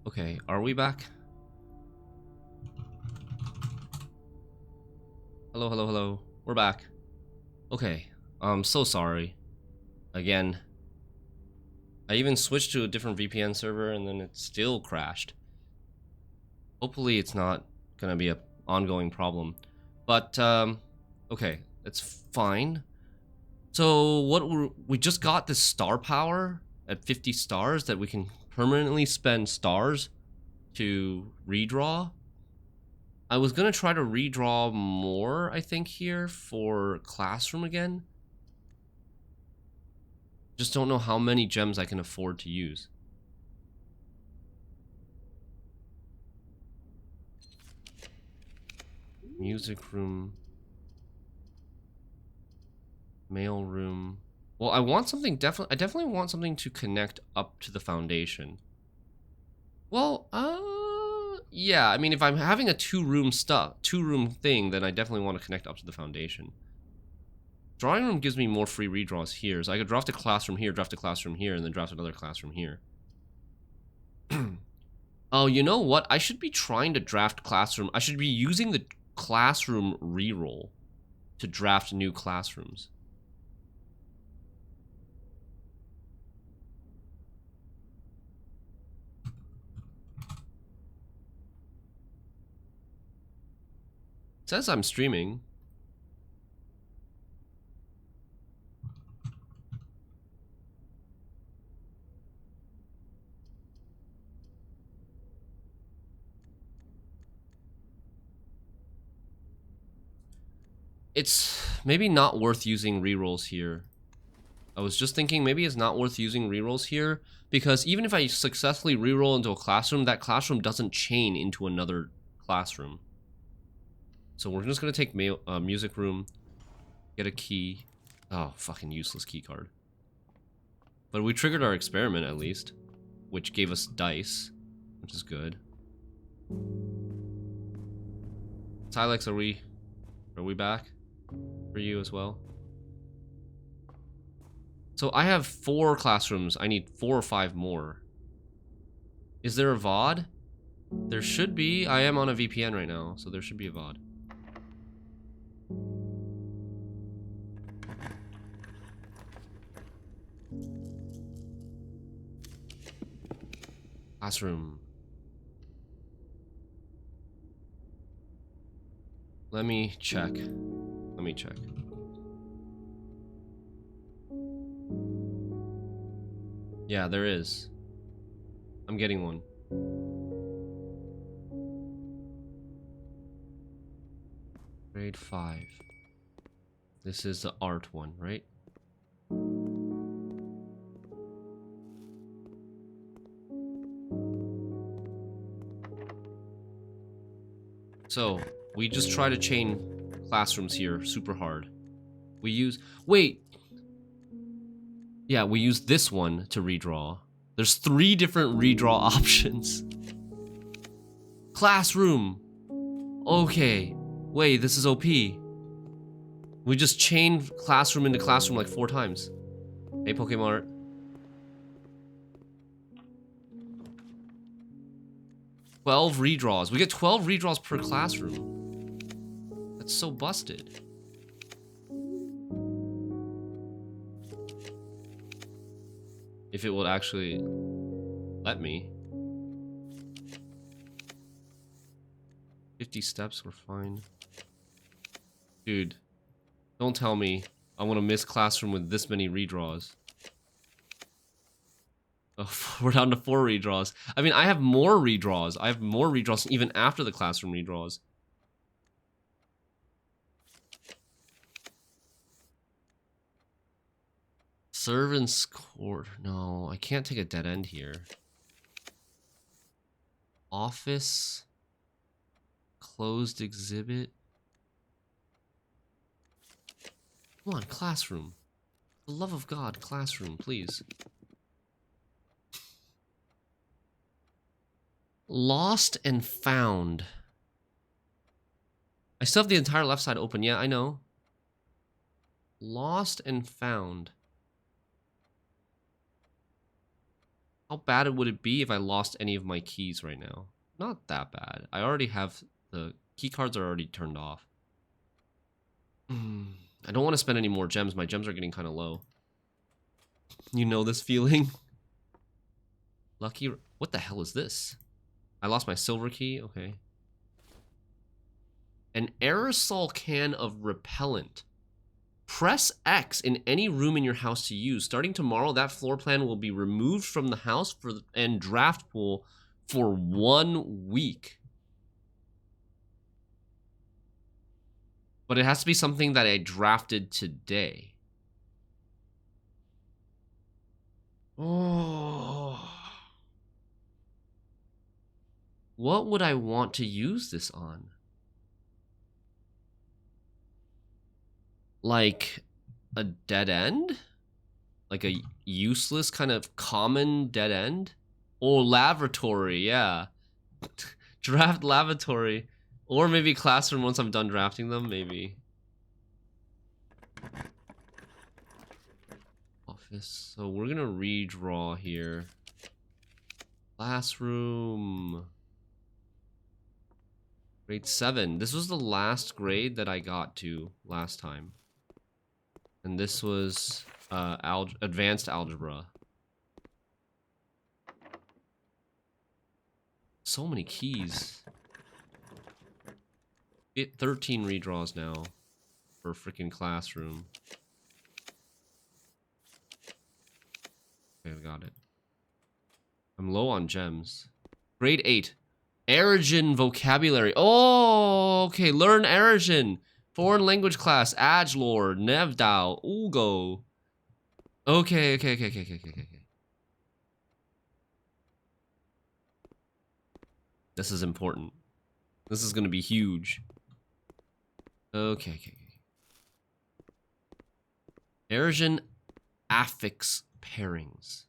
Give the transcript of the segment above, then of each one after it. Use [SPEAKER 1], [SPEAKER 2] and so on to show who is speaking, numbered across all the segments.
[SPEAKER 1] Okay, are we back? Hello, hello, hello. We're back. Okay, I'm so sorry. Again. I even switched to a different VPN server and then it still crashed. Hopefully it's not gonna be an ongoing problem. But, okay, it's fine. So, we just got this star power at 50 stars that we can permanently spend stars to redraw. I was gonna try to redraw more, I think, here for Classroom again. Just don't know how many gems I can afford to use. Music room. Mail room. Well, I want something I definitely want something to connect up to the foundation. Well, yeah, I mean, if I'm having a two-room thing, then I definitely want to connect up to the foundation. Drawing room gives me more free redraws here, so I could draft a classroom here, and then draft another classroom here. Oh, you know what? I should be trying to draft classroom. I should be using the classroom reroll to draft new classrooms. It says I'm streaming. It's maybe not worth using rerolls here. I was just thinking maybe it's not worth using rerolls here because even if I successfully reroll into a classroom, that classroom doesn't chain into another classroom. So we're just gonna take music room, get a key. Oh, fucking useless key card. But we triggered our experiment at least, which gave us dice, which is good. Silex, are we back? For you as well? So I have 4 classrooms. I need 4 or 5 more. Is there a VOD? There should be. I am on a VPN right now, so there should be a VOD. Classroom. Let me check. Let me check. Yeah, there is. I'm getting one. Grade 5. This is the art one, right? So, we just try to chain classrooms here super hard. We use... Wait! Yeah, we use this one to redraw. There's 3 different redraw options. Classroom! Okay. Wait, this is OP. We just chained classroom into classroom like 4 times. Hey, Pokemon. 12 redraws. We get 12 redraws per classroom. That's so busted. If it would actually let me. 50 steps, we're fine. Dude, don't tell me I want to miss classroom with this many redraws. Oh, we're down to 4 redraws. I mean, I have more redraws. I have more redraws even after the classroom redraws. Servants' court. No, I can't take a dead end here. Office. Closed exhibit. Come on, classroom. For the love of God, classroom, please. Lost and found. I still have the entire left side open. Yeah, I know. Lost and found. How bad would it be if I lost any of my keys right now? Not that bad. I already have the key cards are already turned off. I don't want to spend any more gems. My gems are getting kind of low. You know this feeling? Lucky. What the hell is this? I lost my silver key. Okay. An aerosol can of repellent. Press X in any room in your house to use. Starting tomorrow, that floor plan will be removed from the house and draft pool for 1 week. But it has to be something that I drafted today. Oh. What would I want to use this on? Like a dead end? Like a useless kind of common dead end? Or lavatory, yeah. Draft lavatory. Or maybe classroom once I'm done drafting them, maybe. Office. So we're gonna redraw here. Classroom. Grade 7. This was the last grade that I got to last time. And this was advanced algebra. So many keys. 13 redraws now for freaking classroom. Okay, I got it. I'm low on gems. Grade 8. Aragon vocabulary. Oh, okay. Learn Aragon. Foreign language class. Edgelord. Nevdal. Ugo. Okay. This is important. This is gonna be huge. Okay. Aragon affix pairings.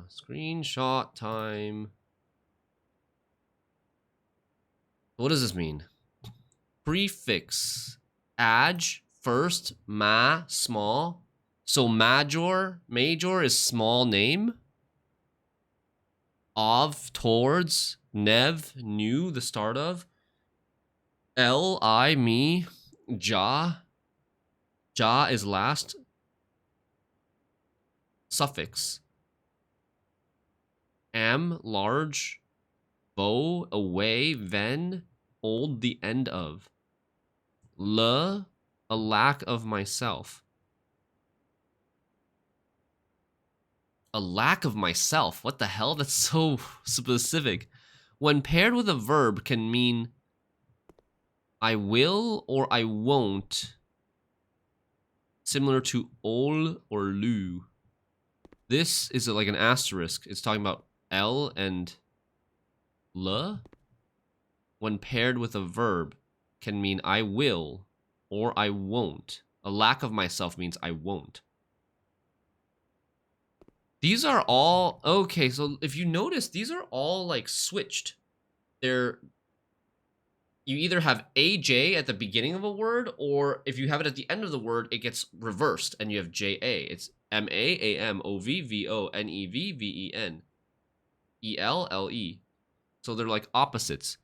[SPEAKER 1] Screenshot time. What does this mean? Prefix. Aj, first, ma, small. So major is small name. Of, towards. Nev, new, the start of. L, I, me. Ja. Ja is last. Suffix. Am, large. Bo, away. Ven, old, the end of. Le, a lack of myself. A lack of myself? What the hell? That's so specific. When paired with a verb can mean I will or I won't. Similar to ol or lu. This is like an asterisk. It's talking about L and le. When paired with a verb can mean I will or I won't. A lack of myself means I won't. These are all okay, so if you notice, these are all like switched. You either have AJ at the beginning of a word, or if you have it at the end of the word, it gets reversed and you have JA. It's MAAMOVVONEVVEN. ELLE. So they're like opposites.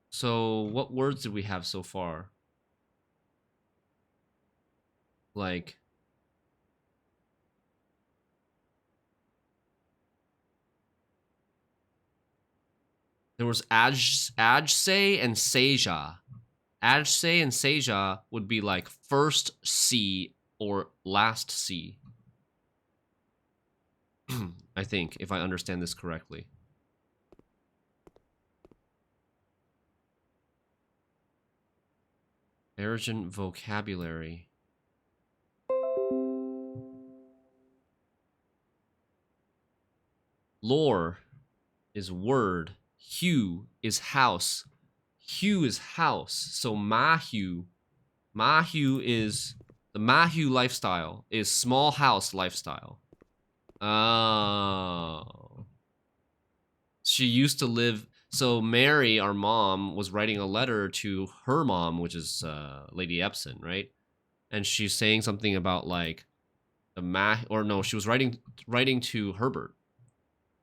[SPEAKER 1] So what words did we have so far? Like there was Ajse and Seja. Ajse and Seja would be like first C or last C. I think, if I understand this correctly. Aragon vocabulary. Lore is word. Hue is house. Hue is house. So Mahu is the Mahu lifestyle is small house lifestyle. Oh. She used to live So Mary, our mom, was writing a letter to her mom, which is Lady Epson, right? And she's saying something about like the or no, she was writing to Herbert.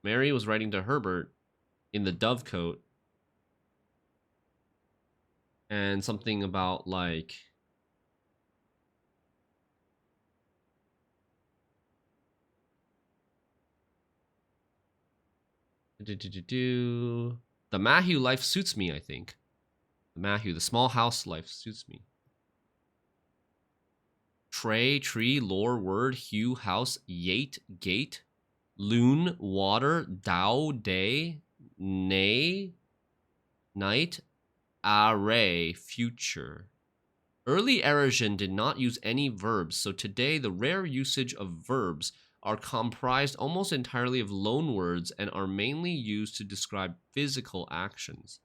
[SPEAKER 1] Mary was writing to Herbert in the Dovecote, and something about like the Mahue life suits me, I think. The Mahue, the small house life suits me. Tray, tree, lore, word, hue, house, yate, gate, loon, water, Dow, day, nay, night, array, future. Early Erosion did not use any verbs, so today the rare usage of verbs are comprised almost entirely of loanwords and are mainly used to describe physical actions.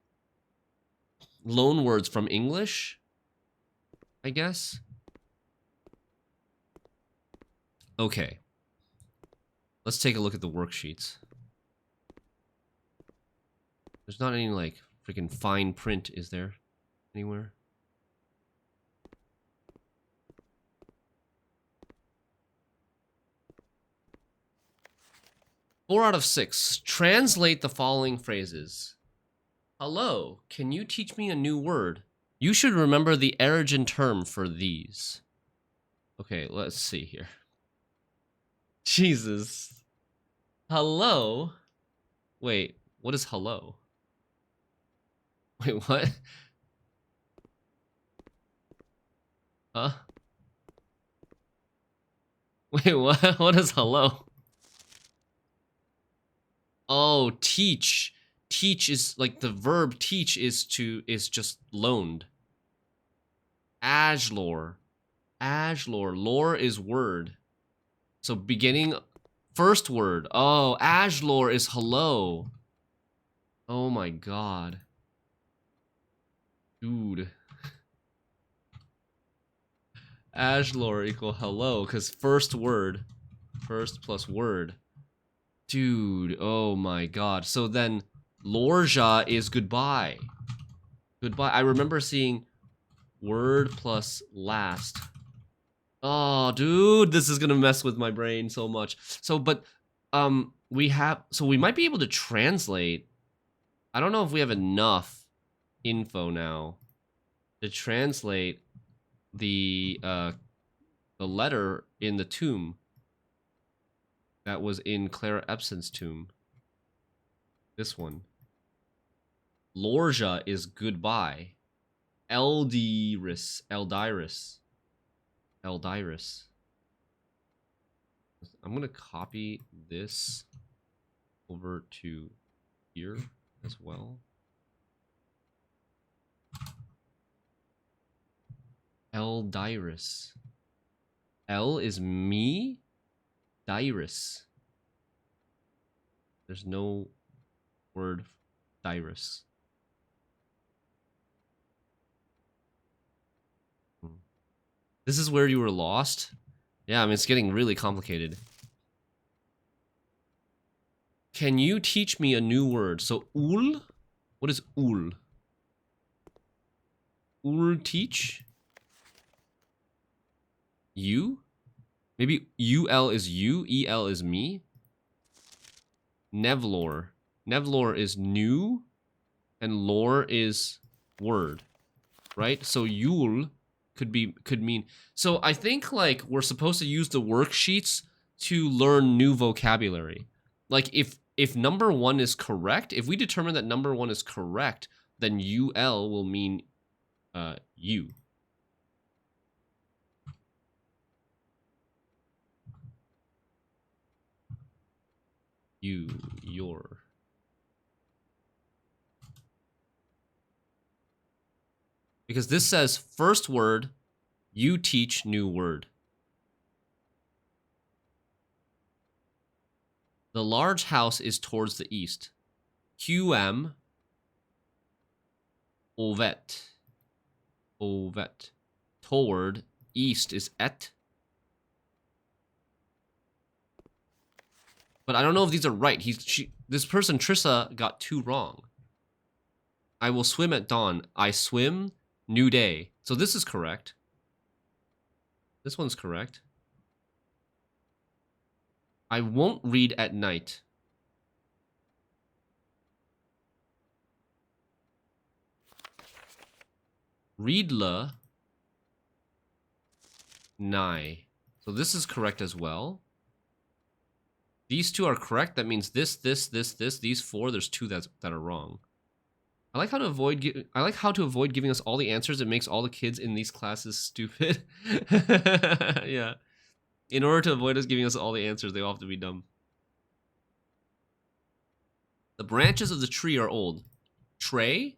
[SPEAKER 1] Loanwords from English, I guess. Okay. Let's take a look at the worksheets. There's not any, like, freaking fine print, is there? Anywhere? Four out of 6. Translate the following phrases. Hello, can you teach me a new word? You should remember the origin term for these. Okay, let's see here. Jesus. Hello? Wait, what is hello? Wait, what? Huh? Wait, what? What is hello? Oh, teach. Teach is like the verb teach is just loaned. Ajlor. Ajlor. Lore is word. So beginning first word. Oh, Ajlor is hello. Oh my god. Dude. Ajlor equal hello, because first word. First plus word. Dude, oh my god. So then Lorja is goodbye. Goodbye. I remember seeing word plus last. Oh, dude, this is gonna mess with my brain so much. So, but we might be able to translate. I don't know if we have enough info now to translate the letter in the tomb that was in Clara Epson's tomb. This one. Lorja is goodbye. Eldiris. I'm gonna copy this over to here as well. Eldiris. L is me. Dyrus. There's no word Dyrus. This is where you were lost? Yeah, I mean, it's getting really complicated. Can you teach me a new word? So, ul? What is ul? Ul teach? You? Maybe ul is you, el is me? Nevlor. Nevlor is new, and lore is word, right? So Yule could mean. So I think like we're supposed to use the worksheets to learn new vocabulary. Like if number 1 is correct, if we determine that number 1 is correct, then ul will mean you. You, your. Because this says first word, you teach new word. The large house is towards the east. QM ovet. Ovet. Toward. East is et. But I don't know if these are right. This person, Trissa, got 2 wrong. I will swim at dawn. I swim, new day. So this is correct. This one's correct. I won't read at night. Readla, nigh. So this is correct as well. These two are correct. That means this. These four. There's two that are wrong. I like how to avoid giving us all the answers. It makes all the kids in these classes stupid. Yeah. In order to avoid us giving us all the answers, they all have to be dumb. The branches of the tree are old. Tray.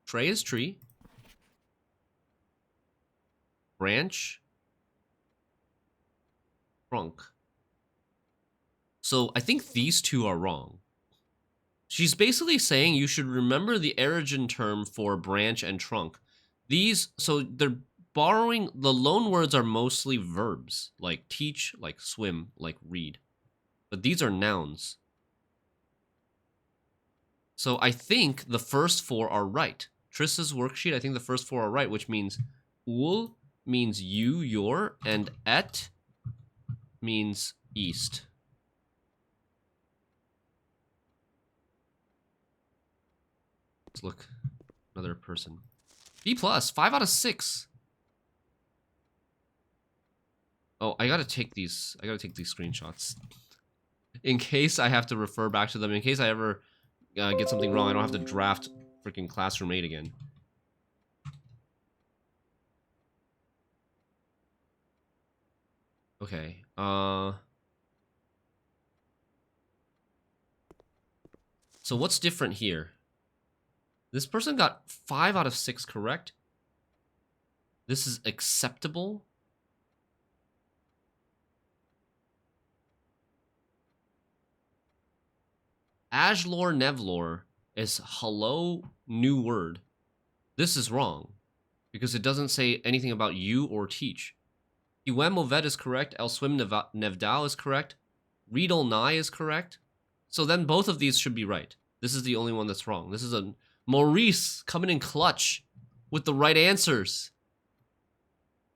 [SPEAKER 1] Tray is tree. Branch. Trunk. So I think these two are wrong. She's basically saying you should remember the origin term for branch and trunk. So they're borrowing, the loan words are mostly verbs, like teach, like swim, like read. But these are nouns. So I think the first four are right. Triss's worksheet, I think the first four are right, which means ul means you, your, and et means east. Let's look. Another person. B+, 5 out of 6. Oh, I gotta take these screenshots. In case I have to refer back to them. In case I ever get something wrong, I don't have to draft freaking Classroom 8 again. Okay. So what's different here? This person got 5 out of 6 correct. This is acceptable. Ajlor Nevlor is hello, new word. This is wrong because it doesn't say anything about you or teach. Iwem Ovet is correct. Elswim Nevdal is correct. Readal Nai is correct. So then both of these should be right. This is the only one that's wrong. This is a Maurice coming in clutch with the right answers.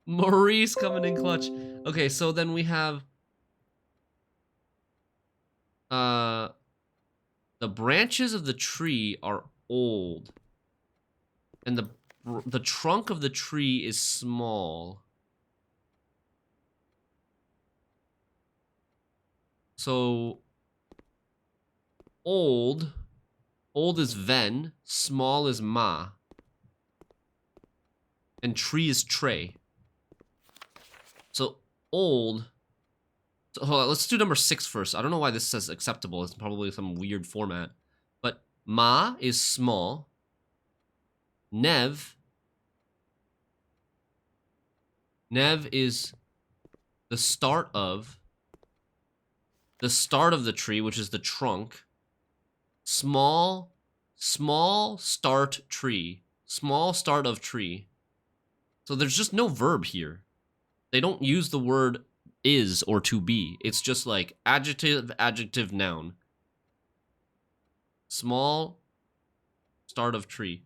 [SPEAKER 1] Maurice coming in clutch. Okay, so then we have the branches of the tree are old. And the trunk of the tree is small. So old is ven, small is ma, and tree is tray. So old. So hold on, let's do number 6 first. I don't know why this says acceptable. It's probably some weird format. But ma is small. Nev is the start of the tree, which is the trunk. Small start tree. Small start of tree. So there's just no verb here. They don't use the word is or to be. It's just like adjective, adjective, noun. Small start of tree.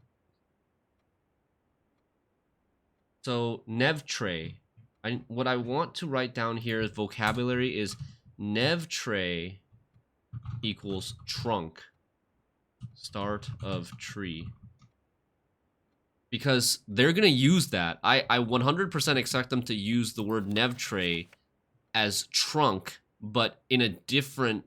[SPEAKER 1] So nevtre. What I want to write down here as vocabulary is nevtre equals trunk. Start of tree. Because they're going to use that. I 100% expect them to use the word nevtre as trunk, but in a different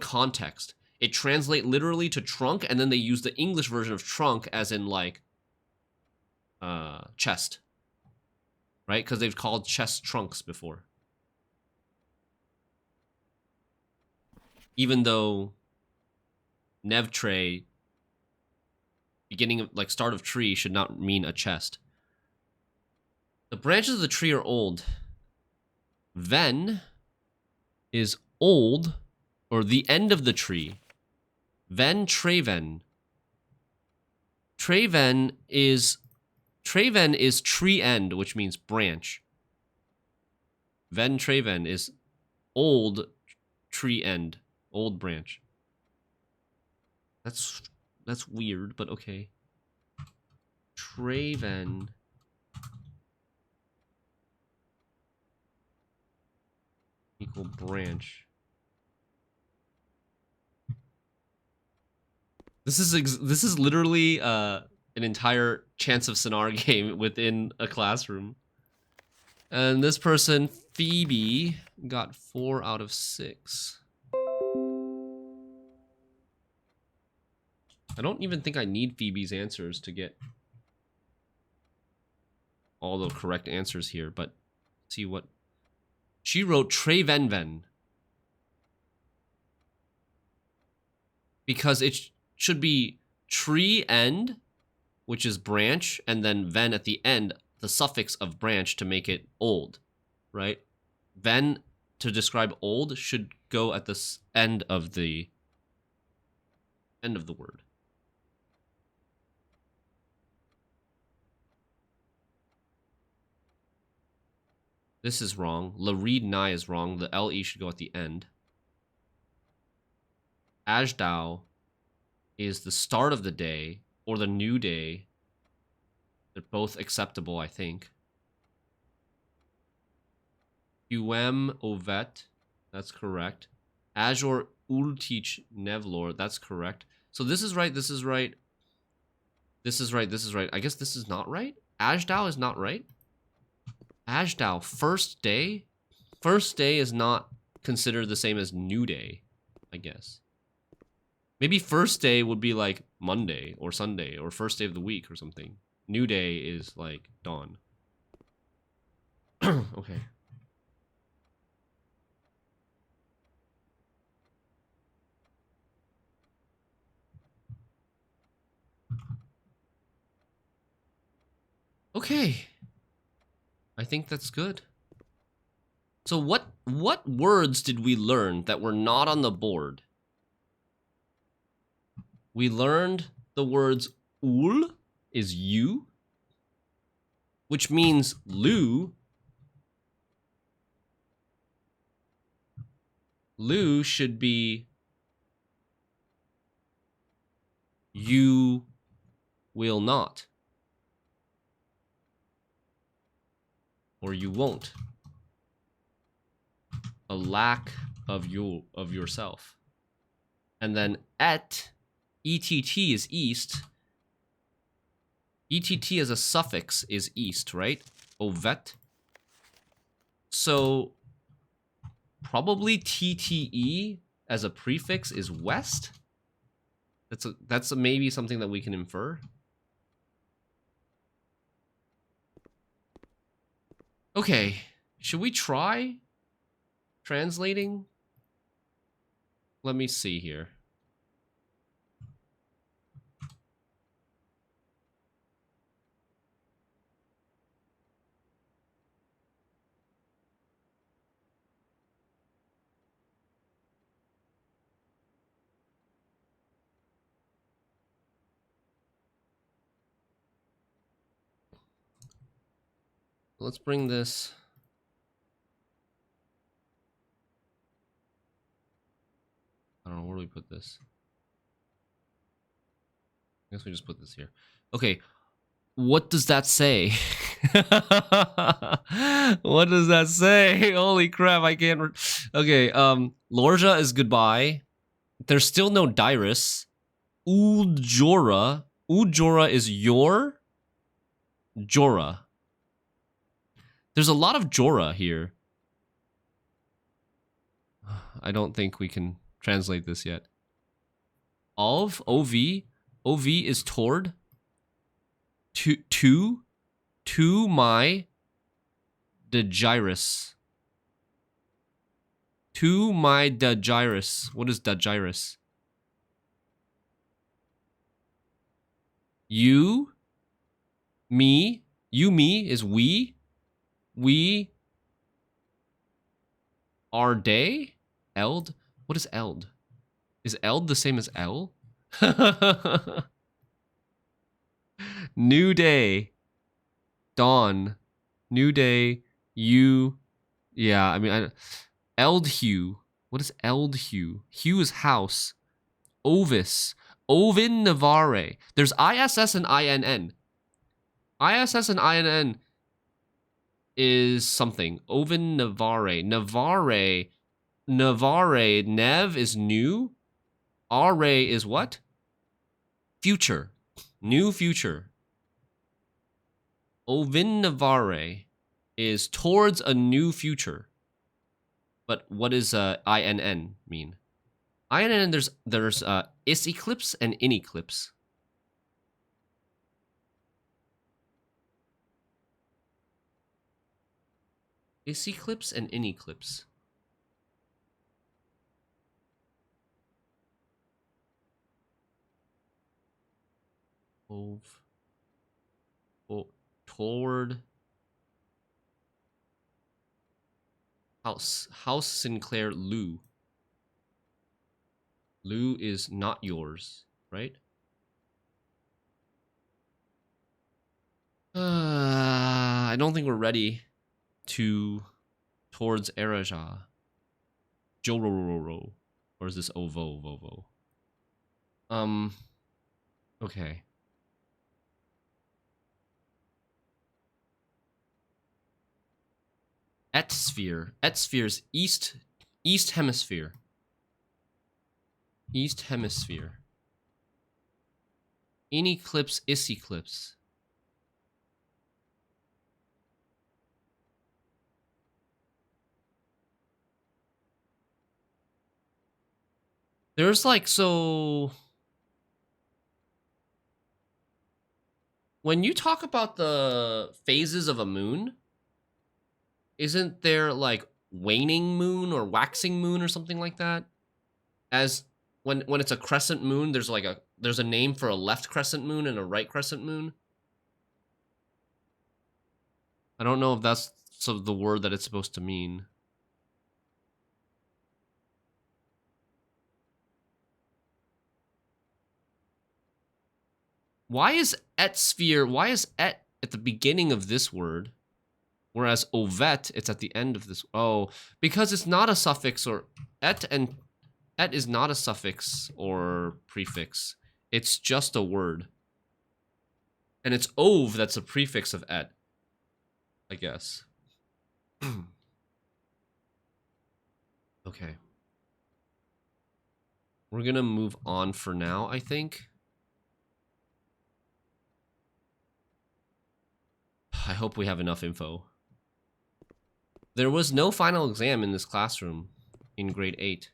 [SPEAKER 1] context. It translates literally to trunk, and then they use the English version of trunk as in like chest. Right? Because they've called chest trunks before. Even though nevtre, beginning of like start of tree, should not mean a chest. The branches of the tree are old. Ven is old, or the end of the tree. Ven treven. Treven is tree end, which means branch. Ven treven is old tree end, old branch. That's weird, but okay. Traven equal branch. This is literally an entire Chance of Sonar game within a classroom. And this person, Phoebe, got 4 out of 6. I don't even think I need Phoebe's answers to get all the correct answers here, but see what she wrote. Trevenven, because it should be tree end, which is branch, and then ven at the end, the suffix of branch to make it old, right? Ven to describe old should go at the end of the word. This is wrong. Lareed Nye is wrong. The LE should go at the end. Ajdao is the start of the day or the new day. They're both acceptable, I think. UM Ovet, that's correct. Azure Ultich Nevlor, that's correct. So this is right, this is right. This is right, this is right. I guess this is not right? Ajdao is not right? Ajdao, first day? First day is not considered the same as new day, I guess. Maybe first day would be like Monday or Sunday or first day of the week or something. New day is like dawn. Okay. Okay. I think that's good. So what words did we learn that were not on the board? We learned the words ul is you, which means Lu. Lu should be you will not. Or you won't. A lack of yourself. And then ETT is east. ETT as a suffix is east, right? Ovet. So probably TTE as a prefix is west. That's maybe something that we can infer. Okay, should we try translating? Let me see here. Let's bring this. I don't know, where do we put this? I guess we just put this here. Okay, what does that say? What does that say? Holy crap, I can't. Okay, Lorja is goodbye. There's still no Dyrus. Ujora. Ujora is your Jora. There's a lot of Jora here. I don't think we can translate this yet. Ov, OV. OV is toward. To my Dagyrus. To my Dagyrus. What is Dagyrus? You, me is we. We are day? Eld? What is Eld? Is Eld the same as L? New day. Dawn. New day. You. Yeah, I mean, Eldhue. What is Eldhue? Hue is house. Ovis. Ovin Navare. There's ISS and INN. ISS and INN is something. Ovin Navare. Navare. Nev is new. Are is what? Future. New future. Ovin Navare is towards a new future. But what does INN mean? INN, there's is eclipse and in eclipse. Is eclipse and in eclipse. Toward House Sinclair Lou. Lou is not yours, right? I don't think we're ready towards Eraja. Jororo. Or is this Vovo? Okay. Etsphere. Etsphere's east hemisphere. East hemisphere. In eclipse, is eclipse. There's like, so when you talk about the phases of a moon, isn't there like waning moon or waxing moon or something like that? As when it's a crescent moon, there's a name for a left crescent moon and a right crescent moon. I don't know if that's the word that it's supposed to mean. Why is etsphere? Why is et at the beginning of this word, whereas ovet it's at the end of this? Oh, because it's not a suffix, or et is not a suffix or prefix. It's just a word, and it's ov that's a prefix of et, I guess. Okay, we're gonna move on for now, I think. I hope we have enough info. There was no final exam in this classroom in grade 8.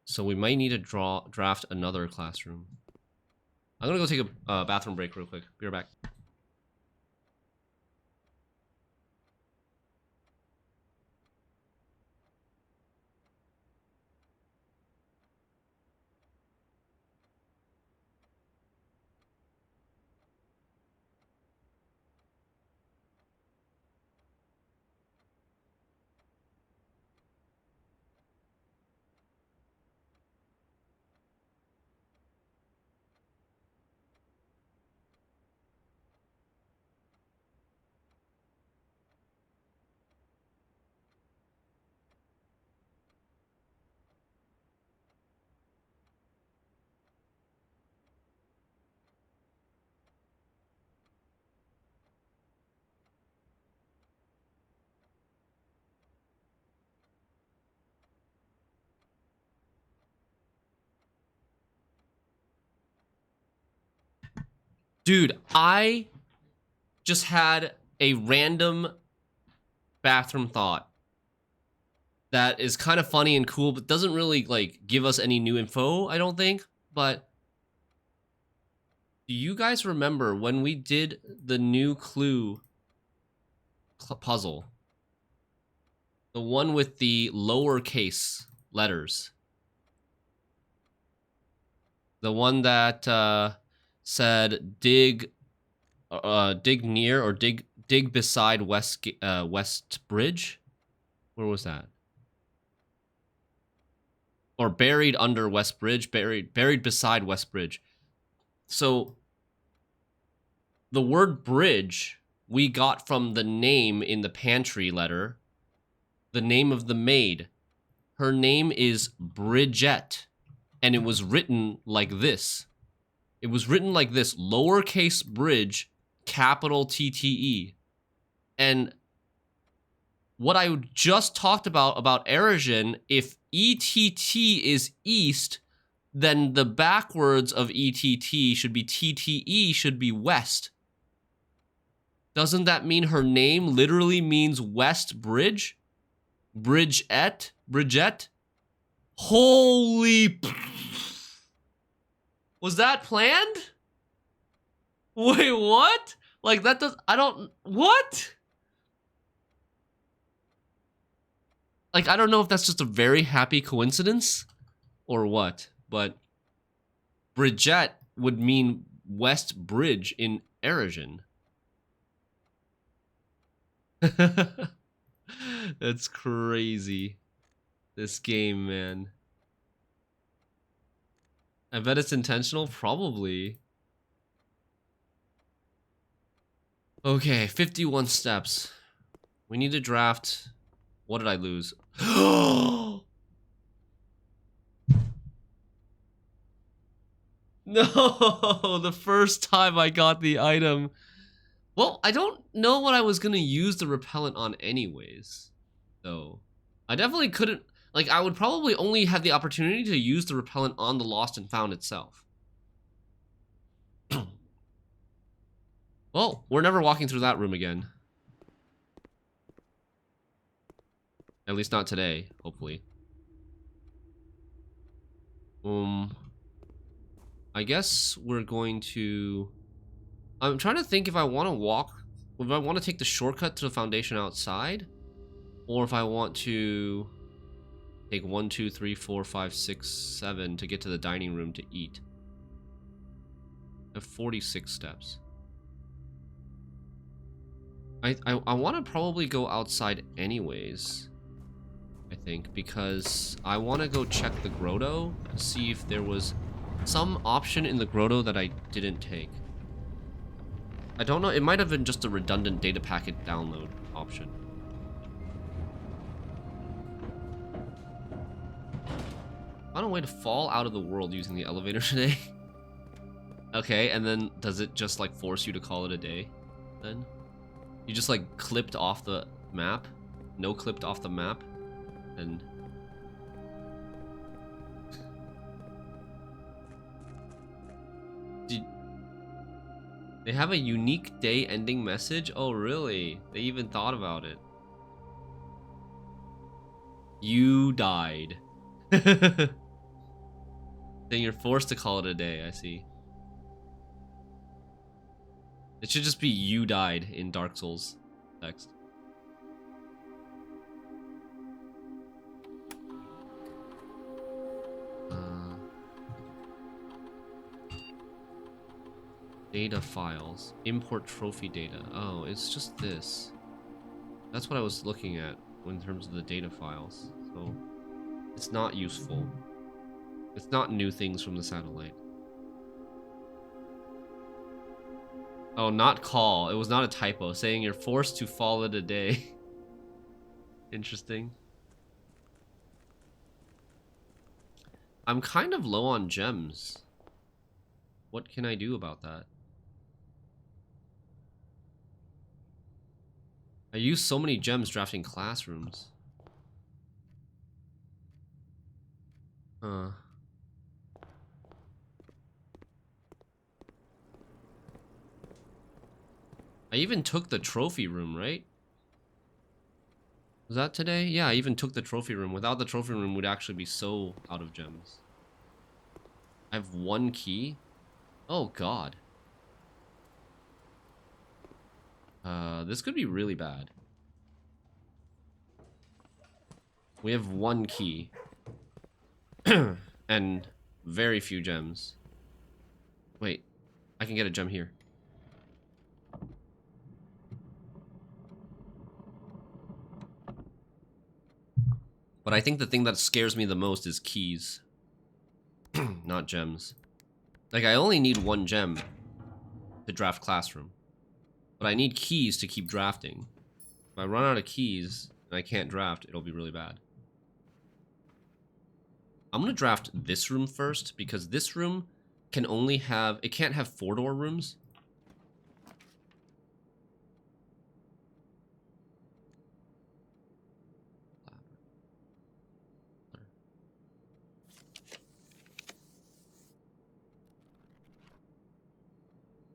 [SPEAKER 1] So we might need to draft another classroom. I'm gonna go take a bathroom break real quick. Be right back. Dude, I just had a random bathroom thought that is kind of funny and cool, but doesn't really like give us any new info, I don't think. But do you guys remember when we did the new clue puzzle? The one with the lowercase letters. The one that said dig near or dig beside West Bridge. Where was that? Or buried under West Bridge, buried beside West Bridge. So the word bridge we got from the name in the pantry letter, the name of the maid. Her name is Bridget. And it was written like this. It was written like this. Lowercase bridge, capital TTE. And what I just talked about Erosion, if ETT is east, then the backwards of ETT should be TTE, should be west. Doesn't that mean her name literally means West Bridge? Bridget? Holy... Was that planned? Wait, what? Like, that does... I don't... What? Like, I don't know if that's just a very happy coincidence or what, but Bridget would mean West Bridge in Erosion. That's crazy. This game, man. I bet it's intentional, probably. Okay, 51 steps. We need to draft... What did I lose? No, the first time I got the item. Well, I don't know what I was gonna use the repellent on anyways, though. I definitely couldn't, like, I would probably only have the opportunity to use the repellent on the Lost and Found itself. Well, we're never walking through that room again. At least not today, hopefully. I guess we're going to... I'm trying to think if I want to walk... If I want to take the shortcut to the foundation outside, or if I want to take 1, 2, 3, 4, 5, 6, 7 to get to the dining room to eat. I have 46 steps. I want to probably go outside anyways, I think, because I want to go check the grotto to see if there was some option in the grotto that I didn't take. I don't know, it might have been just a redundant data packet download option. Found a way to fall out of the world using the elevator today. Okay, and then does it just like force you to call it a day then? You just like clipped off the map? No clipped off the map? And... They have a unique day ending message? Oh really? They even thought about it. You died. Then you're forced to call it a day, I see. It should just be you died in Dark Souls text. Data files. Import trophy data. Oh, it's just this. That's what I was looking at in terms of the data files. So, it's not useful. It's not new things from the satellite. Oh, not call. It was not a typo. Saying you're forced to fall it a day. Interesting. I'm kind of low on gems. What can I do about that? I use so many gems drafting classrooms. I even took the trophy room, right? Was that today? Yeah, I even took the trophy room. Without the trophy room, we'd actually be so out of gems. I have 1 key? Oh, God. This could be really bad. We have 1 key. And very few gems. Wait, I can get a gem here. But I think the thing that scares me the most is keys. Not gems. Like, I only need 1 gem to draft classroom. But I need keys to keep drafting. If I run out of keys and I can't draft, it'll be really bad. I'm gonna draft this room first because this room can only have, it can't have 4-door rooms.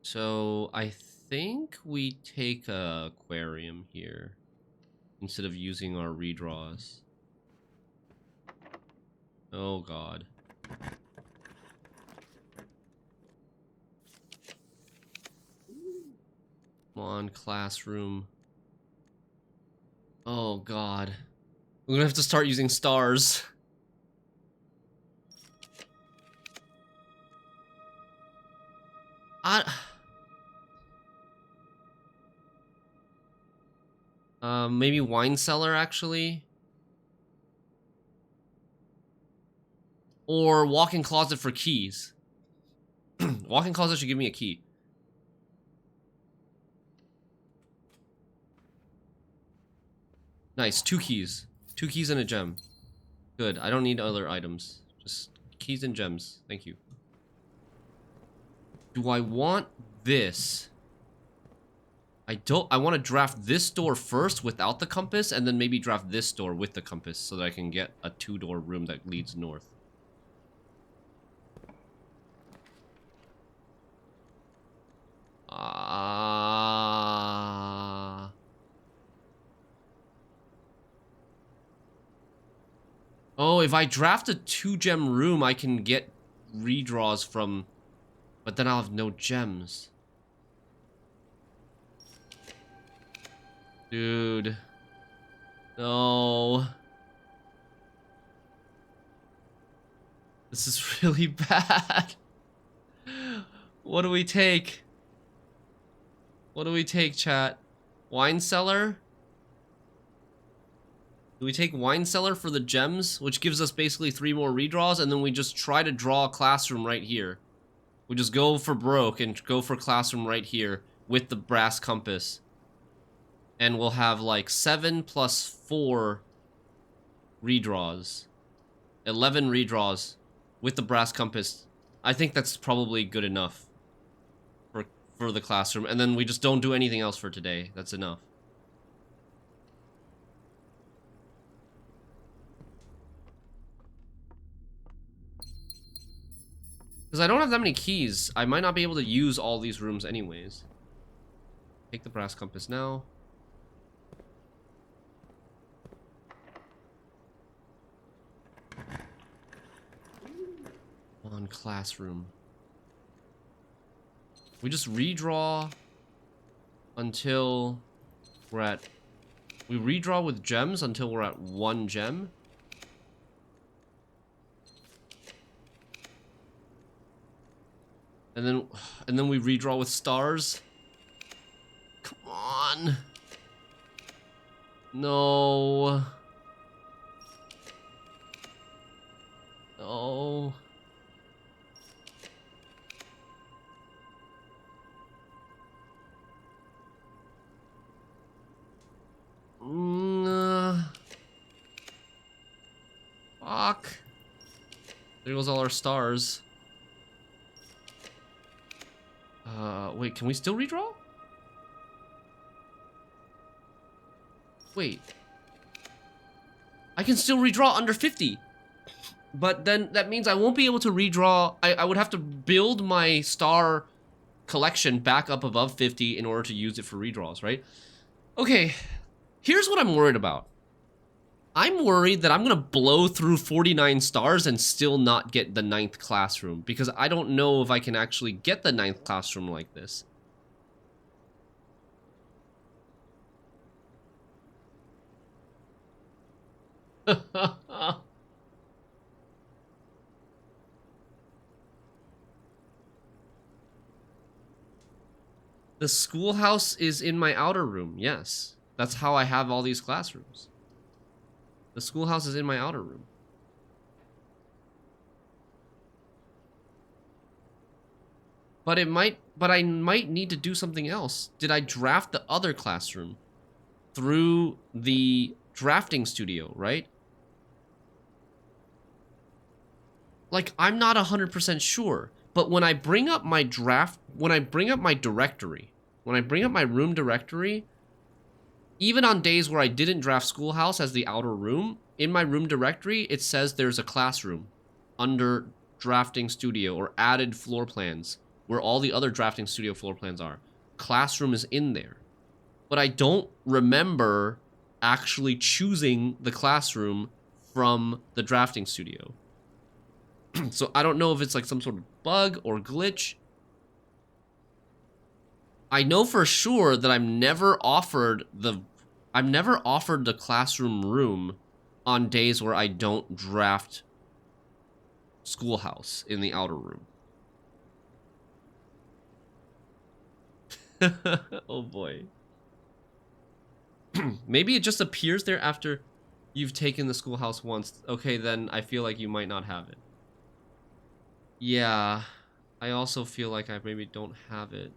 [SPEAKER 1] So I think we take a aquarium here instead of using our redraws. Oh god. Come on, classroom. Oh god. We're gonna have to start using stars. Maybe wine cellar, actually? Or walk-in closet for keys. Walk-in closet should give me a key. Nice, 2 keys. 2 keys and a gem. Good, I don't need other items. Just keys and gems. Thank you. Do I want this? I want to draft this door first without the compass, and then maybe draft this door with the compass so that I can get a 2-door room that leads north. Oh, if I draft a 2-gem room, I can get redraws from... But then I'll have no gems. Dude. No. This is really bad. What do we take? What do we take, chat? Wine cellar? Do we take wine cellar for the gems, which gives us basically 3 more redraws, and then we just try to draw a classroom right here? We just go for broke and go for classroom right here with the brass compass. And we'll have like 7 plus 4 redraws. 11 redraws with the brass compass. I think that's probably good enough for the classroom. And then we just don't do anything else for today. That's enough. Because I don't have that many keys. I might not be able to use all these rooms anyways. Take the brass compass now. On classroom. We just redraw until we're at... We redraw with gems until we're at 1 gem. And then we redraw with stars. Come on. No. No. Fuck. There goes all our stars. Wait, can we still redraw? Wait. I can still redraw under 50. But then that means I won't be able to redraw. I would have to build my star collection back up above 50 in order to use it for redraws, right? Okay, here's what I'm worried about. I'm worried that I'm gonna blow through 49 stars and still not get the 9th classroom, because I don't know if I can actually get the 9th classroom like this. The schoolhouse is in my outer room, yes. That's how I have all these classrooms. The schoolhouse is in my outer room. But I might need to do something else. Did I draft the other classroom through the drafting studio, right? Like, I'm not 100% sure, but when I bring up my directory, when I bring up my room directory, even on days where I didn't draft Schoolhouse as the outer room, in my room directory, it says there's a classroom under Drafting Studio or added floor plans where all the other Drafting Studio floor plans are. Classroom is in there. But I don't remember actually choosing the classroom from the Drafting Studio. So I don't know if it's like some sort of bug or glitch. I know for sure that I'm never offered the classroom room on days where I don't draft Schoolhouse in the outer room. Oh boy. Maybe it just appears there after you've taken the Schoolhouse once. Okay, then I feel like you might not have it. Yeah, I also feel like I maybe don't have it.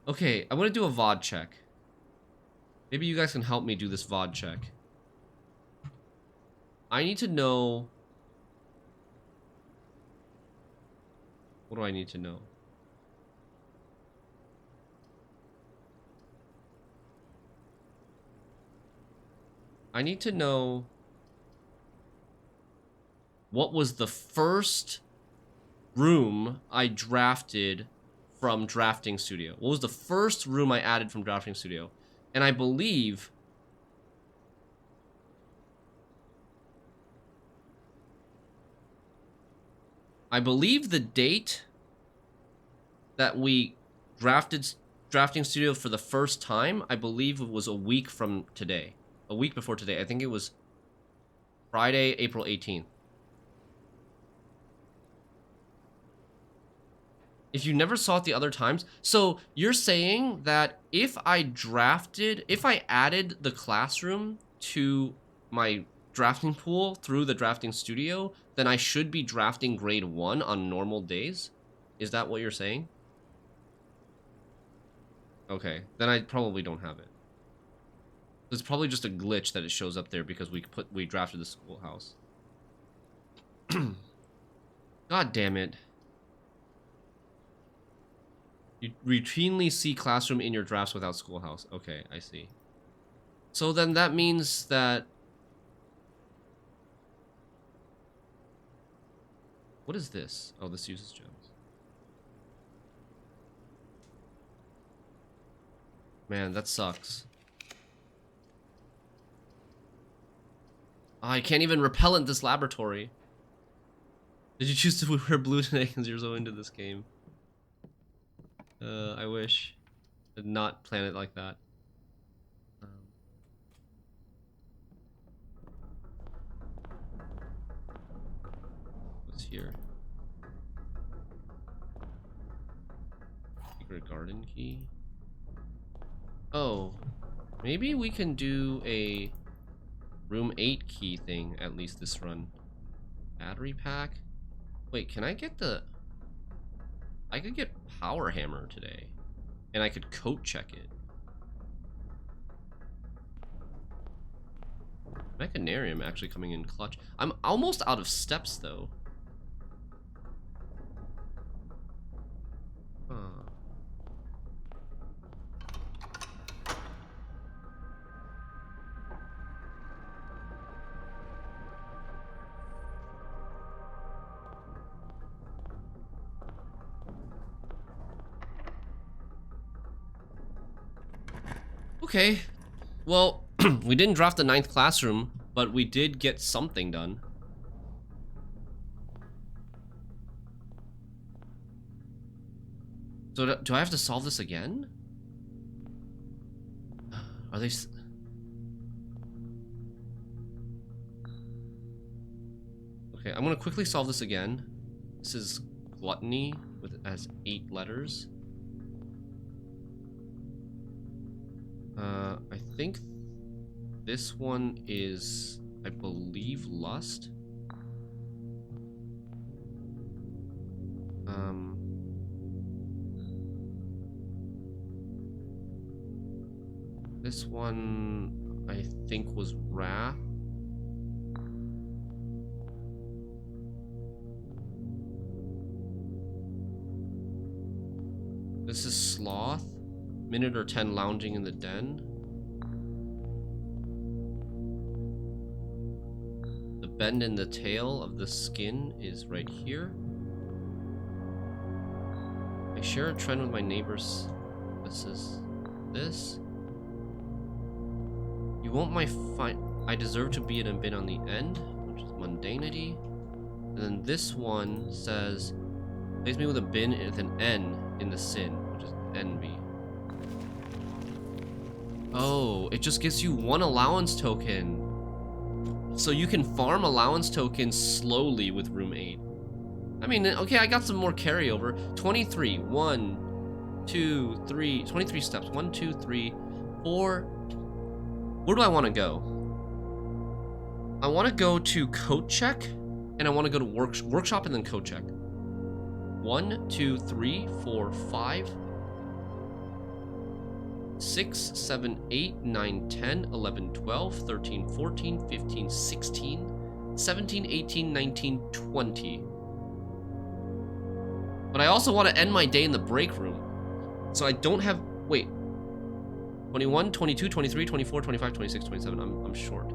[SPEAKER 1] Okay, I'm gonna do a VOD check. Maybe you guys can help me do this VOD check. I need to know... What do I need to know? I need to know... what was the first room I drafted from Drafting Studio? What was the first room I added from Drafting Studio? And I believe... the date that we drafted Drafting Studio for the first time, I believe it was a week from today. A week before today. I think it was Friday, April 18th. If you never saw it the other times, so you're saying that if I added the classroom to my drafting pool through the Drafting Studio, then I should be drafting grade 1 on normal days? Is that what you're saying? Okay, then I probably don't have it. It's probably just a glitch that it shows up there because we drafted the Schoolhouse. God damn it. You routinely see classroom in your drafts without Schoolhouse. Okay, I see. So then that means that... What is this? Oh, this uses gems. Man, that sucks. Oh, I can't even repellent this laboratory. Did you choose to wear blue today because you're so into this game? I wish. I did not plan it like that. What's here? Secret garden key? Oh, maybe we can do a room 8 key thing at least this run. Battery pack? Wait, can I get the... I could get Power Hammer today. And I could coat check it. Mechanarium actually coming in clutch. I'm almost out of steps though. Huh. Okay, well, we didn't draft the 9th classroom, but we did get something done. So do I have to solve this again? Are they... Okay, I'm gonna quickly solve this again. This is Gluttony, as 8 letters. I think this one is, I believe, Lust. This one, I think, was Wrath. This is sloth. Minute or 10 lounging in the den. The bend in the tail of the skin is right here. I share a trend with my neighbors. This is this. You want my I deserve to be in a bin on the end, which is mundanity. And then this one says, place me with a bin with an N in the sin, which is envy. Oh, it just gives you 1 allowance token. So you can farm allowance tokens slowly with room 8. I mean, okay, I got some more carryover. 23, 1, 2, 3, 23 steps. 1, 2, 3, 4. Where do I want to go? I want to go to coat check, and I want to go to workshop and then coat check. 1, 2, 3, 4, 5, 6, 7, 8, 9, 10, 11, 12, 13, 14, 15, 16, 17, 18, 19, 20. But I also want to end my day in the break room. So I don't have... Wait. 21, 22, 23, 24, 25, 26, 27. I'm short.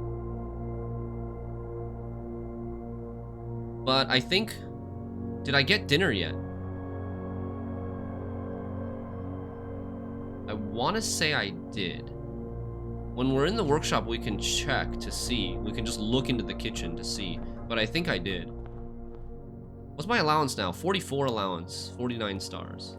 [SPEAKER 1] But I think... Did I get dinner yet? I want to say I did. When we're in the workshop, we can check to see. We can just look into the kitchen to see. But I think I did. What's my allowance now? 44 allowance. 49 stars.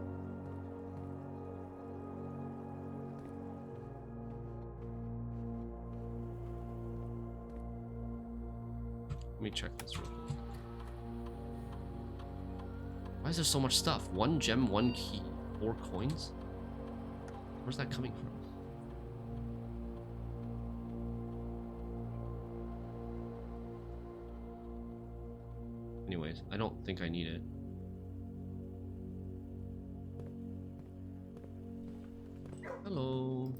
[SPEAKER 1] Let me check this real quick. Why is there so much stuff? 1 gem, 1 key, 4 coins? Where's that coming from? Anyways, I don't think I need it. Hello.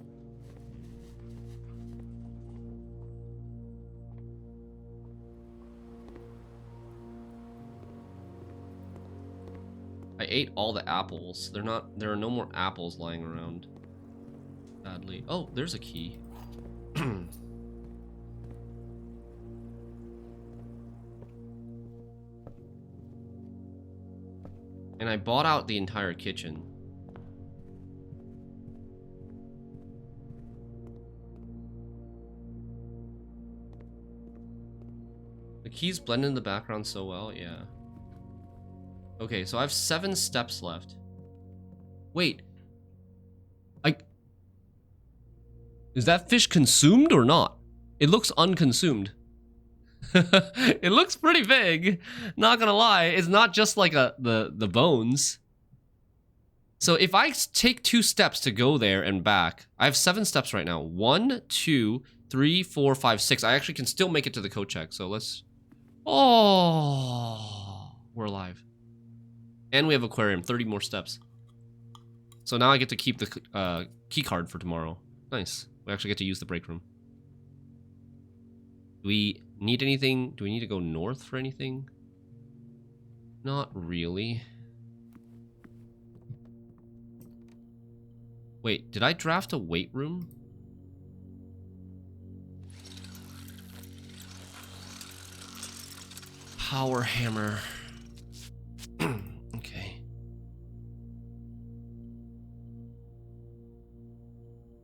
[SPEAKER 1] I ate all the apples. There are no more apples lying around. Sadly. Oh, there's a key. And I bought out the entire kitchen. The keys blend in the background so well, yeah. Okay, so I have 7 steps left. Wait. Is that fish consumed or not? It looks unconsumed. It looks pretty big. Not gonna lie, it's not just like the bones. So if I take 2 steps to go there and back, I have 7 steps right now. 1, 2, 3, 4, 5, 6. I actually can still make it to the coat check. So let's. Oh, we're alive. And we have aquarium. 30 more steps. So now I get to keep the key card for tomorrow. Nice. We actually get to use the break room. Do we need anything? Do we need to go north for anything? Not really. Wait, did I draft a weight room? Power hammer. Okay.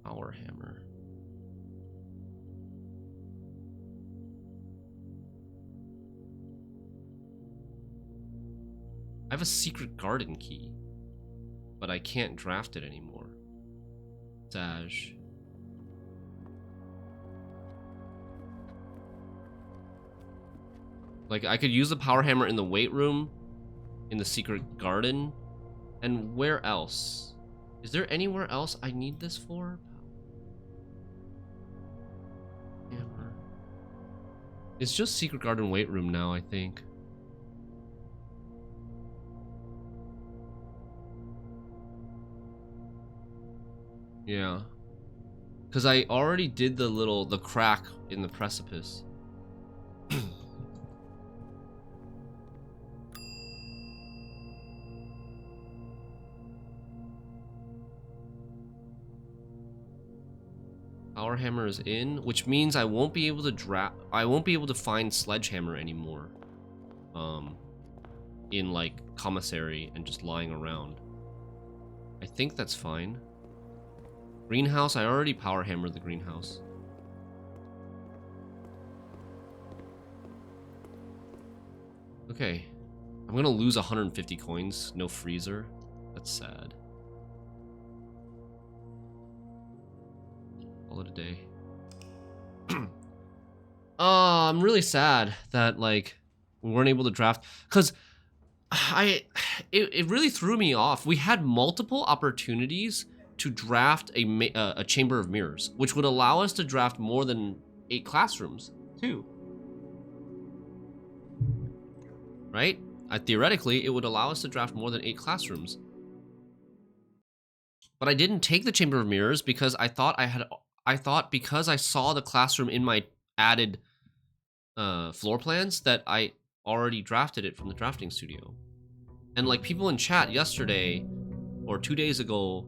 [SPEAKER 1] Power hammer. I have a secret garden key, but I can't draft it anymore. Sage. Like, I could use the power hammer in the weight room, in the secret garden, and where else? Is there anywhere else I need this for? Hammer. It's just secret garden weight room now, I think. Yeah. Because I already did the crack in the precipice. Power hammer is in, which means I won't be able to I won't be able to find sledgehammer anymore. In like commissary and just lying around. I think that's fine. Greenhouse, I already power hammered the greenhouse. Okay. I'm gonna lose 150 coins. No freezer. That's sad. Call it a day. I'm really sad that like we weren't able to draft, because it really threw me off. We had multiple opportunities to draft a chamber of mirrors, which would allow us to draft more than 8 classrooms too. Right? Theoretically, it would allow us to draft more than 8 classrooms. But I didn't take the chamber of mirrors because I thought because I saw the classroom in my added floor plans that I already drafted it from the drafting studio. And like people in chat yesterday or 2 days ago,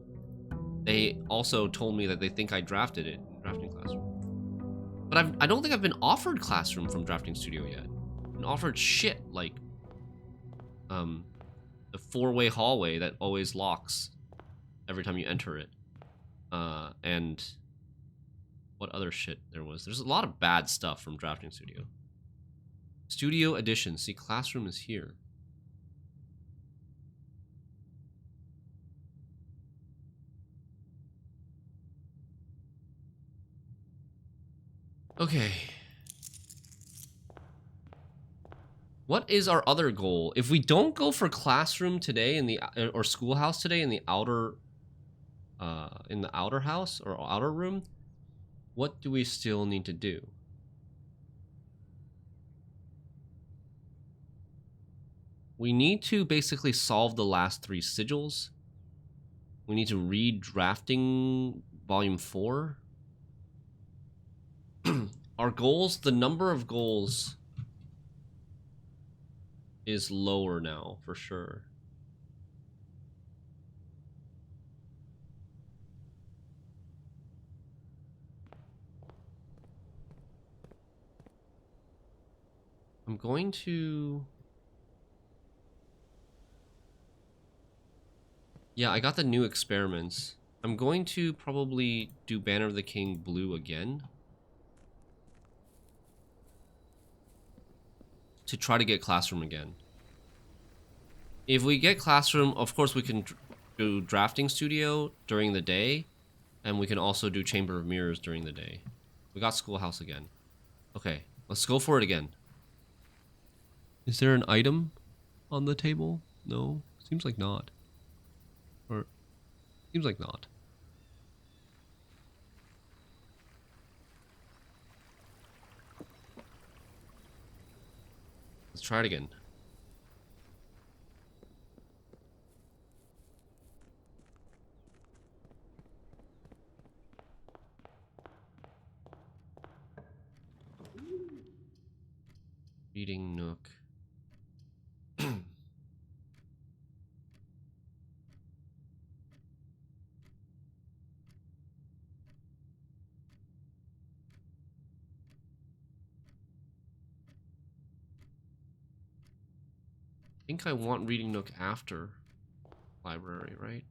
[SPEAKER 1] they also told me that they think I drafted it in drafting classroom. But I don't think I've been offered classroom from drafting studio yet. I've been offered shit like the 4-way hallway that always locks every time you enter it. And what other shit there was. There's a lot of bad stuff from drafting studio. Studio edition. See, classroom is here. Okay. What is our other goal? If we don't go for classroom today in the or schoolhouse today in the outer house or outer room, what do we still need to do? We need to basically solve the last 3 sigils. We need to read drafting volume 4. Our goals, the number of goals is lower now, for sure. I'm going to... Yeah, I got the new experiments. I'm going to probably do Banner of the King blue again. To try to get classroom again. If we get classroom, of course we can do drafting studio during the day. And we can also do Chamber of Mirrors during the day. We got schoolhouse again. Okay, let's go for it again. Is there an item on the table? No? Seems like not. Or, seems like not. Let's try it again. Reading Nook. I think I want Reading Nook after library, right?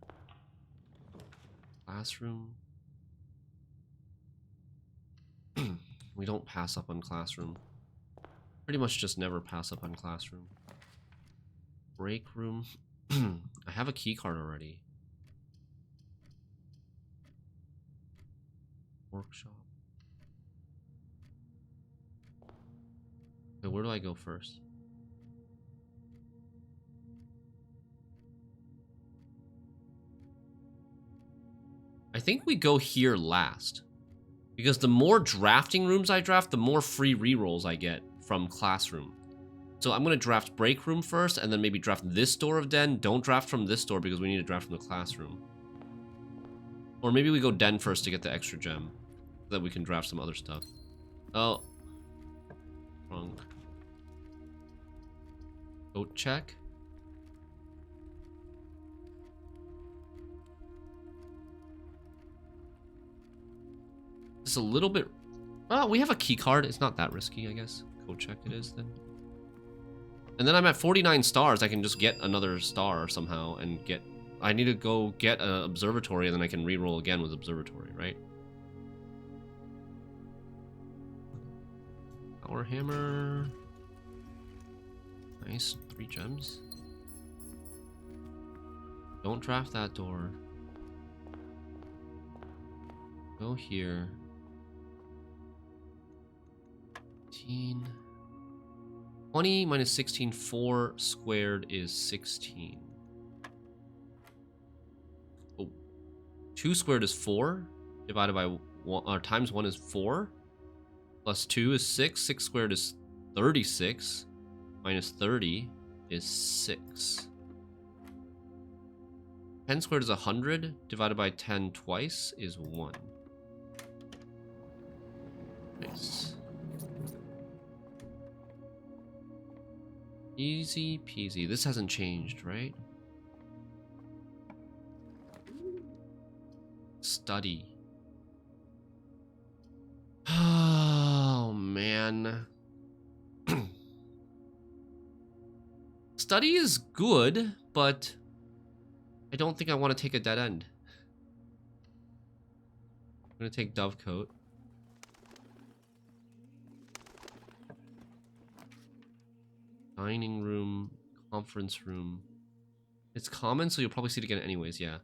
[SPEAKER 1] Classroom. We don't pass up on classroom. Pretty much just never pass up on classroom. Break room. I have a key card already. Workshop. Okay, where do I go first? I think we go here last. Because the more drafting rooms I draft, the more free rerolls I get from classroom. So I'm going to draft break room first, and then maybe draft this door of den. Don't draft from this door because we need to draft from the classroom. Or maybe we go den first to get the extra gem. So that we can draft some other stuff. Oh. Wrong. Goat check. It's a little bit... Oh, we have a key card. It's not that risky, I guess. Code check it is then. And then I'm at 49 stars. I can just get another star somehow and get... I need to go get an observatory and then I can reroll again with observatory, right? Power hammer. Nice. 3 gems. Don't draft that door. Go here. 15. 20 minus 16, 4 squared is 16. Oh. 2 squared is 4. Divided by 1, or times 1 is 4. Plus 2 is 6. 6 squared is 36. Minus 30 is 6. 10 squared is 100. Divided by 10 twice is 1. Nice. Easy peasy. This hasn't changed, right? Study. Oh, man. Study is good, but I don't think I want to take a dead end. I'm going to take Dovecote. Dining room, conference room. It's common, so you'll probably see it again anyways, yeah.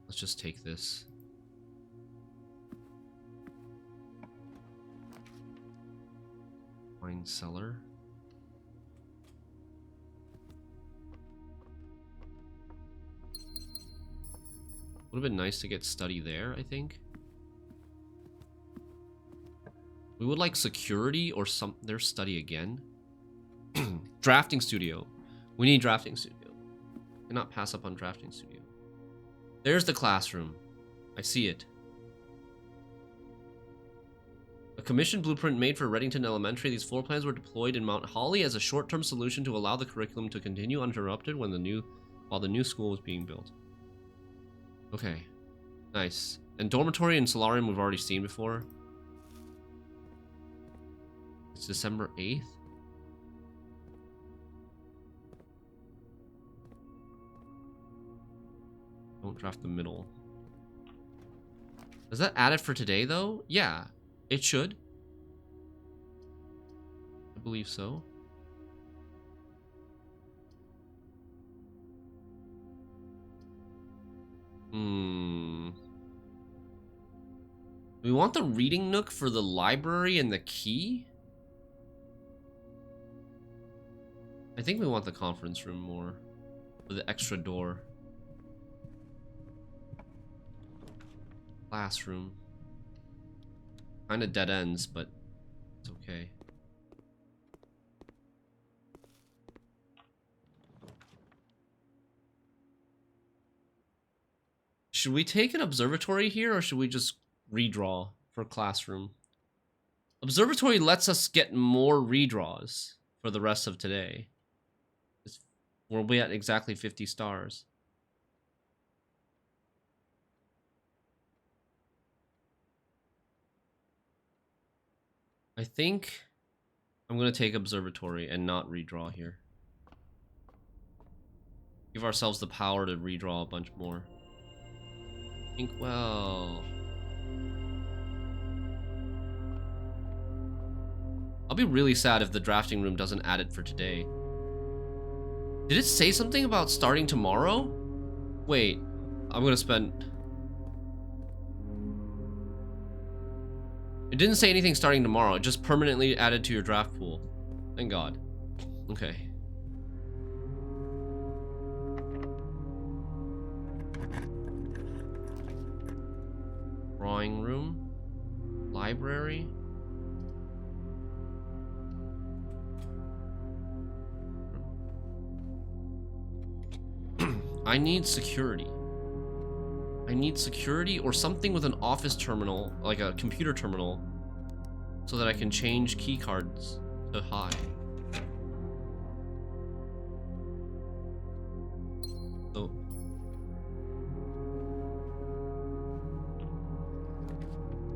[SPEAKER 1] Let's just take this. Wine cellar. Would have been nice to get study there, I think. We would like security or some... There's study again. Drafting studio. We need drafting studio. Cannot pass up on drafting studio. There's the classroom. I see it. A commissioned blueprint made for Reddington Elementary. These floor plans were deployed in Mount Holly as a short-term solution to allow the curriculum to continue uninterrupted while the new school was being built. Okay. Nice. And dormitory and solarium we've already seen before. It's December 8th. Don't draft the middle. Does that add it for today, though? Yeah, it should. I believe so. We want the reading nook for the library and the key? I think we want the conference room more. With the extra door. Classroom. Kinda dead ends, but it's okay. Should we take an observatory here, or should we just redraw for classroom? Observatory lets us get more redraws for the rest of today. We'll be at exactly 50 stars. I think I'm going to take observatory and not redraw here. Give ourselves the power to redraw a bunch more. Inkwell. I'll be really sad if the drafting room doesn't add it for today. Did it say something about starting tomorrow? Wait, I'm gonna spend... It didn't say anything starting tomorrow. It just permanently added to your draft pool. Thank God. Okay. Drawing room. Library. I need security. I need security or something with an office terminal, like a computer terminal, so that I can change key cards to high.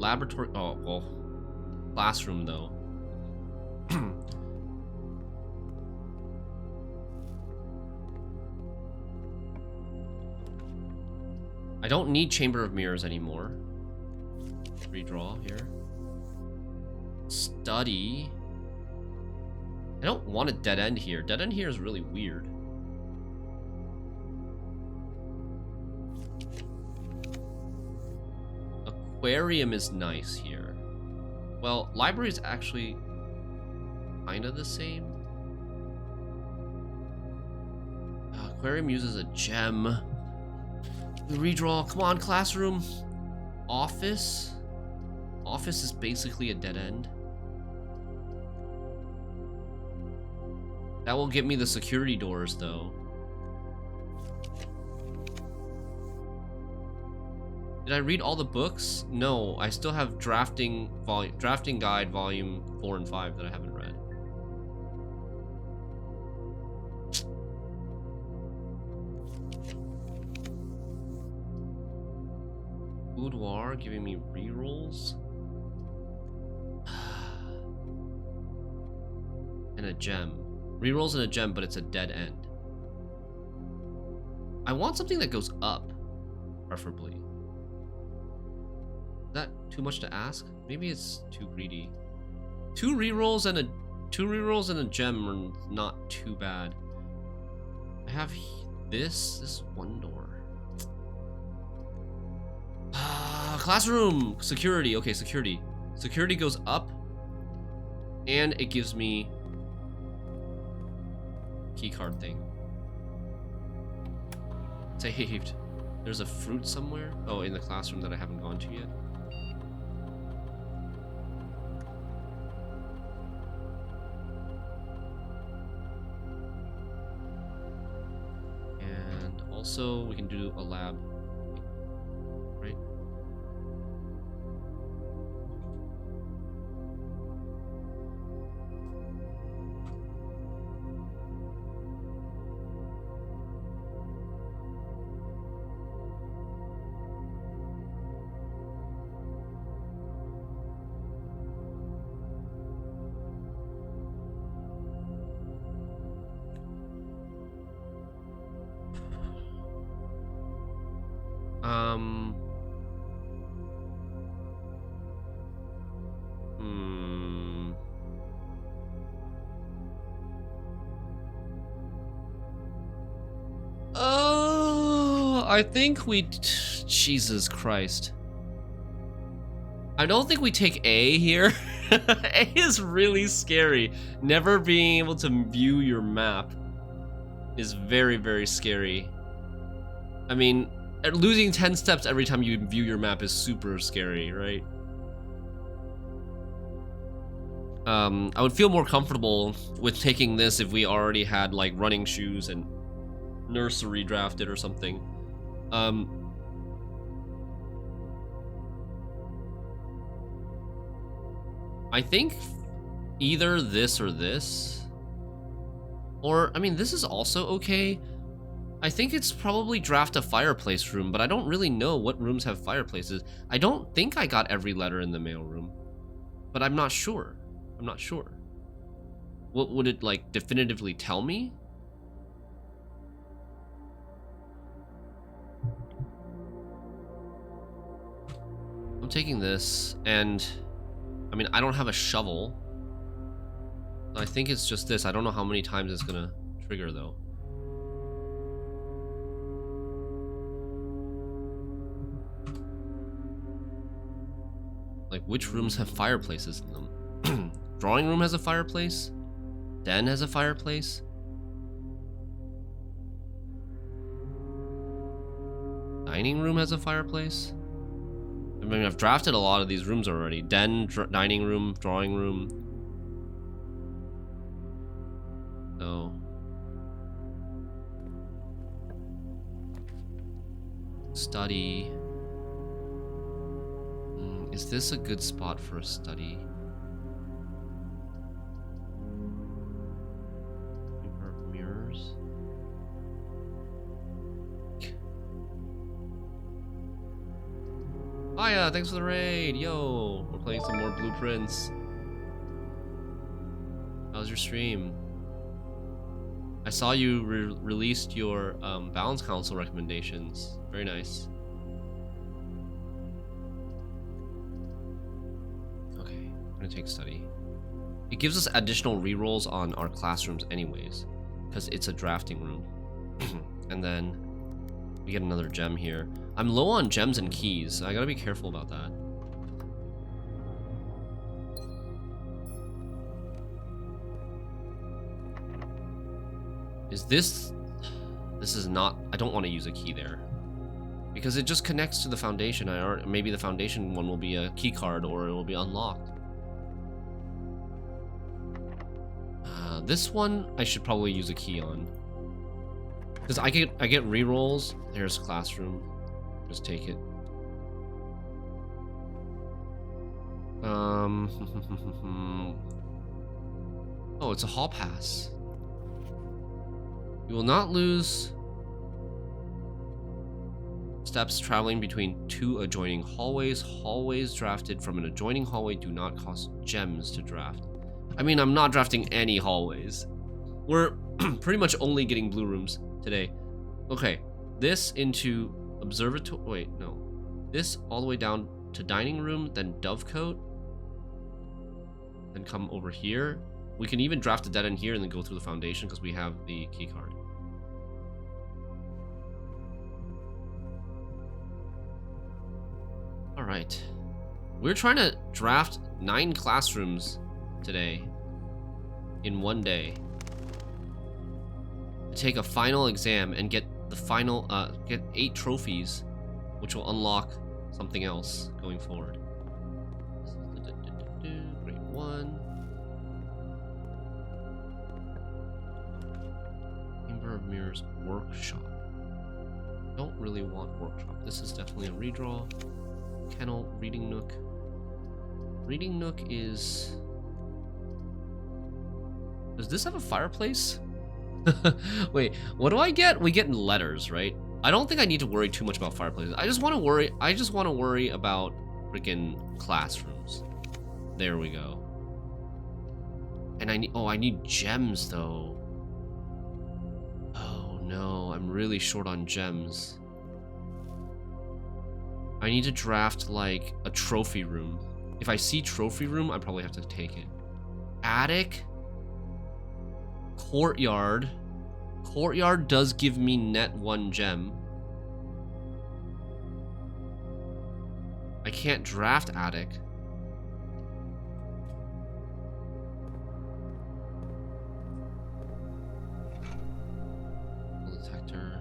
[SPEAKER 1] Laboratory. Oh, well. Classroom, though. I don't need Chamber of Mirrors anymore. Redraw here. Study. I don't want a dead end here. Dead end here is really weird. Aquarium is nice here. Well, library is actually kind of the same. Aquarium uses a gem. We redraw. Come on, classroom. Office. Office is basically a dead end. That will get me the security doors, though. Did I read all the books? No, I still have Drafting Guide Volume 4 and 5 that I haven't read. Boudoir giving me rerolls. And a gem. Rerolls and a gem, but it's a dead end. I want something that goes up, preferably. Is that too much to ask? Maybe it's too greedy. Two rerolls and a gem are not too bad. I have this one door. Classroom security. Okay, security. Security goes up, and it gives me keycard thing. Saved. There's a fruit somewhere. Oh, in the classroom that I haven't gone to yet. And also, we can do a lab. Right? Oh, I think we... Jesus Christ. I don't think we take A here. A is really scary. Never being able to view your map is very, very scary. I mean, losing 10 steps every time you view your map is super scary, right? I would feel more comfortable with taking this if we already had like running shoes and nursery drafted or something. I think either this or this. Or, I mean, this is also okay. I think it's probably draft a fireplace room, but I don't really know what rooms have fireplaces. I don't think I got every letter in the mail room, but I'm not sure. I'm not sure. What would it, like, definitively tell me? I'm taking this, and I mean, I don't have a shovel. I think it's just this. I don't know how many times it's gonna trigger, though. Like, which rooms have fireplaces in them? Drawing room has a fireplace. Den has a fireplace. Dining room has a fireplace. I mean, I've drafted a lot of these rooms already. Den, dining room, drawing room. So. Study. Is this a good spot for a study? Mirrors. Hiya, thanks for the raid. Yo, we're playing some more Blueprints. How's your stream? I saw you released your Balance Council recommendations. Very nice. Okay, I'm gonna take study. It gives us additional rerolls on our classrooms anyways, because it's a drafting room. And then we get another gem here. I'm low on gems and keys, so I gotta be careful about that. Is this... This is not... I don't want to use a key there. Because it just connects to the foundation. Maybe the foundation one will be a key card or it will be unlocked. This one, I should probably use a key on. Because I get rerolls. There's classroom. Just take it. Oh, it's a hall pass. You will not lose steps traveling between two adjoining hallways. Hallways drafted from an adjoining hallway do not cost gems to draft. I mean, I'm not drafting any hallways. We're pretty much only getting blue rooms today. Okay, this into observatory. Wait, no. This all the way down to dining room, then dovecote. Then come over here. We can even draft a dead end here and then go through the foundation because we have the key card. All right. We're trying to draft 9 classrooms today in one day. Take a final exam and get the final get 8 trophies, which will unlock something else going forward. Grade 1. Chamber of Mirrors workshop. Don't really want workshop. This is definitely a redraw. Kennel, reading nook. Reading nook is... Does this have a fireplace? Wait, what do I get? We get letters, right? I don't think I need to worry too much about fireplaces. I just want to worry about freaking classrooms. There we go. And I need gems though. Oh no, I'm really short on gems. I need to draft like a trophy room. If I see trophy room, I probably have to take it. Attic. Courtyard. Courtyard does give me net 1 gem. I can't draft attic. Detector.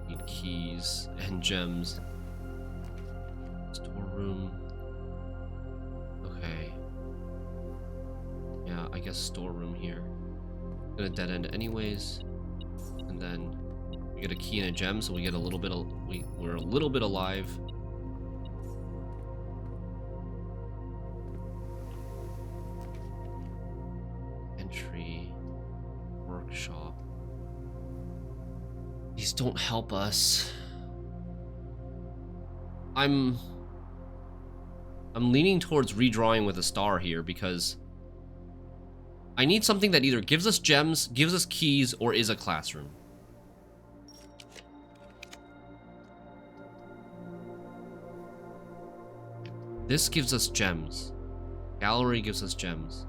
[SPEAKER 1] Need keys and gems. Storeroom. Okay. Yeah, I guess storeroom here. Gonna dead end anyways, and then we get a key and a gem, so we get a little bit of we're a little bit alive. Entry, workshop. These don't help us. I'm leaning towards redrawing with a star here because I need something that either gives us gems, gives us keys, or is a classroom. This gives us gems. Gallery gives us gems.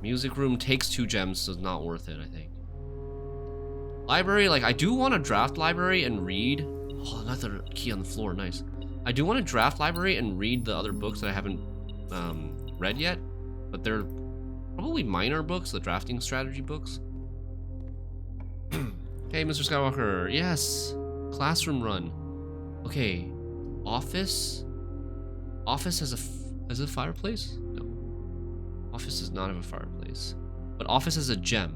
[SPEAKER 1] Music room takes 2 gems, so it's not worth it, I think. Library, like, I do want to draft library and read. Oh, another key on the floor, nice. I do want to draft library and read the other books that I haven't read yet. But they're probably minor books, the drafting strategy books. Hey, Mr. Skywalker. Yes. Classroom run. Okay. Office. Office has a fireplace? No. Office does not have a fireplace. But office has a gem.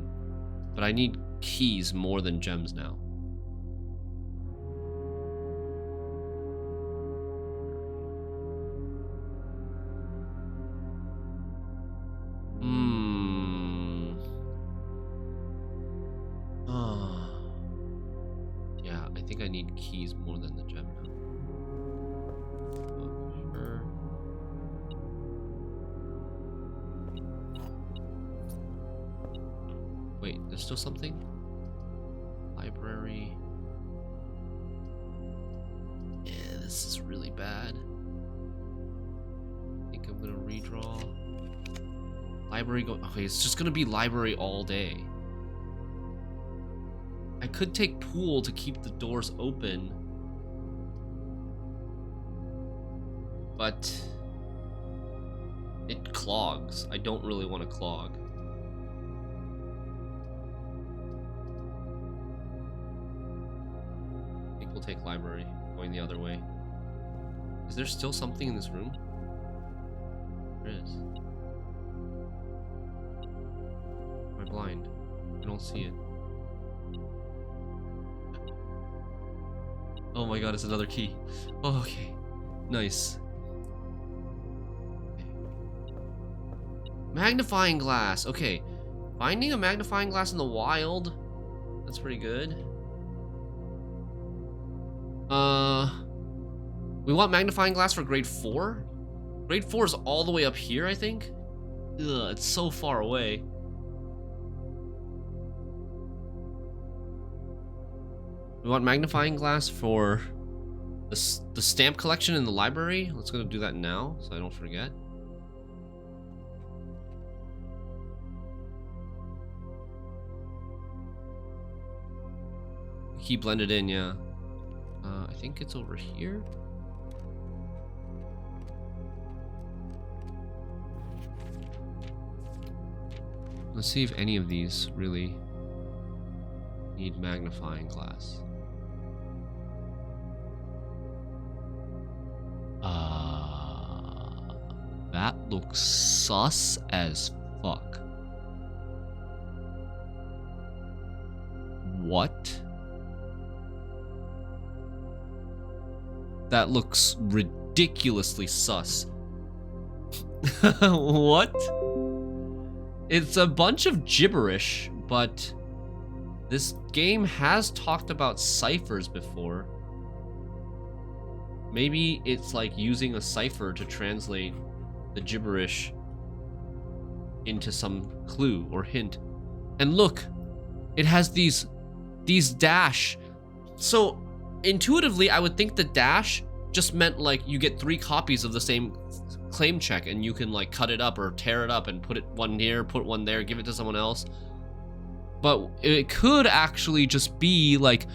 [SPEAKER 1] But I need keys more than gems now. Yeah, I think I need keys more than the gem. Sure. Wait, there's still something? Library. Yeah, this is really bad. I think I'm gonna redraw. Library go. Okay, it's just gonna be library all day. I could take pool to keep the doors open, but it clogs. I don't really want to clog. I think we'll take library, going the other way. Is there still something in this room? There is. Am I blind? I don't see it. Oh my god, it's another key. Oh, okay. Nice. Okay. Magnifying glass. Okay. Finding a magnifying glass in the wild. That's pretty good. We want magnifying glass for grade 4? Grade 4 is all the way up here, I think? Ugh, it's so far away. We want magnifying glass for the stamp collection in the library. Let's go do that now, so I don't forget. Key blended in, yeah. I think it's over here. Let's see if any of these really need magnifying glass. That looks sus as fuck. What? That looks ridiculously sus. What? It's a bunch of gibberish, but this game has talked about ciphers before. Maybe it's like using a cipher to translate the gibberish into some clue or hint. And look, it has these dash. So intuitively, I would think the dash just meant like you get 3 copies of the same claim check and you can like cut it up or tear it up and put it one here, put one there, give it to someone else. But it could actually just be like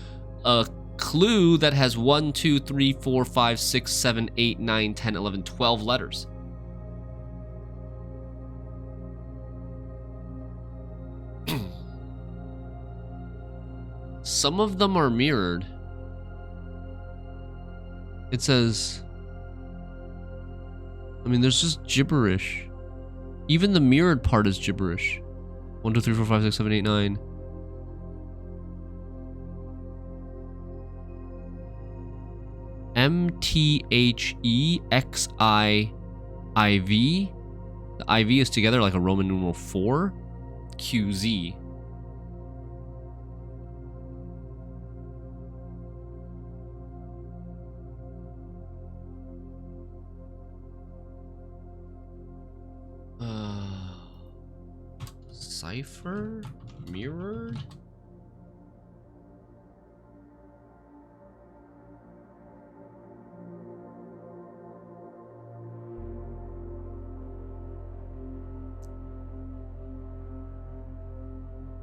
[SPEAKER 1] a clue that has 1, 2, 3, 4, 5, 6, 7, 8, 9, 10, 11, 12 letters. Some of them are mirrored. It says, I mean, there's just gibberish. Even the mirrored part is gibberish. 1, 2, 3, 4, 5, 6, 7, 8, 9. MTHEXIIV. The IV is together like a Roman numeral 4. QZ. Cipher? Mirrored?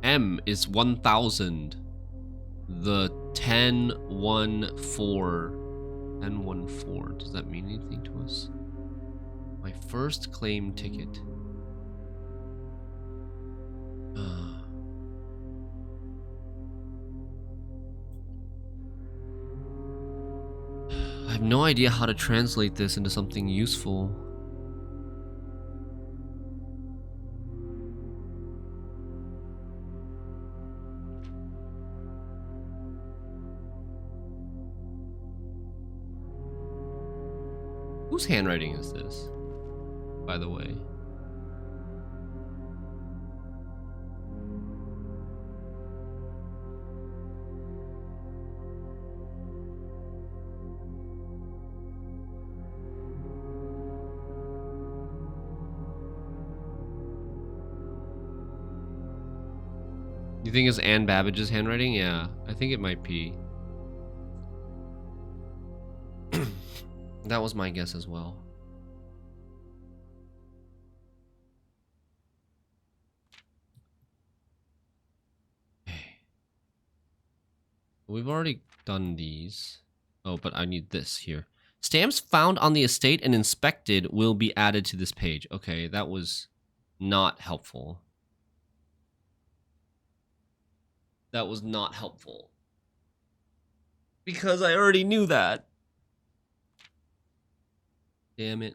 [SPEAKER 1] M is 1000. The 1014. 1014. Does that mean anything to us? My first claim ticket. I have no idea how to translate this into something useful. Whose handwriting is this, by the way? You think it's Anne Babbage's handwriting? Yeah, I think it might be. That was my guess as well. Okay. We've already done these. Oh, but I need this here. Stamps found on the estate and inspected will be added to this page. Okay, that was not helpful. That was not helpful. Because I already knew that. Damn it.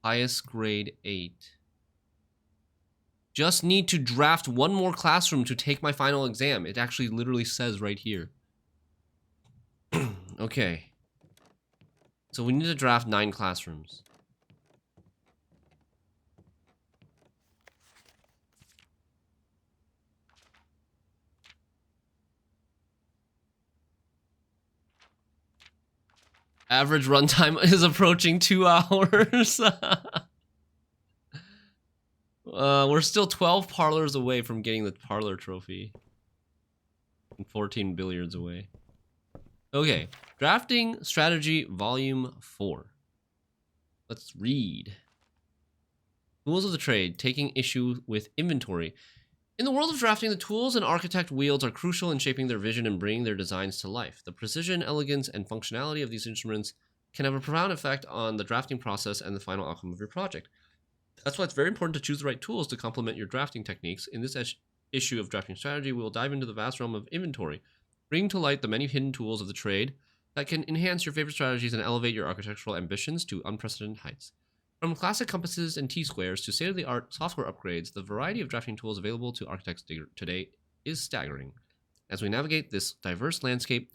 [SPEAKER 1] Highest grade 8. Just need to draft one more classroom to take my final exam. It actually literally says right here. Okay. So we need to draft 9 classrooms. Average runtime is approaching 2 hours. We're still 12 parlors away from getting the parlor trophy. And 14 billiards away. Okay. Drafting Strategy Volume 4. Let's read. Tools of the Trade, taking issue with inventory. In the world of drafting, the tools an architect wields are crucial in shaping their vision and bringing their designs to life. The precision, elegance, and functionality of these instruments can have a profound effect on the drafting process and the final outcome of your project. That's why it's very important to choose the right tools to complement your drafting techniques. In this issue of Drafting Strategy, we will dive into the vast realm of inventory, bringing to light the many hidden tools of the trade that can enhance your favorite strategies and elevate your architectural ambitions to unprecedented heights. From classic compasses and T-squares to state-of-the-art software upgrades, the variety of drafting tools available to architects today is staggering. As we navigate this diverse landscape,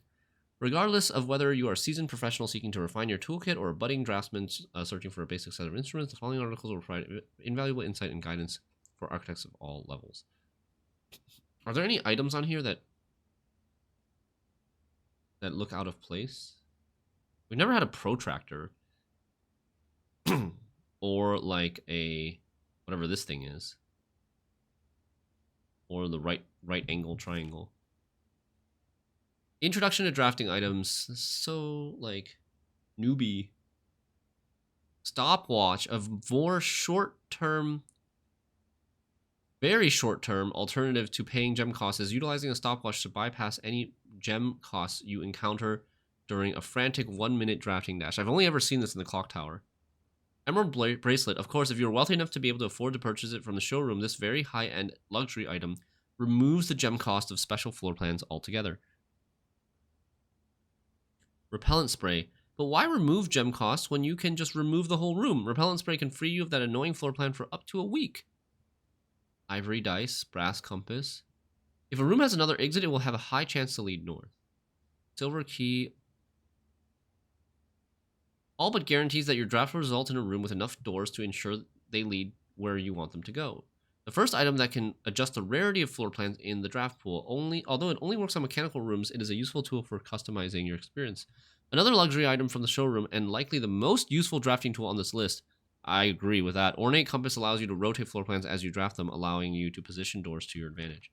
[SPEAKER 1] regardless of whether you are a seasoned professional seeking to refine your toolkit or a budding draftsman searching for a basic set of instruments, the following articles will provide invaluable insight and guidance for architects of all levels. Are there any items on here that look out of place? We've never had a protractor. Or like a whatever this thing is, or the right angle triangle. Introduction to drafting items. So like newbie. Stopwatch, a more short-term, very short-term alternative to paying gem costs is utilizing a stopwatch to bypass any gem costs you encounter during a frantic 1-minute drafting dash. I've only ever seen this in the clock tower. Emerald bracelet. Of course, if you're wealthy enough to be able to afford to purchase it from the showroom, this very high-end luxury item removes the gem cost of special floor plans altogether. Repellent spray. But why remove gem costs when you can just remove the whole room? Repellent spray can free you of that annoying floor plan for up to a week. Ivory dice, brass compass. If a room has another exit, it will have a high chance to lead north. Silver key. All but guarantees that your draft will result in a room with enough doors to ensure they lead where you want them to go. The first item that can adjust the rarity of floor plans in the draft pool. Although it only works on mechanical rooms, it is a useful tool for customizing your experience. Another luxury item from the showroom, and likely the most useful drafting tool on this list. I agree with that. Ornate compass allows you to rotate floor plans as you draft them, allowing you to position doors to your advantage.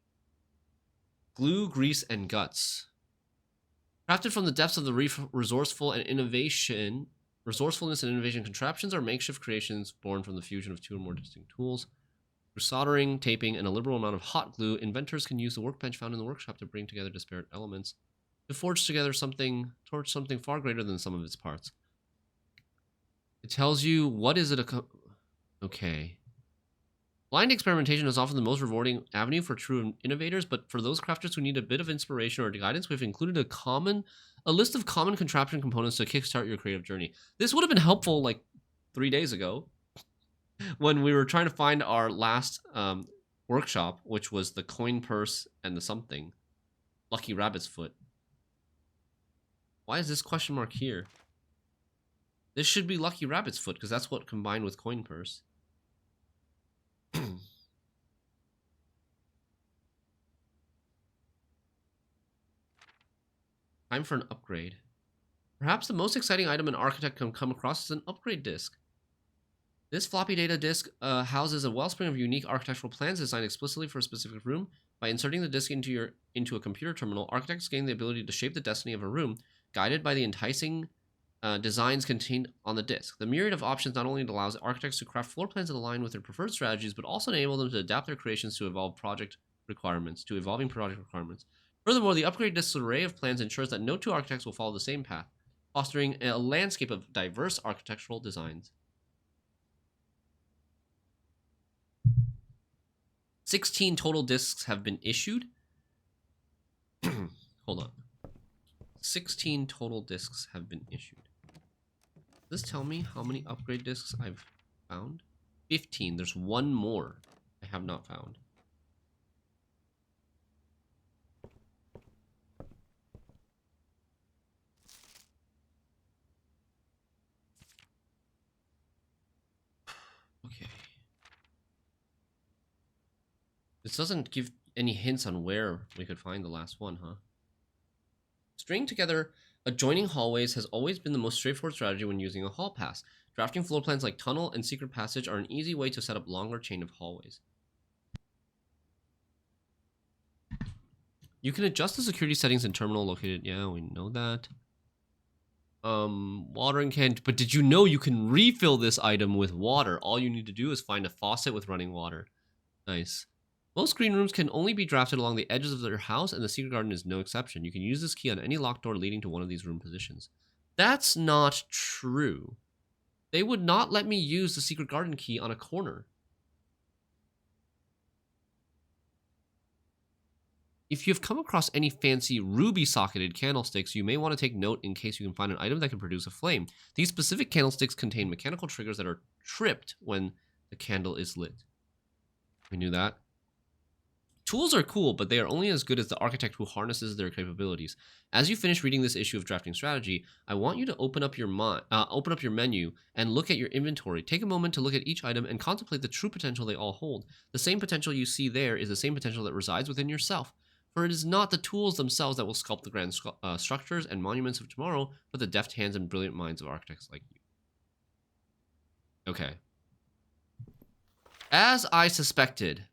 [SPEAKER 1] Glue, grease, and guts. Crafted from the depths of the resourcefulness and innovation contraptions are makeshift creations born from the fusion of two or more distinct tools. Through soldering, taping, and a liberal amount of hot glue, inventors can use the workbench found in the workshop to bring together disparate elements to forge together something far greater than the sum of its parts. It tells you what is it okay. Blind experimentation is often the most rewarding avenue for true innovators, but for those crafters who need a bit of inspiration or guidance, we've included a list of common contraption components to kickstart your creative journey. This would have been helpful like 3 days ago when we were trying to find our last workshop, which was the coin purse and the something. Lucky Rabbit's Foot. Why is this question mark here? This should be Lucky Rabbit's Foot because that's what combined with coin purse. Time for an upgrade. Perhaps the most exciting item an architect can come across is an upgrade disc. This floppy data disk houses a wellspring of unique architectural plans designed explicitly for a specific room. By inserting the disk into a computer terminal, architects gain the ability to shape the destiny of a room, guided by the enticing designs contained on the disk. The myriad of options not only allows architects to craft floor plans that align with their preferred strategies, but also enable them to adapt their creations to evolving project requirements. Furthermore, the upgrade disk's array of plans ensures that no two architects will follow the same path, fostering a landscape of diverse architectural designs. 16 total discs have been issued. Hold on. 16 total discs have been issued. Does this tell me how many upgrade discs I've found? 15. There's one more I have not found. Okay. This doesn't give any hints on where we could find the last one, huh? Stringing together adjoining hallways has always been the most straightforward strategy when using a hall pass. Drafting floor plans like tunnel and secret passage are an easy way to set up longer chain of hallways. You can adjust the security settings in terminal located. Yeah, we know that. Watering can, but did you know you can refill this item with water? All you need to do is find a faucet with running water. Nice. Most green rooms can only be drafted along the edges of their house, and the secret garden is no exception. You can use this key on any locked door leading to one of these room positions. That's not true. They would not let me use the secret garden key on a corner. If you've come across any fancy ruby socketed candlesticks, you may want to take note in case you can find an item that can produce a flame. These specific candlesticks contain mechanical triggers that are tripped when the candle is lit. We knew that. Tools are cool, but they are only as good as the architect who harnesses their capabilities. As you finish reading this issue of Drafting Strategy, I want you to open up your menu and look at your inventory. Take a moment to look at each item and contemplate the true potential they all hold. The same potential you see there is the same potential that resides within yourself. For it is not the tools themselves that will sculpt the grand structures and monuments of tomorrow, but the deft hands and brilliant minds of architects like you. Okay. As I suspected,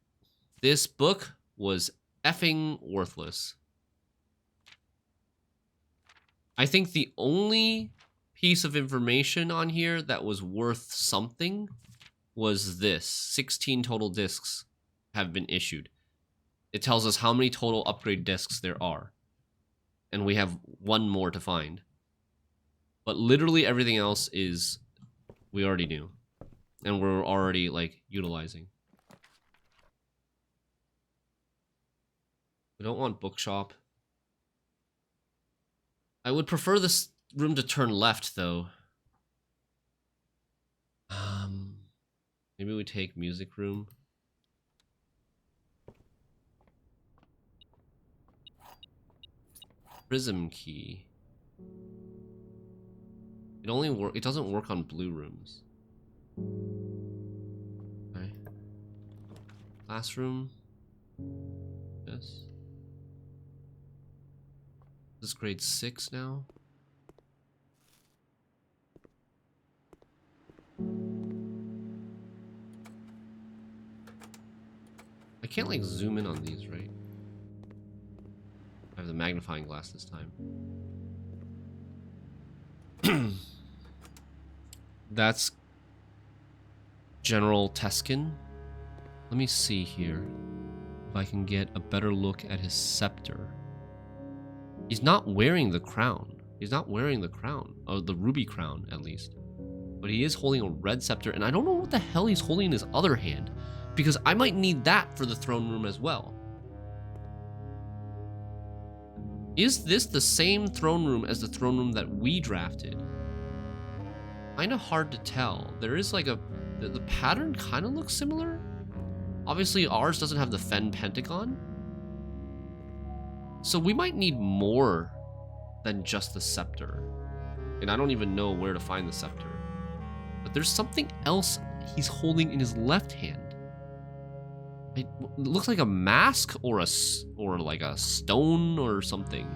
[SPEAKER 1] this book was effing worthless. I think the only piece of information on here that was worth something was this. 16 total discs have been issued. It tells us how many total upgrade discs there are. And we have one more to find. But literally everything else is we already knew. And we're already, like, utilizing. We don't want bookshop. I would prefer this room to turn left, though. Maybe we take music room. Prism key. It doesn't work on blue rooms. Okay. Classroom. Yes. This is grade 6 now. I can't like zoom in on these, right? I have the magnifying glass this time. That's General Teskin. Let me see here if I can get a better look at his scepter. He's not wearing the crown. He's not wearing the crown. Or the ruby crown, at least. But he is holding a red scepter, and I don't know what the hell he's holding in his other hand, because I might need that for the throne room as well. Is this the same throne room as the throne room that we drafted? Kinda hard to tell. There is like the pattern kinda looks similar. Obviously ours doesn't have the Fen Pentagon. So we might need more than just the scepter. And I don't even know where to find the scepter. But there's something else he's holding in his left hand. It looks like a mask or like a stone or something.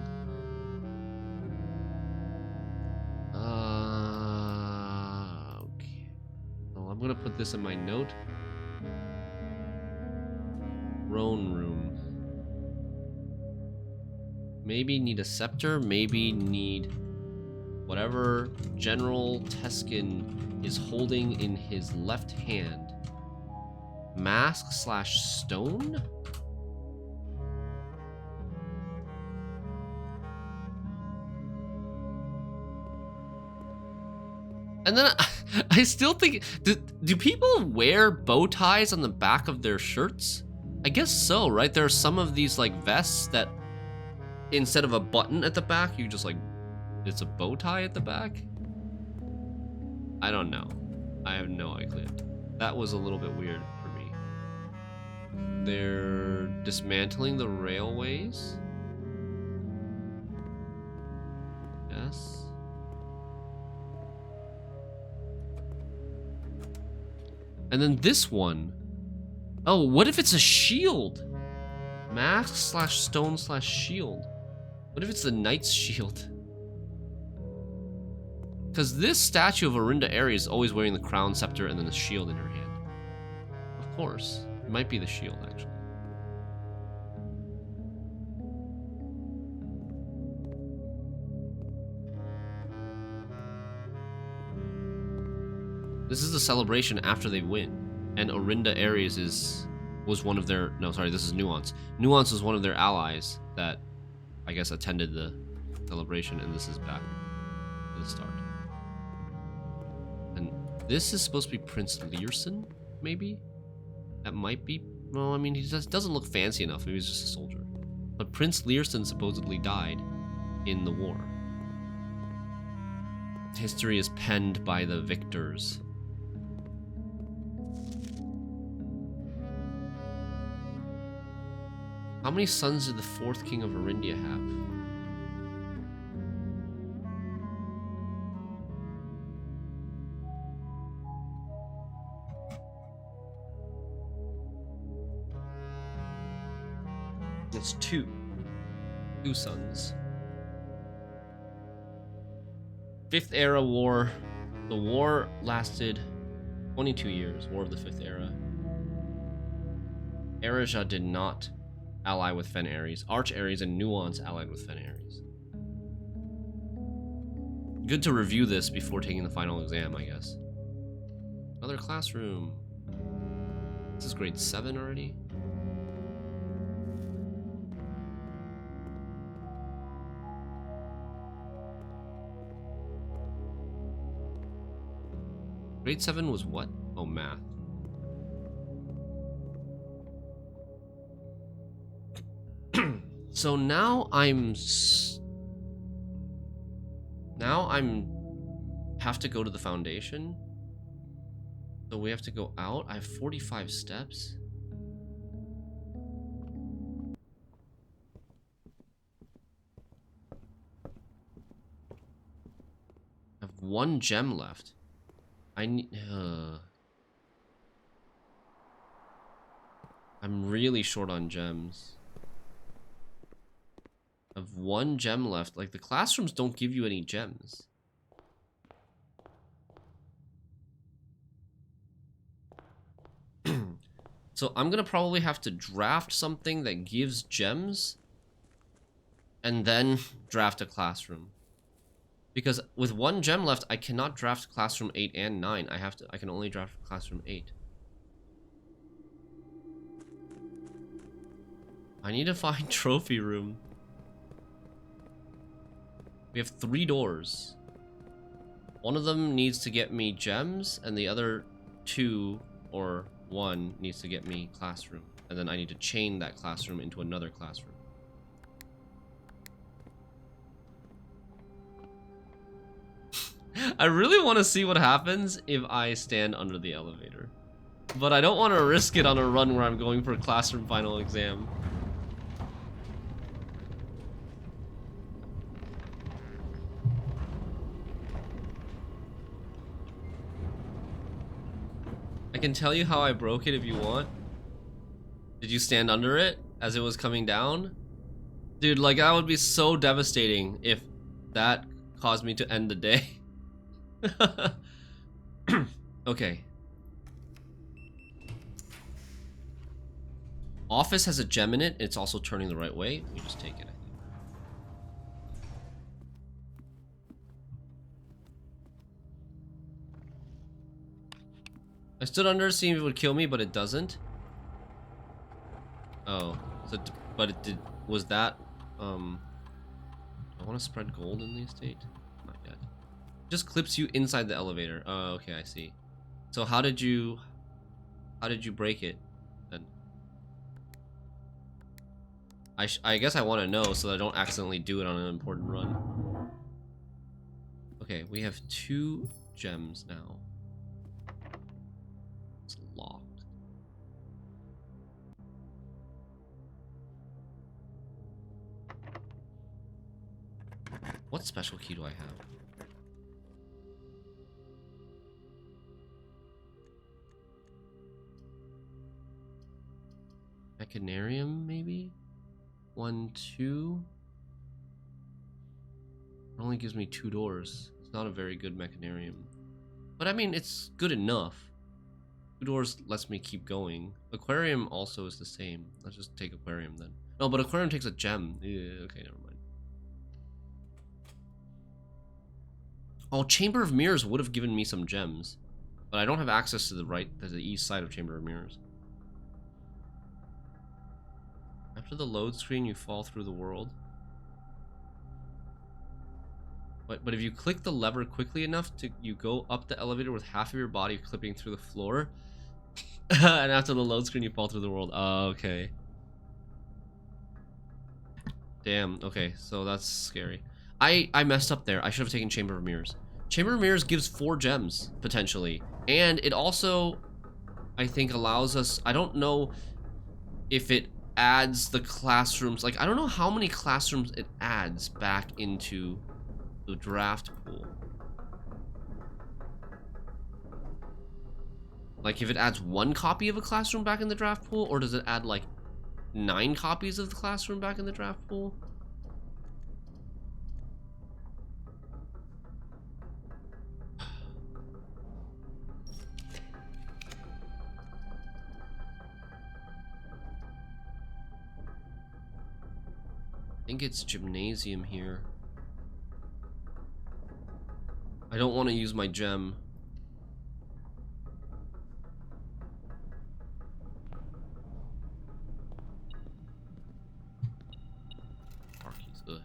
[SPEAKER 1] Okay. Well, I'm gonna put this in my note. Throne room. Maybe need a scepter, maybe need whatever General Teskin is holding in his left hand. Mask / stone? And then I still think, do people wear bow ties on the back of their shirts? I guess so, right? There are some of these like vests that instead of a button at the back, you just like, it's a bow tie at the back? I don't know. I have no idea. That was a little bit weird for me. They're dismantling the railways. Yes. And then this one. Oh, what if it's a shield? Mask / stone / shield. What if it's the knight's shield? Because this statue of Orinda Aries is always wearing the crown, scepter, and then a shield in her hand. Of course. It might be the shield, actually. This is the celebration after they win. And Orinda Aries was one of their... No, sorry, this is Nuance. Nuance was one of their allies that, I guess, attended the celebration, and this is back to the start. And this is supposed to be Prince Learson, maybe? That might be... Well, I mean, he just doesn't look fancy enough. Maybe he's just a soldier. But Prince Learson supposedly died in the war. History is penned by the victors. How many sons did the 4th king of Orindia have? It's 2. 2 sons. 5th Era War. The war lasted 22 years. War of the 5th Era. Erija did not ally with Fen Aries. Arch Aries and Nuance allied with Fen Aries. Good to review this before taking the final exam, I guess. Another classroom. This is grade 7 already. Grade 7 was what? Oh, math. So now I'm have to go to the foundation. So we have to go out. I have 45 steps. I have 1 gem left. I need I'm really short on gems. I have 1 gem left. Like, the classrooms don't give you any gems. So I'm gonna probably have to draft something that gives gems and then draft a classroom. Because with 1 gem left, I cannot draft classroom 8 and 9. I can only draft classroom 8. I need to find trophy room. We have 3 doors. One of them needs to get me gems, and the other 2 or 1 needs to get me classroom. And then I need to chain that classroom into another classroom. I really want to see what happens if I stand under the elevator. But I don't want to risk it on a run where I'm going for a classroom final exam. I can tell you how I broke it if you want. Did you stand under it as it was coming down? Dude, like, that would be so devastating if that caused me to end the day. Okay. Office has a gem in it. It's also turning the right way. We just take it, I think. I stood under seeing if it would kill me, but it doesn't. Oh, so but it did. Was that? I want to spread gold in the estate. Not yet. It just clips you inside the elevator. Oh, okay, I see. So how did you break it then? I guess I want to know so that I don't accidentally do it on an important run. Okay, we have 2 gems now. It's locked. What special key do I have? Mechanarium, maybe? 1, 2. It only gives me 2 doors. It's not a very good mechanarium. But I mean, it's good enough. 2 doors lets me keep going. Aquarium also is the same. Let's just take aquarium then. No, but aquarium takes a gem. Yeah, okay, never mind. Oh, Chamber of Mirrors would have given me some gems. But I don't have access to the east side of Chamber of Mirrors. After the load screen, you fall through the world. But if you click the lever quickly enough, you go up the elevator with half of your body clipping through the floor. And after the load screen, you fall through the world. Oh, okay. Damn, okay, so that's scary. I messed up there. I should have taken Chamber of Mirrors. Chamber of Mirrors gives 4 gems, potentially. And it also, I think, allows us... I don't know if it adds the classrooms. Like, I don't know how many classrooms it adds back into the draft pool. Like, if it adds 1 copy of a classroom back in the draft pool, or does it add, like, 9 copies of the classroom back in the draft pool? I think it's gymnasium here. I don't want to use my gem. Ugh.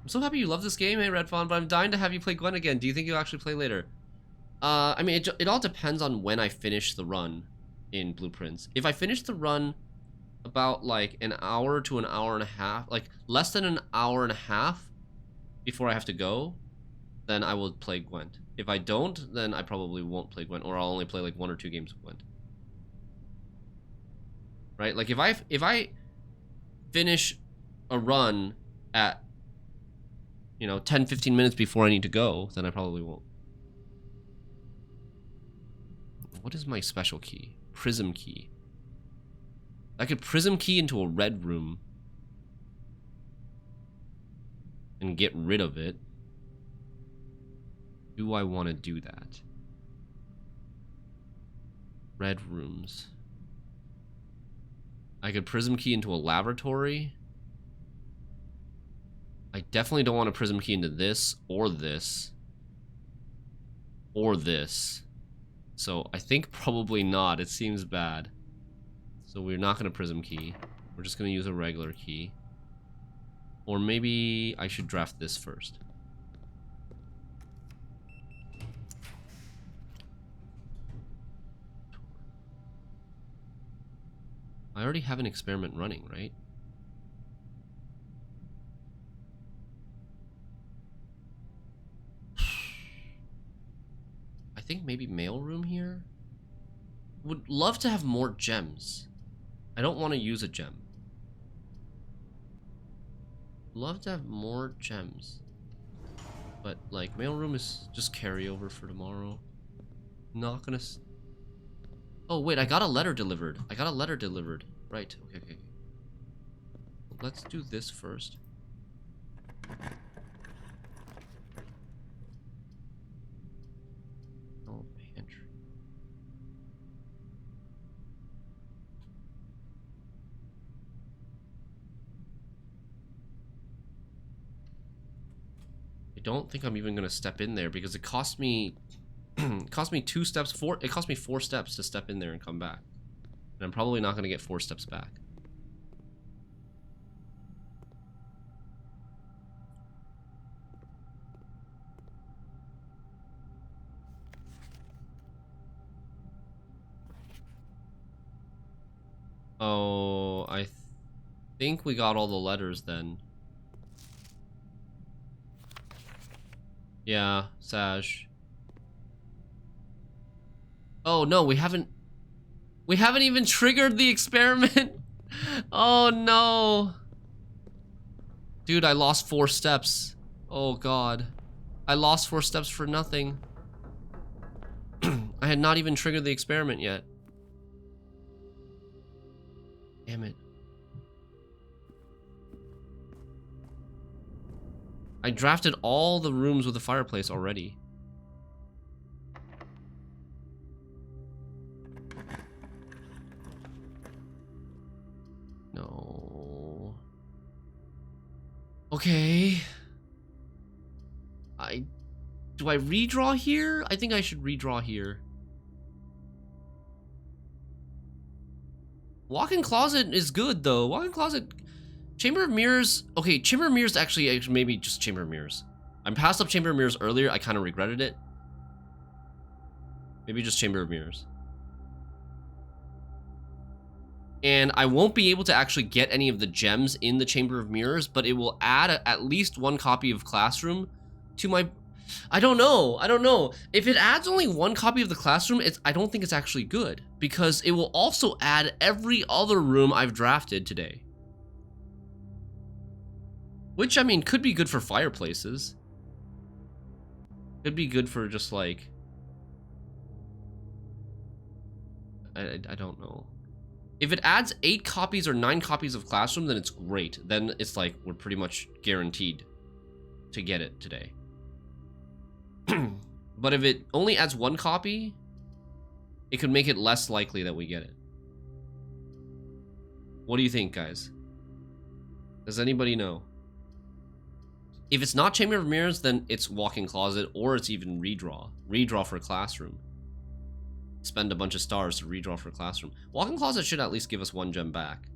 [SPEAKER 1] I'm so happy you love this game, hey Red Fawn, but I'm dying to have you play Gwen again. Do you think you'll actually play later? I mean, it all depends on when I finish the run in Blueprints. If I finish the run about like an hour to an hour and a half, like less than an hour and a half before I have to go, then I will play Gwent. If I don't, then I probably won't play Gwent, or I'll only play like 1 or 2 games of Gwent. Right? Like if I finish a run at, you know, 10-15 minutes before I need to go, then I probably won't. What is my special key? Prism key. I could prism key into a red room and get rid of it. Do I want to do that? Red rooms. I could prism key into a laboratory. I definitely don't want to prism key into this or this or this. So I think probably not. It seems bad. So we're not going to prism key. We're just going to use a regular key. Or maybe I should draft this first. I already have an experiment running, right? I think maybe mailroom here? Would love to have more gems. I don't want to use a gem. Love to have more gems. But, like, mailroom is just carryover for tomorrow. Not gonna... Oh, wait, I got a letter delivered. I got a letter delivered. Right, okay. Let's do this first. Oh, pantry. I don't think I'm even gonna step in there because it cost me it cost me 2 steps, it cost me 4 steps to step in there and come back. And I'm probably not gonna get 4 steps back. Oh, I think we got all the letters then. Yeah, Sag. Oh no, we haven't even triggered the experiment. Oh no. Dude, I lost 4 steps. Oh god. I lost 4 steps for nothing. I had not even triggered the experiment yet. Damn it. I drafted all the rooms with a fireplace already. No. Okay. Do I redraw here? I think I should redraw here. Walk-in closet is good though. Walk-in closet, Chamber of Mirrors. Okay, Chamber of Mirrors actually maybe just Chamber of Mirrors. I passed up Chamber of Mirrors earlier. I kind of regretted it. Maybe just Chamber of Mirrors. And I won't be able to actually get any of the gems in the Chamber of Mirrors, but it will add at least 1 copy of Classroom to my... I don't know. If it adds only 1 copy of the Classroom, I don't think it's actually good, because it will also add every other room I've drafted today. Which, I mean, could be good for fireplaces. Could be good for just like... I don't know. If it adds 8 copies or 9 copies of Classroom, then it's great. Then it's like we're pretty much guaranteed to get it today. But if it only adds 1 copy, it could make it less likely that we get it. What do you think, guys? Does anybody know? If it's not Chamber of Mirrors, then it's Walk-in Closet, or it's even redraw. Redraw for Classroom. Spend a bunch of stars to redraw for Classroom. Walk-in Closet should at least give us 1 gem back.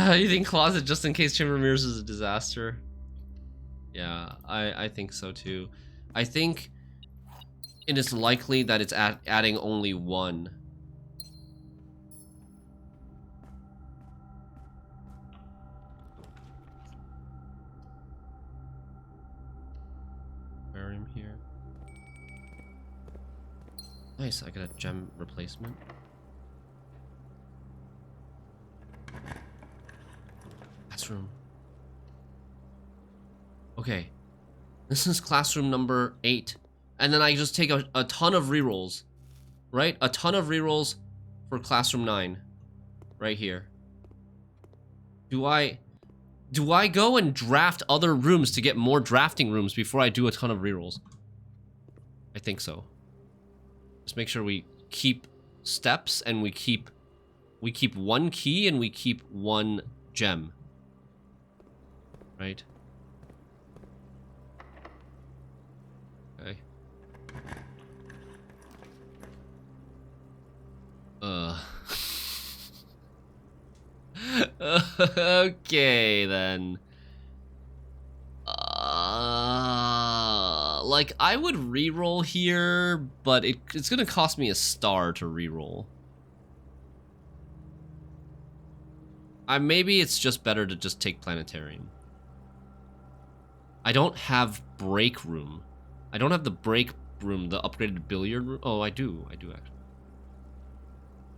[SPEAKER 1] You think Closet just in case Chamber of Mirrors is a disaster? Yeah, I think so too. I think it is likely that it's adding only 1. Aquarium here. Nice, I got a gem replacement. Classroom. Okay. This is Classroom number 8. And then I just take a ton of rerolls. Right? A ton of rerolls for Classroom 9. Right here. Do I go and draft other rooms to get more drafting rooms before I do a ton of rerolls? I think so. Just make sure we keep steps and we keep 1 key and we keep 1 gem. Right? Okay. Okay, then. Like, I would reroll here, but it's gonna cost me a star to reroll. Maybe it's just better to just take Planetarium. I don't have break room. I don't have the break room, the upgraded billiard room. Oh, I do actually.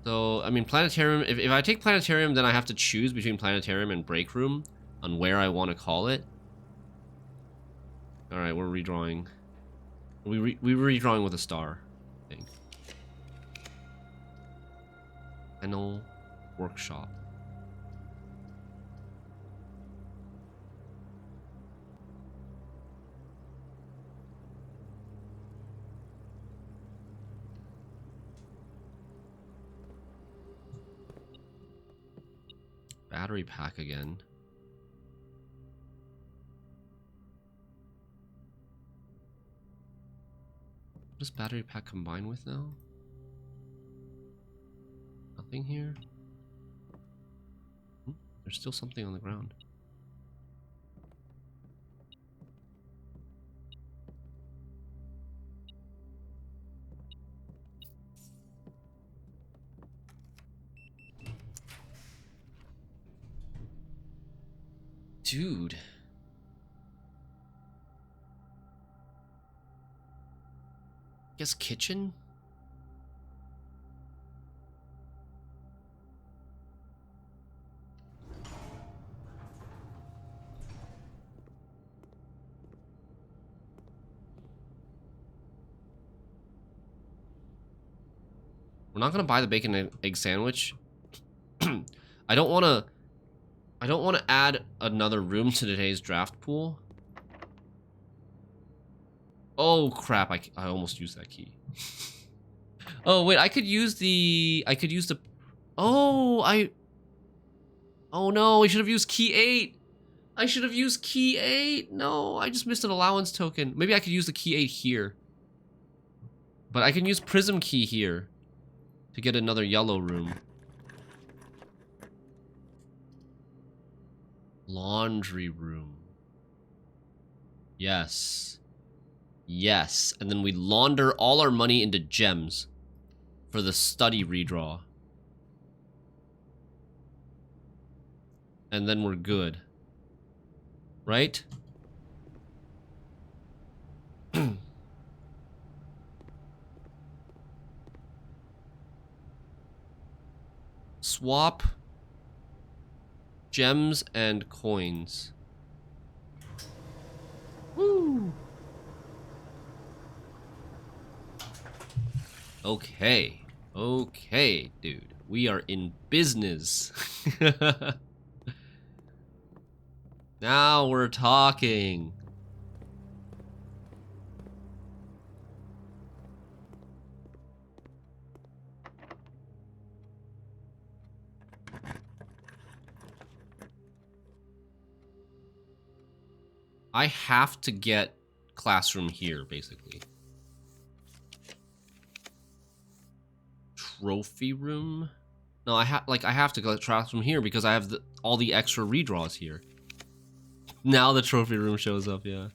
[SPEAKER 1] So, I mean, Planetarium, if I take Planetarium, then I have to choose between Planetarium and break room on where I want to call it. Alright, we're redrawing. We're redrawing with a star, I think. Panel workshop. Battery pack again. What does battery pack combine with now? Nothing here? There's still something on the ground. Dude. Guess kitchen? We're not gonna buy the bacon and egg sandwich. I don't wanna add another room to today's draft pool. Oh crap, I almost used that key. Oh wait, I could use the Oh no, I should have used key 8. I should have used key 8. No, I just missed an allowance token. Maybe I could use the key 8 here. But I can use prism key here to get another yellow room. Laundry room. Yes. Yes. And then we launder all our money into gems for the study redraw. And then we're good. Right? Swap gems and coins. Woo! Okay. Okay, dude. We are in business. Now we're talking. I have to get classroom here, basically. Trophy room? No, I have to get classroom here because I have all the extra redraws here. Now the trophy room shows up, yeah.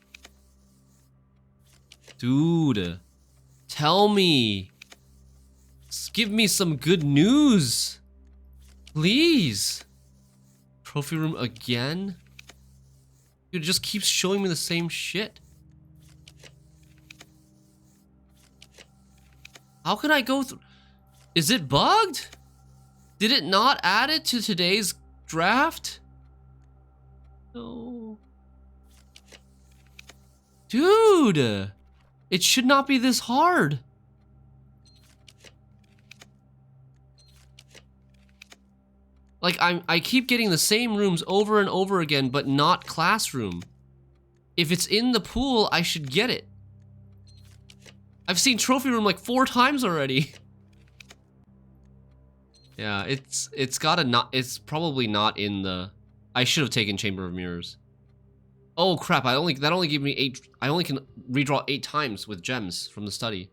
[SPEAKER 1] Dude, tell me. Give me some good news. Please. Trophy room again? Dude, it just keeps showing me the same shit. How can I go through? Is it bugged? Did it not add it to today's draft? No. Dude, it should not be this hard. Like, I keep getting the same rooms over and over again, but not classroom. If it's in the pool, I should get it. I've seen trophy room like 4 times already. Yeah, it's gotta not, it's probably not in the, I should have taken Chamber of Mirrors. Oh crap, that only gave me 8, I only can redraw 8 times with gems from the study.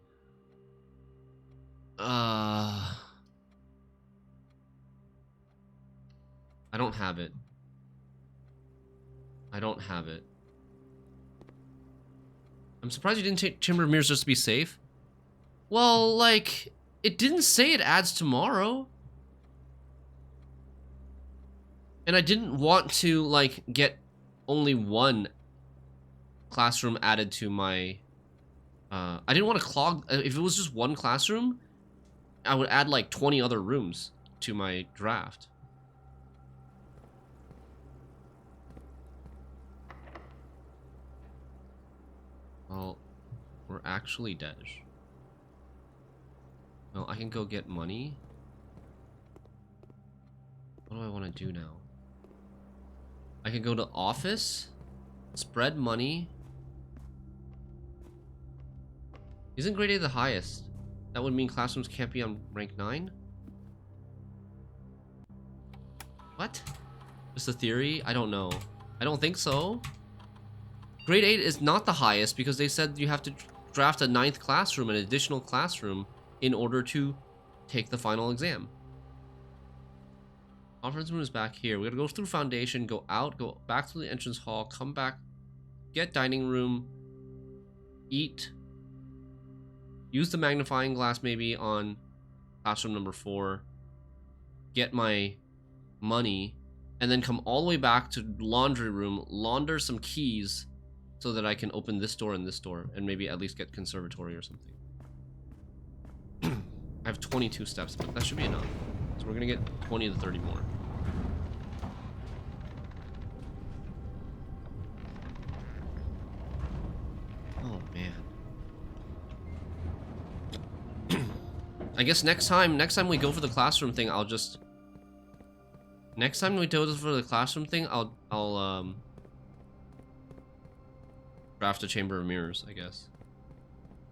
[SPEAKER 1] I don't have it. I don't have it. I'm surprised you didn't take Chamber of Mirrors just to be safe. Well, like, it didn't say it adds tomorrow. And I didn't want to, like, get only one classroom added to my... I didn't want to clog... If it was just one classroom, I would add, like, 20 other rooms to my draft. Well, we're actually dead. Well, I can go get money. What do I want to do now? I can go to office, spread money. Isn't grade A the highest? That would mean classrooms can't be on rank 9? What? Just a theory? I don't know. I don't think so. Grade 8 is not the highest because they said you have to draft a 9th classroom, an additional classroom, in order to take the final exam. Conference room is back here. We gotta go through foundation, go out, go back to the entrance hall, come back, get dining room, eat, use the magnifying glass maybe on classroom number 4, get my money, and then come all the way back to laundry room, launder some keys so that I can open this door and maybe at least get conservatory or something. I have 22 steps, but that should be enough. So we're gonna get 20 to 30 more. Oh man. I guess next time we go for the classroom thing, I'll just... Next time we do this for the classroom thing, I'll draft a Chamber of Mirrors, I guess.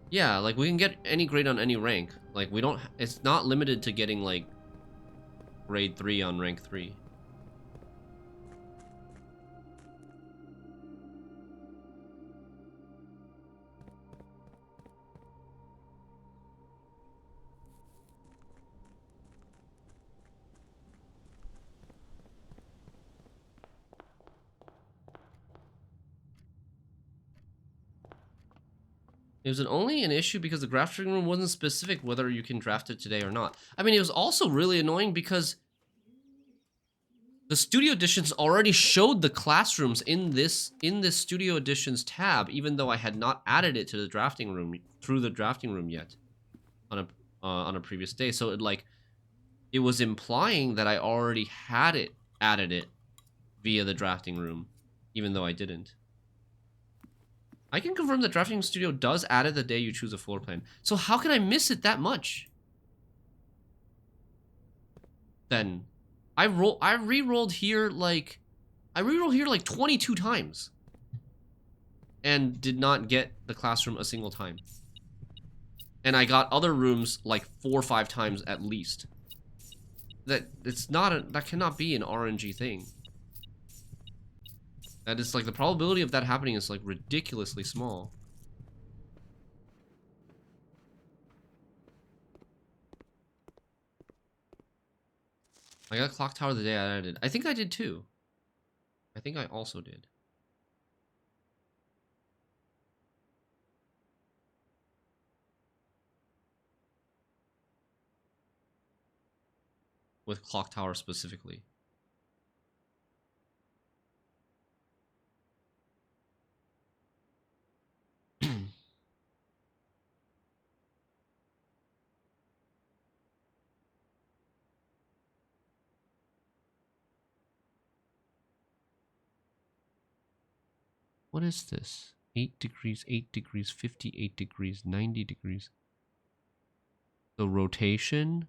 [SPEAKER 1] Yeah, like we can get any grade on any rank. Like we don't, it's not limited to getting like grade 3 on rank 3. It was only an issue because the drafting room wasn't specific whether you can draft it today or not. I mean, it was also really annoying because the Studio Editions already showed the classrooms in this Studio Editions tab, even though I had not added it to the drafting room through the drafting room yet on a previous day. So it was implying that I already had added it via the drafting room, even though I didn't. I can confirm that Drafting Studio does add it the day you choose a floor plan. So how can I miss it that much? Then I re-rolled here like 22 times and did not get the classroom a single time. And I got other rooms like 4 or 5 times at least. That cannot be an RNG thing. That is like the probability of that happening is like ridiculously small. I got Clock Tower the day I added. I think I did too. I think I also did. With Clock Tower specifically. What is this? 8 degrees, 8 degrees, 58 degrees, 90 degrees. The rotation.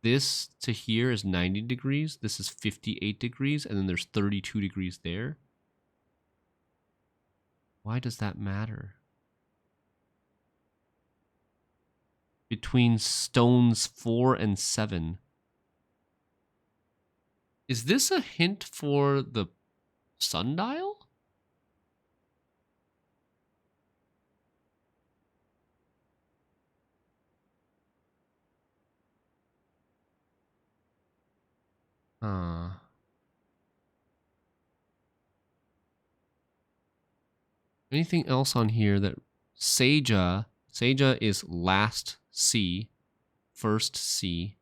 [SPEAKER 1] This to here is 90 degrees. This is 58 degrees. And then there's 32 degrees there. Why does that matter? Between stones 4 and 7. Is this a hint for the sundial? Anything else on here that Seja is last C, first C.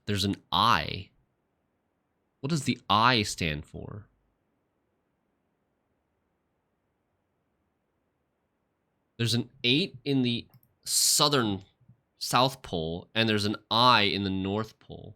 [SPEAKER 1] There's an I. What does the I stand for? There's an 8 in the South Pole, and there's an I in the North Pole.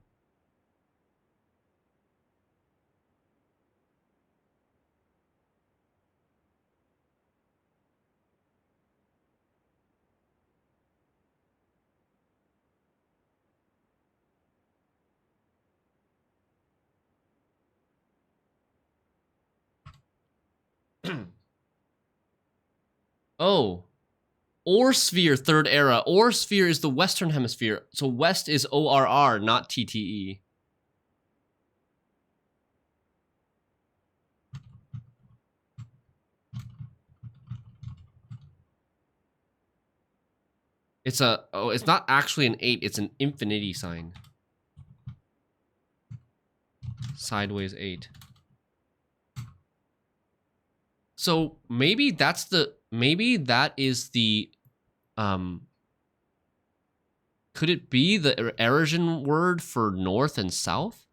[SPEAKER 1] Oh. Oort sphere, third era. Oort sphere is the Western Hemisphere. So West is ORR, not TTE. It's it's not actually an 8, it's an infinity sign. Sideways 8. So maybe that is the could it be the Erosion word for north and south?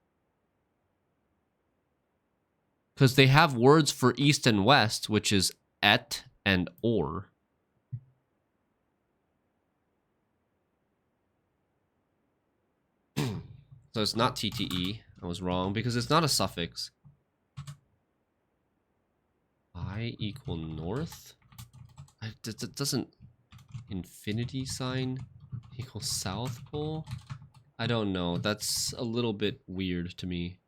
[SPEAKER 1] Because they have words for east and west, which is et and or. So it's not TTE. I was wrong because it's not a suffix. I equal north? It doesn't... Infinity sign equals South Pole? I don't know. That's a little bit weird to me.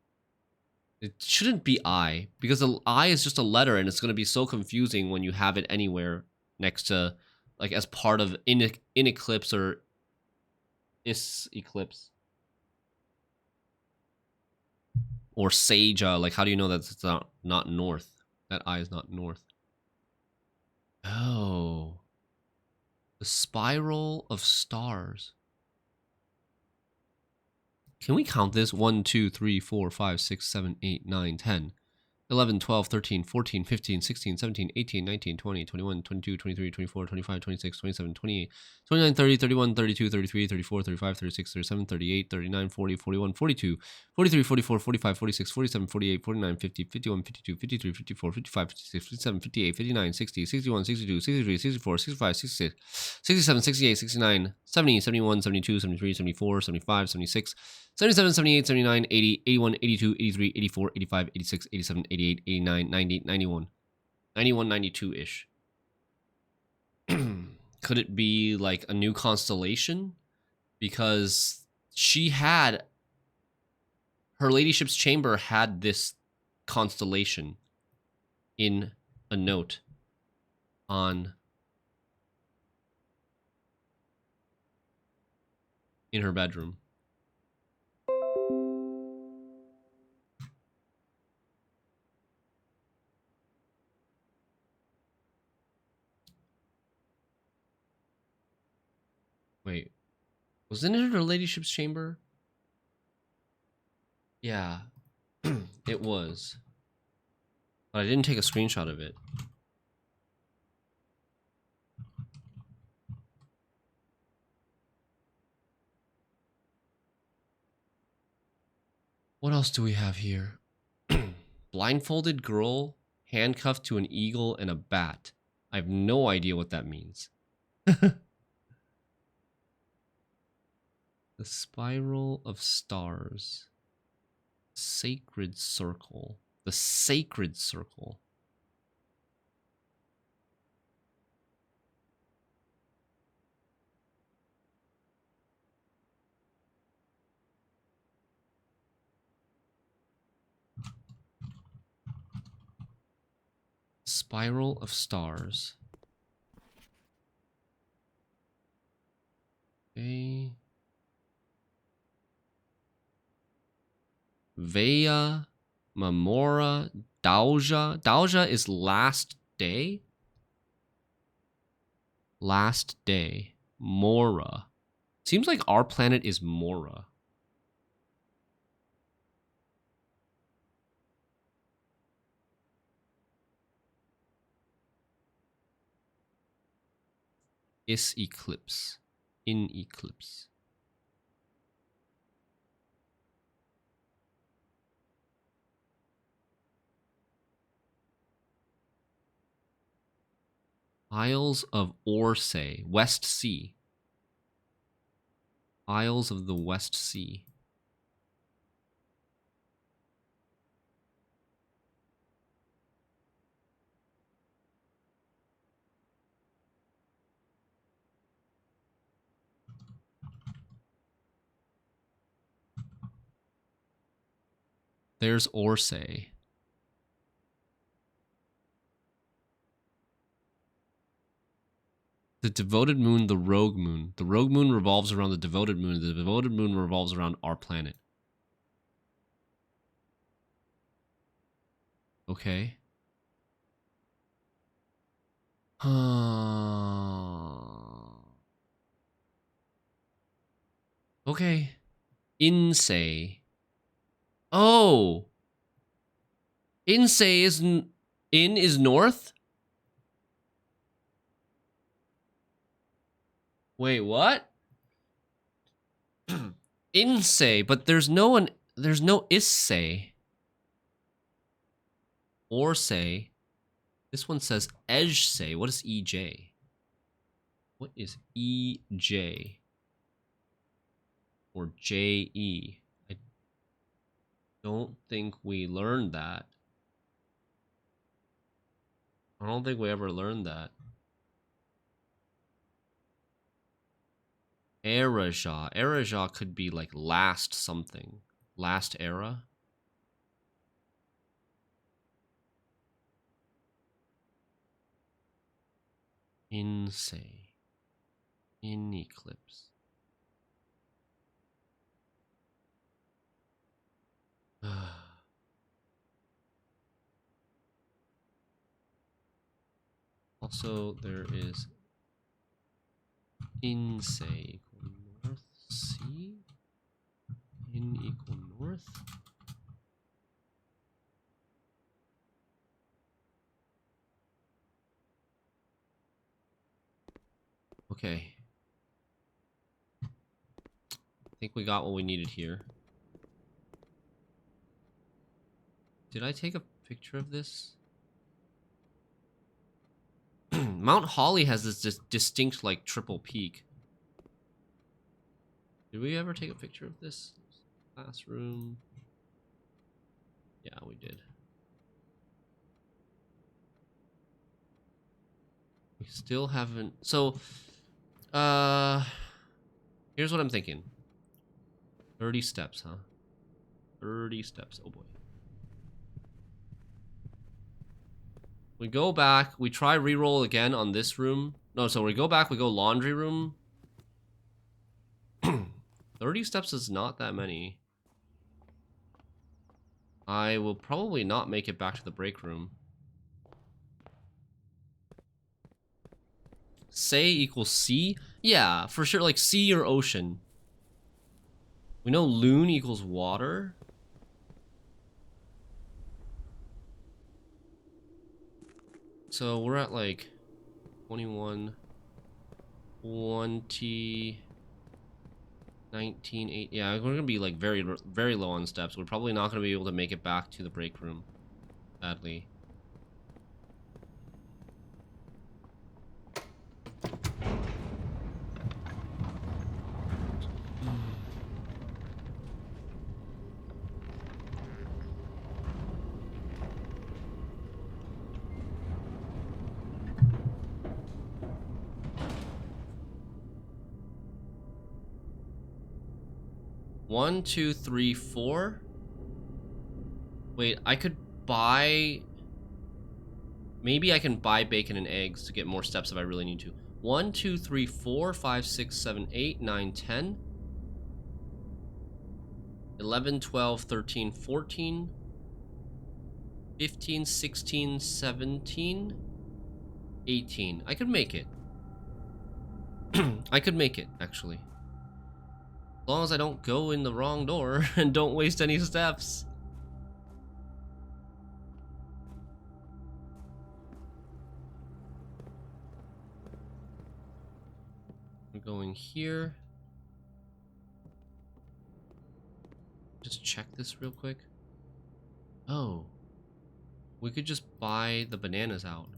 [SPEAKER 1] It shouldn't be I, because the I is just a letter, and it's going to be so confusing when you have it anywhere next to, like, as part of in eclipse or is eclipse. Or Seja. Like, how do you know that it's not north? That I is not north. Oh. The spiral of stars. Can we count this? 1, 2, 3, 4, 5, 6, 7, 8, 9, 10, 11, 12, 13, 14, 15, 16, 17, 18, 19, 20, 21, 22, 23, 24, 25, 26, 27, 28, 29, 30, 31, 32, 33, 34, 35, 36, 37, 38, 39, 40, 41, 42, 43, 44, 45, 46, 47, 48, 49, 50, 51, 52, 53, 54, 55, 56, 57, 58, 59, 60, 61, 62, 63, 64, 65, 66, 67, 68, 69, 70, 71, 72, 73, 74, 75, 76, 77, 78, 79, 80, 81, 82, 83, 84, 85, 86, 87, 88, 89, 90, 91. 91, 92-ish. Could it be like a new constellation? Because she had... Her ladyship's chamber had this constellation in a note on... in her bedroom. Wait, wasn't it her ladyship's chamber? Yeah, it was. But I didn't take a screenshot of it. What else do we have here? Blindfolded girl handcuffed to an eagle and a bat. I have no idea what that means. The spiral of stars. Sacred circle. The sacred circle. Spiral of stars. Okay. Vea Mamora Daoja. Daoja is last day. Last day. Mora. Seems like our planet is Mora. Is eclipse. In eclipse. Isles of Orsay, West Sea. Isles of the West Sea. There's Orsay. The devoted moon, the rogue moon. The rogue moon revolves around the devoted moon. The devoted moon revolves around our planet. Okay. Okay. Insay. Oh. Insay is... In is north? Wait, what? Insay, but there's no one... There's no Issay. Orsay. This one says Ejsay. What is EJ? What is EJ? Or JE? I don't think we learned that. I don't think we ever learned that. Eraja. Eraja could be like last something. Last era. Insay. In eclipse. Also, there is Insay equal north sea. In equal north. Okay. I think we got what we needed here. Did I take a picture of this? Mount Holly has this distinct, like, triple peak. Did we ever take a picture of this? Classroom. Yeah, we did. We still haven't... So, here's what I'm thinking. 30 steps, huh? 30 steps. Oh, boy. We go back. We try reroll again on this room. No, so we go back. We go laundry room. 30 steps is not that many. I will probably not make it back to the break room. Say equals sea? Yeah, for sure. Like sea or ocean. We know loon equals water. So we're at like 21, 20, 19, 8. Yeah, we're going to be like very low on steps. We're probably not going to be able to make it back to the break room, sadly. One, two, three, four. Wait, I could buy... Maybe I can buy bacon and eggs to get more steps if I really need to. 1, 2, 3, 4, 5, 6, 7, 8, 9, 10. 11, 12, 13, 14. 15, 16, 17, 18. I could make it. I could make it, actually. As long as I don't go in the wrong door and don't waste any steps. I'm going here. Just check this real quick. Oh. We could just buy the bananas out.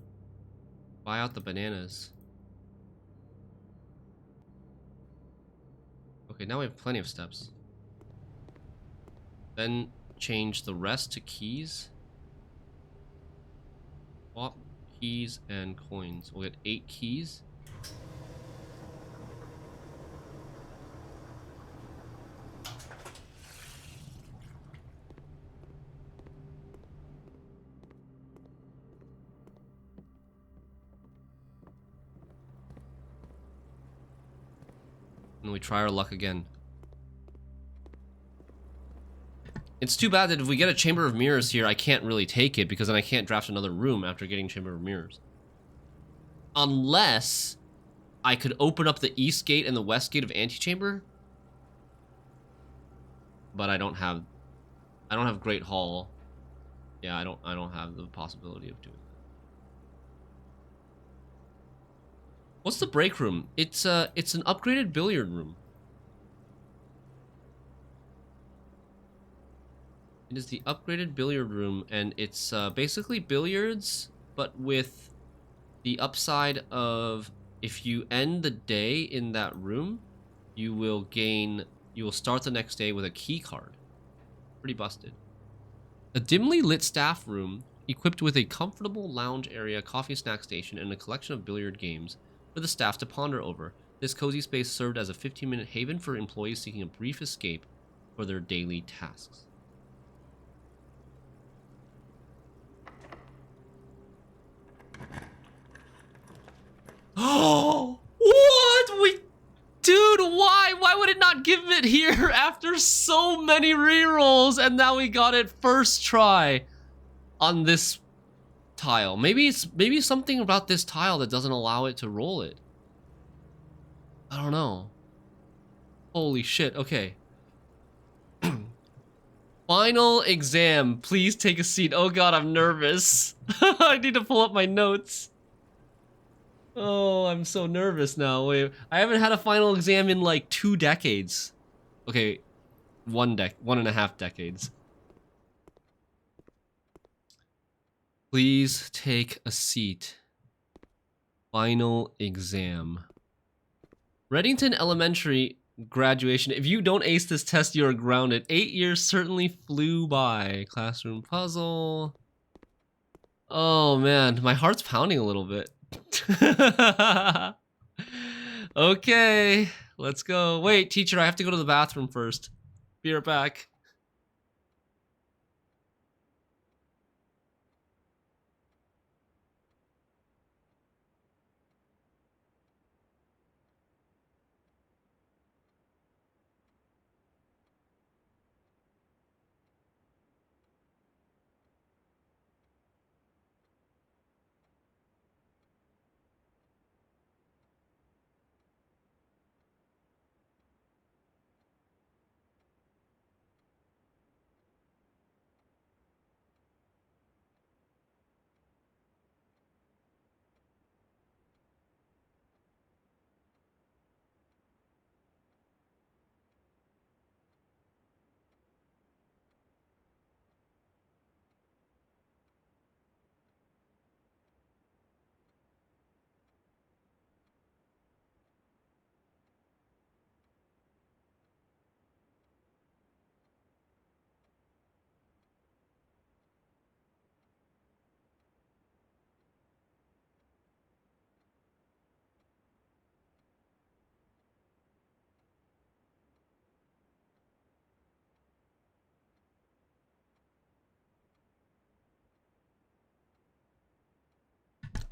[SPEAKER 1] Buy out the bananas. Okay, now we have plenty of steps. Then change the rest to keys. Swap keys and coins. We'll get 8 keys. And we try our luck again. It's too bad that if we get a Chamber of Mirrors here, I can't really take it, because then I can't draft another room after getting Chamber of Mirrors. Unless I could open up the east gate and the west gate of Antechamber. But I don't have Great Hall. Yeah, I don't have the possibility of doing that. What's the break room? It's an upgraded billiard room. It is the upgraded billiard room, and it's basically billiards, but with the upside of if you end the day in that room, you will start the next day with a key card. Pretty busted. A dimly lit staff room equipped with a comfortable lounge area, coffee snack station, and a collection of billiard games for the staff to ponder over. This cozy space served as a 15-minute haven for employees seeking a brief escape for their daily tasks. Oh, what? Dude, why? Why would it not give it here after so many rerolls, and now we got it first try on this tile? Maybe something about this tile that doesn't allow it to roll it. I don't know. Holy shit, okay. Final exam. Please take a seat. Oh god, I'm nervous. I need to pull up my notes. Oh, I'm so nervous now. Wait, I haven't had a final exam in like 2 decades. Okay, 1.5 decades. Please take a seat. Final exam. Reddington Elementary graduation. If you don't ace this test, you are grounded. 8 years certainly flew by. Classroom puzzle. Oh man, my heart's pounding a little bit. Okay, let's go. Wait, teacher, I have to go to the bathroom first. Be right back.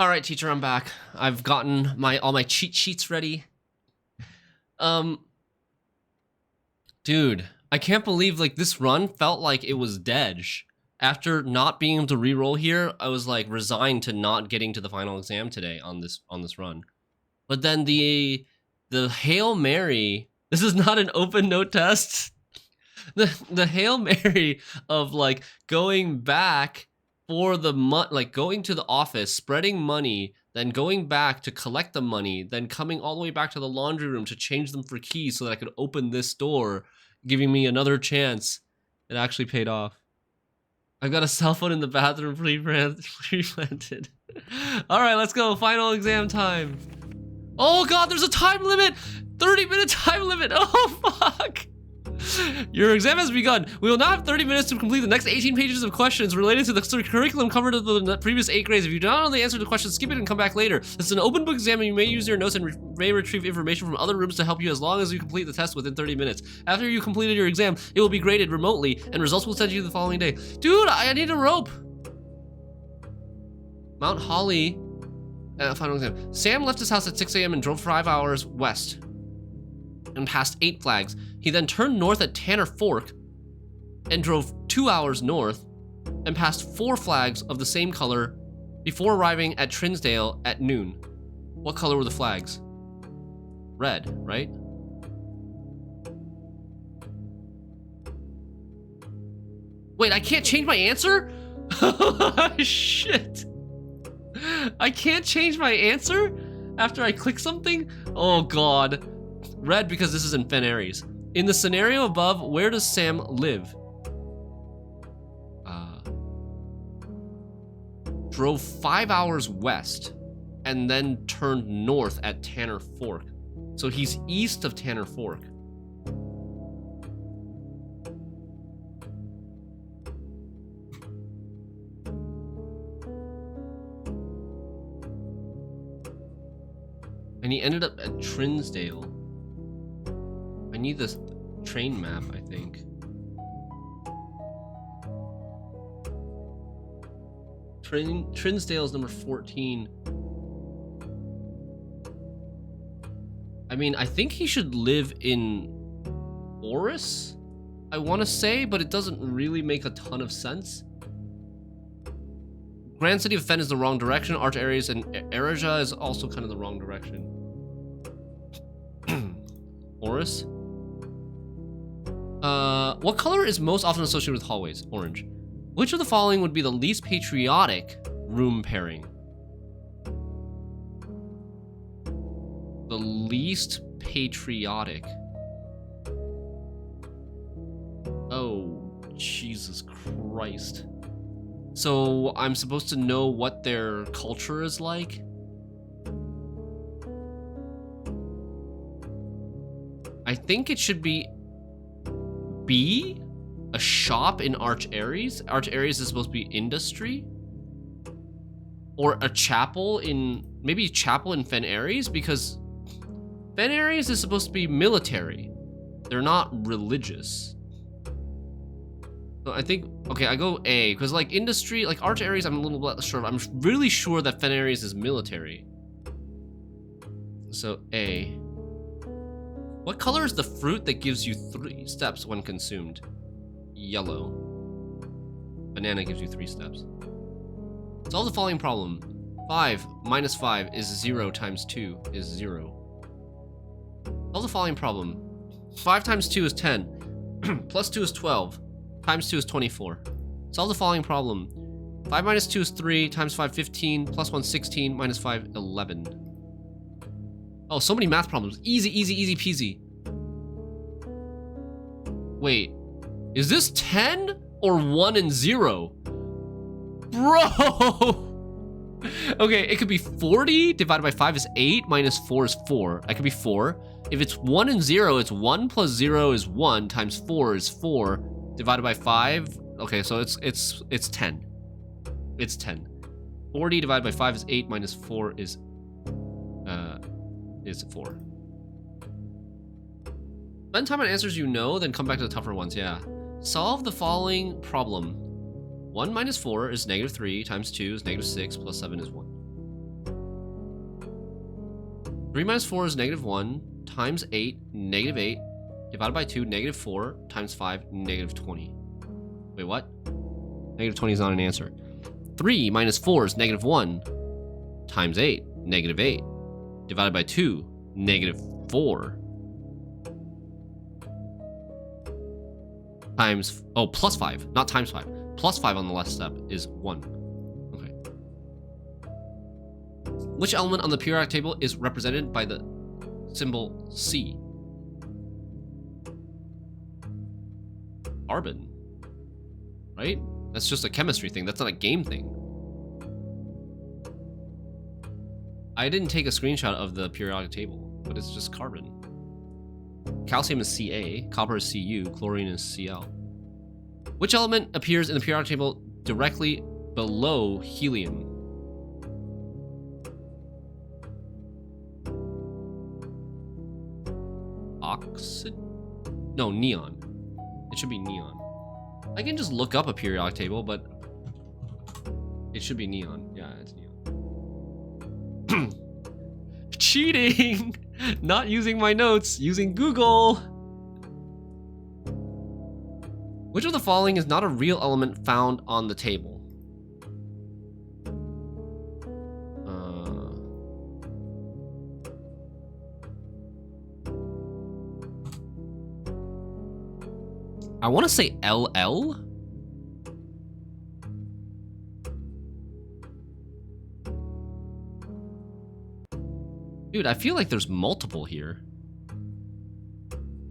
[SPEAKER 1] All right, teacher, I'm back. I've gotten all my cheat sheets ready. Dude, I can't believe like this run felt like it was Dej. after not being able to re-roll here, I was like resigned to not getting to the final exam today on this run. But then the Hail Mary, this is not an open note test. The Hail Mary of like going back for the like going to the office, spreading money, then going back to collect the money, then coming all the way back to the laundry room to change them for keys so that I could open this door, giving me another chance. It actually paid off. I've got a cell phone in the bathroom pre-planted. All right, let's go. Final exam time. Oh God, there's a time limit. 30-minute time limit. Oh fuck. Your exam has begun. We will now have 30 minutes to complete the next 18 pages of questions related to the curriculum covered in the previous 8 grades. If you do not know the answer to the question, skip it and come back later. This is an open book exam and you may use your notes and may retrieve information from other rooms to help you as long as you complete the test within 30 minutes. After you completed your exam, it will be graded remotely and results will send you the following day. Dude, I need a rope. Mount Holly, final exam. Sam left his house at 6 a.m. and drove 5 hours west and passed 8 flags. He then turned north at Tanner Fork and drove 2 hours north and passed 4 flags of the same color before arriving at Trinsdale at noon. What color were the flags? Red, right? Wait, I can't change my answer? Shit. I can't change my answer after I click something? Oh God. Red because this is in Fen Aries. In the scenario above, where does Sam live? Drove 5 hours west and then turned north at Tanner Fork. So he's east of Tanner Fork. And he ended up at Trinsdale. I need this train map, I think. Trinsdale is number 14. I mean, I think he should live in Oris, I want to say, but it doesn't really make a ton of sense. Grand City of Fen is the wrong direction. Arch Aries and Erija is also kind of the wrong direction. Oris? What color is most often associated with hallways? Orange. Which of the following would be the least patriotic room pairing? The least patriotic. Oh, Jesus Christ. So I'm supposed to know what their culture is like? I think it should be B, a shop in Arch Aries. Arch Aries is supposed to be industry. Or a chapel in, maybe chapel in Fen Aries, because Fen Aries is supposed to be military. They're not religious. So I think, okay, I go A, because like industry, like Arch Aries, I'm a little bit sure. I'm really sure that Fen Aries is military. So A. What color is the fruit that gives you 3 steps when consumed? Yellow. Banana gives you 3 steps. Solve the following problem. 5 minus 5 is 0 times 2 is 0. Solve the following problem. 5 times 2 is 10. Plus 2 is 12. Times 2 is 24. Solve the following problem. 5 minus 2 is 3. Times 5, 15. Plus 1, 16. Minus 5, 11. Oh, so many math problems. Easy, easy, easy peasy. Wait. Is this 10 or 1 and 0? Bro! Okay, it could be 40 divided by 5 is 8, minus 4 is 4. That could be 4. If it's 1 and 0, it's 1 plus 0 is 1, times 4 is 4, divided by 5. Okay, so it's 10. It's 10. 40 divided by 5 is 8, minus 4 is 4. Spend time on answers you know, then come back to the tougher ones, yeah. Solve the following problem. 1 minus 4 is negative 3, times 2 is negative 6, plus 7 is 1. 3 minus 4 is negative 1, times 8, negative 8, divided by 2, negative 4, times 5, negative 20. Wait, what? Negative 20 is not an answer. 3 minus 4 is negative 1. Times 8, negative 8. Divided by 2, negative 4. Times, oh, plus 5, not times 5. Plus 5 on the last step is 1. Okay. Which element on the periodic table is represented by the symbol C? Carbon. Right? That's just a chemistry thing. That's not a game thing. I didn't take a screenshot of the periodic table, but it's just carbon. Calcium is Ca, copper is Cu, chlorine is Cl. Which element appears in the periodic table directly below helium? No, neon. It should be neon. I can just look up a periodic table, but it should be neon. Yeah, it's neon. Cheating! Not using my notes, using Google. Which of the following is not a real element found on the table? I want to say LL. Dude, I feel like there's multiple here.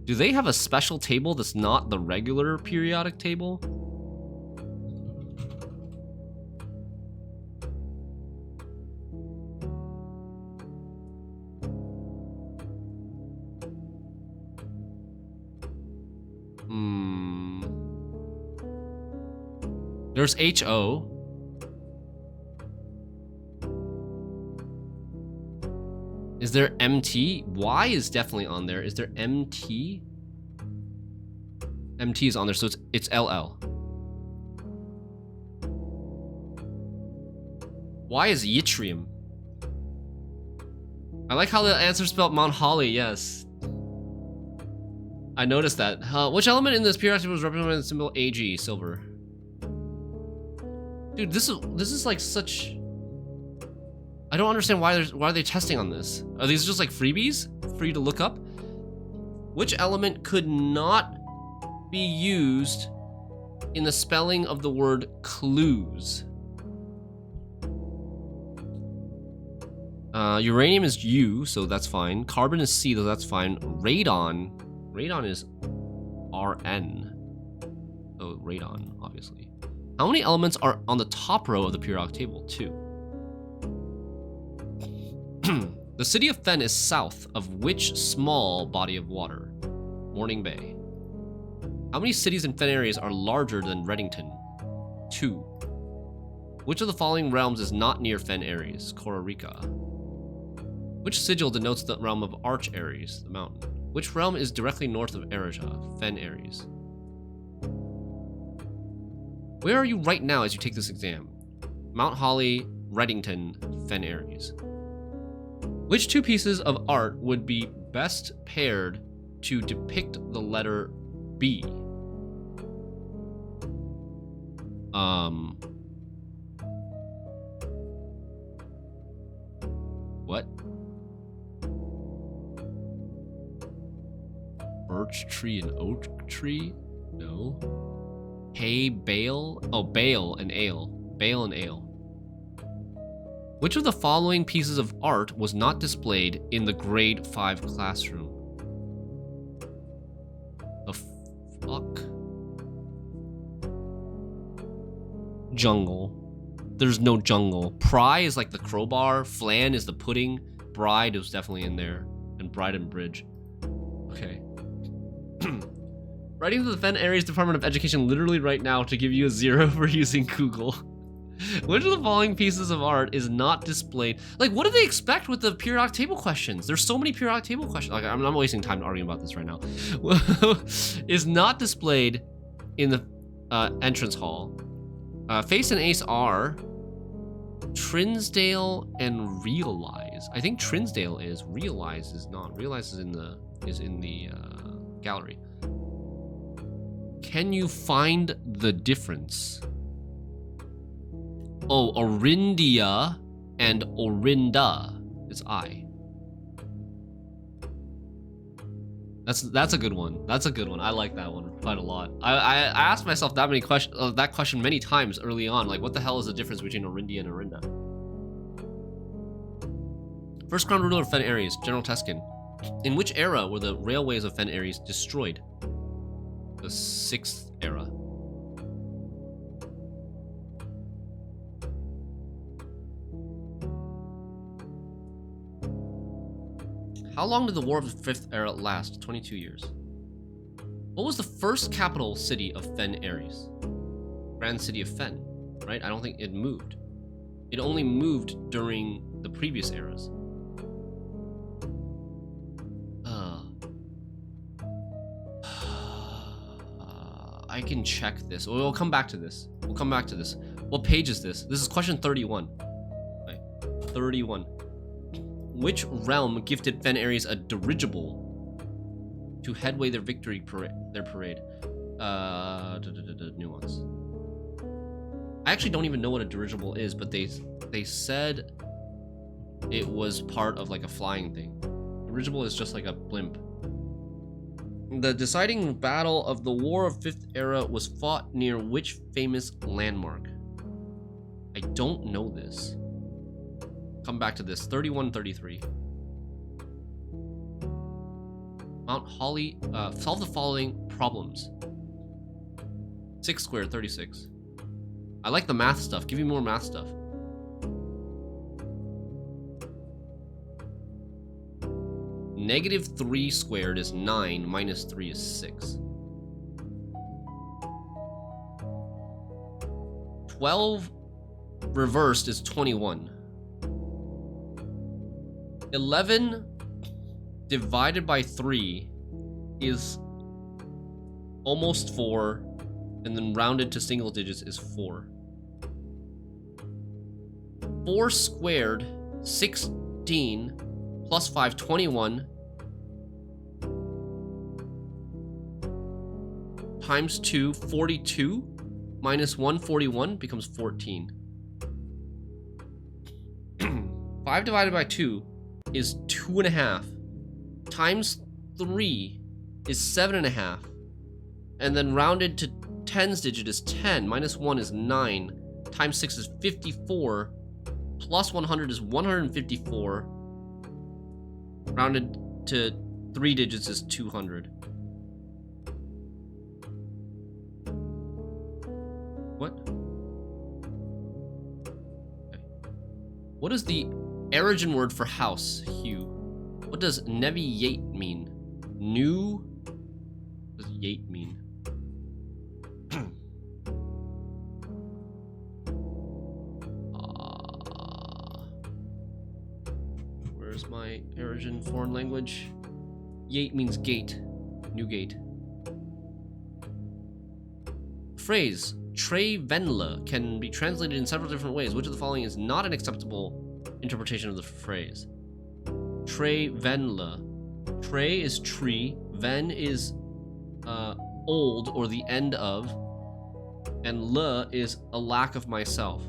[SPEAKER 1] Do they have a special table that's not the regular periodic table? There's HO. Is there MT? Y is definitely on there. Is there MT? MT is on there, so it's LL. Y is yttrium. I like how the answer spelled Mount Holly, yes. I noticed that. Which element in this periodic table was represented by the symbol AG, silver? Dude, this is like such... I don't understand why are they testing on this? Are these just like freebies for you to look up? Which element could not be used in the spelling of the word clues? Uranium is U, so that's fine. Carbon is C, though that's fine. Radon is RN. So radon, obviously. How many elements are on the top row of the periodic table? 2. The city of Fen is south of which small body of water? Morning Bay. How many cities in Fen areas are larger than Reddington? 2. Which of the following realms is not near Fen Aries? Costa Rica. Which sigil denotes the realm of Arch Aries, the mountain? Which realm is directly north of Erija? Fen Aries. Where are you right now as you take this exam? Mount Holly, Reddington, Fen Aries. Which 2 pieces of art would be best paired to depict the letter B? What? Birch tree and oak tree? No. Hay, bale? Oh, bale and ale. Bale and ale. Which of the following pieces of art was not displayed in the grade 5 classroom? The fuck? Jungle. There's no jungle. Pry is like the crowbar. Flan is the pudding. Bride was definitely in there. And Bride and Bridge. Okay. Writing to the Fen Aries Department of Education literally right now to give you a 0 for using Google. Which of the following pieces of art is not displayed? Like, what do they expect with the periodic table questions? There's so many periodic table questions. Like, I'm not wasting time arguing about this right now. Is not displayed in the entrance hall. Face and Ace are Trinsdale and Realize. I think Trinsdale is. Realize is not. Realize is in the gallery. Can you find the difference? Oh, Orindia and Orinda is I. That's a good one. That's a good one. I like that one quite a lot. I asked myself that question many times early on. Like, what the hell is the difference between Orindia and Orinda? First crown ruler of Fen Ares, General Teskin. In which era were the railways of Fen Ares destroyed? The 6th era. How long did the War of the 5th Era last? 22 years. What was the first capital city of Fen Ares? Grand City of Fen, right? I don't think it moved. It only moved during the previous eras. I can check this. We'll come back to this. We'll come back to this. What page is this? This is question 31. Right. 31. Which realm gifted Fen Ares a dirigible to headway their victory parade? Nuance. I actually don't even know what a dirigible is, but they said it was part of like a flying thing. Dirigible is just like a blimp. The deciding battle of the War of 5th Era was fought near which famous landmark? I don't know this. Come back to this. 31-33. Mount Holly. Solve the following problems. 6 squared, 36. I like the math stuff. Give me more math stuff. -3 squared is 9, minus 3 is 6. 12 reversed is 21. 11 divided by 3 is almost 4, and then rounded to single digits is 4. 4 squared, 16, plus 5, 21, times 2, 42, minus 1, 41, becomes 14. 5 divided by 2 is 2.5, times 3 is 7.5, and then rounded to tens digit is 10, minus 1 is 9, times 6 is 54, plus 100 is 154, rounded to 3 digits is 200. What? Okay. What is the origin word for house? Hue. What does Nevi-Yate mean? New? What does Yate mean? Where's my origin foreign language? Yate means gate. New gate. Phrase Trey Venla can be translated in several different ways. Which of the following is not an acceptable interpretation of the phrase? Trey Venla. Trey is tree. Ven is old or the end of. And le is a lack of myself.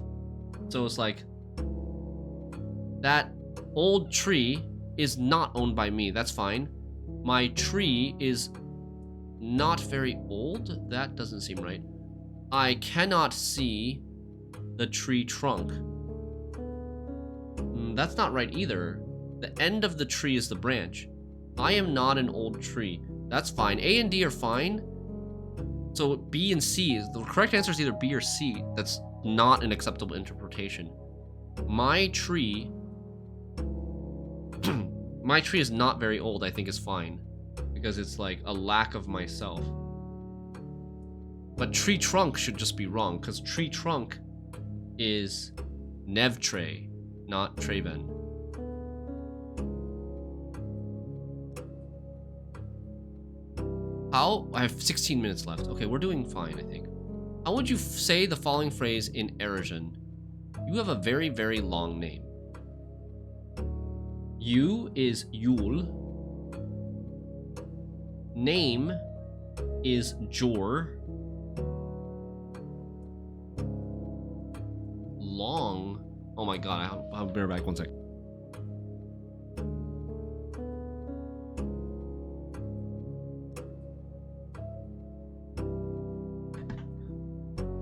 [SPEAKER 1] So it's like that old tree is not owned by me. That's fine. My tree is not very old. That doesn't seem right. I cannot see the tree trunk. That's not right either. The end of the tree is the branch. I am not an old tree. That's fine. A and D are fine. So B and C is the correct answer is either B or C. That's not an acceptable interpretation. My tree my tree is not very old, I think is fine. Because it's like a lack of myself. But tree trunk should just be wrong, because tree trunk is Nevtre, not Treven. How? I have 16 minutes left. Okay, we're doing fine, I think. How would you say the following phrase in Erosion? You have a very, very long name. You is Yule. Name is Jor. Oh my god, I'll be right back, 1 sec.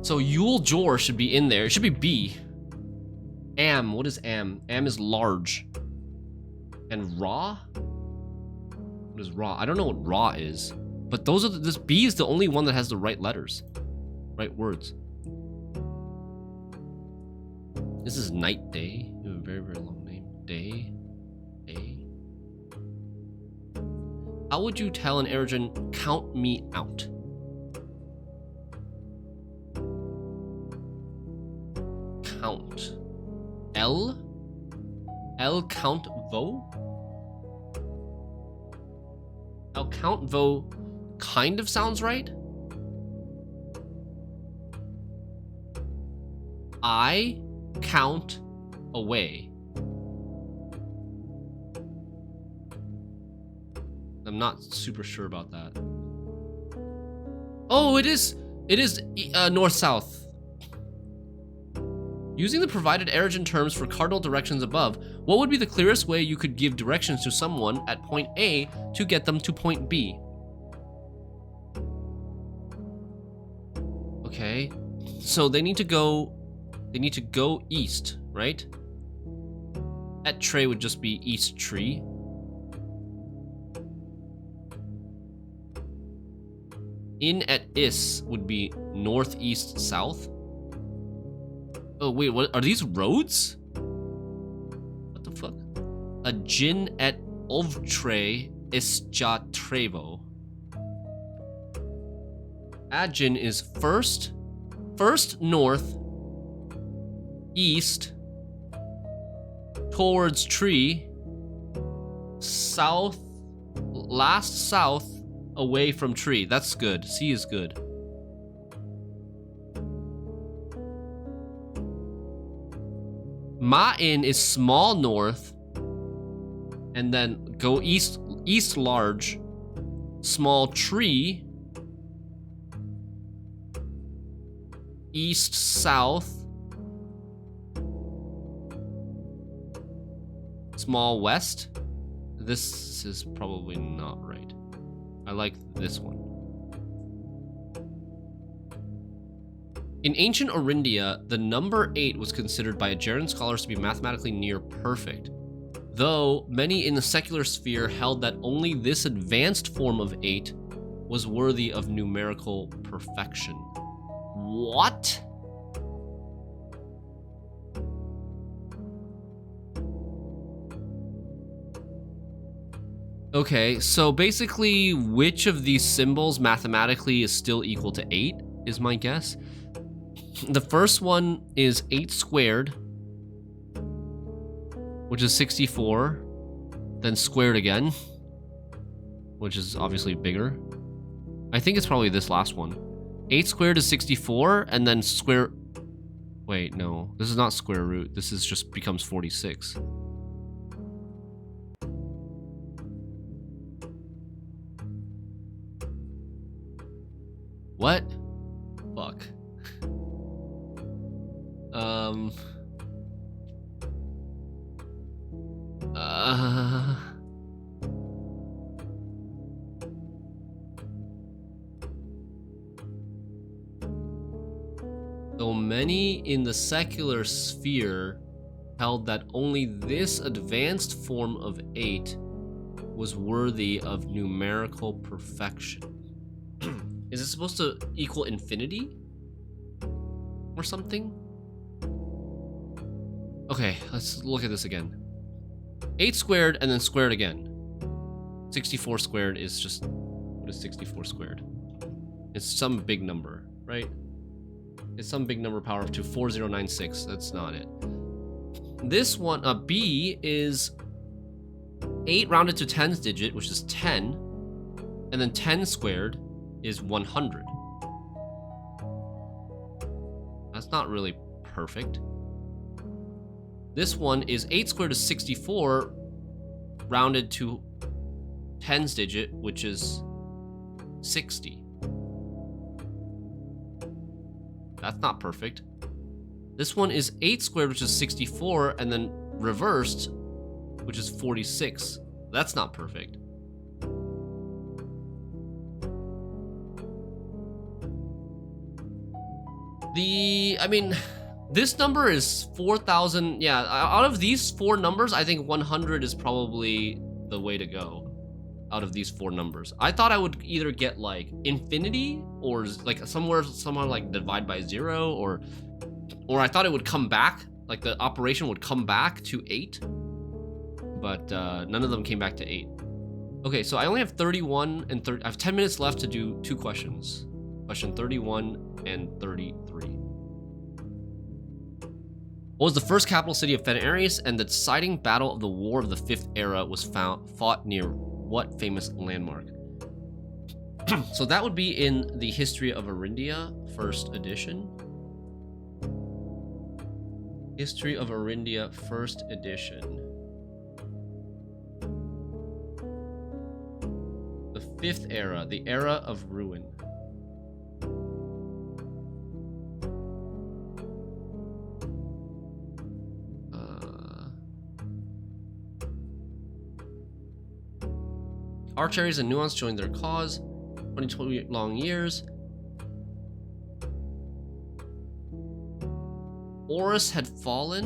[SPEAKER 1] So Yule Jor should be in there. It should be B. Am, what is Am? Am is large. And Ra? What is Ra? I don't know what Ra is. But those are this B is the only one that has the right letters. Right words. This is Night Day. You have a very, very long name. Day. Day. How would you tell an Erogen, count me out? Count. L? L count vo? L count vo kind of sounds right. I count away. I'm not super sure about that. Oh, it is north-south. Using the provided Erogen terms for cardinal directions above, what would be the clearest way you could give directions to someone at point A to get them to point B? Okay, so they need to go east, right? At Trey would just be east tree. In at Is would be northeast south. Oh wait, what are these roads? What the fuck? A Jin at Ovtre Isja Trevo. Adjin is first north, east, towards tree, south, last south, away from tree. That's good. C is good. Ma'in is small north, and then go east large, small tree, east south, small west. This is probably not right. I like this one. In ancient Orindia, the number 8 was considered by Aegeran scholars to be mathematically near perfect, though many in the secular sphere held that only this advanced form of 8 was worthy of numerical perfection. What? Okay, so basically, which of these symbols mathematically is still equal to 8 is my guess. The first one is 8 squared, which is 64, then squared again, which is obviously bigger. I think it's probably this last one. 8 squared is 64, and then square... Wait, no. This is not square root. This is just becomes 46. What? Fuck. So many in the secular sphere held that only this advanced form of 8 was worthy of numerical perfection. Is it supposed to equal infinity? Or something? Okay, let's look at this again. 8 squared and then squared again. 64 squared is just... What is 64 squared? It's some big number, right? It's some big number power of 2. 4096. That's not it. This one, B, is 8 rounded to 10th digit, which is 10. And then 10 squared is 100. That's not really perfect. This one is 8 squared is 64, rounded to 10's digit, which is 60. That's not perfect. This one is 8 squared, which is 64, and then reversed, which is 46. That's not perfect. I mean, this number is 4,000. Yeah, out of these 4 numbers, I think 100 is probably the way to go. Out of these 4 numbers, I thought I would either get like infinity or like somewhere like divide by 0, or I thought it would come back, like the operation would come back to 8, but none of them came back to 8. Okay, so I only have 31 and 30. I have 10 minutes left to do 2 questions. Question 31 and 33. What was the first capital city of Fen Aries, and the deciding battle of the War of the Fifth Era was fought near what famous landmark? So that would be in the History of Arindia, 1st edition. History of Arindia, 1st edition. The 5th Era, the Era of Ruin. Archaries and Nuance joined their cause. 20 long years. Oris had fallen,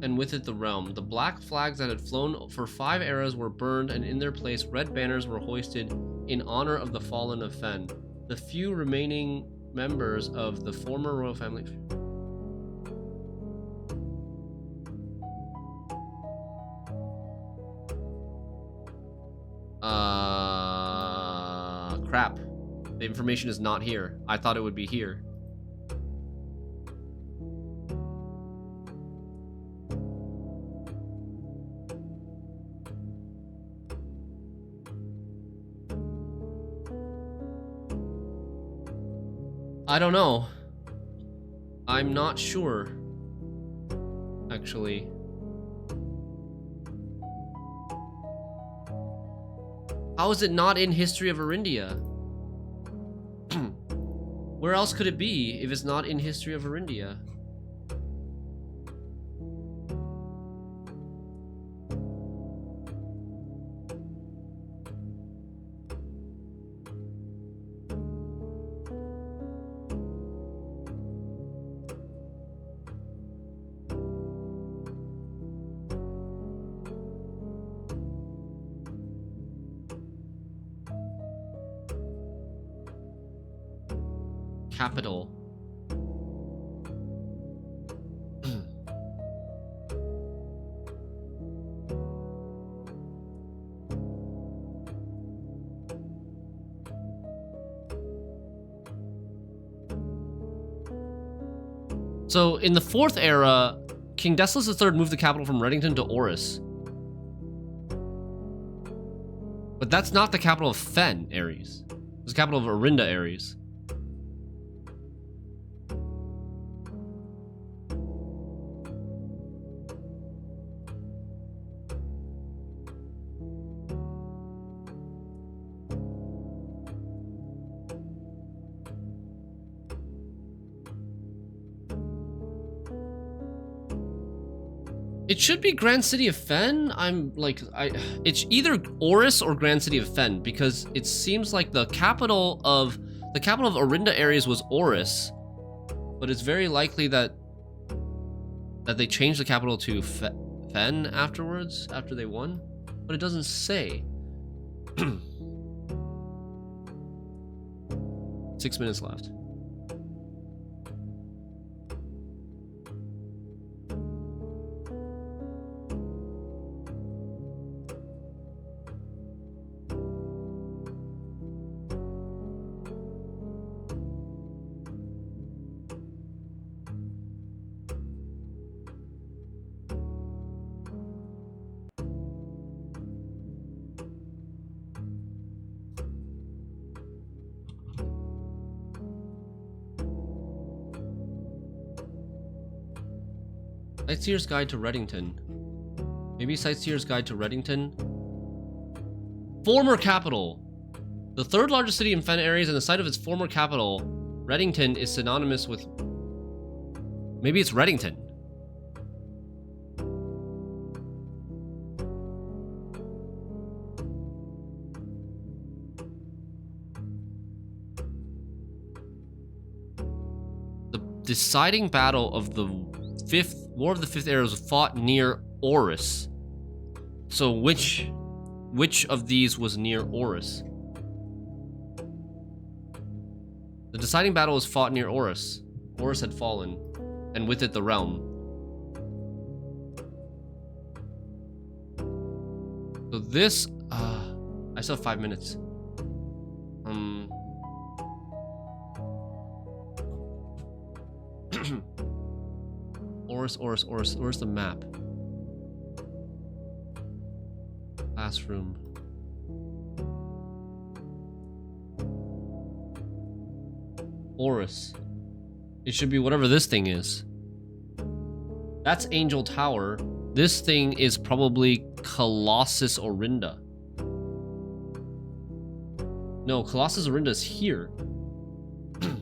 [SPEAKER 1] and with it the realm. The black flags that had flown for 5 eras were burned, and in their place red banners were hoisted in honor of the fallen of Fen. The few remaining members of the former royal family. Crap. The information is not here. I thought it would be here. I don't know. I'm not sure, actually. How is it not in History of Arindia? Where else could it be if it's not in History of Arindia? Capital. So in the 4th era, King Decius III moved the capital from Reddington to Oris. But that's not the capital of Fen Aries. It's the capital of Arinda Aries. It should be Grand City of Fen. It's either Oris or Grand City of Fen, because it seems like the capital of Arinda Aries was Oris, but it's very likely that they changed the capital to Fen afterwards, after they won, but it doesn't say. 6 minutes left. Sightseer's Guide to Reddington. Maybe Sightseer's Guide to Reddington. Former capital. The 3rd largest city in Fen Aries and the site of its former capital, Reddington, is synonymous with Maybe it's Reddington. The deciding battle of the War of the Fifth Era was fought near Oris. So which of these was near Oris? The deciding battle was fought near Oris. Oris had fallen, and with it the realm. So this, I still have 5 minutes. Oris. Where's the map? Classroom. Oris. It should be whatever this thing is. That's Angel Tower. This thing is probably Colossus Orinda. No, Colossus Orinda is here.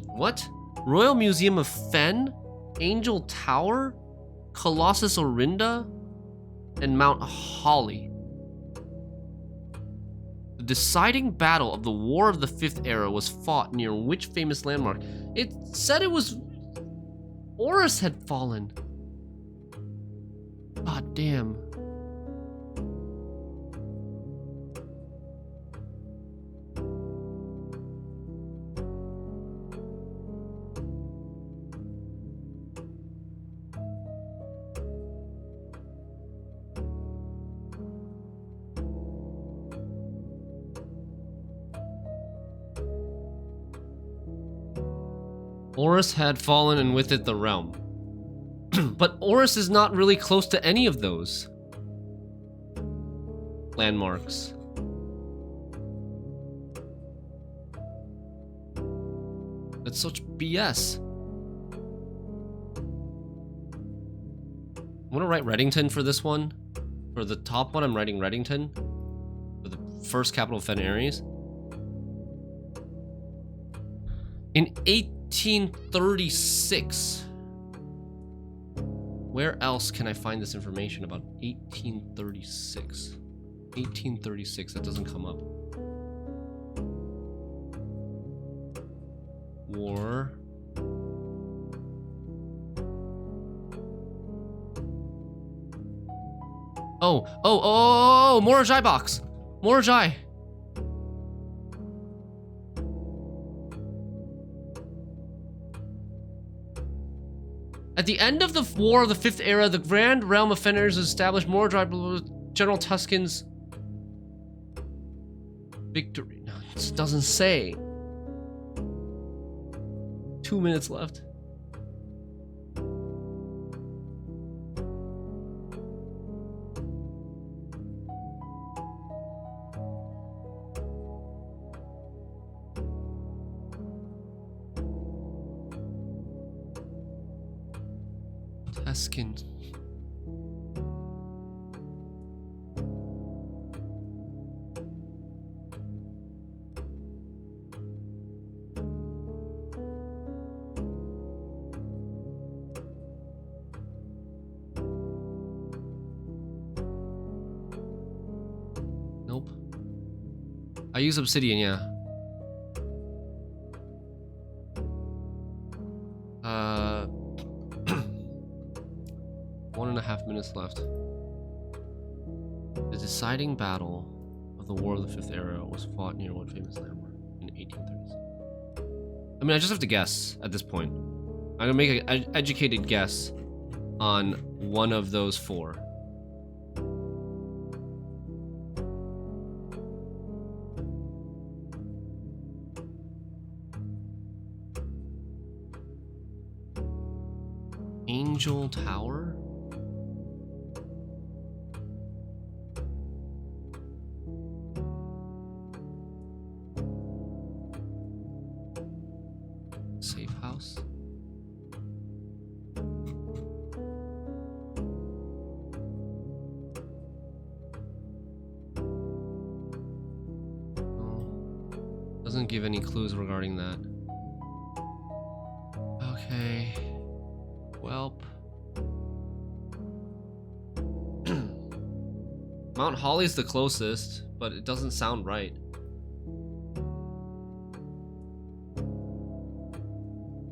[SPEAKER 1] What? Royal Museum of Fen? Angel Tower? Colossus Orinda? And Mount Holly. The deciding battle of the War of the Fifth Era was fought near which famous landmark? It said it was... Oris had fallen. God damn. Oris had fallen, and with it the realm. But Oris is not really close to any of those landmarks. That's such BS. I'm gonna write Reddington for this one. For the top one, I'm writing Reddington. For the first capital of Fen Ares. In 1836. Where else can I find this information about 1836? 1836, that doesn't come up. War. Oh, Morajai box. Morajai. At the end of the War of the Fifth Era, the Grand Realm of Fen Ares was established. Morajai, General Tuscan's victory. No, it doesn't say. 2 minutes left. Tuscan. Nope. I use obsidian, yeah. 1.5 minutes left. The deciding battle of the War of the Fifth Era was fought near what famous landmark in 1830s? I mean, I just have to guess at this point. I'm gonna make an educated guess on one of those four. Angel Tower? Safe house? Oh, doesn't give any clues regarding that. Okay. Welp. Mount Holly's the closest, but it doesn't sound right.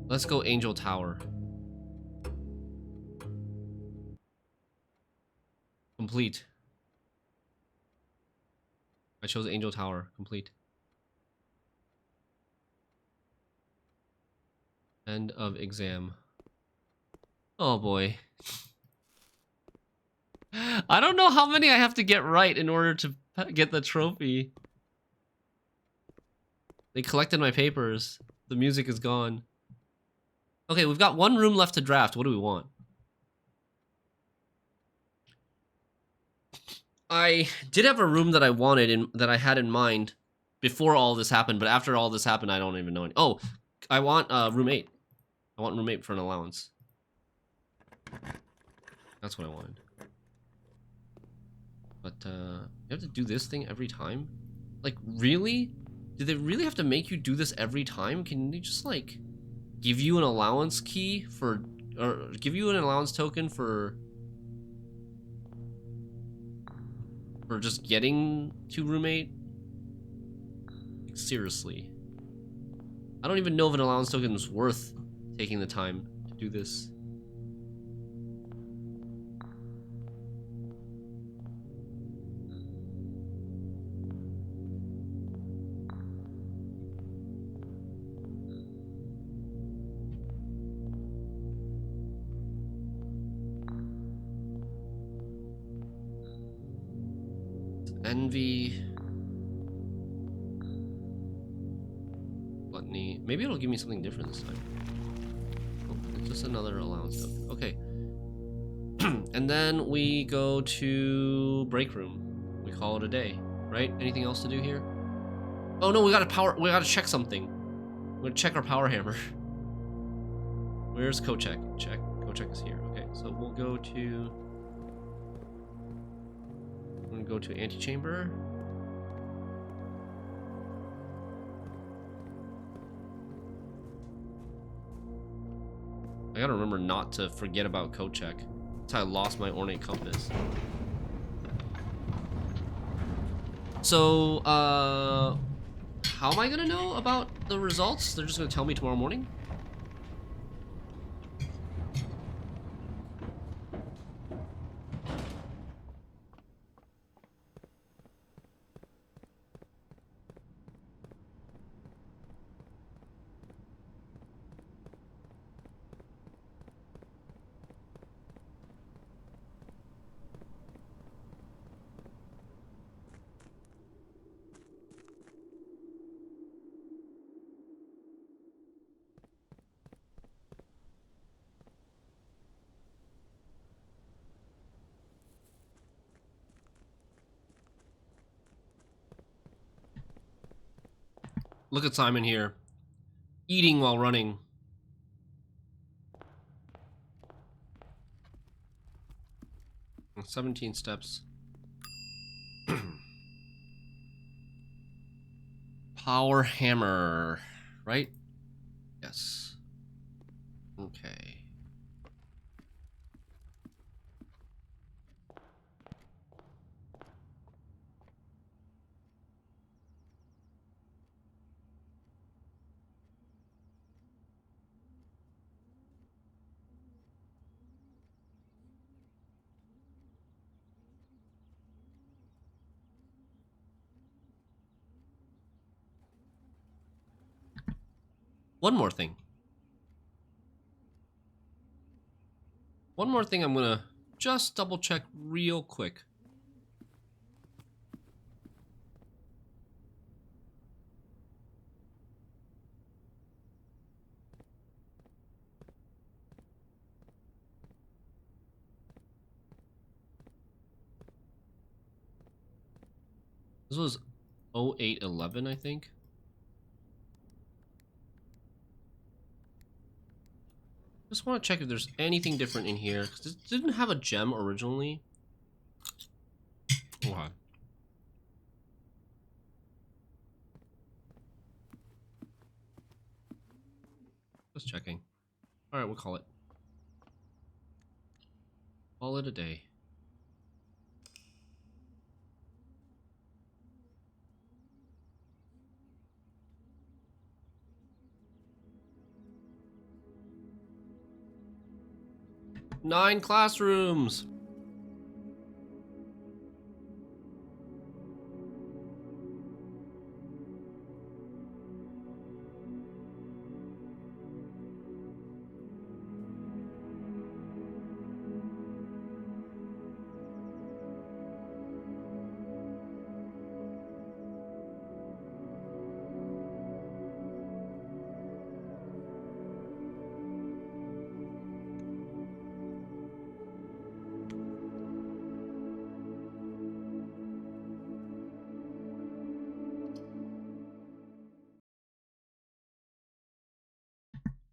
[SPEAKER 1] Let's go Angel Tower. Complete. I chose Angel Tower. Complete. End of exam. Oh boy. I don't know how many I have to get right in order to get the trophy. They collected my papers. The music is gone. Okay, we've got one room left to draft. What do we want? I did have a room that I wanted and that I had in mind before all this happened, but after all this happened, I don't even know. Oh, I want room 8. I want room 8 for an allowance. That's what I wanted. But you have to do this thing every time? Like, really? Do they really have to make you do this every time? Can they just like give you an allowance key for, or give you an allowance token for just getting to room 8? Like, seriously. I don't even know if an allowance token is worth taking the time to do this. Envy. Gluttony. Maybe it'll give me something different this time. Oh, it's just another allowance token. Okay. And then we go to break room. We call it a day, right? Anything else to do here? Oh no, we gotta check something. We're gonna check our power hammer. Where's Kochek? Check. Kochek is here. Okay, so we'll go to... We're gonna go to antechamber. I gotta remember not to forget about Kochek. That's how I lost my ornate compass. So, how am I gonna know about the results? They're just gonna tell me tomorrow morning? Look at Simon here. Eating while running. And 17 steps. Power hammer, right? Yes. Okay. One more thing. One more thing I'm gonna just double check real quick. This was 0811, I think. Just want to check if there's anything different in here, because it didn't have a gem originally. Okay. Just checking. Alright, we'll call it. Call it a day. Nine classrooms.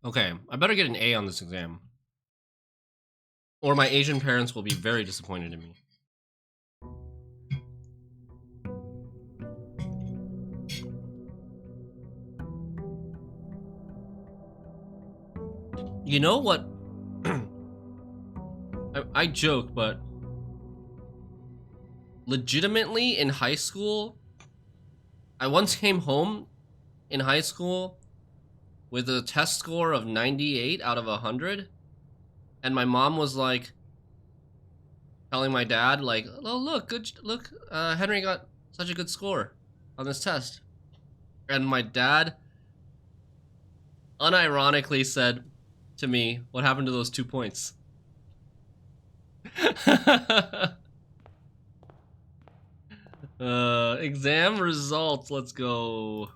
[SPEAKER 1] Okay, I better get an A on this exam, or my Asian parents will be very disappointed in me. You know what? I joke, but legitimately in high school, I once came home in high school with a test score of 98 out of 100, and my mom was like telling my dad, like, "Oh, look, look, Henry got such a good score on this test," and my dad unironically said to me, "What happened to those 2 points?" Exam results, let's go.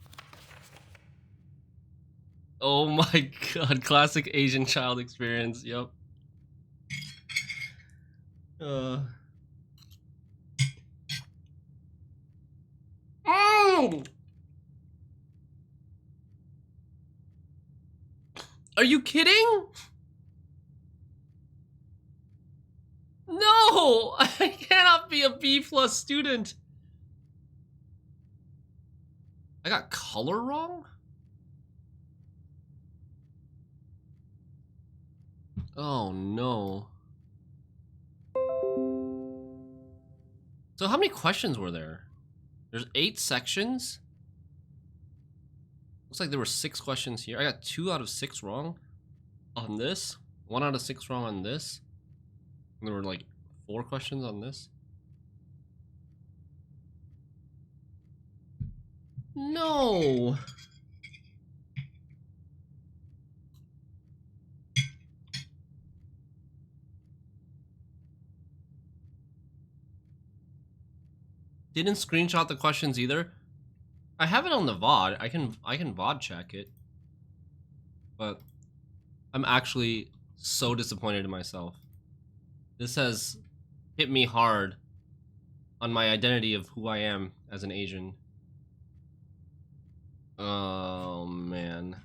[SPEAKER 1] Oh my god, classic Asian child experience, yep. Are you kidding? No! I cannot be a B+ student. I got color wrong? Oh no. So how many questions were there? There's 8 sections? Looks like there were 6 questions here. I got 2 out of 6 wrong on this. 1 out of 6 wrong on this. And there were like 4 questions on this. No. Didn't screenshot the questions either. I have it on the VOD. I can VOD check it. But I'm actually so disappointed in myself. This has hit me hard on my identity of who I am as an Asian. Oh man.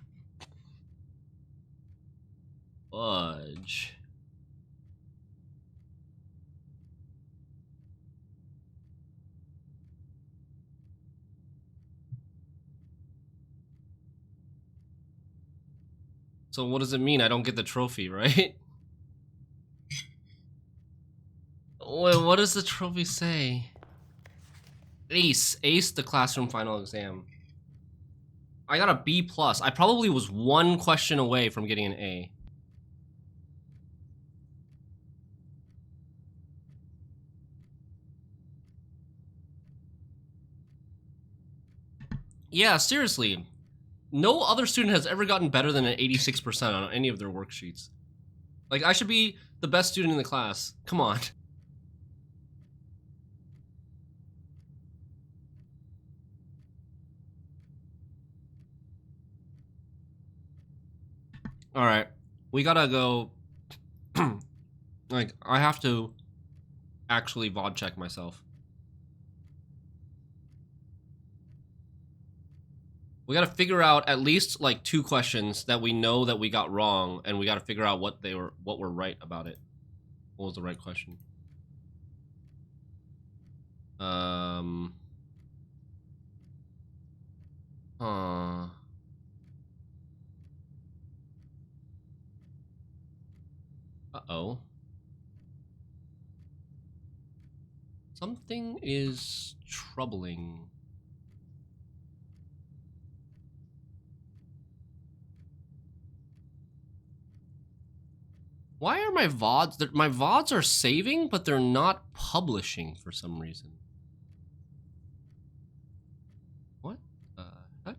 [SPEAKER 1] Fudge. So what does it mean? I don't get the trophy, right? Wait, what does the trophy say? Ace. Ace the classroom final exam. I got a B+. I probably was 1 question away from getting an A. Yeah, seriously. No other student has ever gotten better than an 86% on any of their worksheets. Like, I should be the best student in the class. Come on. Alright. We gotta go... like, I have to actually VOD check myself. We gotta figure out at least, like, 2 questions that we know that we got wrong, and we gotta figure out what were right about it. What was the right question? Uh-oh. Something is troubling. Why are my VODs... My VODs are saving, but they're not publishing for some reason. What the heck?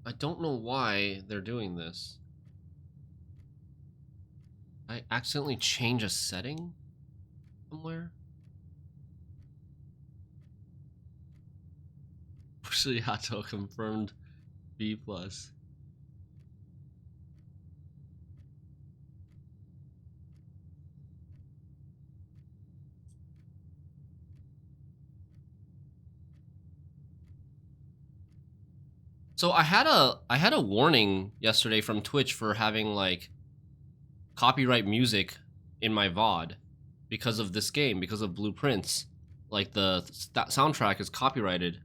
[SPEAKER 1] I don't know why they're doing this. I accidentally changed a setting somewhere. Pushiyato confirmed B+. So I had a warning yesterday from Twitch for having like copyright music in my VOD because of this game, because of Blueprints. Like the soundtrack is copyrighted.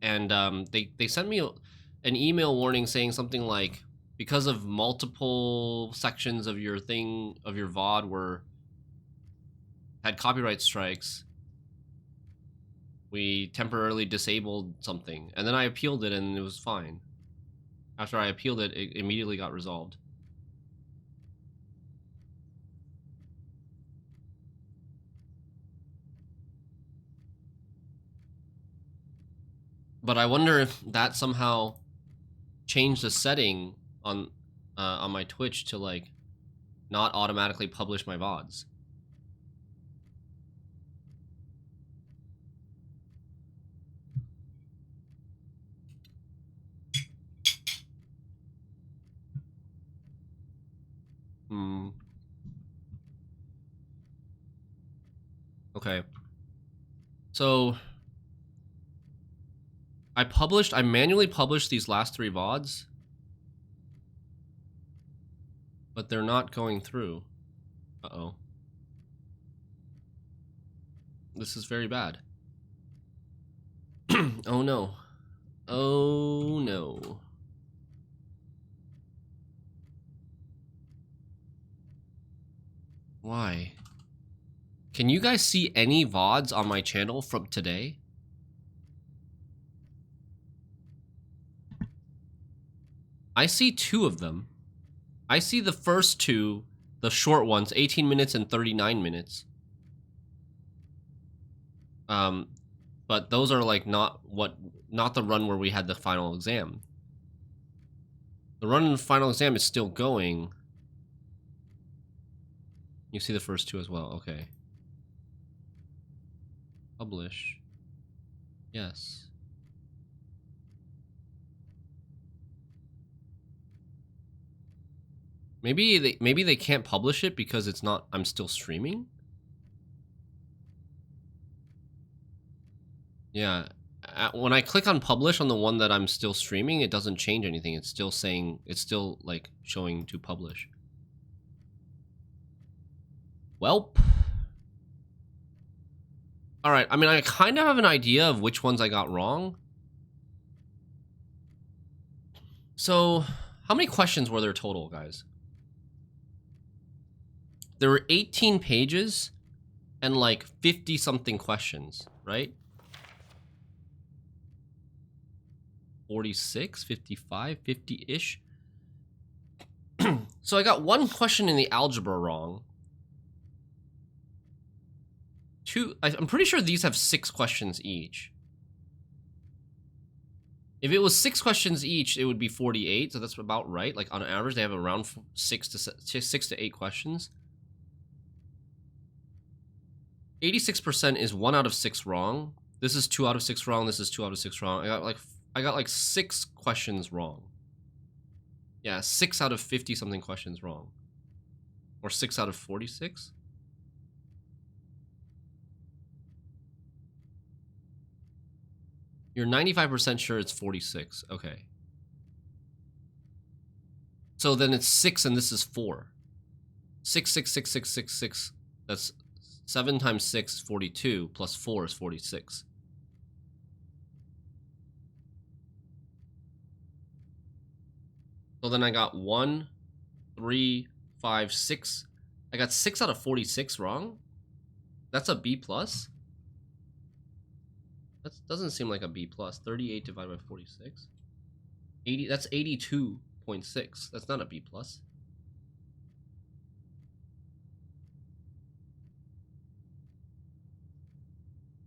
[SPEAKER 1] And they sent me an email warning saying something like, because of multiple sections of your VOD had copyright strikes, we temporarily disabled something. And then I appealed it and it was fine. After I appealed it, it immediately got resolved. But I wonder if that somehow changed the setting on my Twitch to like not automatically publish my VODs. Okay. So I manually published these last 3 VODs, but they're not going through. Uh-oh. This is very bad. Oh no. Oh no. Why? Can you guys see any VODs on my channel from today? I see 2 of them. I see the first 2, the short ones, 18 minutes and 39 minutes. But those are like not the run where we had the final exam. The run in the final exam is still going. You see the first 2 as well, okay. Publish. Yes. Maybe they can't publish it because it's not, I'm still streaming? Yeah. When I click on publish on the one that I'm still streaming, it doesn't change anything. It's still saying, it's still like showing to publish. Welp. Alright, I mean, I kind of have an idea of which ones I got wrong. So, how many questions were there total, guys? There were 18 pages and like 50-something questions, right? 46, 55, 50-ish. So I got 1 question in the algebra wrong. 2, I'm pretty sure these have 6 questions each. If it was 6 questions each, it would be 48, so that's about right. Like on average, they have around 6 to 8 questions. 86% is 1 out of 6 wrong. This is 2 out of 6 wrong. This is 2 out of 6 wrong. I got like 6 questions wrong. Yeah, 6 out of 50-something questions wrong. Or 6 out of 46? You're 95% sure it's 46. Okay. So then it's 6 and this is 4. 6, 6, 6, 6, 6, 6. That's 7 times 6 is 42, plus 4 is 46. So then I got 1, 3, 5, 6. I got 6 out of 46 wrong. That's a B plus. That doesn't seem like a B plus. 38 divided by 46. 80. That's 82.6. That's not a B plus.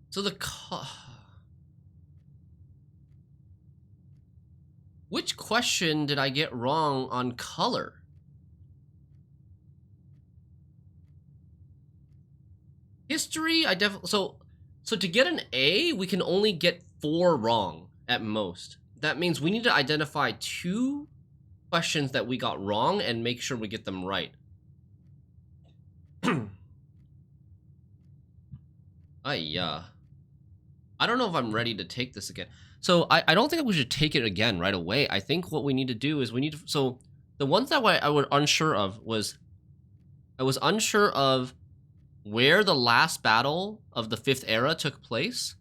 [SPEAKER 1] So which question did I get wrong on color? History, I definitely... So to get an A, we can only get 4 wrong at most. That means we need to identify 2 questions that we got wrong and make sure we get them right. I don't know if I'm ready to take this again. So I don't think we should take it again right away. I think what we need to do is we need to... So the ones that I was unsure of was... I was unsure of where the last battle of the 5th era took place.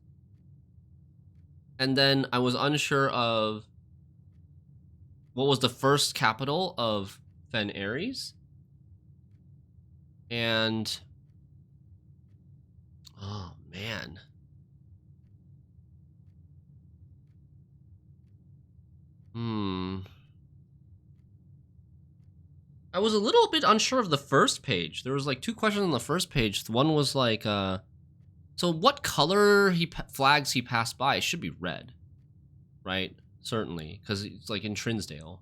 [SPEAKER 1] And then I was unsure of what was the first capital of Fen Ares. And... oh, man. I was a little bit unsure of the first page. There was like 2 questions on the first page. One was like, so what color flags he passed by? It should be red, right? Certainly, because it's like in Trinsdale.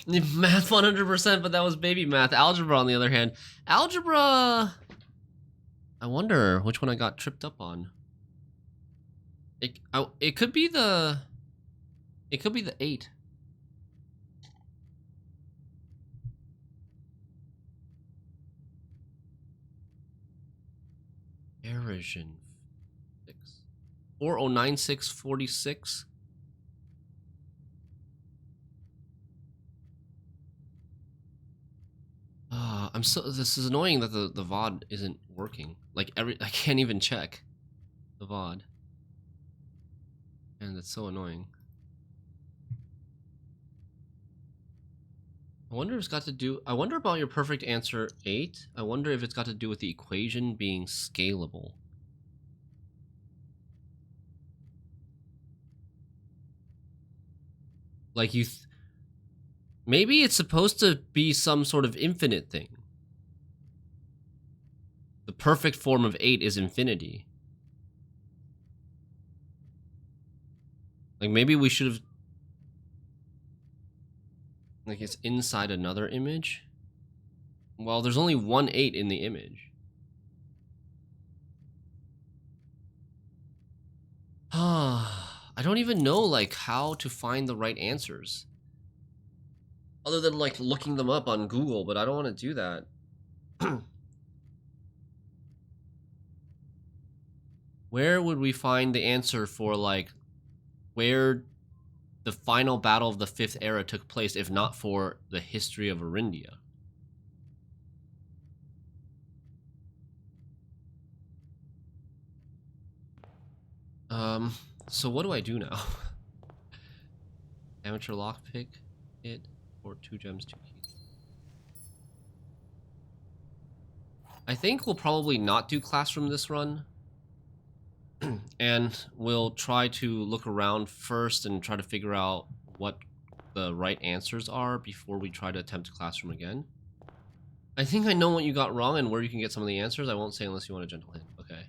[SPEAKER 1] Math 100%, but that was baby math. Algebra, on the other hand. Algebra... I wonder which one I got tripped up on. It could be the... It could be the 8. Erosion 6. 409646. This is annoying that the VOD isn't working. Like I can't even check the VOD. And that's so annoying. I wonder if it's got to do... I wonder about your perfect answer 8. I wonder if it's got to do with the equation being scalable. Like maybe it's supposed to be some sort of infinite thing. The perfect form of 8 is infinity. Like maybe we should have... Like it's inside another image? Well, there's only 1 8 in the image. I don't even know like how to find the right answers. Other than like looking them up on Google, but I don't want to do that. Where would we find the answer for like where the final battle of the 5th era took place if not for the history of Arindia? So what do I do now? Amateur lockpick it or 2 gems, 2 keys. I think we'll probably not do classroom this run. And we'll try to look around first and try to figure out what the right answers are before we try to attempt classroom again. I think I know what you got wrong and where you can get some of the answers. I won't say unless you want a gentle hint. Okay.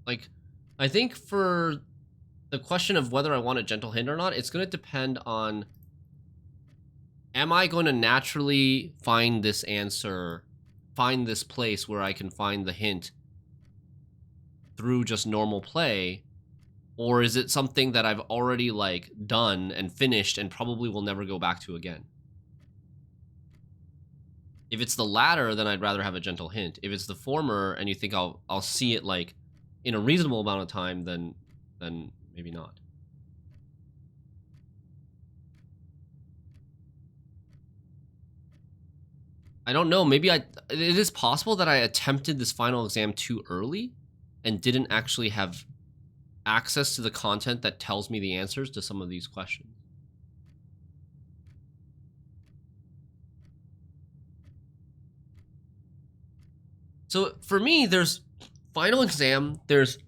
[SPEAKER 1] Like, I think for the question of whether I want a gentle hint or not, it's going to depend on... Am I going to naturally find this answer, find this place where I can find the hint through just normal play? Or is it something that I've already, like, done and finished and probably will never go back to again? If it's the latter, then I'd rather have a gentle hint. If it's the former and you think I'll see it, like, in a reasonable amount of time, then maybe not. I don't know. Maybe it is possible that I attempted this final exam too early and didn't actually have access to the content that tells me the answers to some of these questions. So for me, there's final exam, there's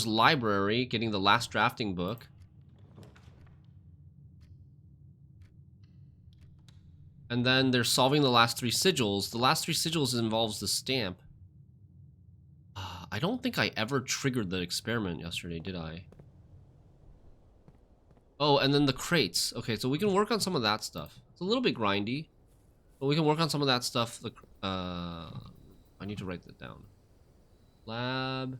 [SPEAKER 1] library, getting the last drafting book. And then there's solving the last 3 sigils. The last 3 sigils involves the stamp. I don't think I ever triggered the experiment yesterday, did I? Oh, and then the crates. Okay, so we can work on some of that stuff. It's a little bit grindy, but we can work on some of that stuff. I need to write that down. Lab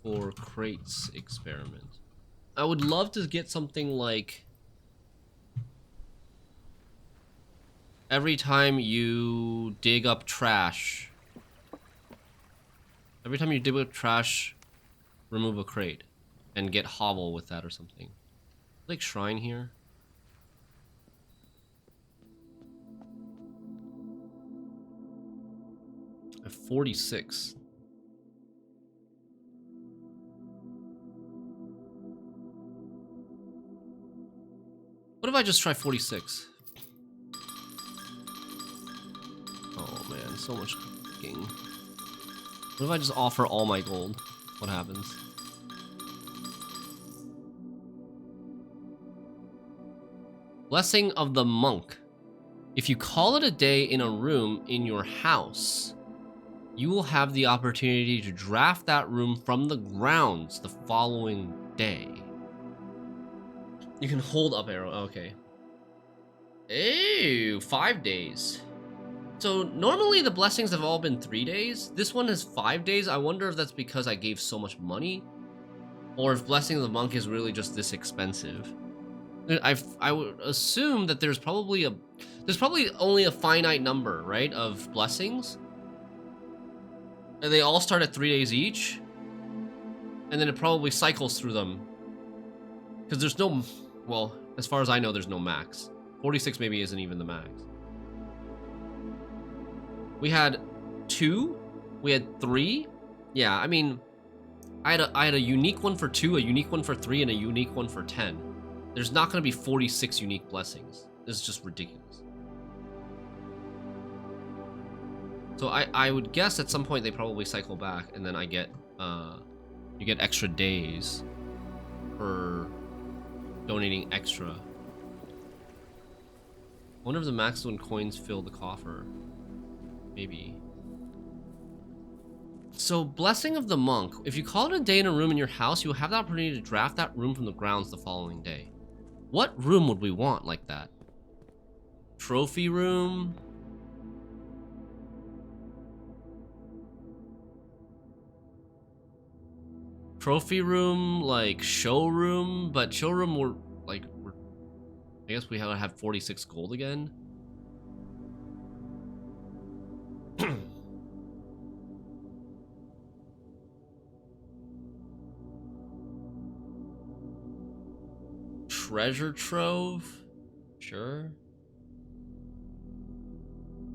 [SPEAKER 1] for crates experiment. I would love to get something like every time you dig up trash, remove a crate and get hovel with that or something. Like shrine here. I have 46. What if I just try 46? Oh man, so much cooking. What if I just offer all my gold? What happens? Blessing of the Monk. If you call it a day in a room in your house, you will have the opportunity to draft that room from the grounds the following day. You can hold up arrow. Okay. Ew, 5 days. So normally the blessings have all been 3 days. This one has 5 days. I wonder if that's because I gave so much money, or if Blessing of the Monk is really just this expensive. I would assume that there's probably only a finite number, right, of blessings, and they all start at 3 days each, and then it probably cycles through them. Because there's no, well, as far as I know, there's no max. 46 maybe isn't even the max. We had 2, we had 3. Yeah, I mean, I had a unique one for 2, a unique one for 3, and a unique one for 10. There's not going to be 46 unique blessings. This is just ridiculous. So I would guess at some point they probably cycle back, and then I get you get extra days for donating extra. I wonder if the max when coins fill the coffer. Maybe. So, Blessing of the Monk. If you call it a day in a room in your house, you will have the opportunity to draft that room from the grounds the following day. What room would we want like that? Trophy room? Trophy room, like showroom, but showroom I guess we have 46 gold again. Treasure trove? Sure.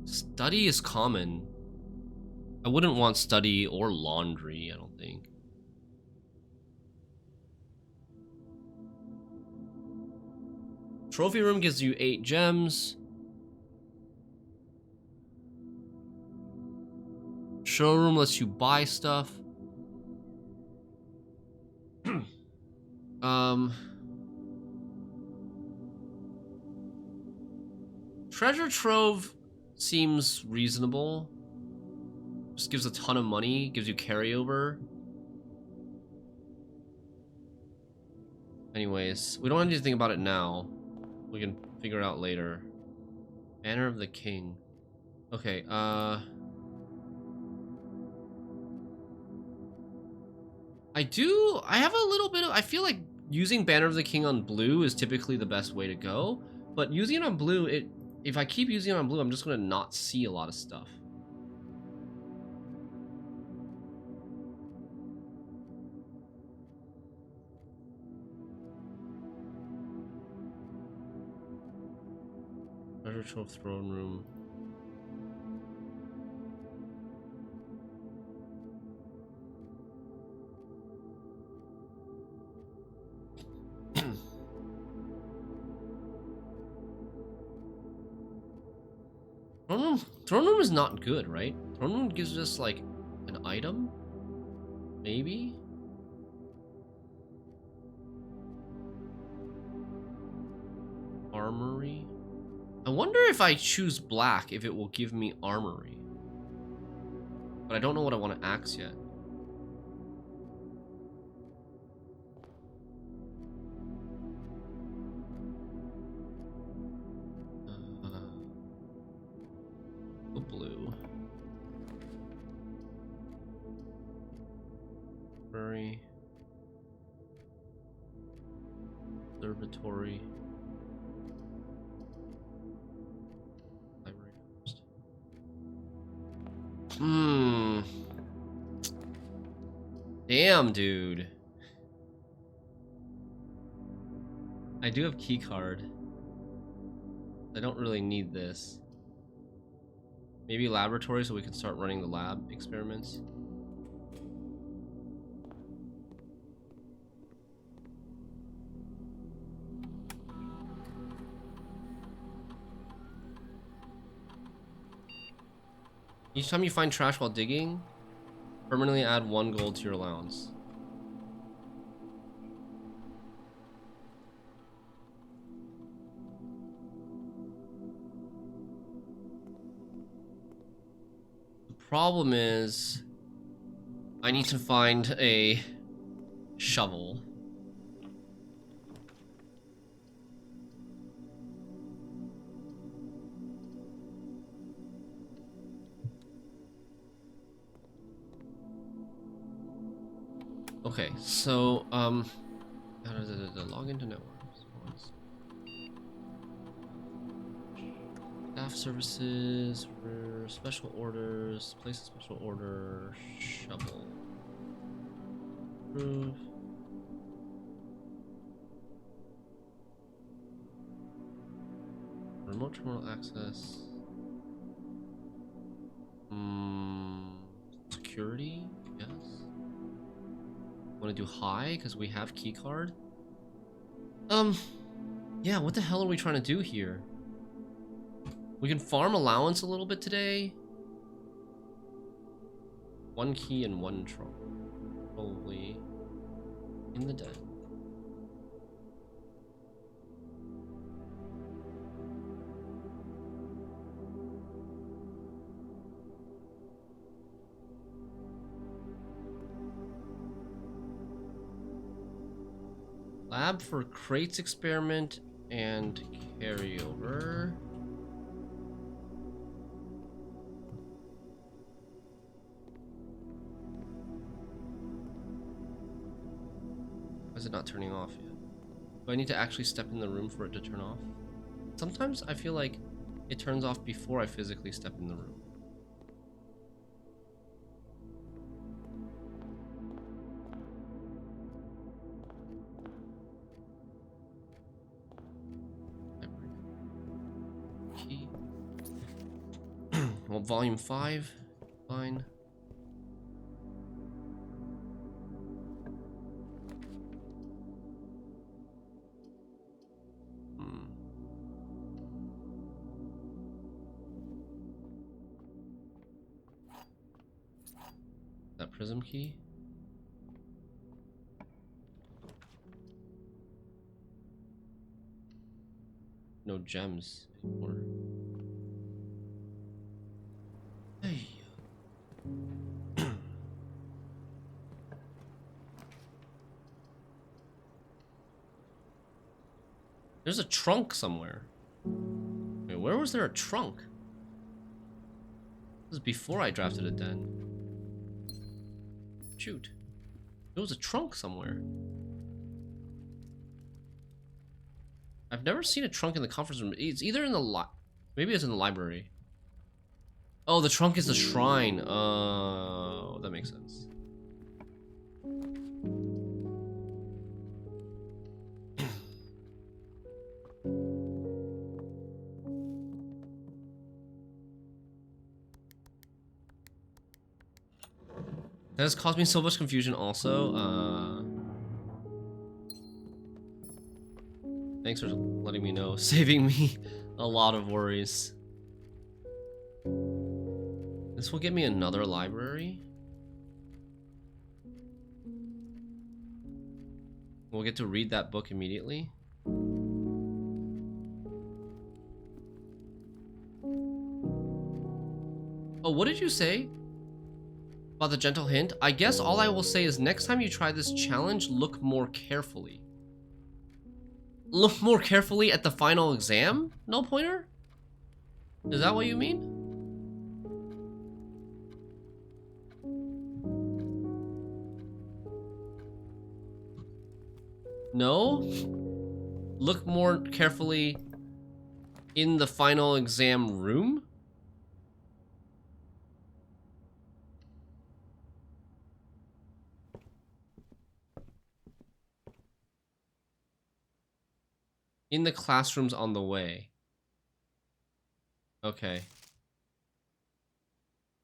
[SPEAKER 1] Study is common. I wouldn't want study or laundry, I don't think. Trophy room gives you 8 gems. Showroom lets you buy stuff. Treasure trove seems reasonable. Just gives a ton of money, gives you carryover. Anyways, we don't have to think about it now. We can figure it out later. Banner of the King. Okay, I have a little bit of, I feel like using Banner of the King on blue is typically the best way to go, but using it on blue, if I keep using it on blue, I'm just gonna not see a lot of stuff. Treasure trove, throne room. Throne room is not good, right? Throne room gives us like an item, maybe. Armory. I wonder if I choose black, if it will give me armory. But I don't know what I want to axe yet. Blue. Furry. Observatory. Library first. Damn, dude. I do have key card. I don't really need this. Maybe laboratory so we can start running the lab experiments. Each time you find trash while digging, permanently add 1 gold to your allowance. Problem is, I need to find a shovel. Okay, so log into networks. Staff services, for special orders, place a special order, shovel. Approve. Remote terminal access. Security, yes. Want to do high because we have key card. Yeah, what the hell are we trying to do here? We can farm allowance a little bit today. 1 key and 1 trunk. Probably in the den. Lab for crates experiment and carryover. Why is it not turning off yet? Do I need to actually step in the room for it to turn off? Sometimes I feel like it turns off before I physically step in the room. Key. Well, volume 5, fine. That prism key. No gems anymore. Hey. There's a trunk somewhere. Wait, where was there a trunk? This is before I drafted a den. Shoot. There was a trunk somewhere. I've never seen a trunk in the conference room. It's either in the maybe it's in the library. Oh, the trunk is the shrine. Oh, that makes sense. That has caused me so much confusion also. Thanks for letting me know, saving me a lot of worries. This will give me another library. We'll get to read that book immediately. Oh, what did you say about the gentle hint? I guess all I will say is next time you try this challenge, look more carefully. Look more carefully at the final exam? No pointer? Is that what you mean? No? Look more carefully in the final exam room? In the classrooms on the way. Okay.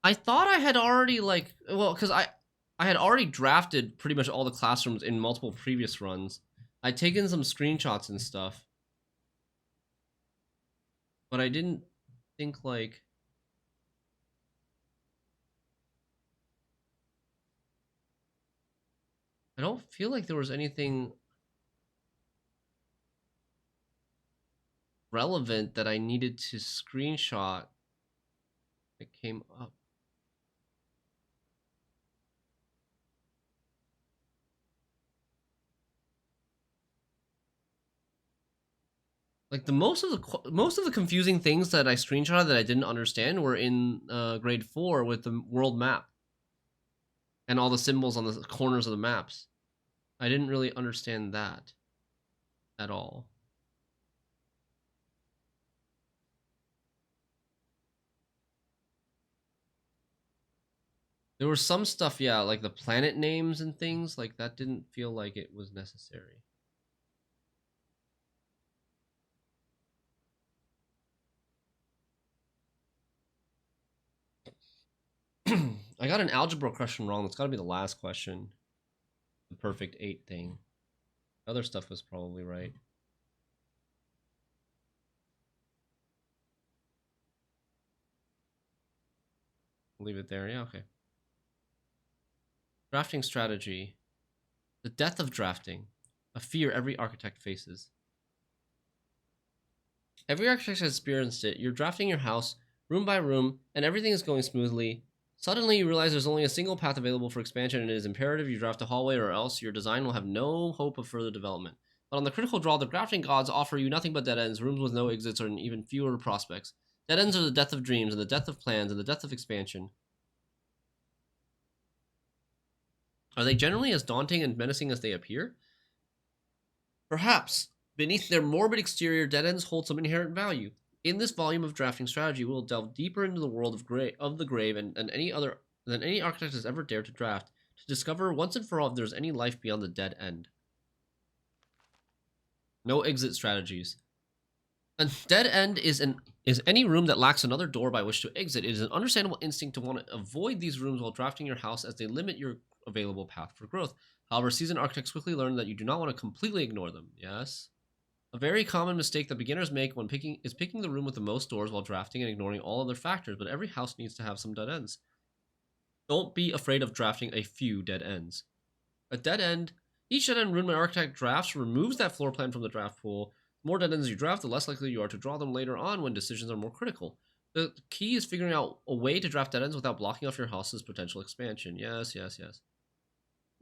[SPEAKER 1] I thought I had already, like, well, because I had already drafted pretty much all the classrooms in multiple previous runs. I'd taken some screenshots and stuff. But I didn't think, like... I don't feel like there was anything relevant that I needed to screenshot that came up. Like most of the confusing things that I screenshotted that I didn't understand were in grade 4 with the world map and all the symbols on the corners of the maps. I didn't really understand that at all. There was some stuff, yeah, like the planet names and things, like that didn't feel like it was necessary. I got an algebra question wrong. That's got to be the last question. The perfect 8 thing. Other stuff was probably right. Leave it there. Yeah, okay. Drafting strategy. The death of drafting. A fear every architect faces. Every architect has experienced it. You're drafting your house, room by room, and everything is going smoothly. Suddenly, you realize there's only a single path available for expansion, and it is imperative you draft a hallway, or else your design will have no hope of further development. But on the critical draw, the drafting gods offer you nothing but dead ends, rooms with no exits, and even fewer prospects. Dead ends are the death of dreams, and the death of plans, and the death of expansion. Are they generally as daunting and menacing as they appear? Perhaps. Beneath their morbid exterior, dead ends hold some inherent value. In this volume of drafting strategy, we will delve deeper into the world of the grave and any architect has ever dared to draft, to discover once and for all if there's any life beyond the dead end. No exit strategies. A dead end is any room that lacks another door by which to exit. It is an understandable instinct to want to avoid these rooms while drafting your house, as they limit your available path for growth. However, seasoned architects quickly learn that you do not want to completely ignore them. Yes? A very common mistake that beginners make when picking the room with the most doors while drafting and ignoring all other factors, but every house needs to have some dead ends. Don't be afraid of drafting a few dead ends. A dead end, each dead end room an architect drafts removes that floor plan from the draft pool. The more dead ends you draft, the less likely you are to draw them later on when decisions are more critical. The key is figuring out a way to draft dead ends without blocking off your house's potential expansion. Yes, yes, yes.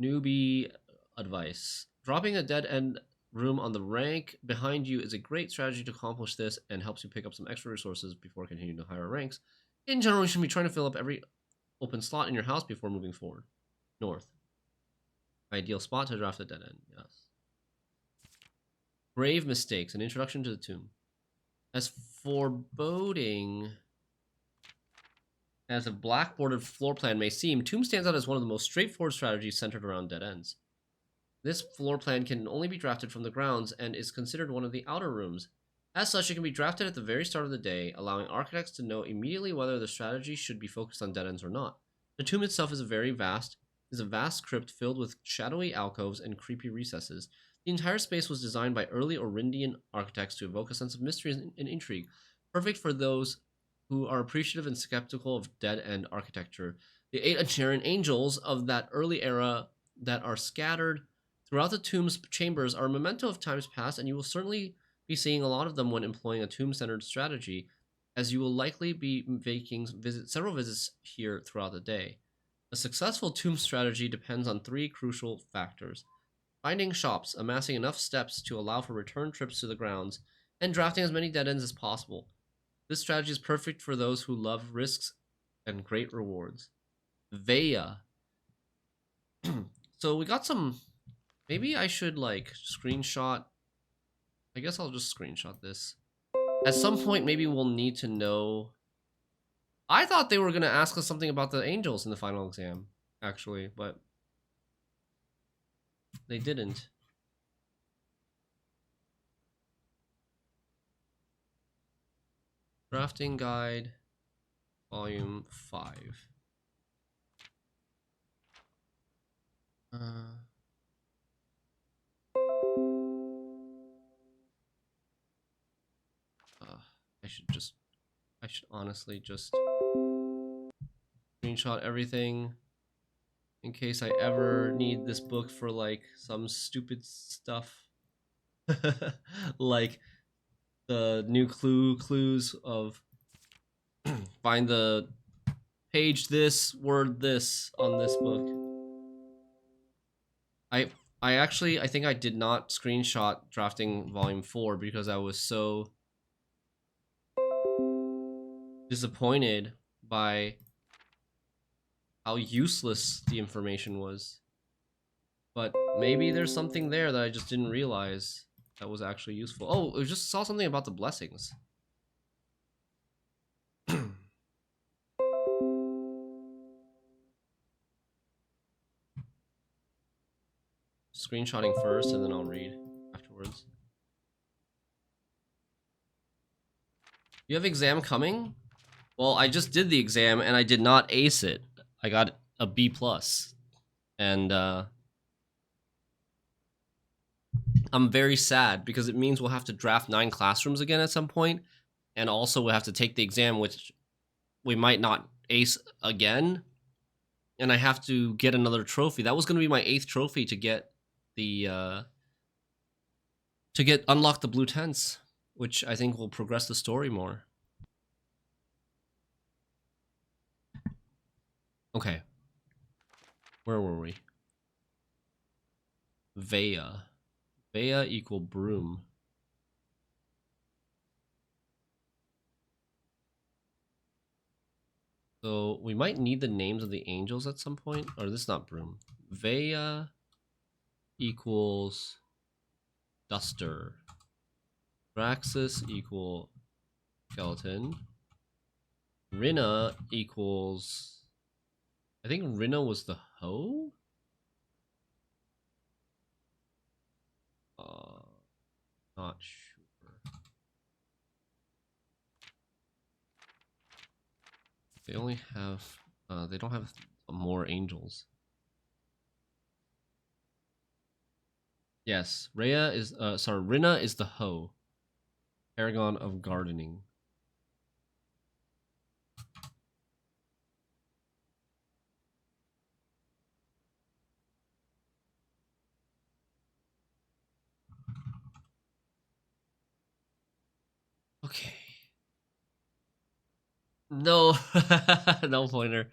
[SPEAKER 1] Newbie advice. Dropping a dead end room on the rank behind you is a great strategy to accomplish this and helps you pick up some extra resources before continuing to higher ranks. In general, you should be trying to fill up every open slot in your house before moving forward. North. Ideal spot to draft a dead end, yes. Grave mistakes, an introduction to the tomb. As foreboding as a black-bordered floor plan may seem, Tomb stands out as one of the most straightforward strategies centered around dead ends. This floor plan can only be drafted from the grounds and is considered one of the outer rooms. As such, it can be drafted at the very start of the day, allowing architects to know immediately whether the strategy should be focused on dead ends or not. The tomb itself is very vast. is a vast crypt filled with shadowy alcoves and creepy recesses. The entire space was designed by early Orindian architects to evoke a sense of mystery and intrigue, perfect for those who are appreciative and skeptical of dead-end architecture. The 8 Antaran angels of that early era that are scattered throughout the tomb's chambers are a memento of times past, and you will certainly be seeing a lot of them when employing a tomb-centered strategy, as you will likely be making several visits here throughout the day. A successful tomb strategy depends on 3 crucial factors: finding shops, amassing enough steps to allow for return trips to the grounds, and drafting as many dead ends as possible. This strategy is perfect for those who love risks and great rewards. Veya. So we got some. Maybe I should like screenshot. I guess I'll just screenshot this. At some point, maybe we'll need to know. I thought they were going to ask us something about the angels in the final exam, actually, but they didn't. Drafting Guide, Volume 5. I should honestly just screenshot everything in case I ever need this book for like some stupid stuff. Like the new clues of find the page this, word this on this book. I think I did not screenshot drafting volume 4 because I was so disappointed by how useless the information was. But maybe there's something there that I just didn't realize that was actually useful. Oh, I just saw something about the blessings. Screenshotting first and then I'll read afterwards. You have exam coming? Well, I just did the exam and I did not ace it. I got a B+. And I'm very sad because it means we'll have to draft 9 classrooms again at some point, and also we'll have to take the exam, which we might not ace again, and I have to get another trophy. That was going to be my 8th trophy to get the unlock the blue tents, which I think will progress the story more. Okay, where were we? Veya equal broom. So we might need the names of the angels at some point. Or this is not broom. Veya equals duster. Praxis equal skeleton. Rina equals... I think Rina was the hoe? Not sure. They only have... they don't have more angels. Yes, Rhea is... sorry, Rina is the hoe. Paragon of gardening. Okay. No, no pointer.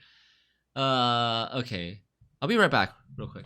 [SPEAKER 1] Okay. I'll be right back real quick.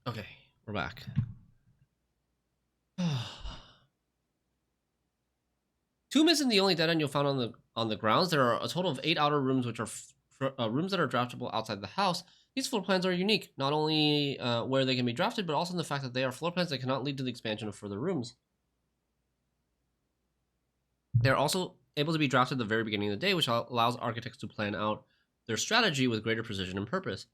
[SPEAKER 1] Okay, we're back. Tomb isn't the only dead end you'll find on the grounds. There are a total of 8 outer rooms, which are rooms that are draftable outside the house. These floor plans are unique, not only where they can be drafted, but also in the fact that they are floor plans that cannot lead to the expansion of further rooms. They're also able to be drafted at the very beginning of the day, which allows architects to plan out their strategy with greater precision and purpose.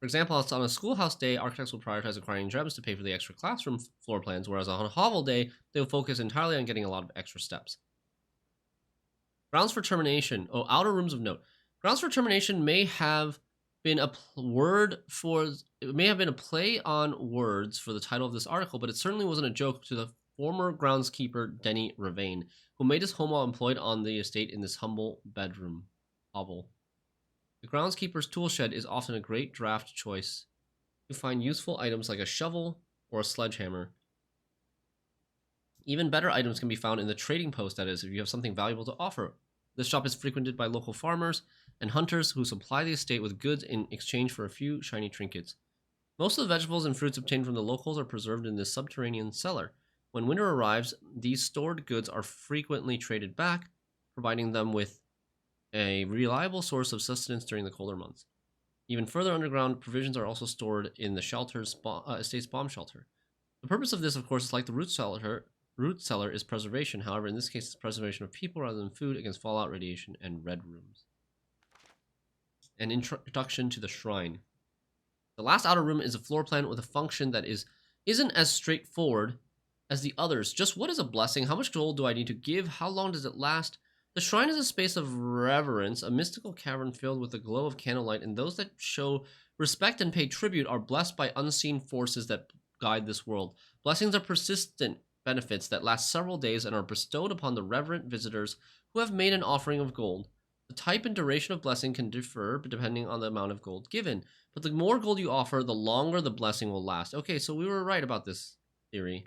[SPEAKER 1] For example, on a schoolhouse day, architects will prioritize acquiring gems to pay for the extra classroom floor plans, whereas on a hovel day, they will focus entirely on getting a lot of extra steps. Grounds for termination. Oh, outer rooms of note. Grounds for termination may have been a play on words for the title of this article, but it certainly wasn't a joke to the former groundskeeper Denny Ravane, who made his home while employed on the estate in this humble bedroom hovel. The groundskeeper's tool shed is often a great draft choice to find useful items like a shovel or a sledgehammer. Even better items can be found in the trading post, that is, if you have something valuable to offer. This shop is frequented by local farmers and hunters who supply the estate with goods in exchange for a few shiny trinkets. Most of the vegetables and fruits obtained from the locals are preserved in this subterranean cellar. When winter arrives, these stored goods are frequently traded back, providing them with a reliable source of sustenance during the colder months. Even further underground, provisions are also stored in the estate's bomb shelter. The purpose of this, of course, is like the root cellar is preservation. However, in this case, it's preservation of people rather than food against fallout, radiation, and red rooms. An introduction to the shrine. The last outer room is a floor plan with a function that isn't as straightforward as the others. Just what is a blessing? How much gold do I need to give? How long does it last? The shrine is a space of reverence, a mystical cavern filled with the glow of candlelight, and those that show respect and pay tribute are blessed by unseen forces that guide this world. Blessings are persistent benefits that last several days and are bestowed upon the reverent visitors who have made an offering of gold. The type and duration of blessing can differ depending on the amount of gold given, but the more gold you offer, the longer the blessing will last. Okay, so we were right about this theory.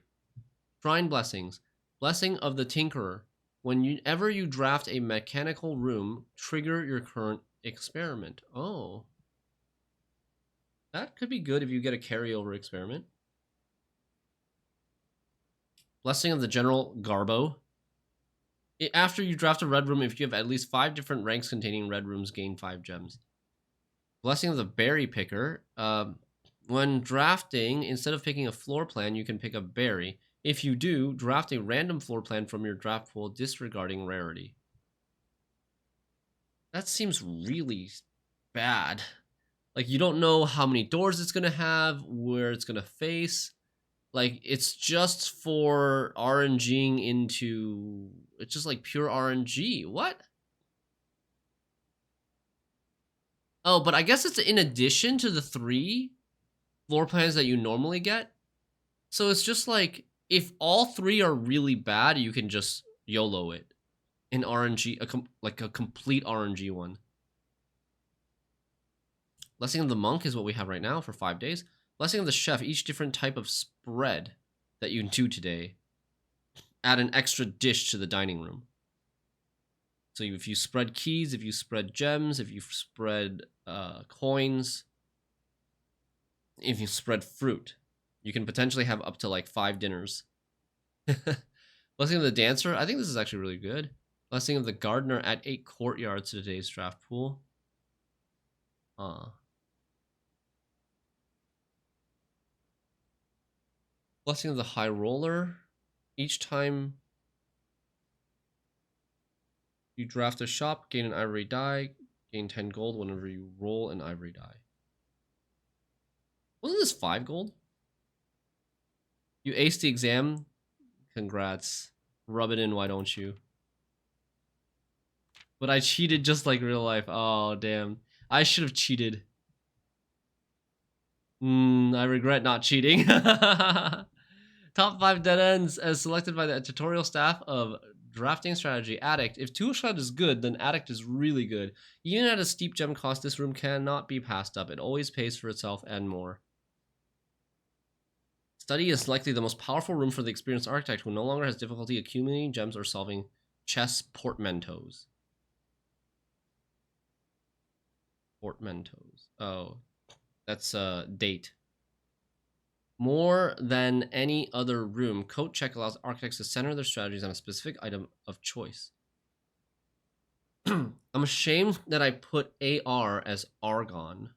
[SPEAKER 1] Shrine blessings. Blessing of the Tinkerer. Whenever you draft a mechanical room, trigger your current experiment. Oh. That could be good if you get a carryover experiment. Blessing of the General Garbo. After you draft a red room, if you have at least 5 different ranks containing red rooms, gain 5 gems. Blessing of the Berry Picker. When drafting, instead of picking a floor plan, you can pick a berry. If you do, draft a random floor plan from your draft pool, disregarding rarity. That seems really bad. Like, you don't know how many doors it's going to have, where it's going to face. Like, it's just for RNGing into... It's just like pure RNG. What? Oh, but I guess it's in addition to the 3 floor plans that you normally get. So it's just like, if all 3 are really bad, you can just YOLO it. An RNG, like a complete RNG one. Blessing of the Monk is what we have right now for 5 days. Blessing of the Chef, each different type of spread that you do today. Add an extra dish to the dining room. So if you spread keys, if you spread gems, if you spread coins, if you spread fruit, you can potentially have up to like 5 dinners. Blessing of the Dancer, I think this is actually really good. Blessing of the Gardener, add 8 courtyards to today's draft pool. Blessing of the High Roller. Each time you draft a shop, gain an ivory die, gain 10 gold whenever you roll an ivory die. Wasn't this 5 gold? You aced the exam? Congrats. Rub it in, why don't you? But I cheated just like real life. Oh, damn. I should have cheated. I regret not cheating. Top 5 dead ends as selected by the tutorial staff of Drafting Strategy. Addict. If Toolshed is good, then Addict is really good. Even at a steep gem cost, this room cannot be passed up. It always pays for itself and more. Study is likely the most powerful room for the experienced architect who no longer has difficulty accumulating gems or solving chess portmanteaus. Portmanteaus. Oh, that's date. More than any other room, Code Check allows architects to center their strategies on a specific item of choice. I'm ashamed that I put AR as Argon.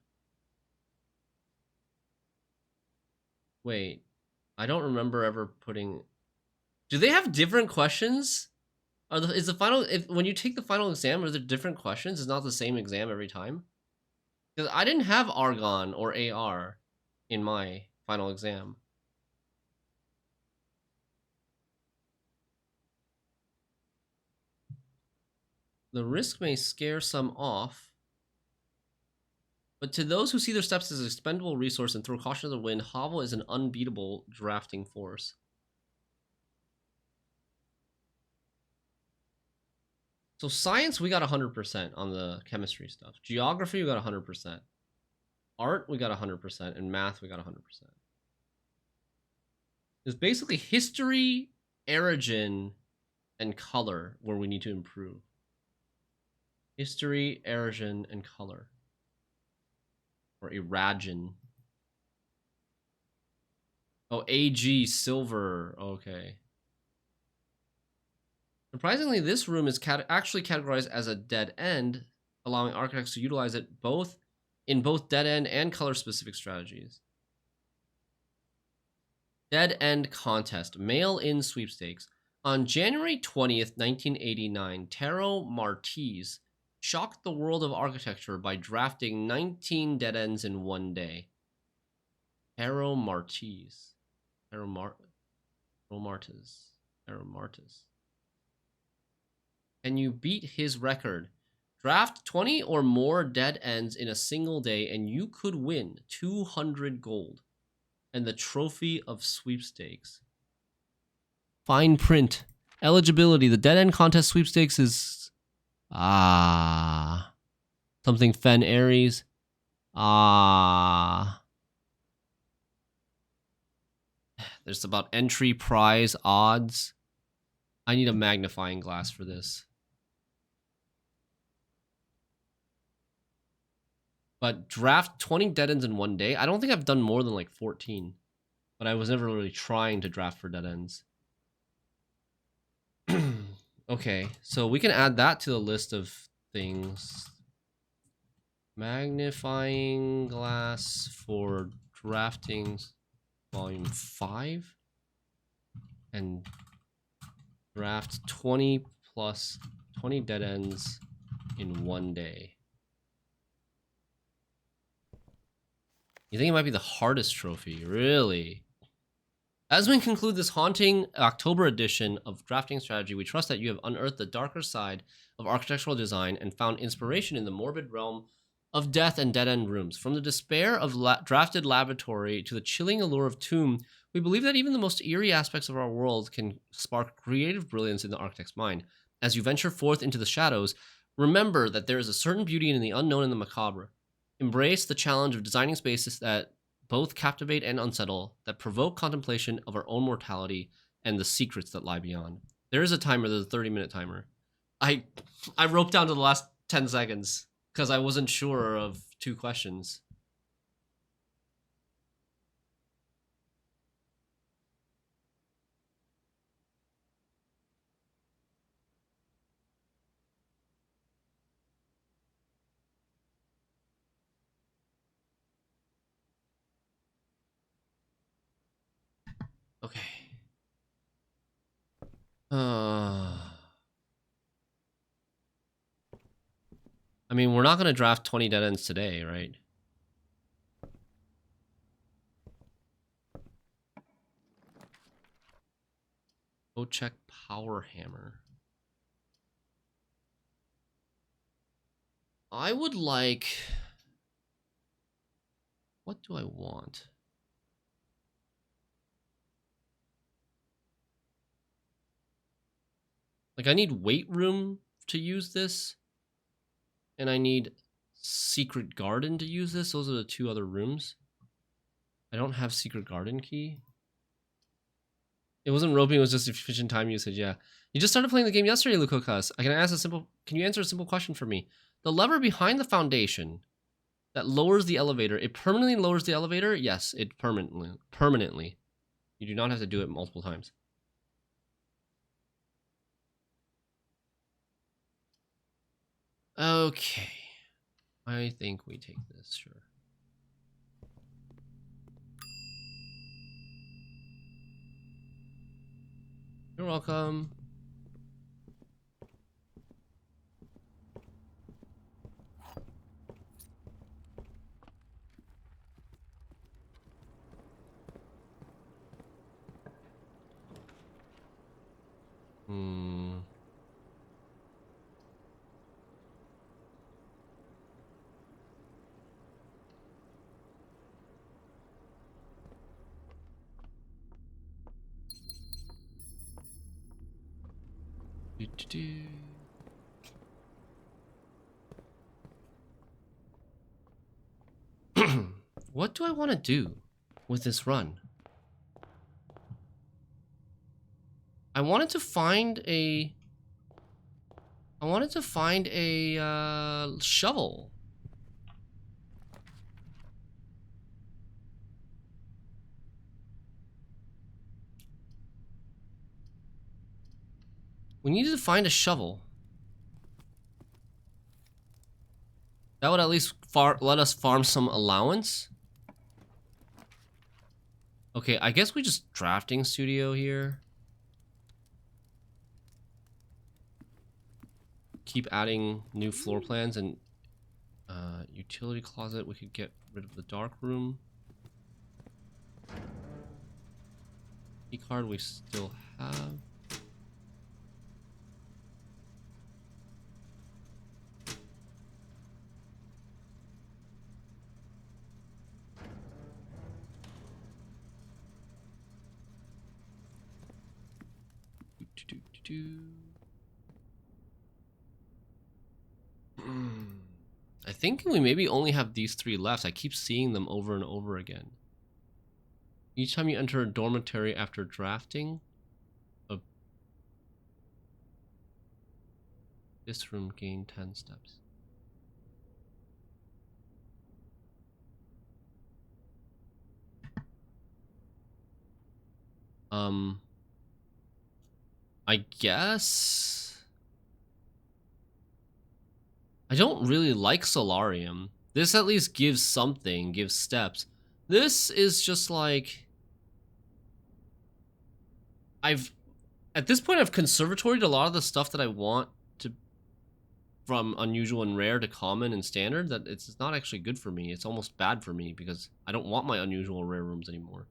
[SPEAKER 1] Wait, I don't remember ever putting... Do they have different questions? Is the final... when you take the final exam, are there different questions? It's not the same exam every time? Because I didn't have Argon or AR in my final exam. The risk may scare some off, but to those who see their steps as an expendable resource and throw caution to the wind, Havel is an unbeatable drafting force. So science, we got 100% on the chemistry stuff. Geography, we got 100%. Art, we got 100%. And math, we got 100%. There's basically history, origin, and color where we need to improve. History, origin, and color. Or Iragin. Oh, AG, silver. Okay. Surprisingly, this room is actually categorized as a dead end, allowing architects to utilize it in both dead end and color specific strategies. Dead end contest, mail-in sweepstakes. On January 20th, 1989, Taro Martiz shocked the world of architecture by drafting 19 dead ends in one day. Taro Martiz. Taro Martiz. Can you beat his record? Draft 20 or more dead ends in a single day and you could win 200 gold and the trophy of sweepstakes. Fine print. Eligibility. The dead end contest sweepstakes is... something Fen Aries. There's about entry prize odds. I need a magnifying glass for this. But draft 20 dead ends in one day. I don't think I've done more than like 14. But I was never really trying to draft for dead ends. Okay, so we can add that to the list of things. Magnifying glass for drafting volume 5. And draft 20 plus 20 dead ends in one day. You think it might be the hardest trophy? Really? As we conclude this haunting October edition of Drafting Strategy, we trust that you have unearthed the darker side of architectural design and found inspiration in the morbid realm of death and dead-end rooms. From the despair of drafted laboratory to the chilling allure of tomb, we believe that even the most eerie aspects of our world can spark creative brilliance in the architect's mind. As you venture forth into the shadows, remember that there is a certain beauty in the unknown and the macabre. Embrace the challenge of designing spaces that both captivate and unsettle, that provoke contemplation of our own mortality and the secrets that lie beyond. There is a timer, there's a 30-minute timer. I roped down to the last 10 seconds because I wasn't sure of 2 questions. Okay. I mean, we're not going to draft 20 dead ends today, right? Go check Power Hammer. I would like... What do I want? Like, I need weight room to use this. And I need Secret Garden to use this. Those are the 2 other rooms. I don't have Secret Garden key. It wasn't roping, it was just efficient time usage, yeah. You just started playing the game yesterday, Lukokas. Can you answer a simple question for me? The lever behind the foundation That lowers the elevator. It permanently lowers the elevator? Yes, it permanently. You do not have to do it multiple times. Okay. I think we take this, sure. You're welcome. Hmm. What do I want to do with this run? I wanted to find a shovel. We needed to find a shovel. That would at least let us farm some allowance. Okay, I guess we just drafting studio here. Keep adding new floor plans and utility closet. We could get rid of the dark room. Key card we still have. I think we maybe only have these 3 left. I keep seeing them over and over again. Each time you enter a dormitory after drafting, this room gain 10 steps. I guess I don't really like Solarium. This at least gives something, gives steps. This is just like at this point I've conservatoried a lot of the stuff that I want to from unusual and rare to common and standard. That it's not actually good for me. It's almost bad for me because I don't want my unusual rare rooms anymore.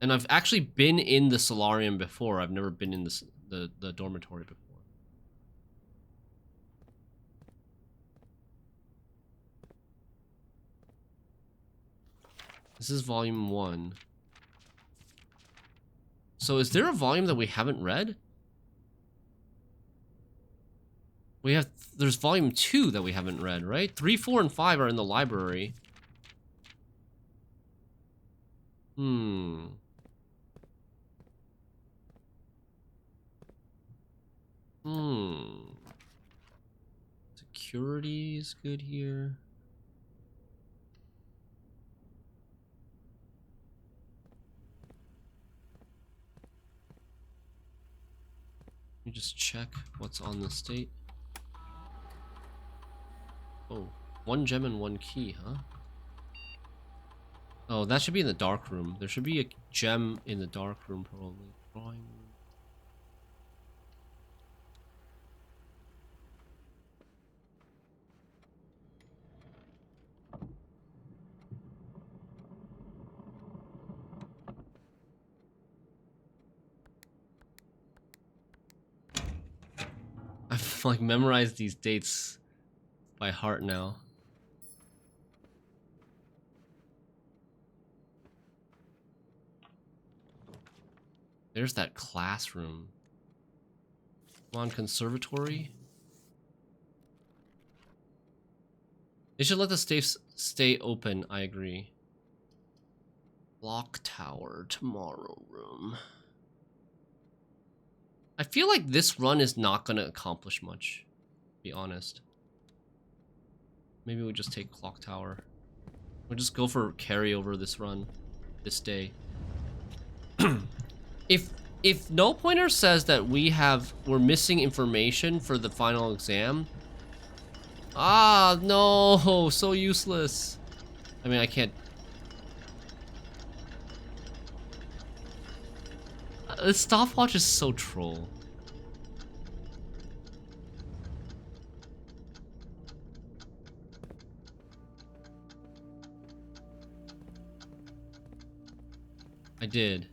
[SPEAKER 1] And I've actually been in the Solarium before. I've never been in the dormitory before. This is volume 1. So is there a volume that we haven't read? There's volume 2 that we haven't read, right? 3, 4, and 5 are in the library. Security is good here. Let me just check what's on the state. Oh, 1 gem and 1 key, huh? Oh, that should be in the dark room. There should be a gem in the dark room, probably. Drawing room. I've like memorized these dates by heart now. There's that classroom. Come on, conservatory. They should let the safes stay open, I agree. Block tower, tomorrow room. I feel like this run is not going to accomplish much. be honest. Maybe we just take Clock Tower. We'll just go for carryover this run, this day. If No Pointer says that we're missing information for the final exam. Ah, no, so useless. I mean, I can't. The stopwatch is so troll. I did.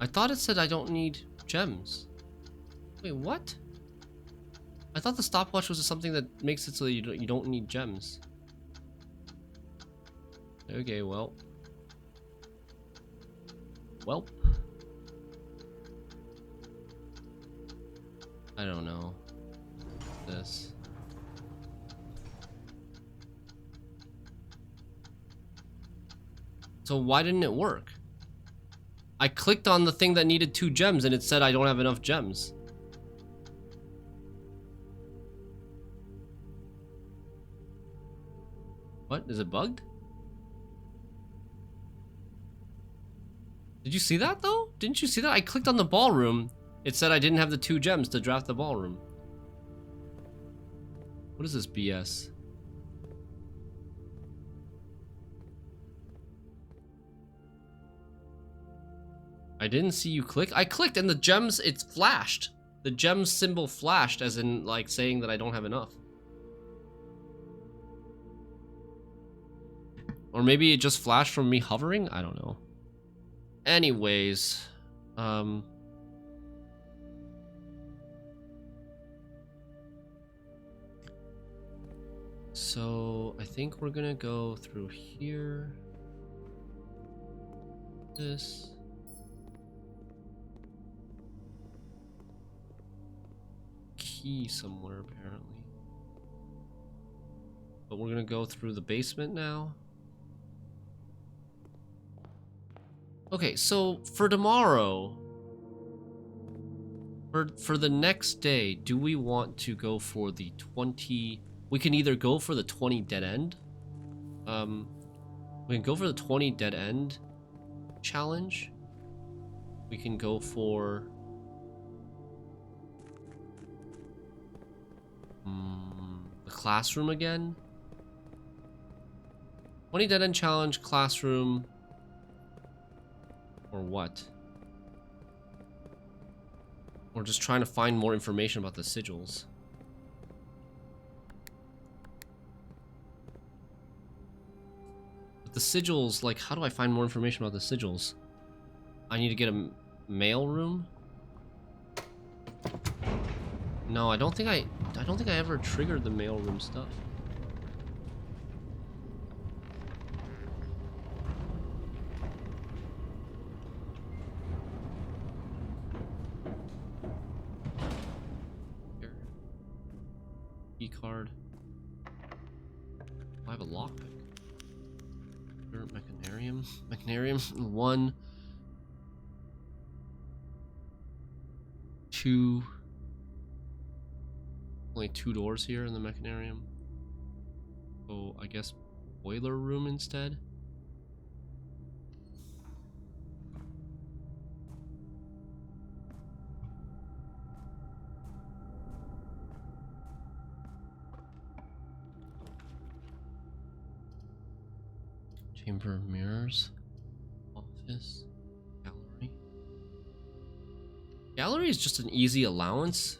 [SPEAKER 1] I thought it said I don't need gems. Wait, what? I thought the stopwatch was something that makes it so you don't need gems. Okay, well. Welp. I don't know. This. So why didn't it work? I clicked on the thing that needed 2 gems and it said I don't have enough gems. What? Is it bugged? Did you see that though? Didn't you see that? I clicked on the ballroom. It said I didn't have the 2 gems to draft the ballroom. What is this BS? I didn't see you click. I clicked and the gems, it's flashed. The gems symbol flashed as in like saying that I don't have enough. Or maybe it just flashed from me hovering? I don't know. Anyways, so I think we're gonna go through here. This. Key somewhere apparently. But we're gonna go through the basement now. Okay, so for tomorrow, for the next day, do we want to go for the 20? We can either go for the 20 dead end. We can go for the 20 dead end challenge. We can go for the classroom again. 20 dead end challenge, classroom. Or what? We're just trying to find more information about the sigils. But the sigils, like, how do I find more information about the sigils? I need to get a mail room? No, I don't think I ever triggered the mail room stuff. Card. I have a lockpick. Mechanarium. Mechanarium. 1, 2. Only 2 doors here in the mechanarium. So I guess boiler room instead. Chamber of Mirrors, office, gallery. Gallery is just an easy allowance.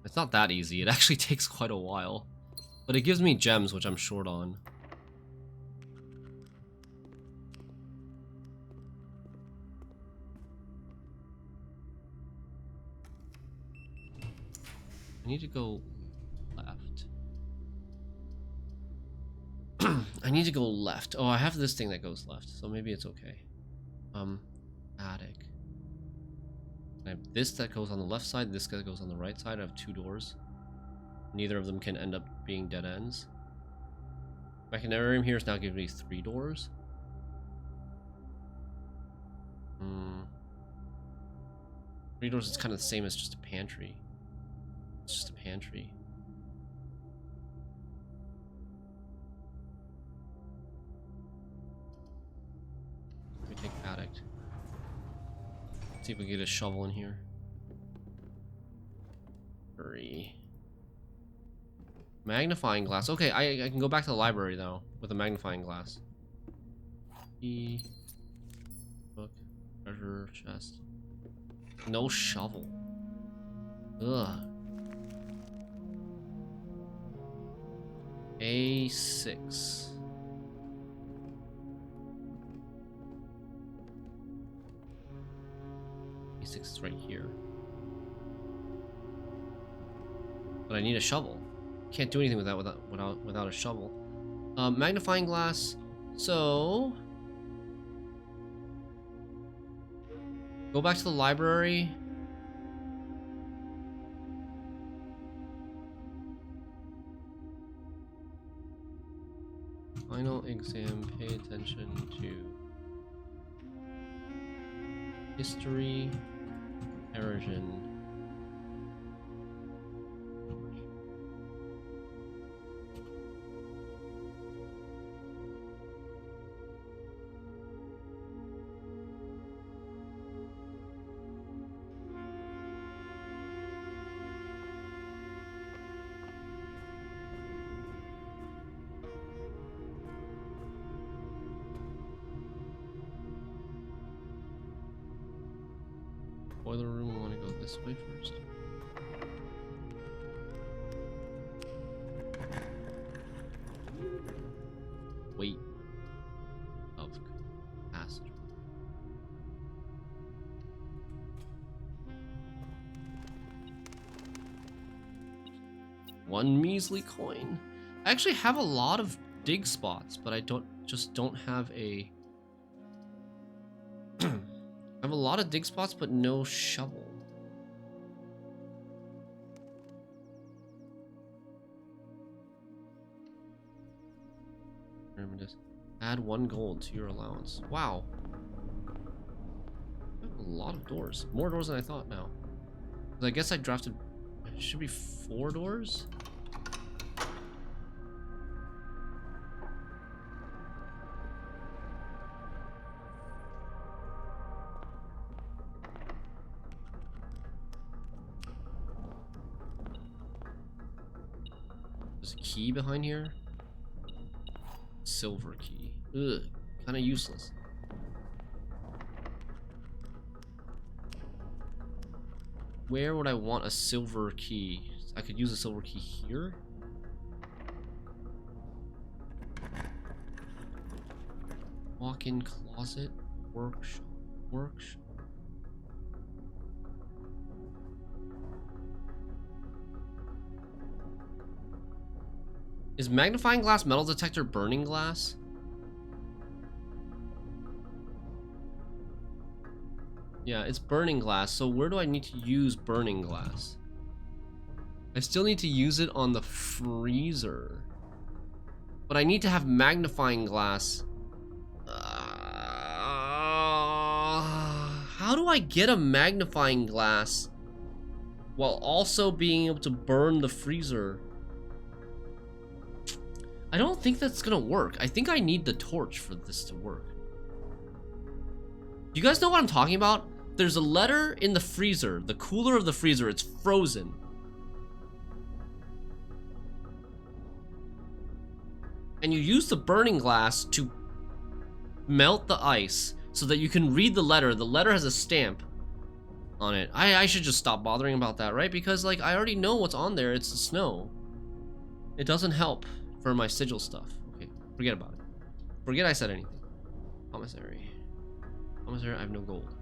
[SPEAKER 1] It's not that easy. It actually takes quite a while. But it gives me gems, which I'm short on. I need to go left. I need to go left. Oh, I have this thing that goes left, so maybe it's okay. Attic. I have this that goes on the left side, this guy goes on the right side. I have 2 doors. Neither of them can end up being dead ends. Mechanarium here is now giving me 3 doors. 3 doors is kind of the same as just a pantry. It's just a pantry. Let me take addict. See if we can get a shovel in here. Hurry. Magnifying glass. Okay, I can go back to the library though with a magnifying glass. Key. Book. Treasure chest. No shovel. Ugh. A6. A6 is right here. But I need a shovel. Can't do anything with that without a shovel. Magnifying glass. So go back to the library. Final exam. Pay attention to history, origin. Boiler room, I want to go this way first. Weight of passage. One measly coin. I actually have a lot of dig spots, but I don't have a I have a lot of dig spots, but no shovel. Remember this. Add 1 gold to your allowance. Wow. I have a lot of doors. More doors than I thought now. I guess I drafted... It should be 4 doors? There's a key behind here. Silver key. Ugh, kind of useless. Where would I want a silver key? I could use a silver key here. Walk-in closet. Workshop. Workshop. Is magnifying glass metal detector burning glass? Yeah, it's burning glass, so where do I need to use burning glass? I still need to use it on the freezer. But I need to have magnifying glass. How do I get a magnifying glass while also being able to burn the freezer? I don't think that's gonna work. I think I need the torch for this to work. You guys know what I'm talking about? There's a letter in the freezer, the cooler of the freezer, it's frozen. And you use the burning glass to melt the ice so that you can read the letter. The letter has a stamp on it. I should just stop bothering about that, right? Because like I already know what's on there, it's the snow. It doesn't help for my sigil stuff. Okay, forget about it. Forget I said anything. Commissary. Commissary, I have no gold.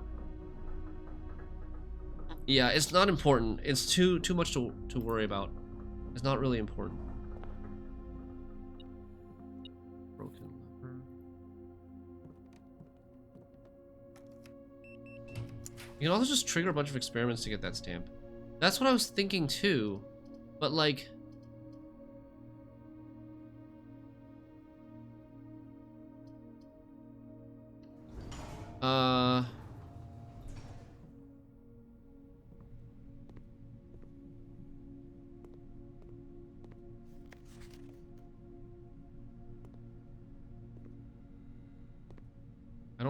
[SPEAKER 1] Yeah, it's not important. It's too much to worry about. It's not really important. Broken lever. You can also just trigger a bunch of experiments to get that stamp. That's what I was thinking too. But like...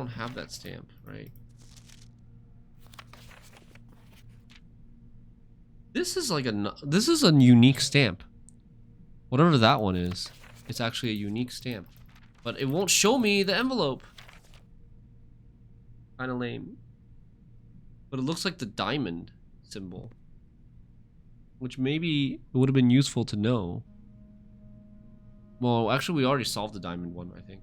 [SPEAKER 1] don't have that stamp, right? This is like this is a unique stamp. Whatever that one is, it's actually a unique stamp. But it won't show me the envelope. Kinda lame. But it looks like the diamond symbol. Which maybe it would have been useful to know. Well, actually we already solved the diamond one, I think.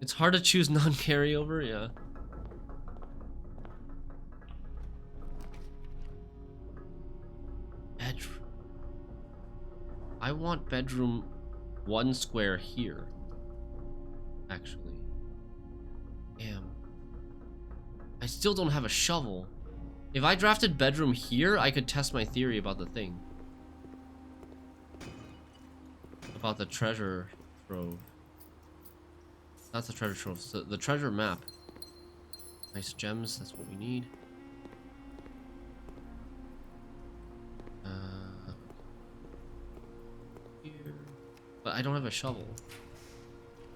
[SPEAKER 1] It's hard to choose non-carryover, yeah. Bedroom. I want bedroom 1 square here. Actually. Damn. I still don't have a shovel. If I drafted bedroom here, I could test my theory about the thing. About the treasure trove. That's the treasure trove. So the treasure map. Nice gems, that's what we need. Here. But I don't have a shovel.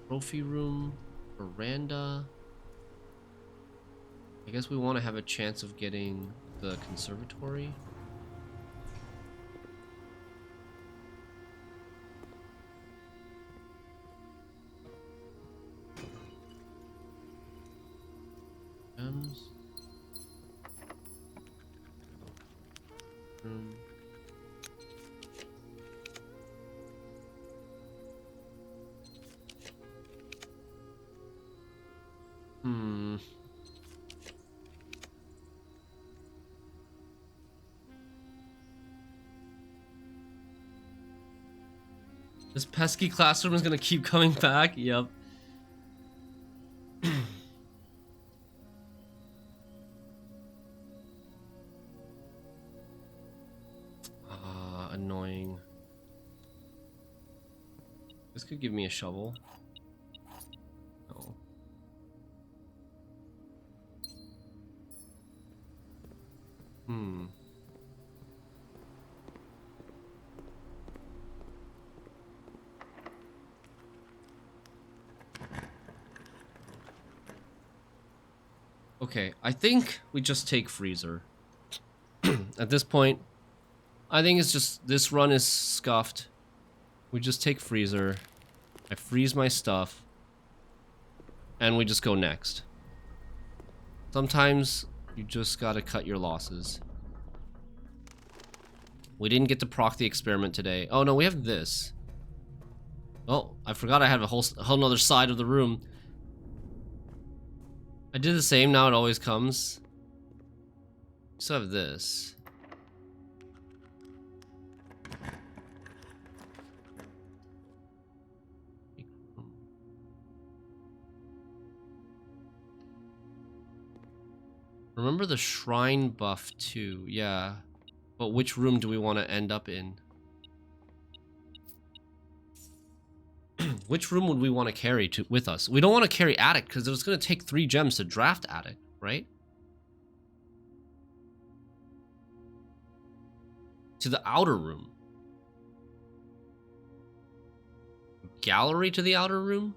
[SPEAKER 1] Trophy room, veranda. I guess we want to have a chance of getting the conservatory. Gems. Room. This pesky classroom is gonna keep coming back. Yep. Annoying. This could give me a shovel. No. Okay, I think we just take freezer. At this point, I think it's just, this run is scuffed. We just take freezer. I freeze my stuff. And we just go next. Sometimes you just gotta cut your losses. We didn't get to proc the experiment today. Oh no, we have this. Oh, I forgot I had a whole nother side of the room. I did the same, now it always comes. So have this. Remember the shrine buff too, yeah. But which room do we want to end up in? Which room would we want to carry with us? We don't want to carry attic because it was going to take 3 gems to draft attic, right? To the outer room. Gallery to the outer room?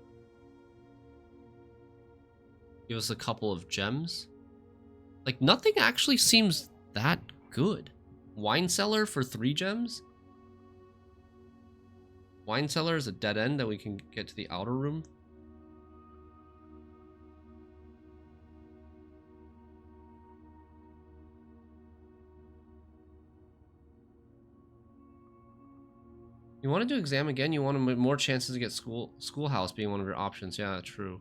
[SPEAKER 1] Give us a couple of gems. Like, nothing actually seems that good. Wine cellar for 3 gems? Wine cellar is a dead end that we can get to the outer room. You want to do exam again? You want more chances to get schoolhouse being one of your options. Yeah, true.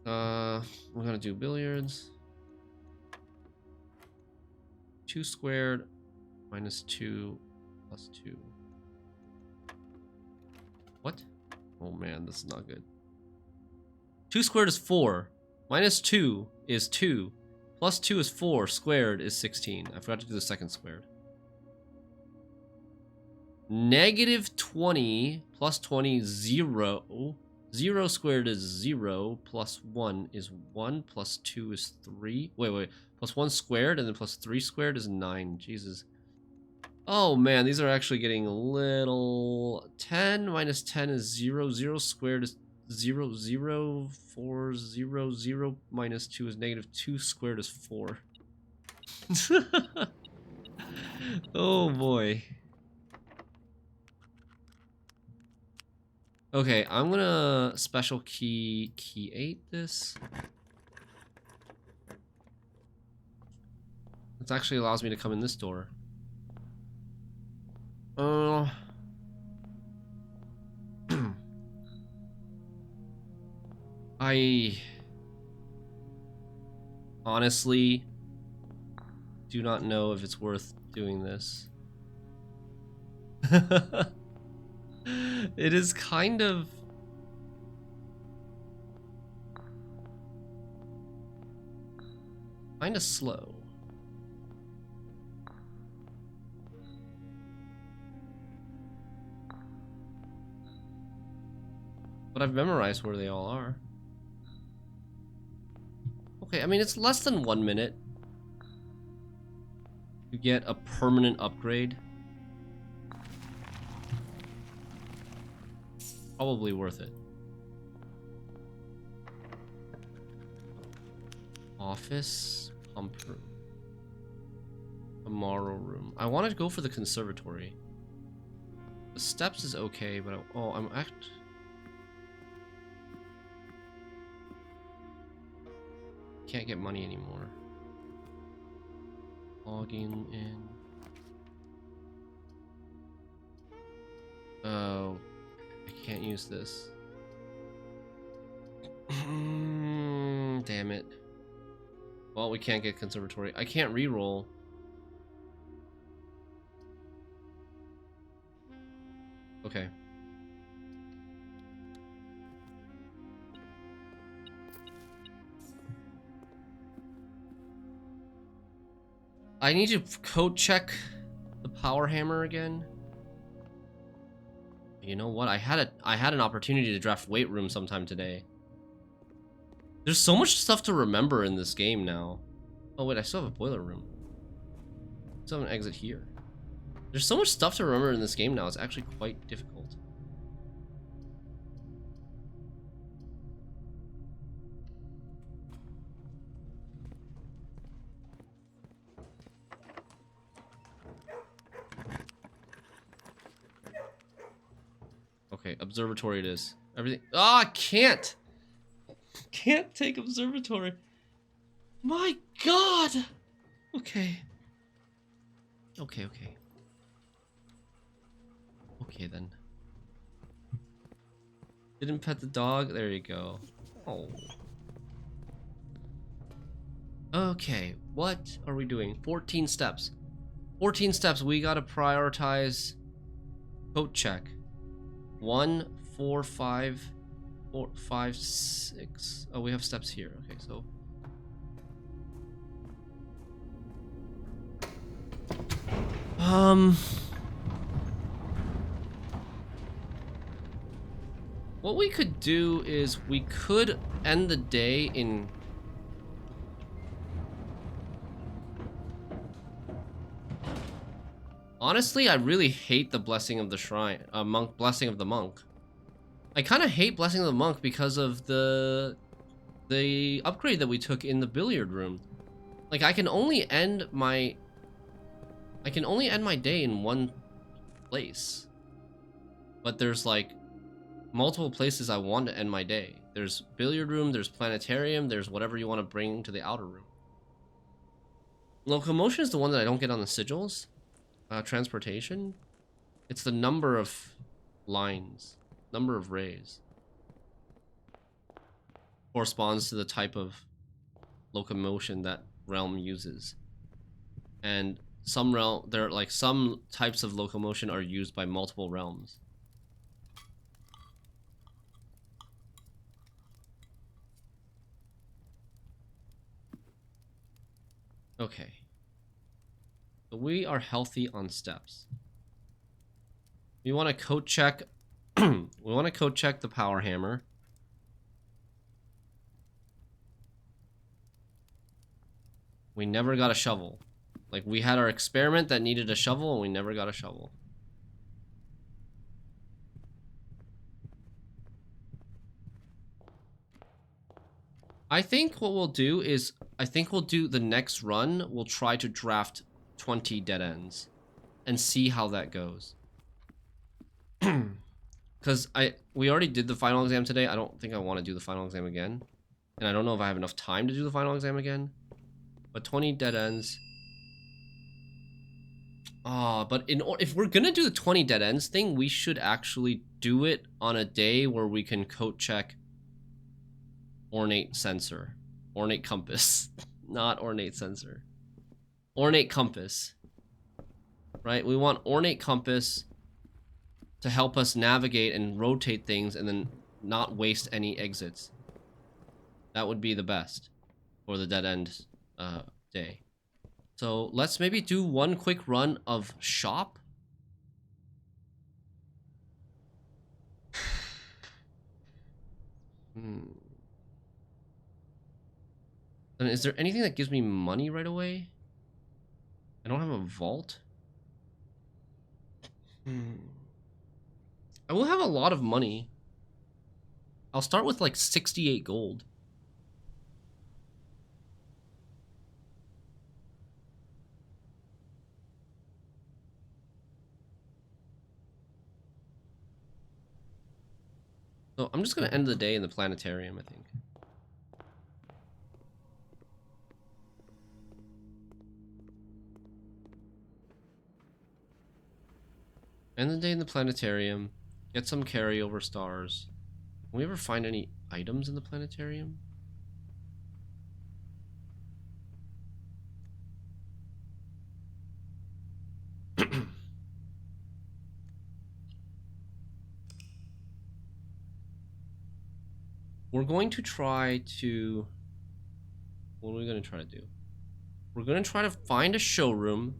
[SPEAKER 1] We're gonna do billiards. 2 squared minus 2 plus 2. What? Oh man, this is not good. 2 squared is 4. Minus 2 is 2. Plus 2 is 4. Squared is 16. I forgot to do the second squared. Negative 20 plus 20 is 0. 0 squared is 0, plus 1 is 1, plus 2 is 3. Wait. Plus 1 squared, and then plus 3 squared is 9. Jesus. Oh man, these are actually getting a little... 10 minus 10 is 0. 0 squared is 0. 0. 4. 0. 0 minus 2 is negative. 2 squared is 4. Oh boy. Okay, I'm gonna special key 8 this. It actually allows me to come in this door. I honestly do not know if it's worth doing this. It is kind of... slow. But I've memorized where they all are. Okay, I mean, it's less than 1 minute to get a permanent upgrade. Probably worth it. Office, pump room, tomorrow room. I want to go for the conservatory. The steps is okay, but I'm can't get money anymore. Logging in. Oh, I can't use this. Damn it. Well, we can't get conservatory. I can't re-roll. Okay. I need to code check the power hammer again. You know what? I had an opportunity to draft weight room sometime today. There's so much stuff to remember in this game now. Oh wait, I still have a boiler room. I still have an exit here. There's so much stuff to remember in this game now. It's actually quite difficult. Okay, observatory it is. Everything. Ah, I can't. Can't take observatory. My God. Okay. Okay. Okay then. Didn't pet the dog. There you go. Oh. Okay. What are we doing? 14 steps. 14 steps. We gotta prioritize. Coat check. 1, 4, 5, 4, 5, 6. Oh, we have steps here. Okay, so. What we could do is we could end the day in. Honestly, I really hate the blessing of the shrine, blessing of the monk. I kind of hate blessing of the monk because of the upgrade that we took in the billiard room. Like I can only end my day in one place. But there's like multiple places I want to end my day. There's billiard room, there's planetarium, there's whatever you want to bring to the outer room. Locomotion is the one that I don't get on the sigils. Transportation, it's the number of lines, number of rays. Corresponds to the type of locomotion that realm uses. And some types of locomotion are used by multiple realms. Okay. So we are healthy on steps. We want to code check. We want to code check the power hammer. We never got a shovel. Like, we had our experiment that needed a shovel and we never got a shovel. I think what we'll do is, I think we'll do the next run, we'll try to draft 20 dead ends and see how that goes. Because we already did the final exam today. I don't think I want to do the final exam again. And I don't know if I have enough time to do the final exam again. But 20 dead ends. But if we're gonna do the 20 dead ends thing, we should actually do it on a day where we can code check ornate sensor. Ornate compass. Not ornate sensor. Ornate compass. Right? We want ornate compass to help us navigate and rotate things and then not waste any exits. That would be the best for the dead end day. So let's maybe do one quick run of shop. And is there anything that gives me money right away? I don't have a vault. I will have a lot of money. I'll start with like 68 gold. So I'm just gonna end the day in the planetarium, I think. End the day in the planetarium. Get some carryover stars. Can we ever find any items in the planetarium? We're going to try to... What are we going to try to do? We're going to try to find a showroom.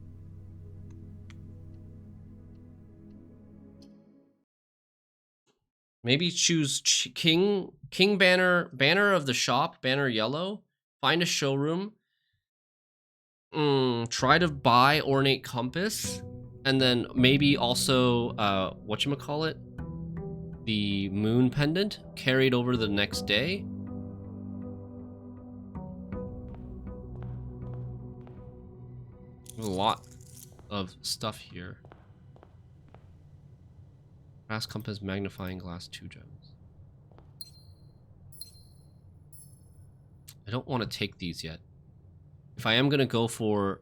[SPEAKER 1] Maybe choose King Banner of the shop, banner yellow. Find a showroom. Try to buy ornate compass. And then maybe also, whatchamacallit? The moon pendant carried over the next day. There's a lot of stuff here. Brass compass, magnifying glass, 2 gems. I don't want to take these yet. If I am gonna go for...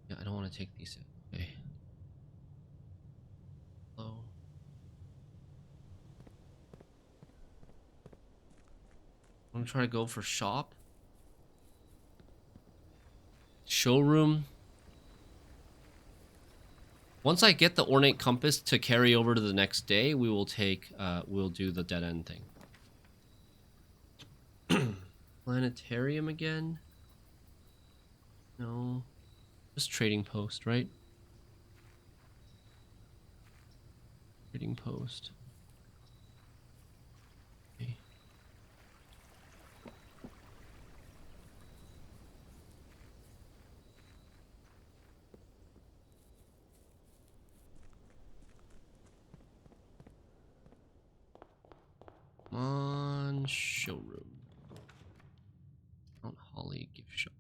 [SPEAKER 1] Yeah, I don't want to take these yet. Okay. Hello. I'm gonna try to go for shop. Showroom. Once I get the ornate compass to carry over to the next day, we will take, we'll do the dead end thing. Planetarium again? No. Just trading post, right? Trading post. Okay. Come on, showroom. Mount Holly gift shop.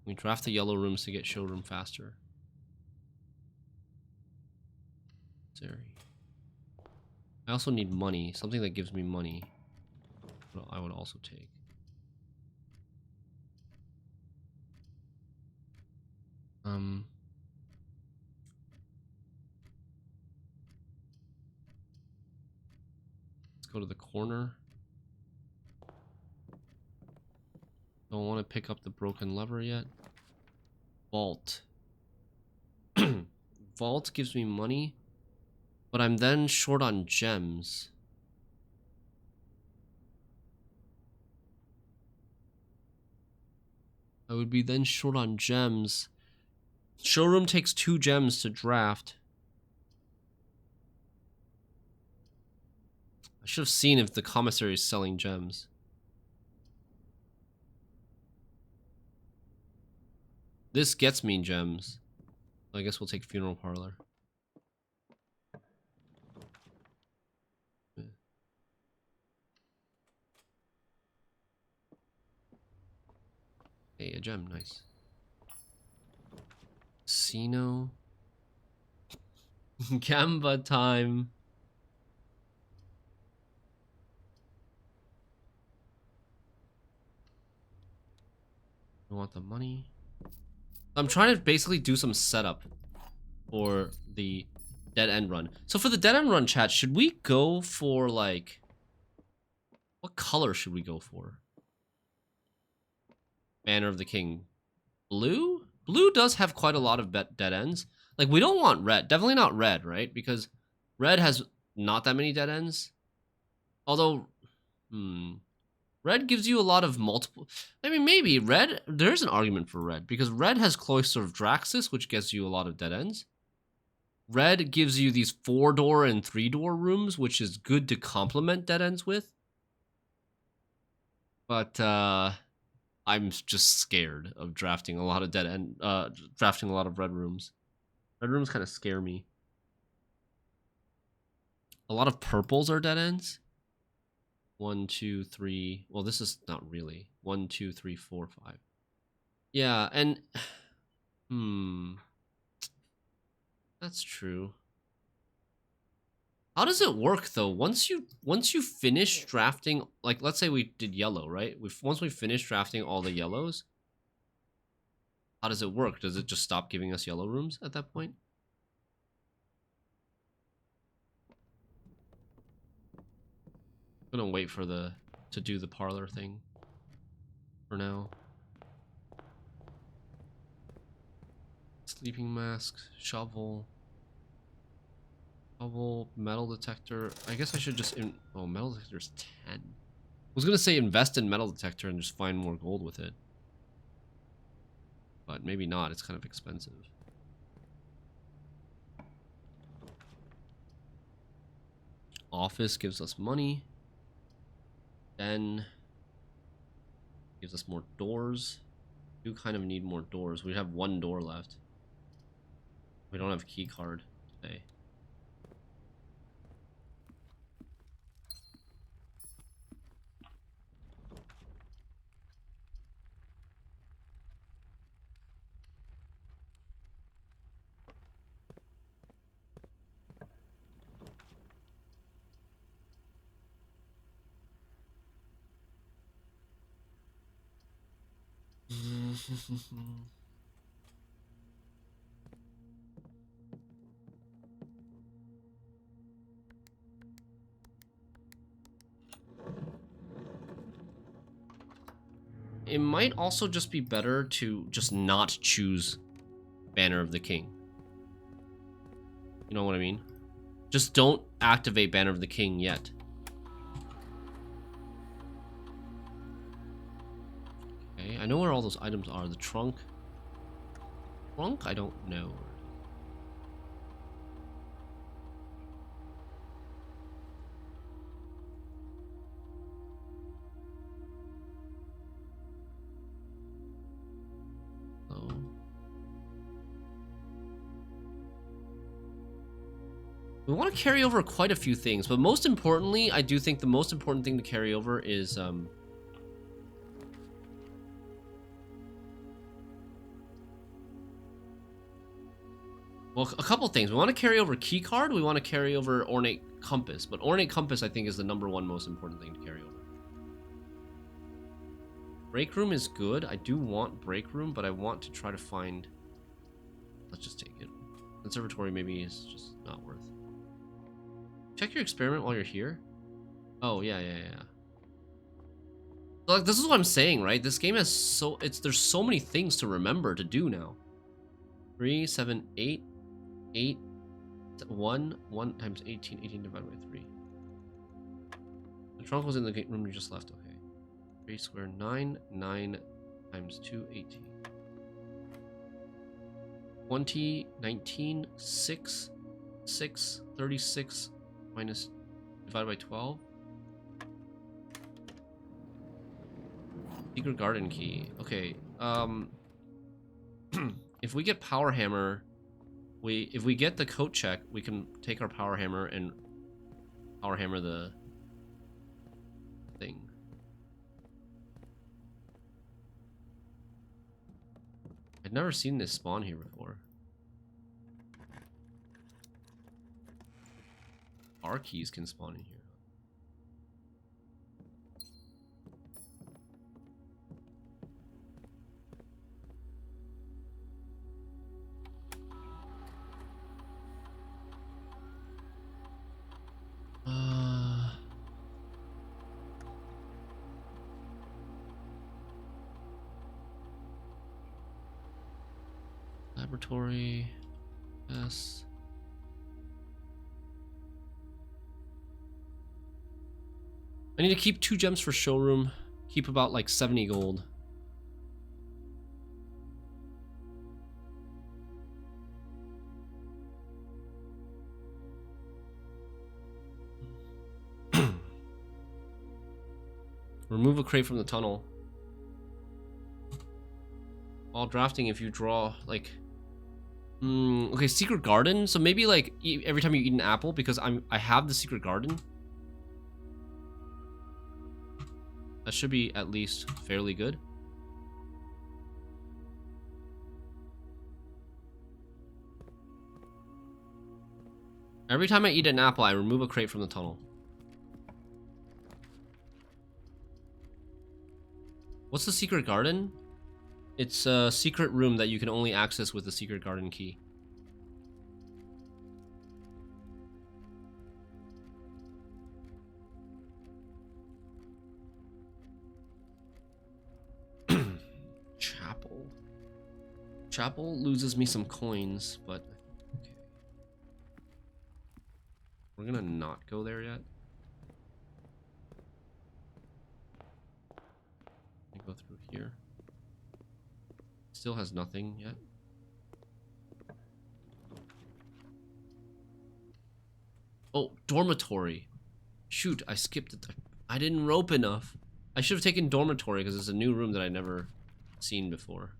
[SPEAKER 1] We draft the yellow rooms to get showroom faster. Sorry. I also need money. Something that gives me money. Well, I would also take. Let's go to the corner. Don't want to pick up the broken lever yet. Vault. Vault gives me money, but I'm then short on gems. I would be then short on gems. Showroom takes 2 gems to draft. I should have seen if the commissary is selling gems. This gets me gems. I guess we'll take funeral parlor. Hey, a gem, nice. Casino. Gamba time. I want the money. I'm trying to basically do some setup for the dead end run. So for the dead end run, chat, should we go for like... What color should we go for? Banner of the King. Blue? Blue does have quite a lot of dead ends. Like, we don't want red. Definitely not red, right? Because red has not that many dead ends. Although, red gives you a lot of multiple... I mean, maybe red... There's an argument for red. Because red has Cloister of Draxus, which gives you a lot of dead ends. Red gives you these 4-door and 3-door rooms, which is good to complement dead ends with. But, I'm just scared of drafting a lot of dead end... drafting a lot of red rooms. Red rooms kind of scare me. A lot of purples are dead ends. 1, 2, 3. Well, this is not really. 1, 2, 3, 4, 5. Yeah, and that's true. How does it work though? Once you finish drafting, like let's say we did yellow, right? Once we finish drafting all the yellows, how does it work? Does it just stop giving us yellow rooms at that point? I'm gonna wait for to do the parlor thing for now. Sleeping mask, shovel, metal detector. I guess I should just oh, metal detector's 10. I was gonna say invest in metal detector and just find more gold with it, but maybe not. It's kind of expensive. Office gives us money. Then gives us more doors. We do kind of need more doors. We have 1 door left. We don't have a key card today. It might also just be better to just not choose Banner of the King. You know what I mean? Just don't activate Banner of the King yet. Okay, I know where all those items are. The trunk. Trunk? I don't know. We want to carry over quite a few things, but most importantly, I do think the most important thing to carry over is well, a couple things. We want to carry over key card, we want to carry over ornate compass, but ornate compass I think is the #1 most important thing to carry over. Break room is good. I do want break room, but I want to try to find... Let's just take it. Conservatory maybe is just not worth. Check your experiment while you're here. Oh, yeah. So, like, this is what I'm saying, right? This game has there's so many things to remember to do now. 3, 7, 8, 8, 1 times 18, 18 divided by 3. The trunk was in the room you just left, okay. 3 square 9, 9 times 2, 18. 20, 19, 6, 36 minus divided by 12. Secret garden key. Okay. If we get power hammer, if we get the coat check, we can take our power hammer and power hammer the thing. I'd never seen this spawn here before. Our keys can spawn in here. Laboratory. Yes. I need to keep 2 gems for showroom. Keep about like 70 gold. Remove a crate from the tunnel. While drafting, if you draw like okay, secret garden. So maybe like every time you eat an apple, because I have the secret garden. That should be at least fairly good. Every time I eat an apple, I remove a crate from the tunnel. What's the secret garden? It's a secret room that you can only access with the secret garden key. Chapel. Chapel loses me some coins, but okay. We're gonna not go there yet. Let me go through here. Still has nothing yet. Oh, dormitory. Shoot, I skipped it. I didn't rope enough. I should have taken dormitory because it's a new room that I never seen before.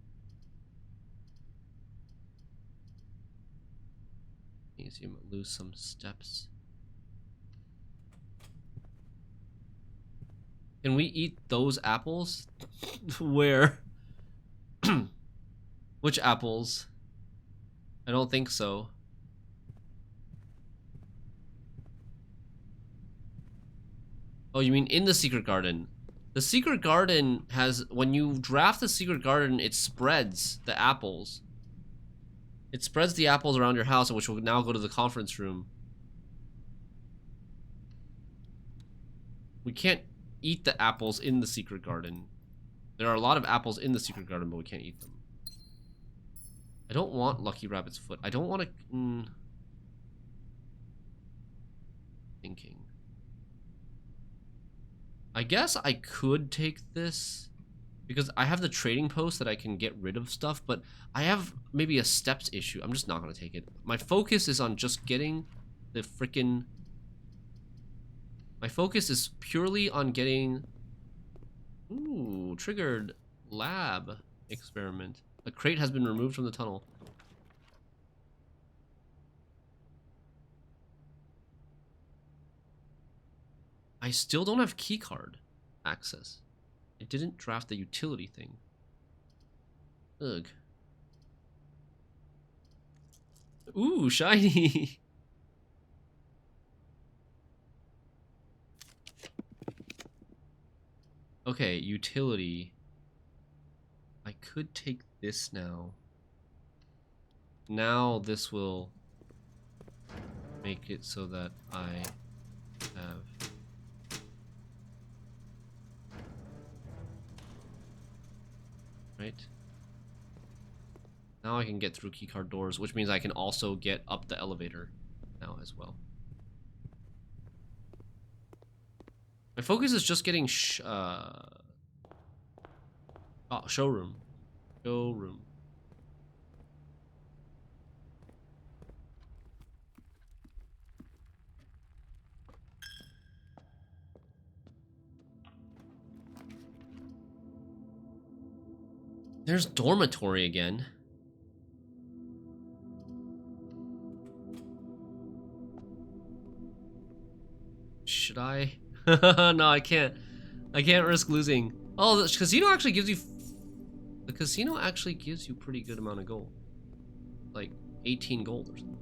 [SPEAKER 1] You see him lose some steps. Can we eat those apples? Where? Which apples? I don't think so. Oh, you mean in the secret garden? The secret garden has, when you draft the secret garden, it spreads the apples. It spreads the apples around your house, which will now go to the conference room. We can't eat the apples in the secret garden. There are a lot of apples in the secret garden, but we can't eat them. I don't want Lucky Rabbit's foot. I don't want to... Thinking. I guess I could take this because I have the trading post that I can get rid of stuff, but I have maybe a steps issue. I'm just not going to take it. My focus is on just getting the frickin'... My focus is purely on getting... Ooh, triggered lab experiment. A crate has been removed from the tunnel. I still don't have keycard access. It didn't draft the utility thing. Ugh. Ooh, shiny. Okay, utility. I could take this now. Now this will make it so that I have... Right? Now I can get through keycard doors, which means I can also get up the elevator now as well. My focus is just getting showroom. Showroom. There's dormitory again. Should I? No, I can't. I can't risk losing. Oh, the casino actually gives you... The casino actually gives you pretty good amount of gold. Like 18 gold or something.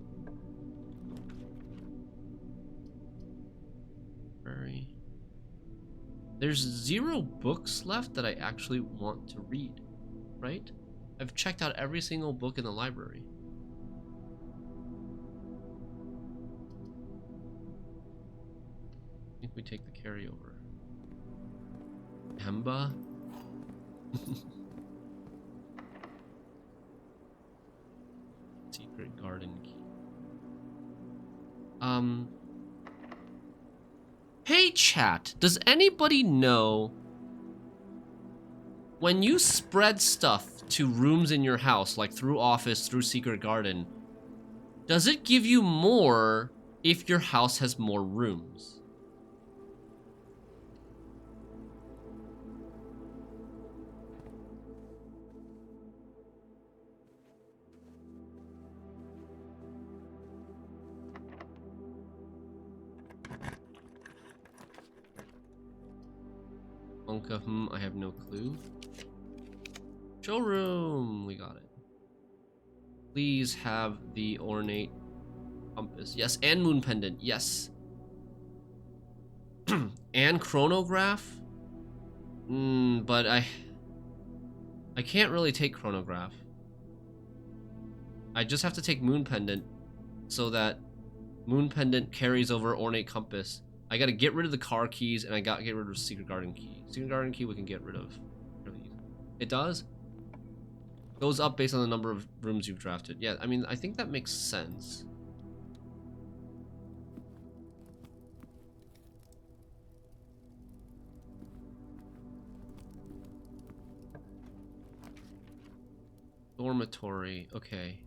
[SPEAKER 1] There's 0 books left that I actually want to read, right? I've checked out every single book in the library. I think we take the carryover. Hemba? Secret garden key. Hey chat, does anybody know when you spread stuff to rooms in your house, like through office, through secret garden, does it give you more if your house has more rooms? I have no clue. Showroom, we got it. Please have the ornate compass. Yes, and moon pendant. Yes. And chronograph. But I can't really take chronograph. I just have to take moon pendant so that moon pendant carries over ornate compass. I gotta get rid of the car keys, and I gotta get rid of secret garden key. Secret garden key we can get rid of. It does? Goes up based on the number of rooms you've drafted. Yeah, I mean, I think that makes sense. Dormitory, okay.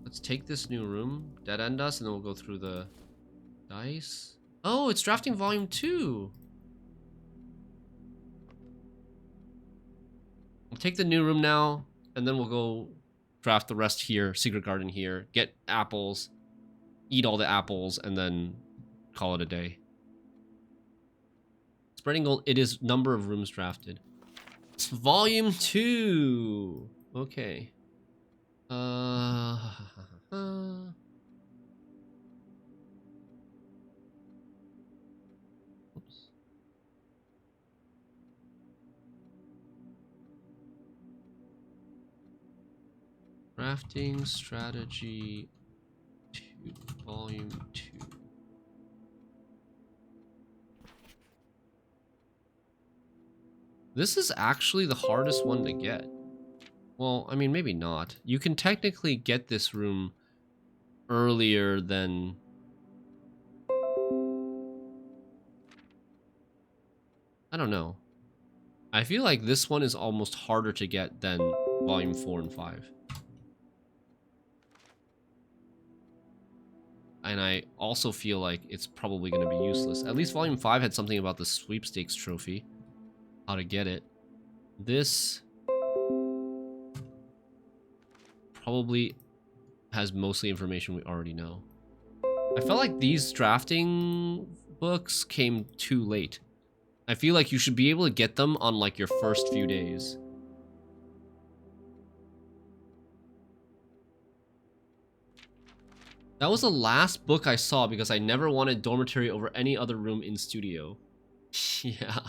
[SPEAKER 1] Let's take this new room, dead end us, and then we'll go through the dice. Oh, it's drafting volume 2. We'll take the new room now, and then we'll go draft the rest here, secret garden here, get apples, eat all the apples, and then call it a day. Spreading gold, it is number of rooms drafted. It's volume 2. Okay. Oops. Crafting strategy 2, volume 2. This is actually the hardest one to get. Well, I mean, maybe not. You can technically get this room earlier than... I don't know. I feel like this one is almost harder to get than volume 4 and 5. And I also feel like it's probably going to be useless. At least volume 5 had something about the sweepstakes trophy. How to get it. This probably has mostly information we already know. I felt like these drafting books came too late. I feel like you should be able to get them on like your first few days. That was the last book I saw because I never wanted dormitory over any other room in studio. Yeah.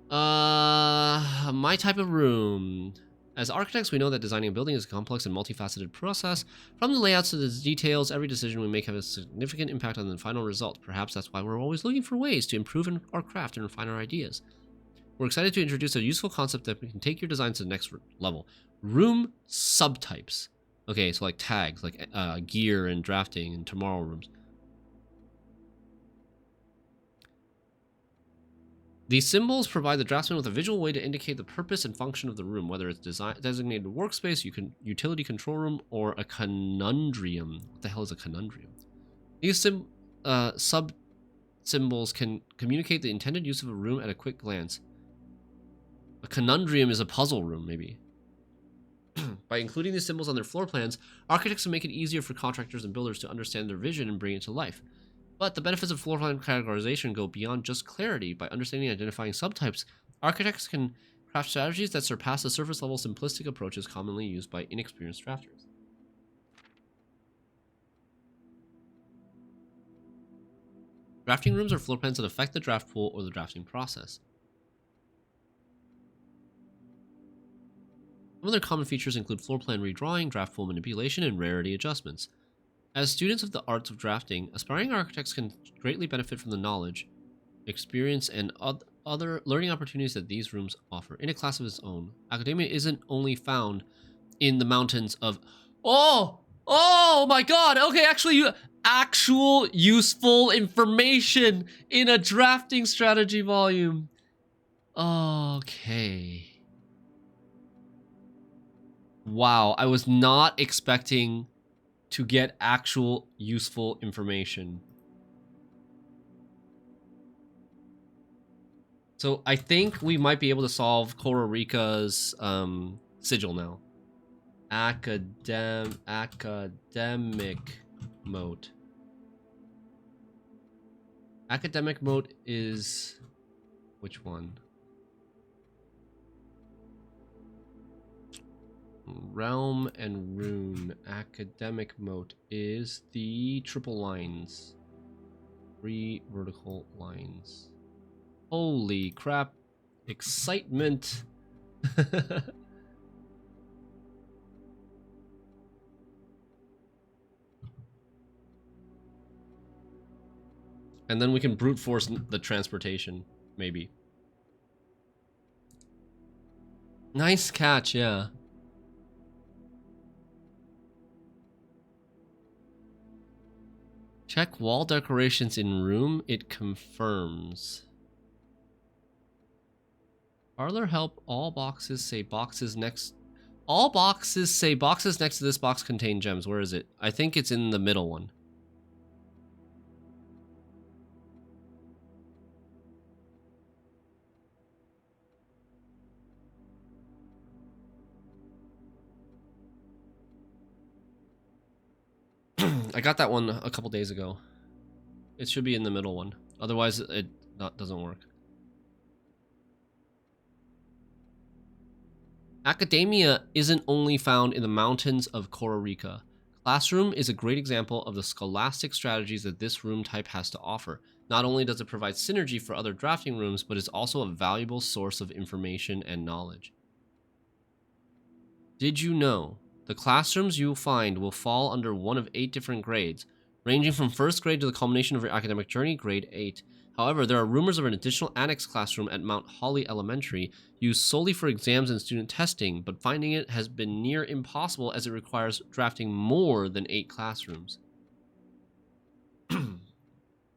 [SPEAKER 1] My type of room. As architects, we know that designing a building is a complex and multifaceted process. From the layouts to the details, every decision we make has a significant impact on the final result. Perhaps that's why we're always looking for ways to improve our craft and refine our ideas. We're excited to introduce a useful concept that can take your design to the next level. Room subtypes. Okay, so like tags, like gear and drafting and tomorrow rooms. These symbols provide the draftsman with a visual way to indicate the purpose and function of the room, whether it's designated workspace, utility control room, or a conundrum. What the hell is a conundrum? These sub-symbols can communicate the intended use of a room at a quick glance. A conundrum is a puzzle room, maybe. By including these symbols on their floor plans, architects can make it easier for contractors and builders to understand their vision and bring it to life. But the benefits of floor plan categorization go beyond just clarity. By understanding and identifying subtypes, architects can craft strategies that surpass the surface-level simplistic approaches commonly used by inexperienced drafters. Drafting rooms are floor plans that affect the draft pool or the drafting process. Some other common features include floor plan redrawing, draft pool manipulation, and rarity adjustments. As students of the arts of drafting, aspiring architects can greatly benefit from the knowledge, experience, and other learning opportunities that these rooms offer. In a class of its own, academia isn't only found in the mountains of... Oh my god! Okay, actually, actual useful information in a drafting strategy volume. Okay. Wow, I was not expecting to get actual useful information. So I think we might be able to solve Kororika's sigil now. Academic mode. Academic mode is which one? Realm and Rune. Academic mode is the triple lines. 3 vertical lines. Holy crap. Excitement. And then we can brute force the transportation, maybe. Nice catch, yeah. Check wall decorations in room. It confirms. Parlor help. All boxes say boxes next. All boxes say boxes next to this box contain gems. Where is it? I think it's in the middle one. I got that one a couple days ago. It should be in the middle one. Otherwise, it doesn't work. Academia isn't only found in the mountains of Kororika. Classroom is a great example of the scholastic strategies that this room type has to offer. Not only does it provide synergy for other drafting rooms, but is also a valuable source of information and knowledge. Did you know? The classrooms you'll find will fall under one of 8 different grades, ranging from first grade to the culmination of your academic journey, grade 8. However, there are rumors of an additional annex classroom at Mount Holly Elementary, used solely for exams and student testing, but finding it has been near impossible as it requires drafting more than 8 classrooms.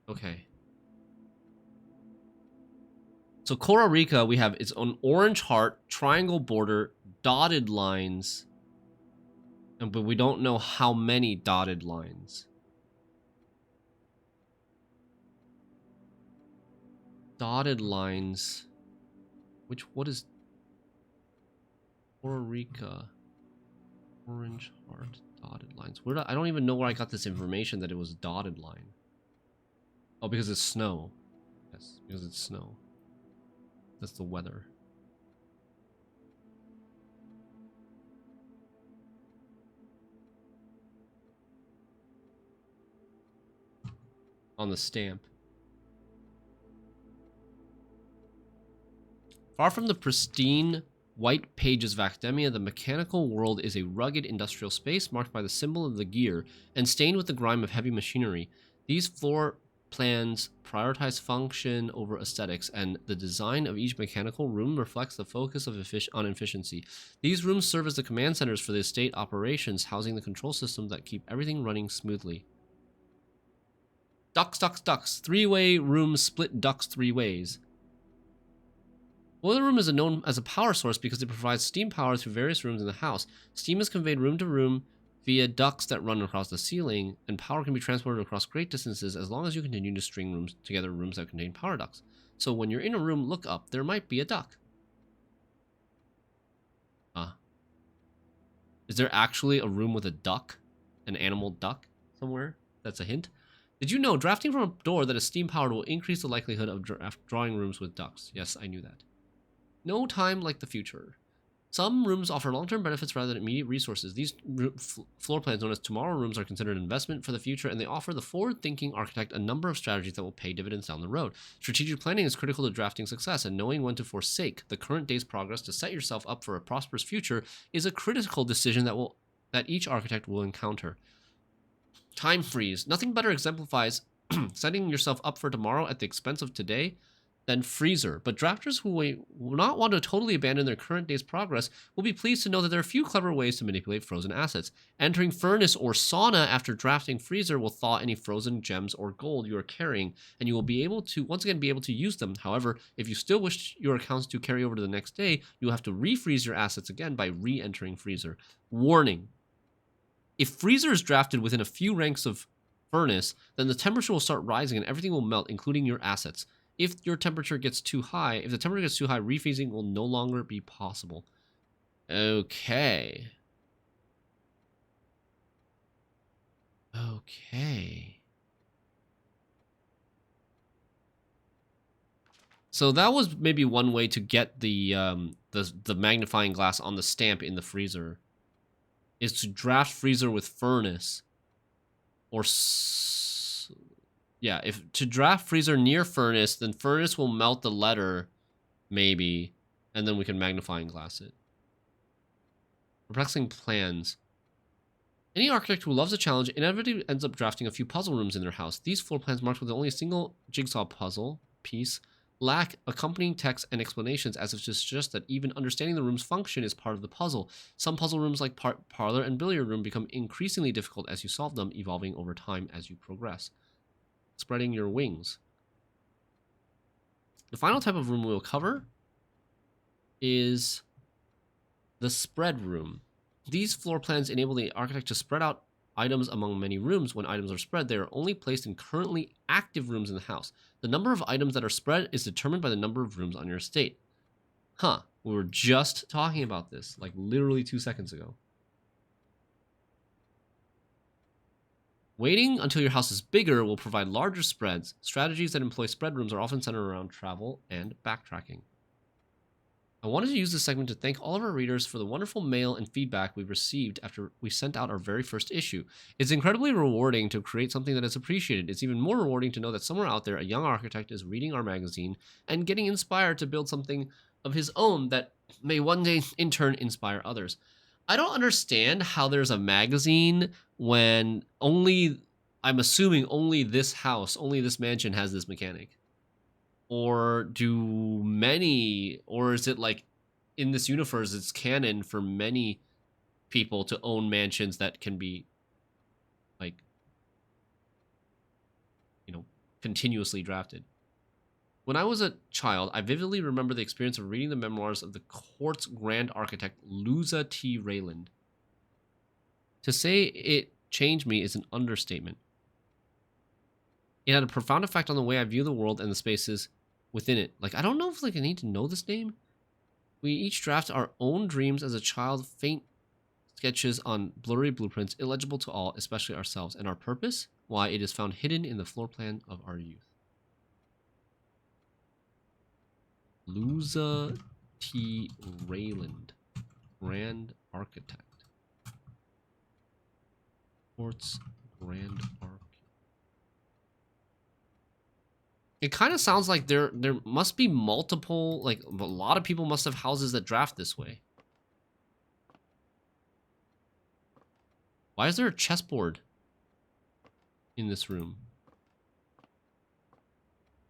[SPEAKER 1] Okay. So Kororika, we have its own orange heart, triangle border, dotted lines, but we don't know how many dotted lines. Dotted lines. What is Kororika? Orange heart, dotted lines. I don't even know where I got this information that it was dotted line. Oh, because it's snow. Yes, because it's snow. That's the weather. On the stamp. Far from the pristine white pages of academia, the mechanical world is a rugged industrial space marked by the symbol of the gear and stained with the grime of heavy machinery. These floor plans prioritize function over aesthetics, and the design of each mechanical room reflects the focus of on efficiency. These rooms serve as the command centers for the estate operations, housing the control systems that keep everything running smoothly. Ducts. 3-way rooms split ducts 3 ways. Boiler room is known as a power source because it provides steam power through various rooms in the house. Steam is conveyed room to room via ducts that run across the ceiling, and power can be transported across great distances as long as you continue to string rooms that contain power ducts. So when you're in a room, look up. There might be a duct. Is there actually a room with a duck? An animal duck somewhere? That's a hint. Did you know drafting from a door that is steam powered will increase the likelihood of drawing rooms with ducks? Yes, I knew that. No time like the future. Some rooms offer long-term benefits rather than immediate resources. These floor plans, known as tomorrow rooms, are considered an investment for the future, and they offer the forward-thinking architect a number of strategies that will pay dividends down the road. Strategic planning is critical to drafting success, and knowing when to forsake the current day's progress to set yourself up for a prosperous future is a critical decision that each architect will encounter. Time freeze. Nothing better exemplifies setting yourself up for tomorrow at the expense of today than Freezer, but drafters who will not want to totally abandon their current day's progress will be pleased to know that there are a few clever ways to manipulate frozen assets. Entering Furnace or Sauna after drafting Freezer will thaw any frozen gems or gold you are carrying, and you will be able to, once again, be able to use them. However, if you still wish your accounts to carry over to the next day, you will have to refreeze your assets again by re-entering Freezer. Warning. If Freezer is drafted within a few ranks of Furnace, then the temperature will start rising and everything will melt, including your assets. If the temperature gets too high, refreezing will no longer be possible. Okay. So that was maybe one way to get the magnifying glass on the stamp in the freezer, is to draft Freezer with Furnace, or yeah, if to draft Freezer near Furnace, then Furnace will melt the letter, maybe, and then we can magnifying glass it. Perplexing plans. Any architect who loves a challenge inevitably ends up drafting a few puzzle rooms in their house. These floor plans, marked with only a single jigsaw puzzle piece, lack accompanying text and explanations, as if to suggest that even understanding the room's function is part of the puzzle. Some puzzle rooms, like parlor and billiard room, become increasingly difficult as you solve them, evolving over time as you progress. Spreading your wings. The final type of room we'll cover is the spread room. These floor plans enable the architect to spread out items among many rooms. When items are spread, they are only placed in currently active rooms in the house. The number of items that are spread is determined by the number of rooms on your estate. Huh, we were just talking about this, like literally 2 seconds ago. Waiting until your house is bigger will provide larger spreads. Strategies that employ spread rooms are often centered around travel and backtracking. I wanted to use this segment to thank all of our readers for the wonderful mail and feedback we've received after we sent out our very first issue. It's incredibly rewarding to create something that is appreciated. It's even more rewarding to know that somewhere out there, a young architect is reading our magazine and getting inspired to build something of his own that may one day, in turn, inspire others. I don't understand how there's a magazine when I'm assuming only this house, only this mansion has this mechanic. Or or is it like in this universe, it's canon for many people to own mansions that can be like, continuously drafted. When I was a child, I vividly remember the experience of reading the memoirs of the court's grand architect, Louisa T. Rayland. To say it changed me is an understatement. It had a profound effect on the way I view the world and the spaces within it. Like, I don't know if I need to know this name. We each draft our own dreams as a child, faint sketches on blurry blueprints, illegible to all, especially ourselves. And our purpose? Why, it is found hidden in the floor plan of our youth. Louisa T. Rayland, Grand Architect. Court's Grand Architect. It kind of sounds like there must be multiple, like a lot of people must have houses that draft this way. Why is there a chessboard in this room?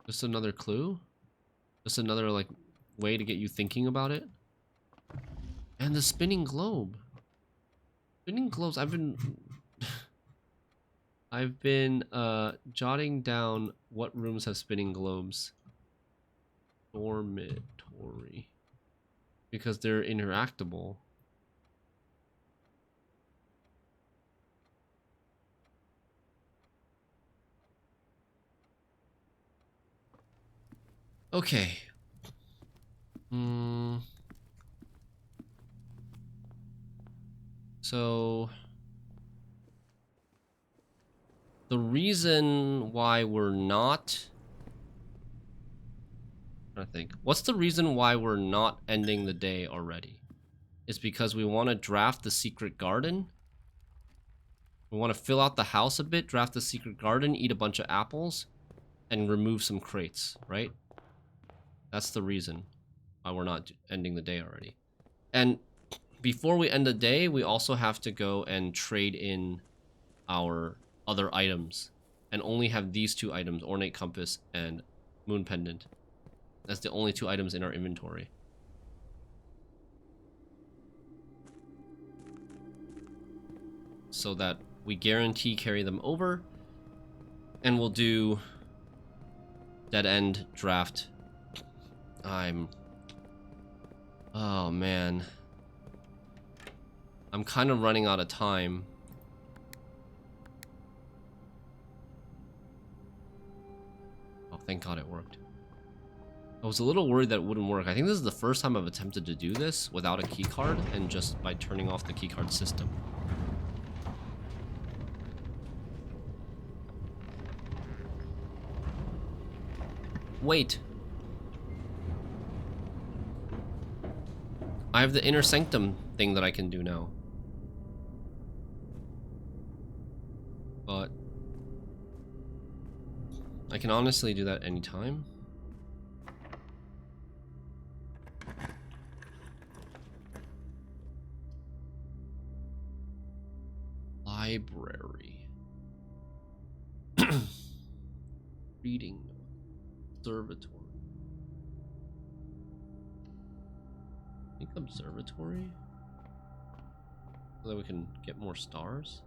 [SPEAKER 1] Just another clue? Just another like way to get you thinking about it? And the spinning globe. Spinning globes, I've been jotting down what rooms have spinning globes. Dormitory. Because they're interactable. Okay. So the reason why we're not... I think. What's the reason why we're not ending the day already? It's because we want to draft the secret garden. We want to fill out the house a bit, draft the secret garden, eat a bunch of apples, and remove some crates, right? That's the reason why we're not ending the day already. And before we end the day, we also have to go and trade in our other items and only have these two items, Ornate Compass and Moon Pendant. That's the only two items in our inventory. So that we guarantee carry them over. And we'll do dead end draft. Oh man. I'm kind of running out of time. Oh, thank God it worked. I was a little worried that it wouldn't work. I think this is the first time I've attempted to do this without a keycard and just by turning off the keycard system. Wait. I have the Inner Sanctum thing that I can do now. But I can honestly do that anytime. Library. Reading. Observatory. I think observatory? So that we can get more stars?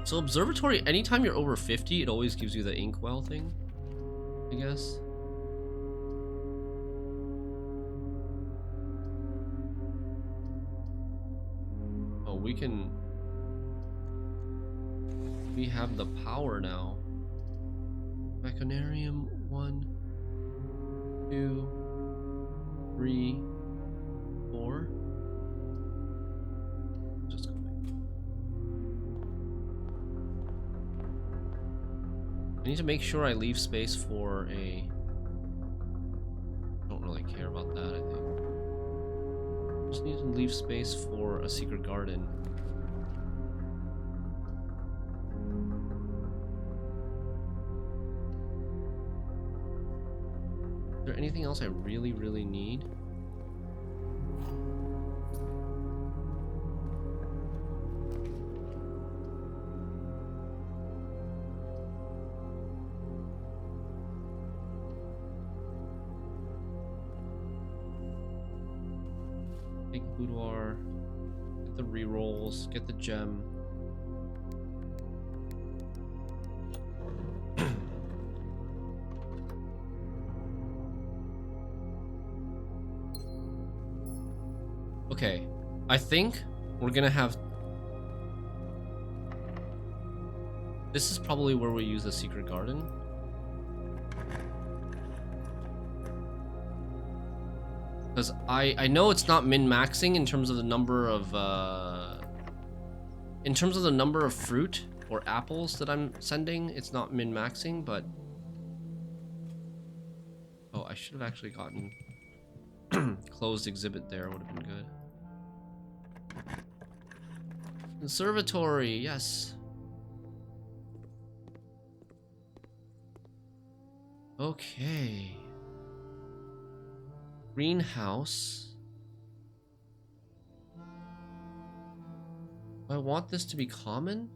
[SPEAKER 1] So observatory, anytime you're over 50, it always gives you the inkwell thing, I guess. Oh, we have the power now. Mechanarium 1, 2, 3, 4. Just go back. I need to make sure I leave space for a... I don't really care about that, I think. Just need to leave space for a secret garden. Is there anything else I really, really need? Take boudoir, get the rerolls, get the gem. Okay, I think we're gonna have... This is probably where we use the secret garden. Because I know it's not min-maxing in terms of the number of fruit or apples that I'm sending. It's not min-maxing, but... Oh, I should have actually gotten closed exhibit there, would have been good. Conservatory, yes. Okay. Greenhouse. Do I want this to be common?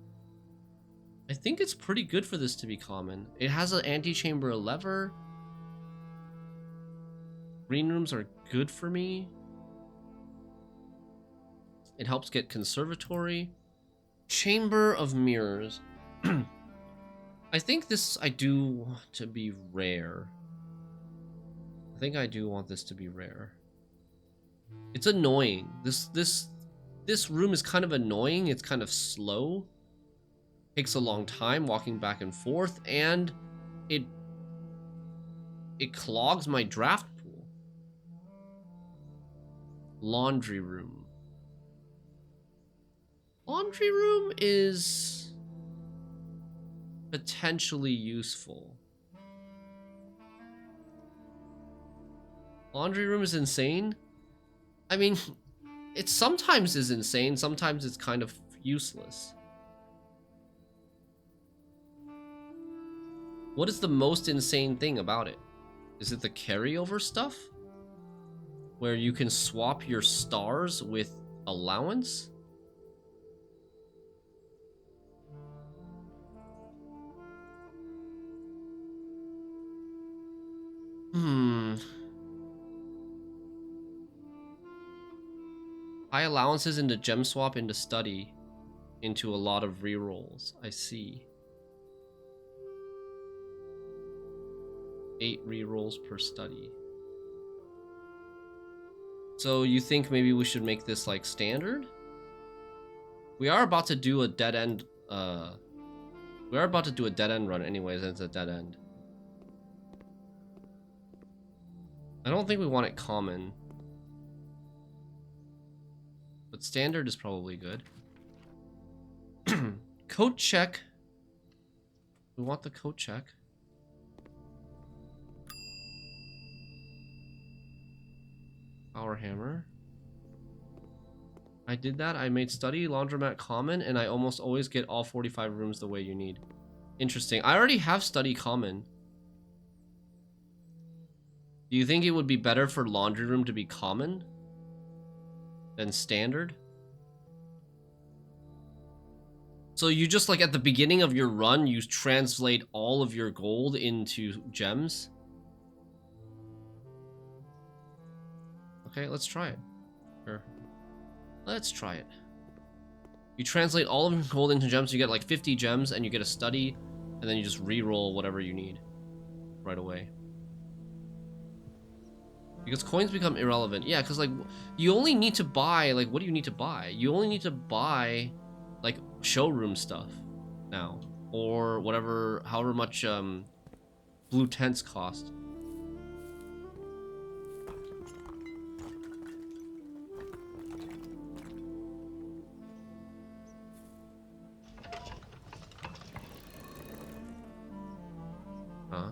[SPEAKER 1] I think it's pretty good for this to be common. It has an antechamber lever. Green rooms are good for me. It helps get conservatory. Chamber of mirrors. I think this I do want to be rare. I think I do want this to be rare. It's annoying. This room is kind of annoying. It's kind of slow. Takes a long time walking back and forth, and it clogs my draft pool. Laundry room. Laundry room is potentially useful. Laundry room is insane. I mean, it sometimes is insane, sometimes it's kind of useless. What is the most insane thing about it? Is it the carryover stuff? Where you can swap your stars with allowance? High allowances into gem swap into study into a lot of rerolls. I see. 8 rerolls per study. So you think maybe we should make this like standard? We are about to do a dead end. We are about to do a dead end run anyways, and it's a dead end. I don't think we want it common. But standard is probably good. Coat check. We want the coat check. Power hammer. I did that. I made study, laundromat common, and I almost always get all 45 rooms the way you need. Interesting. I already have study common. Do you think it would be better for laundry room to be common than standard? So you just like at the beginning of your run, you translate all of your gold into gems? Okay, let's try it. Sure. Let's try it. You translate all of your gold into gems, you get like 50 gems, and you get a study, and then you just re-roll whatever you need right away. Because coins become irrelevant. Yeah, because like you only need to buy, like, what do you need to buy? You only need to buy like showroom stuff now, or whatever, however much blue tents cost. Huh?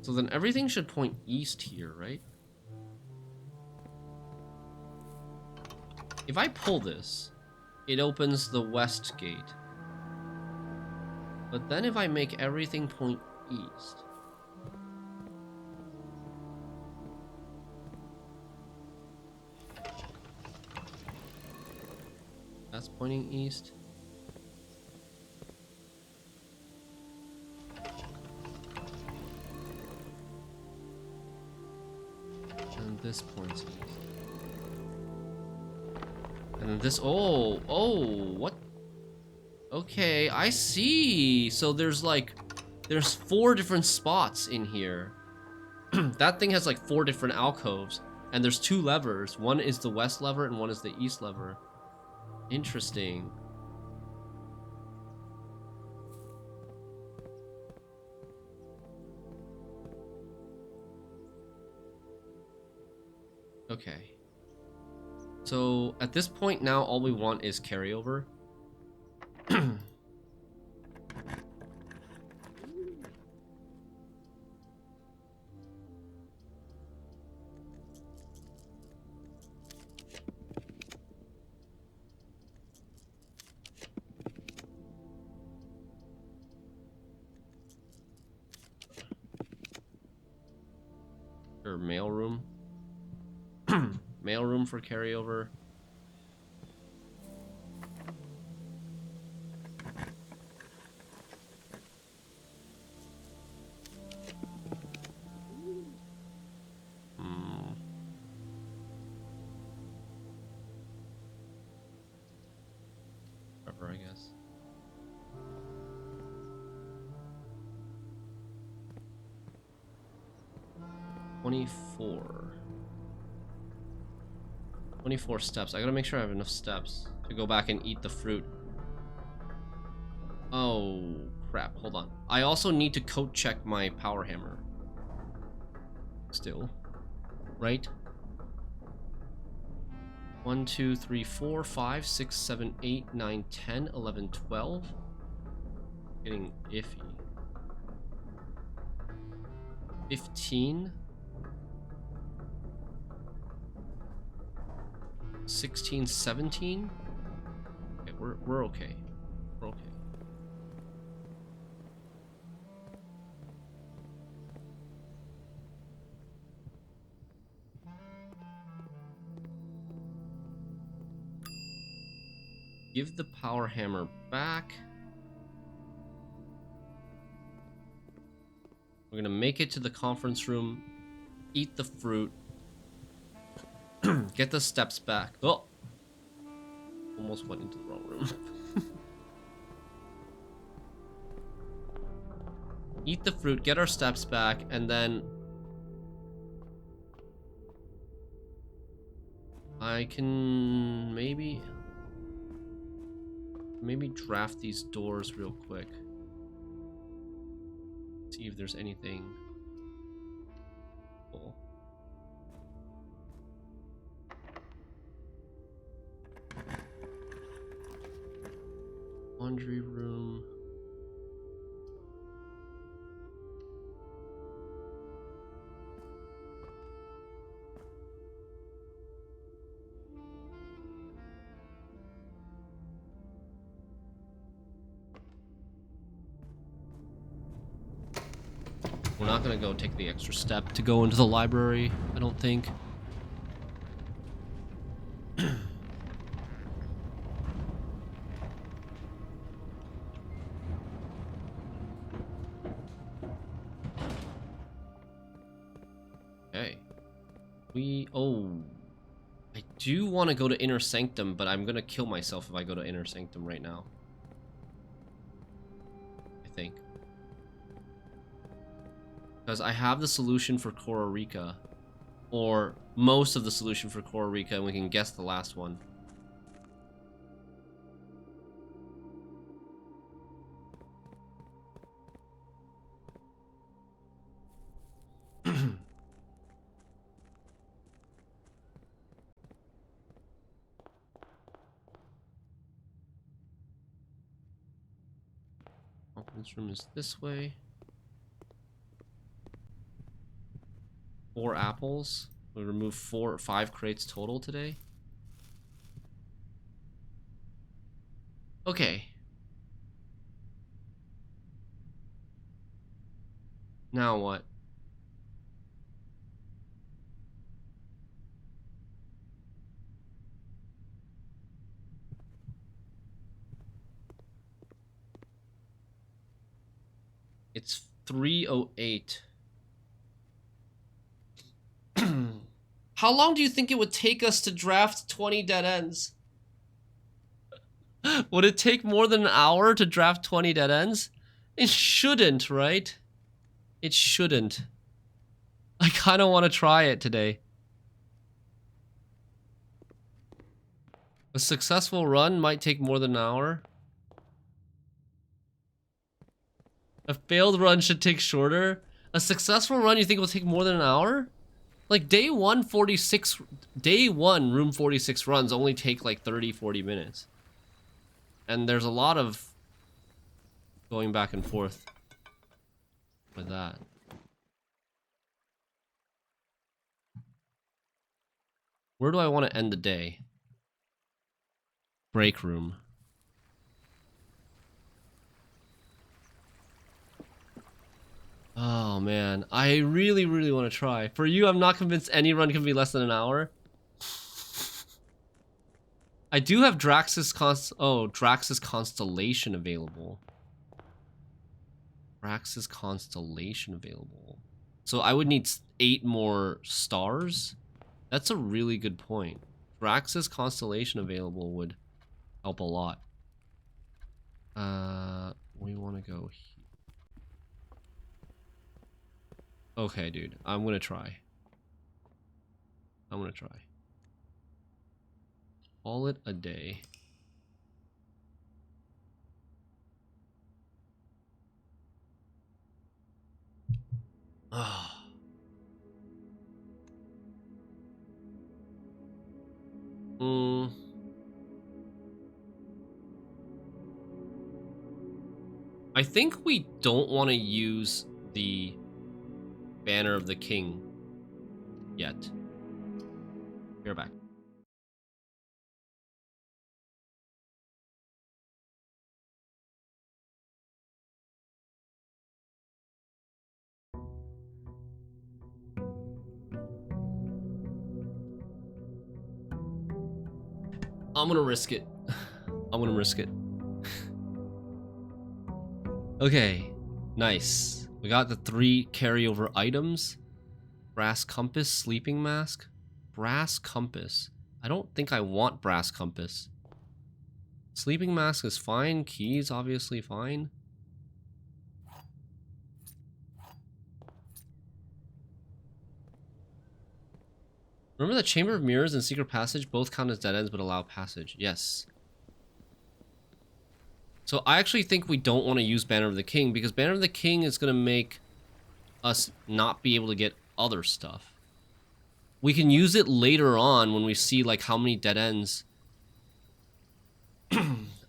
[SPEAKER 1] So then everything should point east here, right? If I pull this, it opens the west gate. But then if I make everything point east... That's pointing east. And this points east. And then this, oh, what? Okay, I see. So there's 4 different spots in here. That thing has like 4 different alcoves, and there's 2 levers. One is the west lever and one is the east lever. Interesting. Okay. So at this point now, all we want is carryover. Or mailroom. Mailroom for carryover. Whatever, I guess. $24 steps. I gotta make sure I have enough steps to go back and eat the fruit. Oh, crap. Hold on. I also need to coat check my power hammer. still, right? 1, 2, 3, 4, 5, 6, 7, 8, 9, 10, 11, 12. Getting iffy. 15. 16, 17. Okay, we're okay. We're okay. Give the power hammer back. We're gonna make it to the conference room, eat the fruit, get the steps back. Oh! Almost went into the wrong room. Eat the fruit, get our steps back, and then I can maybe draft these doors real quick. See if there's anything cool. Laundry room. We're not gonna go take the extra step to go into the library, I don't think. Okay. I do want to go to Inner Sanctum, but I'm gonna kill myself if I go to Inner Sanctum right now. I think. Because I have the solution for Kororika. Or most of the solution for Kororika, and we can guess the last one. Conference room is this way. 4 apples. We remove 4 or 5 crates total today. Okay. Now what? It's 3:08. How long do you think it would take us to draft 20 dead ends? Would it take more than an hour to draft 20 dead ends? It shouldn't, right? It shouldn't. I kind of want to try it today. A successful run might take more than an hour. A failed run should take shorter. A successful run you think will take more than an hour? Like day one room 46 runs only take like 30-40 minutes. And there's a lot of going back and forth with that. Where do I want to end the day? Break room. Oh man, I really want to try. For you, I'm not convinced any run can be less than an hour. I do have Drax's Constellation available. Drax's Constellation available. So I would need 8 more stars. That's a really good point. Drax's Constellation available would help a lot. We want to go here. Okay, dude. I'm gonna try. Call it a day. Ah. I think we don't want to use the Banner of the King yet. You're back. I'm gonna risk it. I'm gonna risk it. Okay, nice. We got the 3 carryover items. Brass compass, sleeping mask. Brass compass. I don't think I want brass compass. Sleeping mask is fine. Keys, obviously fine. Remember that Chamber of Mirrors and Secret Passage both count as dead ends but allow passage? Yes. So I actually think we don't want to use Banner of the King because Banner of the King is going to make us not be able to get other stuff. We can use it later on when we see like how many dead ends.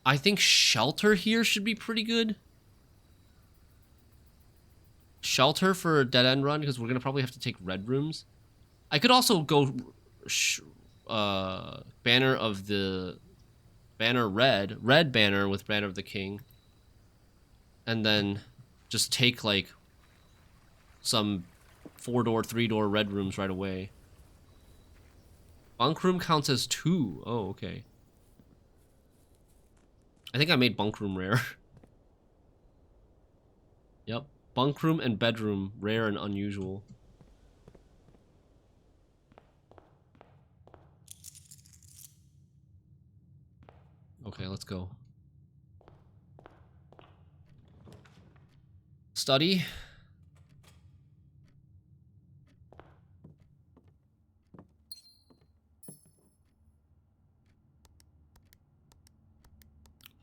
[SPEAKER 1] I think Shelter here should be pretty good. Shelter for a dead end run because we're going to probably have to take red rooms. I could also go Banner of the Banner red banner with Banner of the King, and then just take like some 4-door, 3-door red rooms right away. Bunk room counts as 2. Oh, okay. I think I made bunk room rare. Yep. Bunk room and bedroom, rare and unusual. Okay, let's go. Study.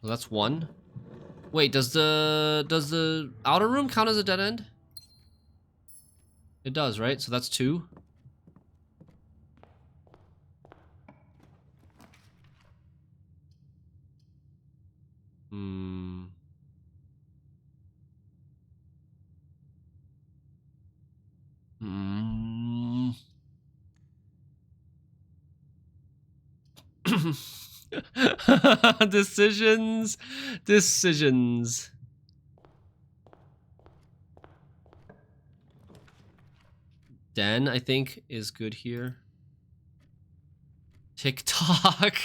[SPEAKER 1] Well, that's 1. Wait, does the outer room count as a dead end? It does, right? So that's 2. Hmm. Hmm. Decisions. Decisions. Den, I think, is good here. TikTok.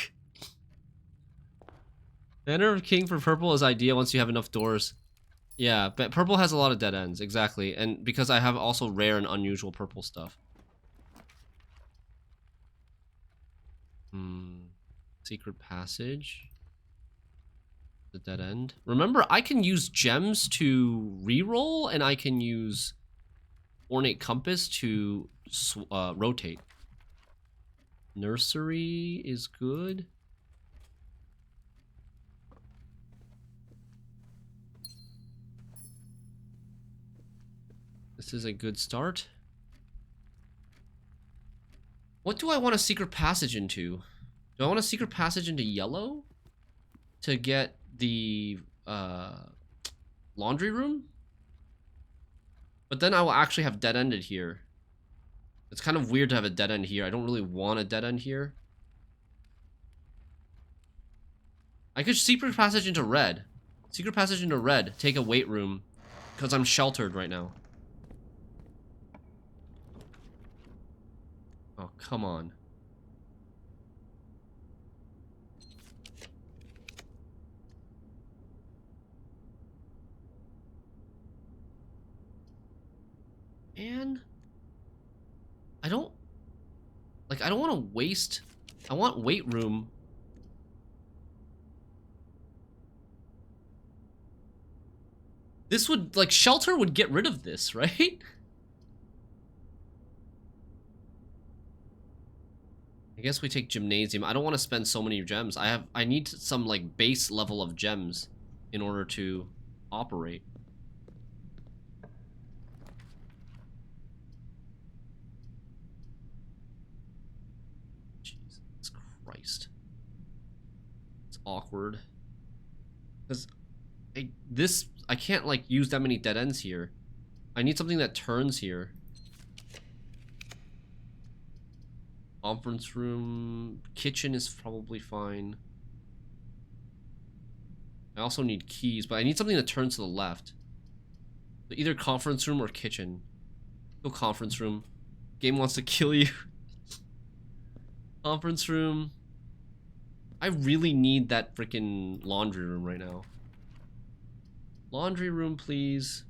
[SPEAKER 1] Banner of King for purple is ideal once you have enough doors. Yeah, but purple has a lot of dead ends, exactly. And because I have also rare and unusual purple stuff. Secret passage. The dead end. Remember, I can use gems to reroll, and I can use ornate compass to rotate. Nursery is good. This is a good start. What do I want a secret passage into? Do I want a secret passage into yellow? To get the laundry room? But then I will actually have dead-ended here. It's kind of weird to have a dead end here. I don't really want a dead end here. I could secret passage into red. Secret passage into red. Take a weight room. Because I'm sheltered right now. Oh, come on. Man. I don't want to waste. I want weight room. This would, like, shelter would get rid of this, right? I guess we take gymnasium. I don't want to spend so many gems. I need some, like, base level of gems in order to operate. Jesus Christ. It's awkward. Because I can't like use that many dead ends here. I need something that turns here. Conference room, kitchen is probably fine. I also need keys, but I need something that turns to the left. So either conference room or kitchen. Go conference room. Game wants to kill you. Conference room. I really need that freaking laundry room right now. Laundry room, please.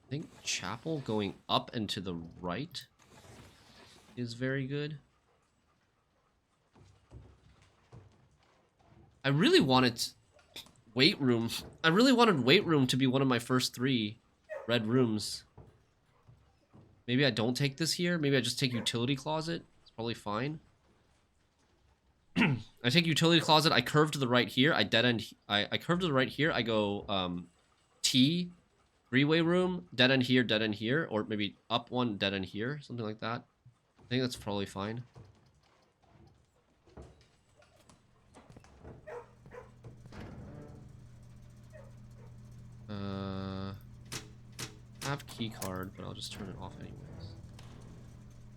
[SPEAKER 1] I think chapel going up and to the right is very good. I really wanted weight room. I really wanted weight room to be one of my first 3 red rooms. Maybe I don't take this here. Maybe I just take utility closet. It's probably fine. I take utility closet. I curve to the right here. I dead end. I curve to the right here. I go T. 3-way room, dead end here, or maybe up 1, dead end here, something like that. I think that's probably fine. I have key card, but I'll just turn it off anyways.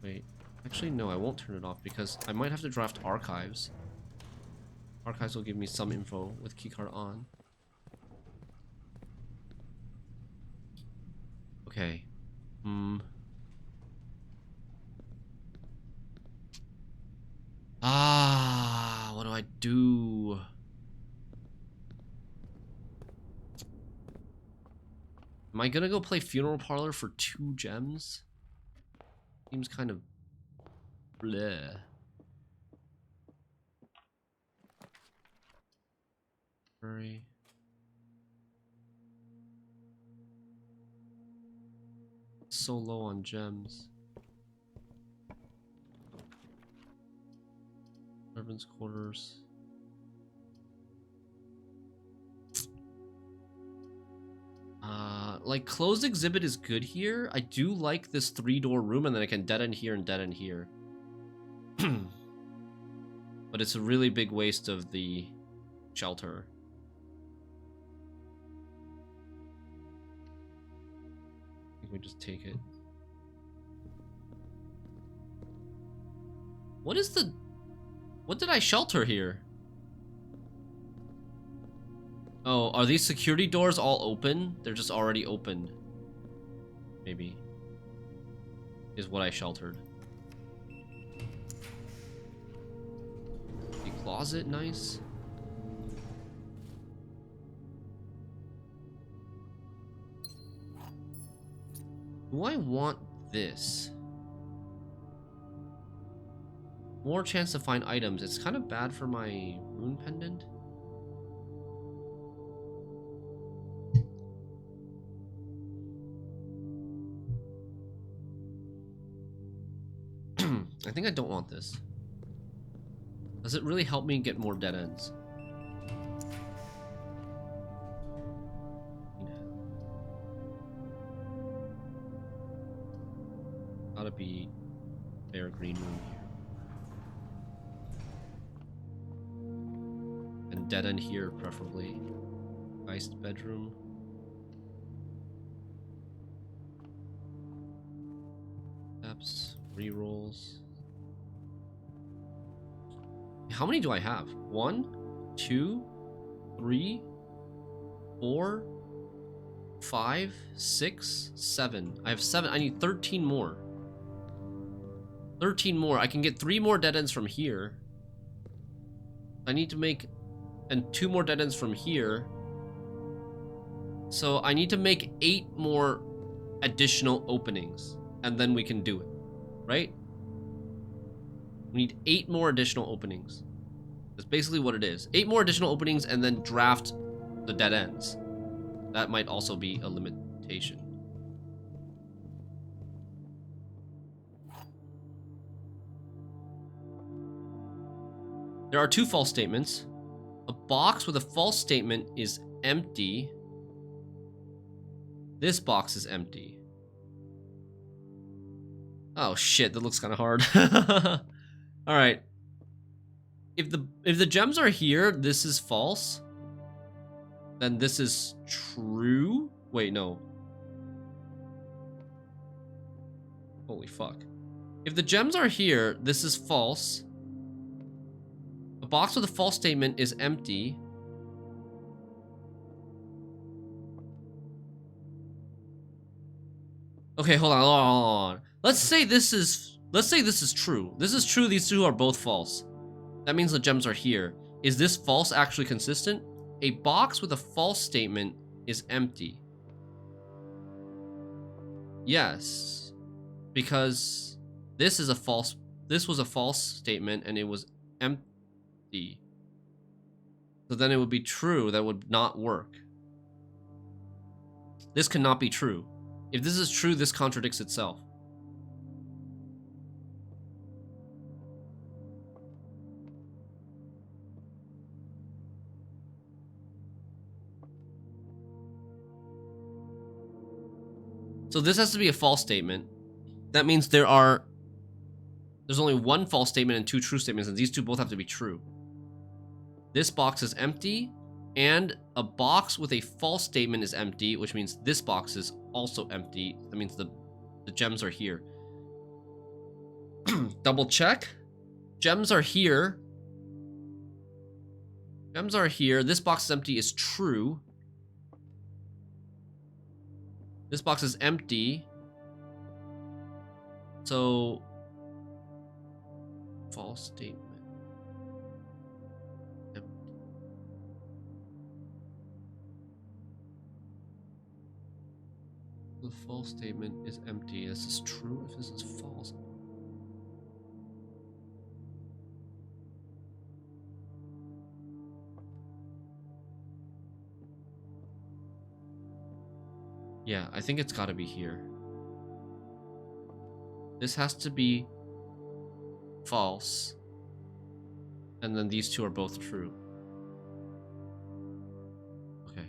[SPEAKER 1] Wait, actually no, I won't turn it off because I might have to draft archives. Archives will give me some info with key card on. Okay. What do I do? Am I gonna go play Funeral Parlor for 2 gems? Seems kind of bleh. Hurry. So low on gems. Servants' quarters. Like closed exhibit is good here. I do like this 3-door room, and then I can dead end here and dead end here. But it's a really big waste of the shelter. I think we just take it. What is the... What did I shelter here? Oh, are these security doors all open? They're just already open. Maybe. Is what I sheltered. The closet, nice. Do I want this? More chance to find items. It's kind of bad for my rune pendant. I think I don't want this. Does it really help me get more dead ends? Gotta be bare green room here. And dead end here, preferably. Iced bedroom. Steps, rerolls. How many do I have? 1, 2, 3, 4, 5, 6, 7. I have 7. I need 13 more. 13 more. I can get 3 more dead ends from here. I need to make... And 2 more dead ends from here. So I need to make 8 more additional openings. And then we can do it. Right? We need 8 more additional openings. That's basically what it is. 8 more additional openings and then draft the dead ends. That might also be a limitation. There are two false statements. A box with a false statement is empty. This box is empty. Oh shit, that looks kind of hard. All right. If the gems are here, this is false. Then this is true. Wait, no. Holy fuck. If the gems are here, this is false. A box with a false statement is empty. Okay, hold on. Let's say this is true. This is true, these two are both false. That means the gems are here. Is this false actually consistent? A box with a false statement is empty. Yes. Because this was a false statement and it was empty. So then it would be true, that would not work. This cannot be true. If this is true, this contradicts itself. So this has to be a false statement. That means there's only one false statement and two true statements, and these two both have to be true. This box is empty, and a box with a false statement is empty, which means this box is also empty. That means the gems are here. Double check. Gems are here. Gems are here. This box is empty is true. This box is empty. So, false statement. Empty. The false statement is empty. This is true if this is false. Yeah, I think it's gotta be here. This has to be false. And then these two are both true. Okay.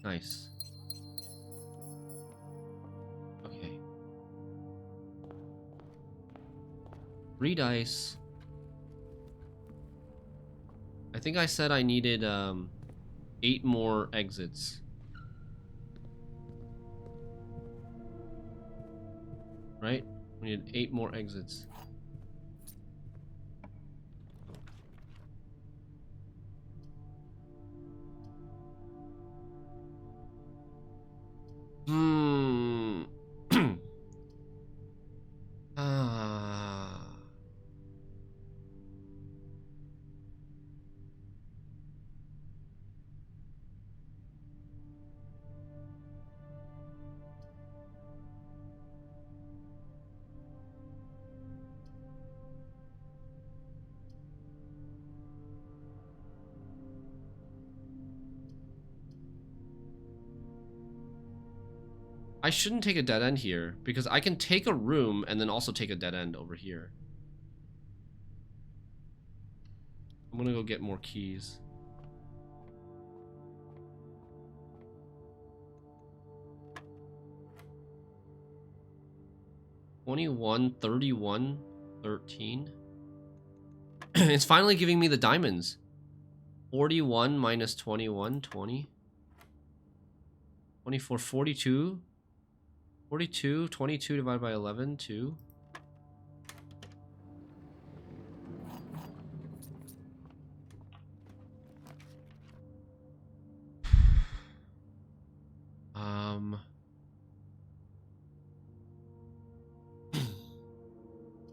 [SPEAKER 1] Nice. Okay. 3 dice. I think I said I needed 8 more exits. Right? We need 8 more exits. I shouldn't take a dead end here, because I can take a room and then also take a dead end over here. I'm gonna go get more keys. $21, $31, $13. It's finally giving me the diamonds. 41 minus 21, 20. 24, 42. 42, 22 divided by 11, 2.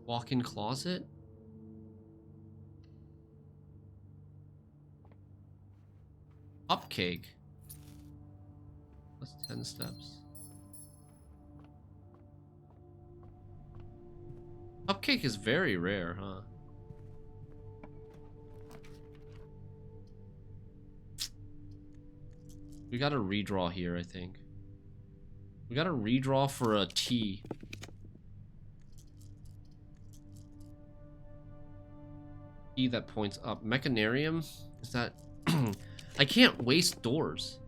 [SPEAKER 1] Walk-in closet? Cupcake. That's 10 steps. Cupcake is very rare, huh? We gotta redraw here, I think. We gotta redraw for a T. Key that points up. Mechanarium? Is that... I can't waste doors.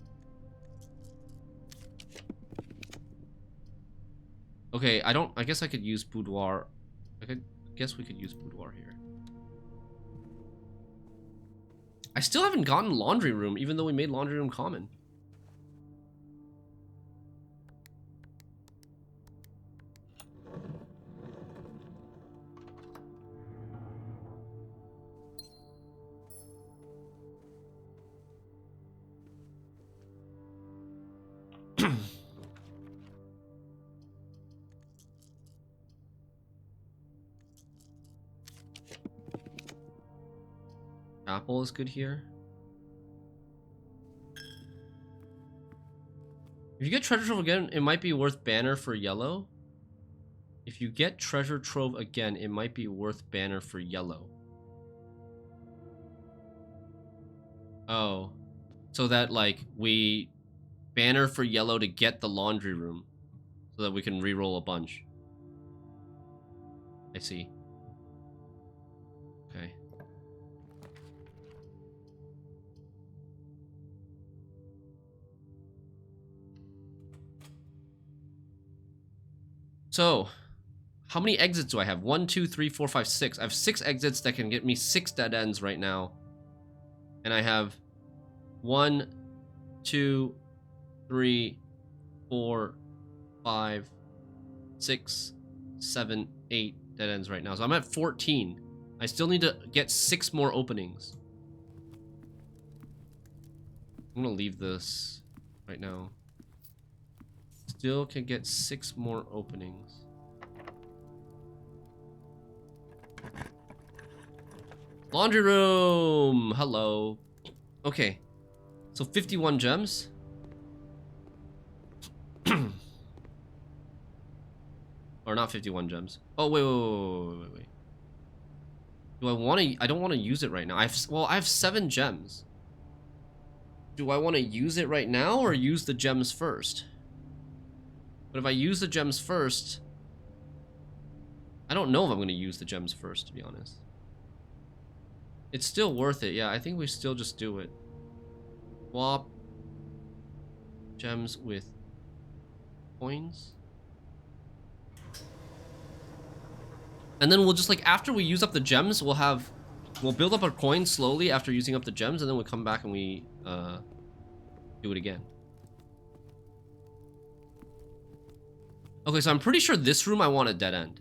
[SPEAKER 1] Okay, I guess I could use boudoir. I guess we could use boudoir here. I still haven't gotten laundry room, even though we made laundry room common. Apple is good here. If you get treasure trove again, it might be worth banner for yellow. If you get treasure trove again, it might be worth banner for yellow. Oh. So that, like, we banner for yellow to get the laundry room. So that we can reroll a bunch. I see. Okay. So, how many exits do I have? 1, 2, 3, 4, 5, 6. I have 6 exits that can get me 6 dead ends right now. And I have 1, 2, 3, 4, 5, 6, 7, 8 dead ends right now. So I'm at 14. I still need to get 6 more openings. I'm gonna leave this right now. Still can get 6 more openings. Laundry room! Hello. Okay. So 51 gems. Or not 51 gems. Oh, wait. Do I want to... I don't want to use it right now. I have 7 gems. Do I want to use it right now or use the gems first? But if I use the gems first... I don't know if I'm going to use the gems first, to be honest. It's still worth it. Yeah, I think we still just do it. Swap gems with coins. And then we'll just, like, after we use up the gems, we'll build up our coins slowly after using up the gems, and then we'll come back and we do it again. Okay, so I'm pretty sure this room I want a dead end.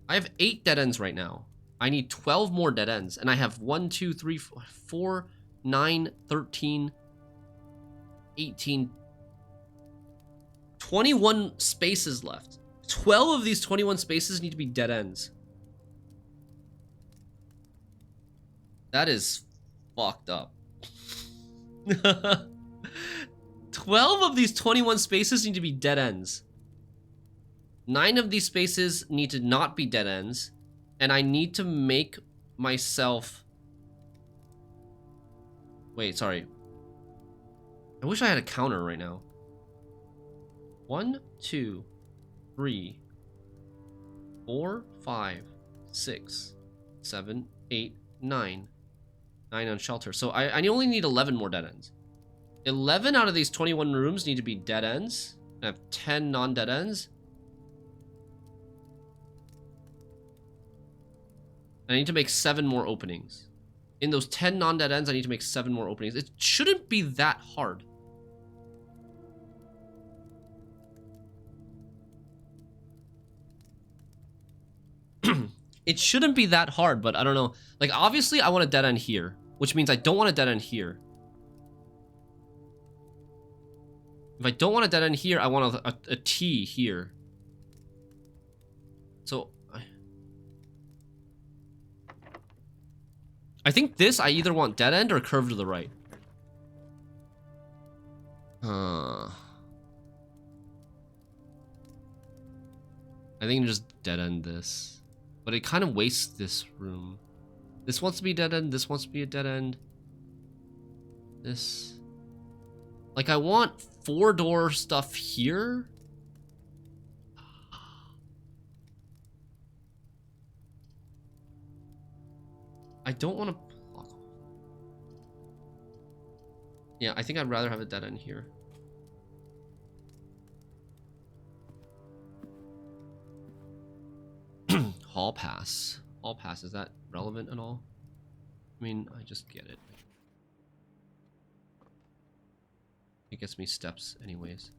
[SPEAKER 1] I have 8 dead ends right now. I need 12 more dead ends, and I have 1, 2, 3, 4, 9, 13, 18, 21 spaces left. 12 of these 21 spaces need to be dead ends. That is fucked up. 12 of these 21 spaces need to be dead ends. 9 of these spaces need to not be dead ends. And I need to make myself... Wait, sorry. I wish I had a counter right now. 1, 2, 3, 4, 5, 6, 7, 8, 9. 9 on shelter. So I only need 11 more dead ends. 11 out of these 21 rooms need to be dead ends. I have 10 non-dead ends. I need to make 7 more openings. In those 10 non-dead ends, I need to make 7 more openings. It shouldn't be that hard. It shouldn't be that hard, but I don't know. Like, obviously, I want a dead end here, which means I don't want a dead end here. If I don't want a dead end here, I want a T here. So... I think this, I either want dead end or curve to the right. I think just dead end this. But it kind of wastes this room. This wants to be dead end, this wants to be a dead end. This... Like, I want 4-door stuff here. I don't want to block off. Yeah, I think I'd rather have a dead end here. Hall pass. Hall pass, is that relevant at all? I mean, I just get it. It gets me steps anyways.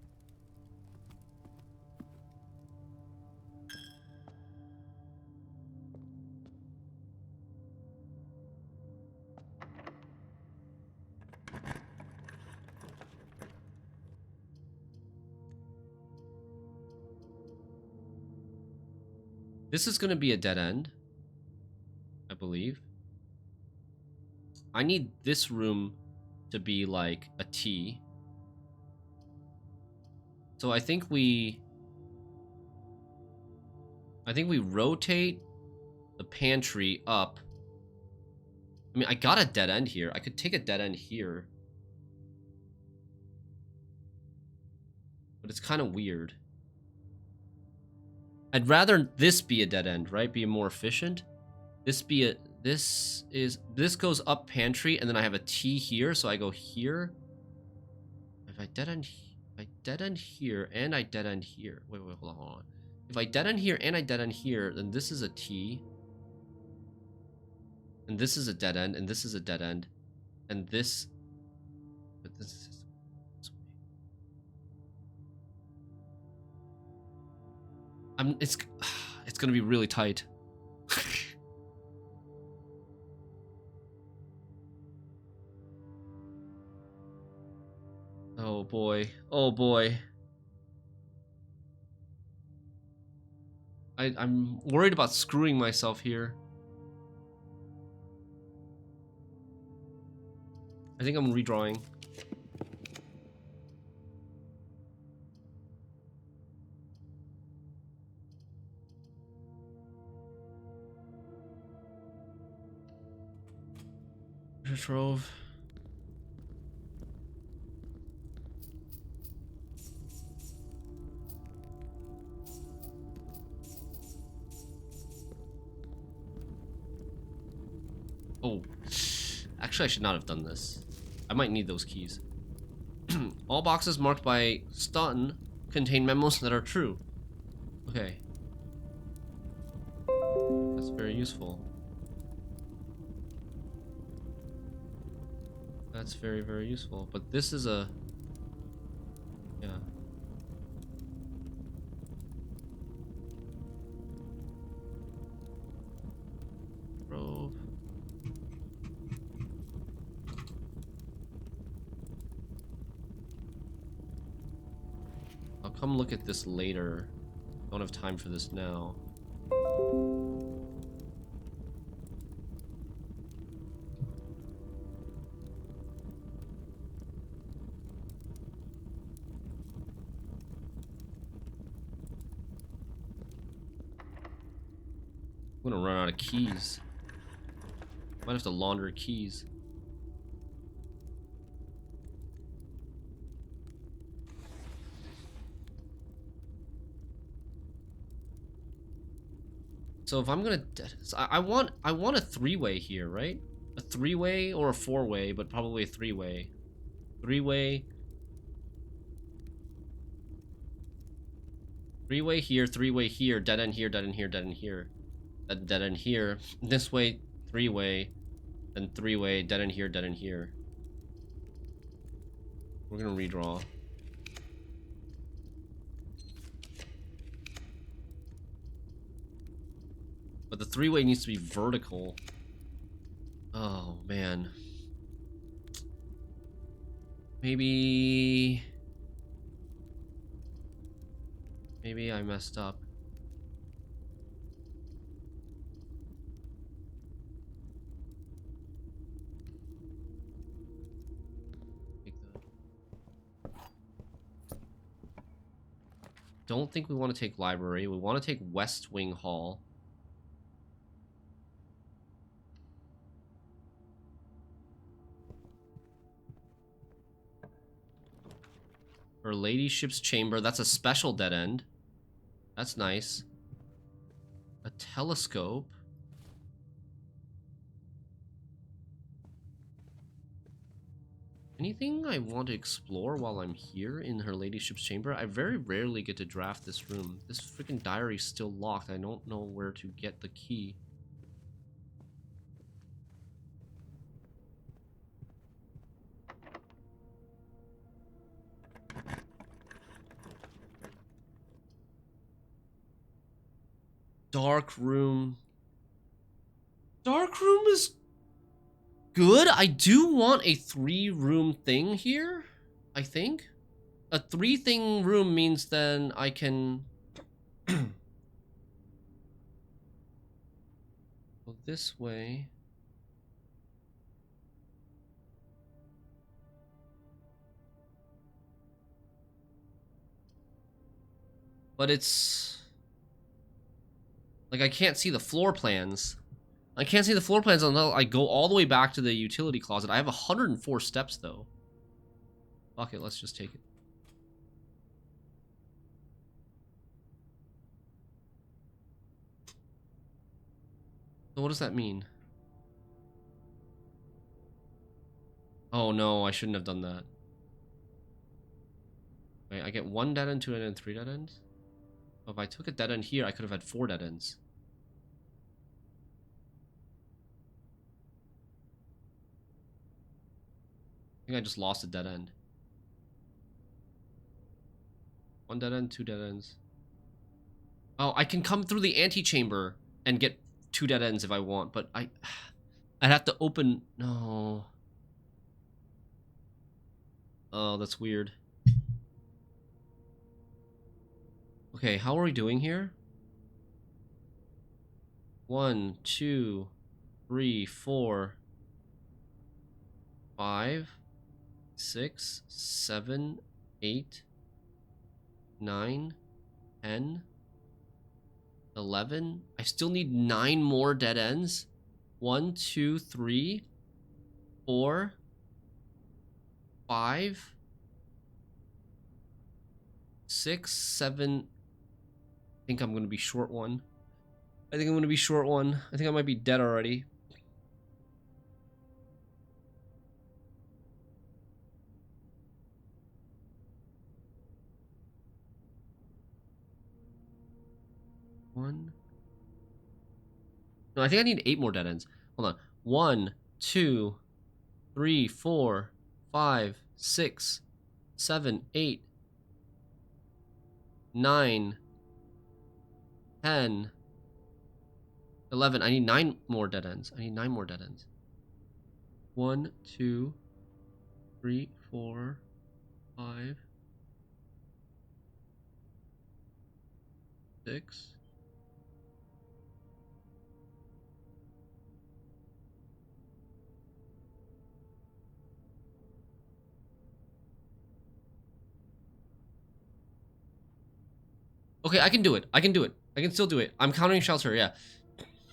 [SPEAKER 1] This is going to be a dead end, I believe. I need this room to be like a T. So I think we rotate the pantry up. I mean, I got a dead end here. I could take a dead end here. But it's kind of weird. I'd rather this be a dead end, right? Be more efficient. This goes up pantry, and then I have a T here, so I go here. If I dead end here and I dead end here. Wait, hold on. If I dead end here and I dead end here, then this is a T. And this is a dead end, and this is a dead end. And this... But this is... It's gonna be really tight. Oh boy. Oh boy. I'm worried about screwing myself here. I think I'm redrawing. Trove. Oh, actually I should not have done this. I might need those keys. All boxes marked by stun contain memos that are true. Okay. That's very useful. That's very, very useful. But this is a... Yeah. Probe. I'll come look at this later. Don't have time for this now. I'm gonna run out of keys. Might have to launder keys. So if I'm gonna, I want a three-way here, right? A three-way or a four-way, but probably a three-way. Three-way. Three-way here, three-way here, dead end here, dead end here, dead end here. Dead end here. This way, three-way, then three-way, dead end here, dead end here. We're gonna redraw. But the three-way needs to be vertical. Oh, man. Maybe I messed up. Don't think we want to take library. We want to take West Wing Hall. Her ladyship's chamber. That's a special dead end. That's nice. A telescope. Anything I want to explore while I'm here in her ladyship's chamber? I very rarely get to draft this room. This freaking diary's still locked. I don't know where to get the key. Dark room. Dark room is good. I do want a 3-room thing here, I think. A 3-thing room means then I can go this way. But it's like I can't see the floor plans. I can't see the floor plans until I go all the way back to the utility closet. I have 104 steps though. Fuck it, let's just take it. So what does that mean? Oh no, I shouldn't have done that. Wait, I get 1 dead end, 2 dead end, 3 dead ends? Oh, if I took a dead end here, I could have had 4 dead ends. I think I just lost a dead end. 1 dead end, 2 dead ends. Oh, I can come through the antechamber and get 2 dead ends if I want, but I'd have to open... No. Oh, that's weird. Okay, how are we doing here? 1, 2, 3, 4, 5, 6, 7, 8, 9, 10, 11. I still need 9 more dead ends. 1, 2, 3, 4, 5, 6, 7. I think I'm going to be short one. I think I might be dead already. One. No, I think I need 8 more dead ends. Hold on. 1, 2, 3, 4, 5, 6, 7, 8, 9, 10, 11. I need 9 more dead ends. 1, 2, 3, 4, 5, 6. Okay, I can do it. I can still do it. I'm countering shelter, yeah.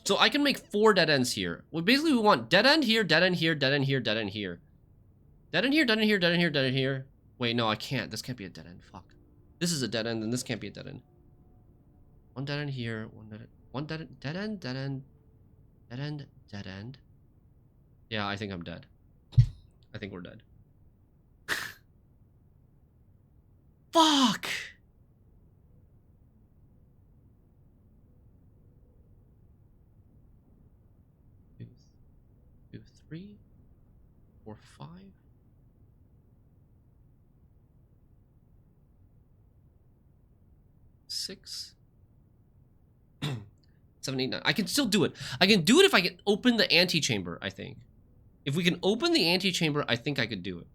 [SPEAKER 1] So I can make 4 dead ends here. Well, basically we want dead end here, dead end here, dead end here, dead end here. Dead end here, dead end here, dead end here, dead end here. Wait, no, I can't. This can't be a dead end. Fuck. This is a dead end, and this can't be a dead end. 1 dead end here, 1 dead end. 1 dead end, dead end, dead end. Dead end, dead end. Yeah, I think I'm dead. I think we're dead. Fuck! 2, 3, 4, 5. 6. 7, 8, 9. I can still do it. I can do it if I can open the antechamber, I think. If we can open the antechamber, I think I could do it.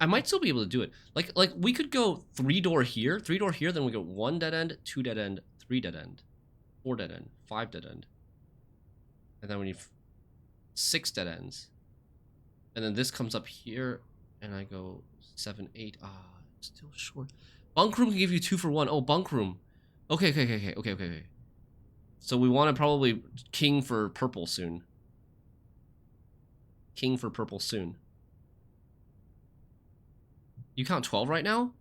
[SPEAKER 1] I might still be able to do it. Like we could go 3 door here, then we go 1 dead end, 2 dead end, 3 dead end, 4 dead end, 5 dead end. And then we need 6 dead ends. And then this comes up here, and I go 7, 8. Ah, still short. Bunk room can give you 2 for 1. Oh, bunk room. Okay. So we want to probably king for purple soon. King for purple soon. You count 12 right now?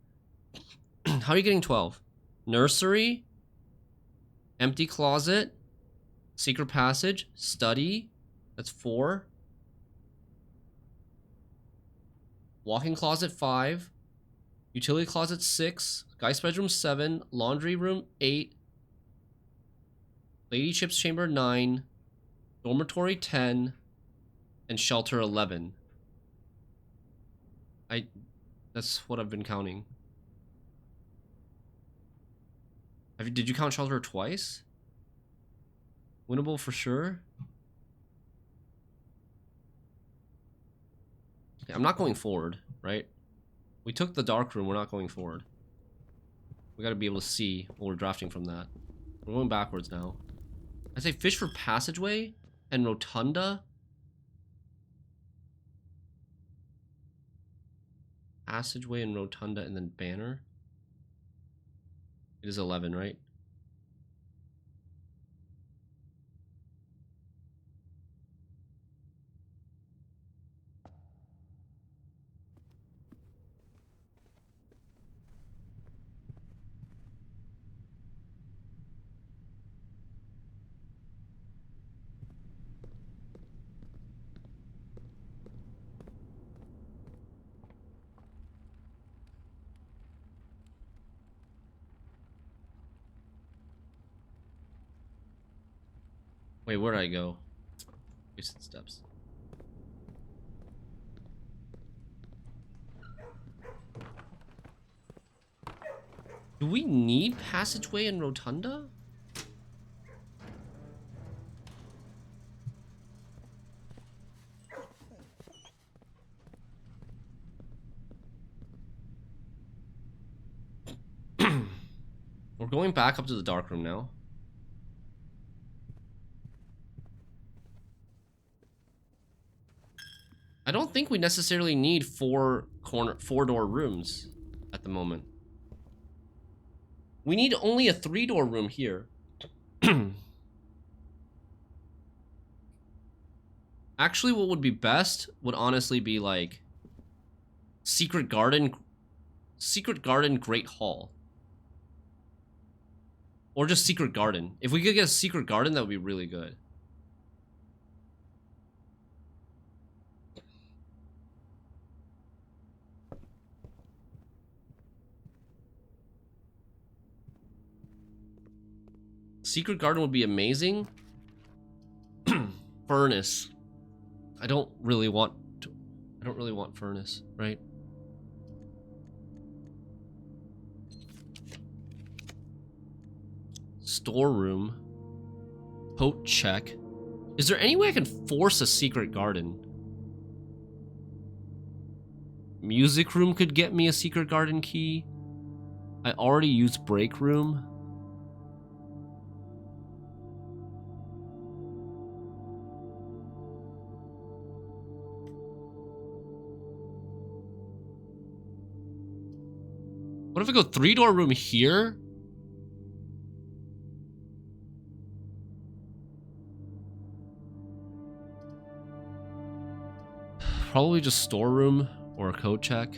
[SPEAKER 1] How are you getting 12? Nursery, empty closet, secret passage, study. That's 4. Walk-in closet 5. Utility closet 6. Guy's bedroom 7. Laundry room 8. Lady Chip's chamber 9. Dormitory 10. And shelter 11. That's what I've been counting. Did you count shelter twice? Winnable for sure. Okay, I'm not going forward, right? We took the dark room, we're not going forward. We gotta be able to see what we're drafting from that. We're going backwards now. I say fish for passageway and rotunda. Passageway and rotunda and then banner. It is 11, right? Wait, where did I go? Wasted steps. Do we need passageway and rotunda? We're going back up to the dark room now. I don't think we necessarily need 4 door rooms at the moment. We need only a 3-door room here. Actually, what would be best would honestly be like Secret Garden, Great Hall. Or just Secret Garden. If we could get a Secret Garden, that would be really good. Secret Garden would be amazing. Furnace. I don't really want furnace, right? Storeroom. Pote check. Is there any way I can force a secret garden? Music room could get me a secret garden key. I already used break room. What if I go 3-door room here? Probably just storeroom or a code check.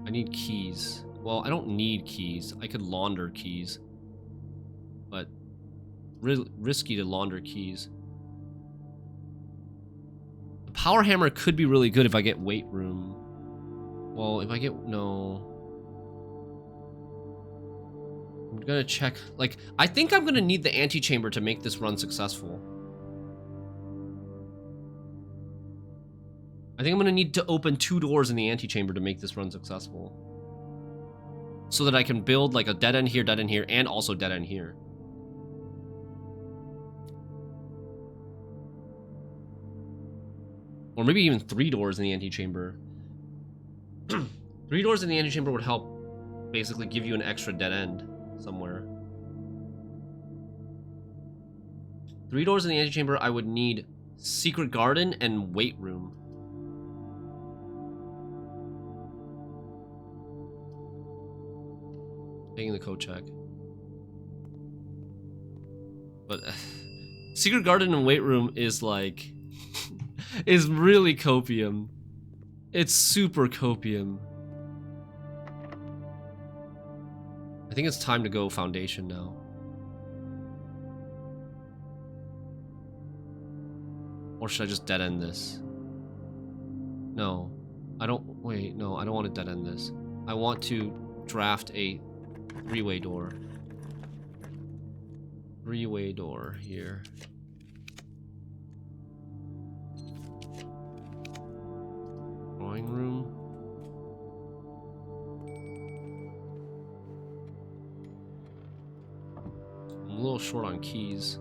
[SPEAKER 1] I need keys. Well, I don't need keys. I could launder keys. But risky to launder keys. The power hammer could be really good if I get weight room. Well, if I get... no. I'm gonna check... like, I think I'm gonna need the antechamber to make this run successful. I think I'm gonna need to open 2 doors in the antechamber to make this run successful. So that I can build like a dead end here, and also dead end here. Or maybe even 3 doors in the antechamber. 3 doors in the antechamber would help basically give you an extra dead end somewhere. 3 doors in the antechamber, I would need secret garden and weight room. Taking the code check. But Secret Garden and Weight Room is like is really copium. It's super copium. I think it's time to go Foundation now. Or should I just dead end this? No. I don't wait, no, I don't want to dead end this. I want to draft a three-way door. Three-way door here. Drawing room. I'm a little short on keys.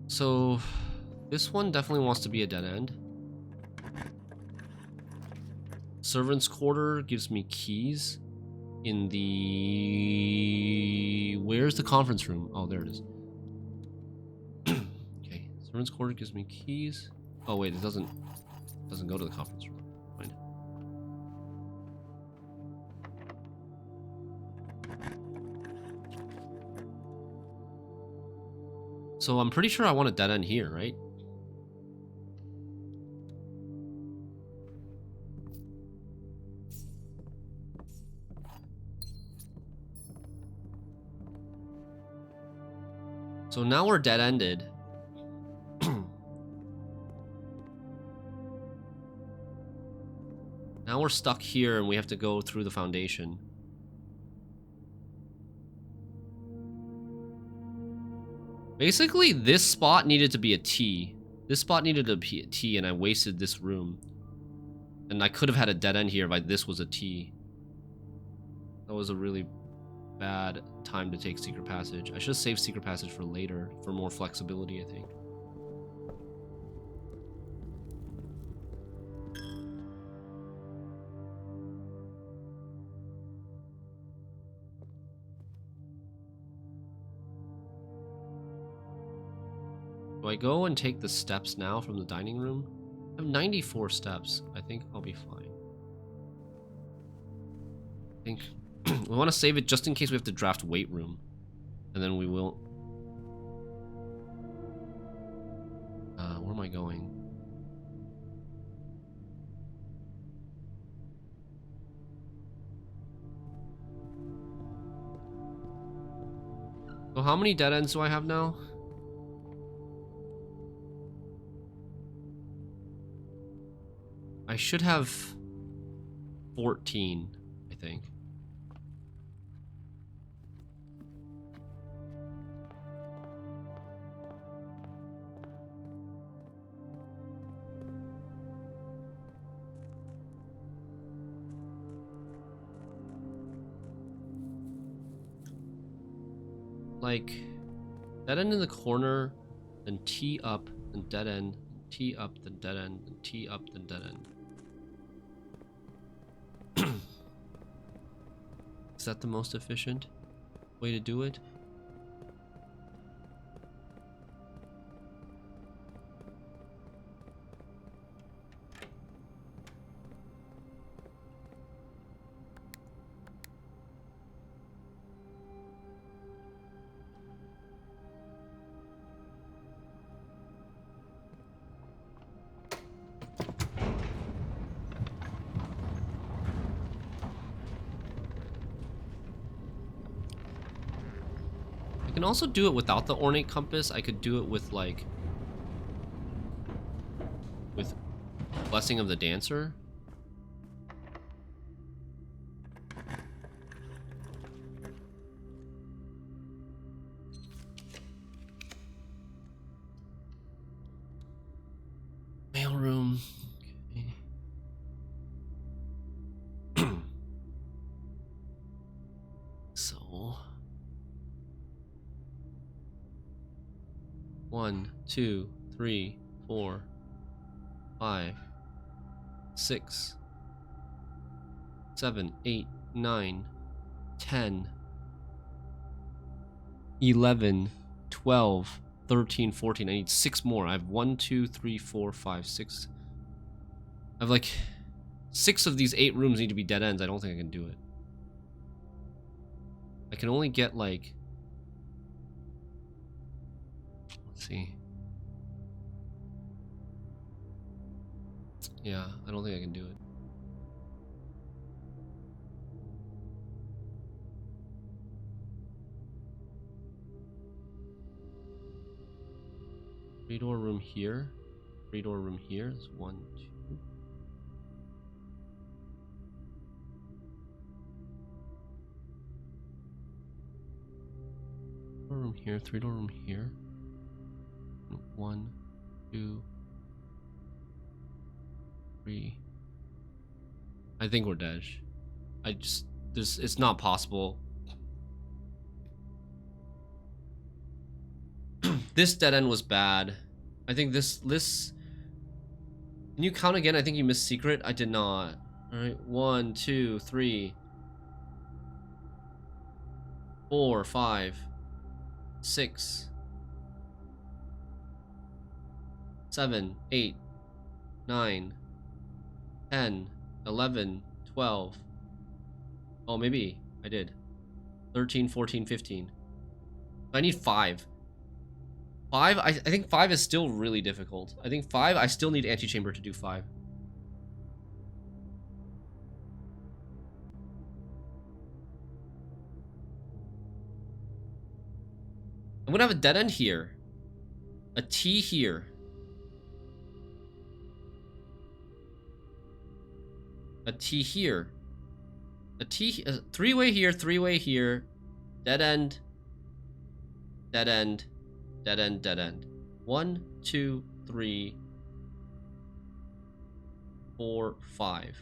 [SPEAKER 1] So, this one definitely wants to be a dead end. Servant's quarter gives me keys in the... Where's the conference room? Oh, there it is. Okay, servant's quarter gives me keys. Oh wait, it doesn't go to the conference room. Fine. So I'm pretty sure I want a dead end here, right? So now we're dead-ended. Now we're stuck here and we have to go through the Foundation. Basically, this spot needed to be a T. This spot needed to be a T and I wasted this room. And I could have had a dead end here if this was a T. That was a really bad time to take Secret Passage. I should have saved Secret Passage for later, for more flexibility, I think. Do I go and take the steps now from the dining room? I have 94 steps. I think I'll be fine. I think we want to save it just in case we have to draft Weight Room. And then we will... where am I going? So how many dead ends do I have now? I should have 14, I think. Like, dead end in the corner, then T up, then dead end, T up, then dead end, then T up, then dead end. Is that the most efficient way to do it? I can also do it without the ornate compass. I could do it with like with Blessing of the Dancer. Mailroom. Okay. So 1, 2, 3, 4, 5, 6, 7, 8, 9, 10, 11, 12, 13, 14. I need 6 more. I have 1, 2, 3, 4, 5, 6. I have like 6 of these 8 rooms need to be dead ends. I don't think I can do it. I can only get like... Let's see. Yeah, I don't think I can do it. Three-door room here. Three-door room here. There's 1, 2. Three-door room here. Three-door room here. 1, 2, 3. I think we're dead. It's not possible. This dead end was bad. I think this... Can you count again? I think you missed secret. I did not. Alright, 1, 2, 3, 4, 5, 6, 7, 8, 9, 10, 11, 12. Oh, maybe I did. 13, 14, 15. I need 5. 5, I think 5 is still really difficult. I think 5, I still need Antechamber to do 5. I'm gonna have a dead end here. A T here. A T here. A three-way here, three-way here. Dead end. Dead end. Dead end, dead end. 1, 2, 3, 4, 5.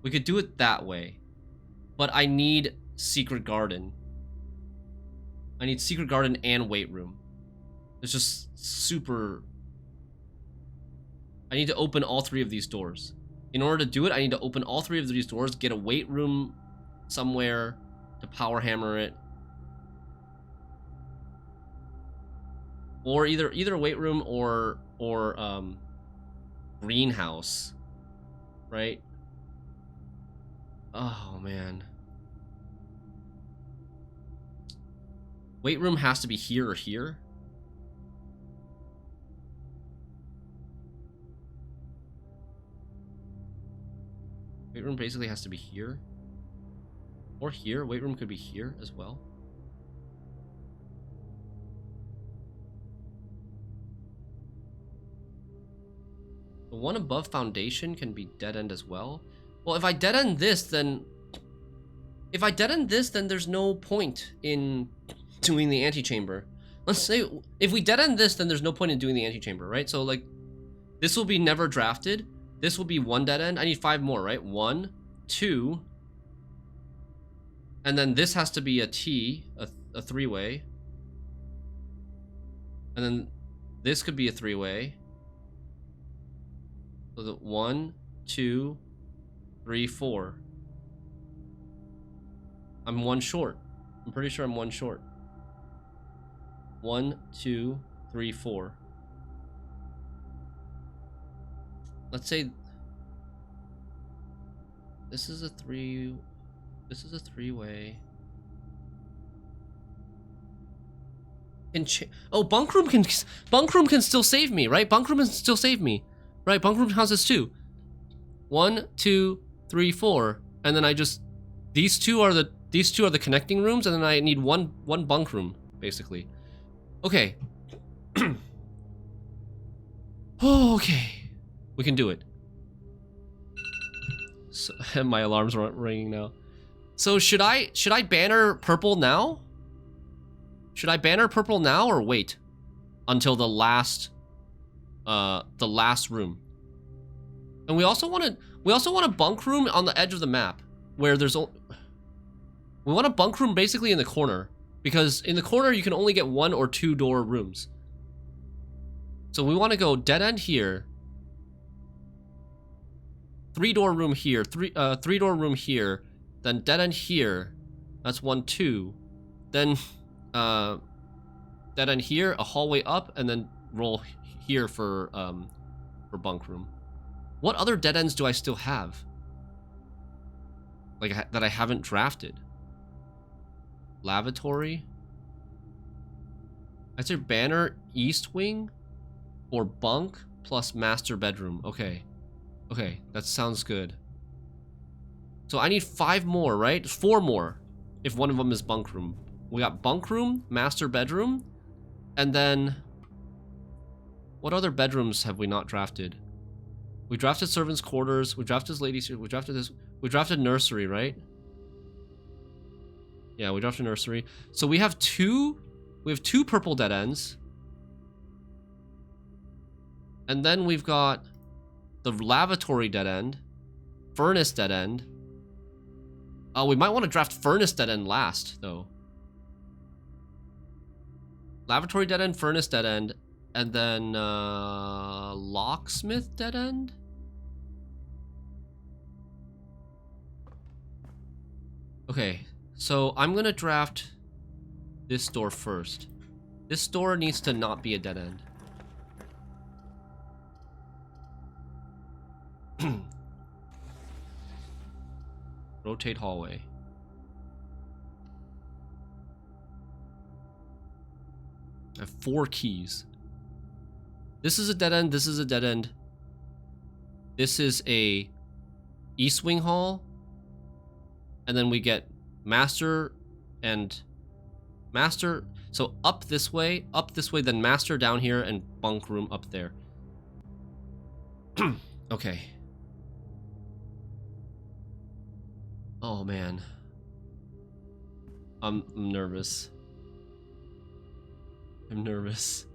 [SPEAKER 1] We could do it that way. But I need Secret Garden. I need Secret Garden and Weight Room. It's just super... I need to open all 3 of these doors. In order to do it, I need to open all 3 of these doors, get a Weight Room somewhere to power hammer it. Or either Weight Room or Greenhouse, right? Oh man, Weight Room has to be here or here. Weight Room basically has to be here or here. Weight Room could be here as well. The one above Foundation can be dead end as well. Well, if I dead end this, then... If I dead end this, then there's no point in doing the Antechamber. Let's say, if we dead end this, then there's no point in doing the Antechamber, right? So, like, this will be never drafted. This will be 1 dead end. I need 5 more, right? 1, 2. And then this has to be a T, a 3-way. And then this could be a 3-way. So the 1, 2, 3, 4. I'm 1 short. I'm pretty sure I'm 1 short. 1, 2, 3, 4. Let's say this is a 3. This is a 3-way. Oh, Bunk Room can still save me, right? Bunk Room can still save me. Right, Bunk Room houses 2. 1, 2, 3, 4, and then I just these two are the connecting rooms, and then I need one bunk room basically. Okay. Oh, okay, we can do it. So my alarms are ringing now. So should I banner purple now? Should I banner purple now or wait until the last room? And we also want a bunk room on the edge of the map where we want a bunk room basically in the corner, because in the corner you can only get 1 or 2 door rooms. So we want to go dead end here, 3-door room here, 3-door room here, then dead end here. That's 1, 2. Then dead end here, a hallway up, and then roll here for bunk room. What other dead ends do I still have? Like that I haven't drafted? Lavatory. I'd say banner, east wing, or bunk plus master bedroom. Okay. Okay, that sounds good. So I need 5 more, right? 4 more if one of them is bunk room. We got bunk room, master bedroom, and then what other bedrooms have we not drafted? We drafted servants' quarters, we drafted ladies, we drafted this, we drafted nursery, right? Yeah, we drafted nursery. So we have 2 purple dead ends. And then we've got the lavatory dead end, furnace dead end. Oh, we might want to draft furnace dead end last, though. Lavatory dead end, furnace dead end, and then locksmith dead end? Okay, so I'm gonna draft this door first. This door needs to not be a dead end. Rotate hallway. I have 4 keys. This is a dead end, this is a dead end. This is a east wing hall. And then we get master and master. So up this way, then master down here, and bunk room up there. Okay. Oh man. I'm nervous. I'm nervous.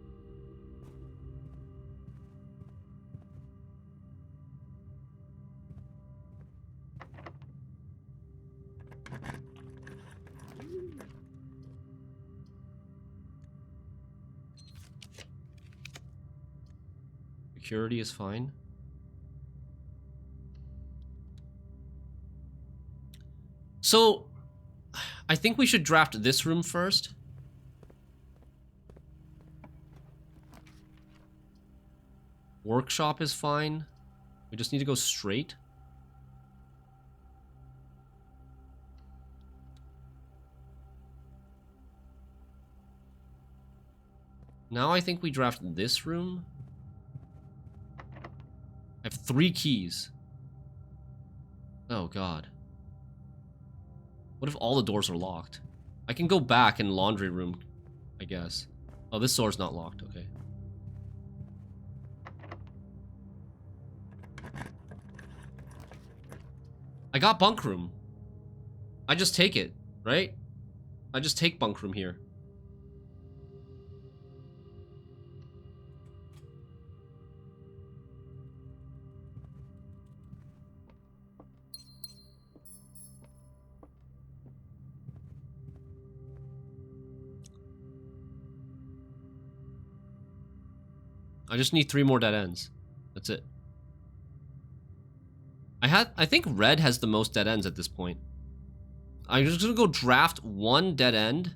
[SPEAKER 1] Security is fine. So, I think we should draft this room first. Workshop is fine. We just need to go straight. Now I think we draft this room. I have 3 keys. Oh god. What if all the doors are locked? I can go back in laundry room, I guess. Oh, this door's not locked, okay. I got bunk room. I just take it, right? I just take bunk room here. I just need 3 more dead ends. That's it. I think red has the most dead ends at this point. I'm just gonna go draft 1 dead end.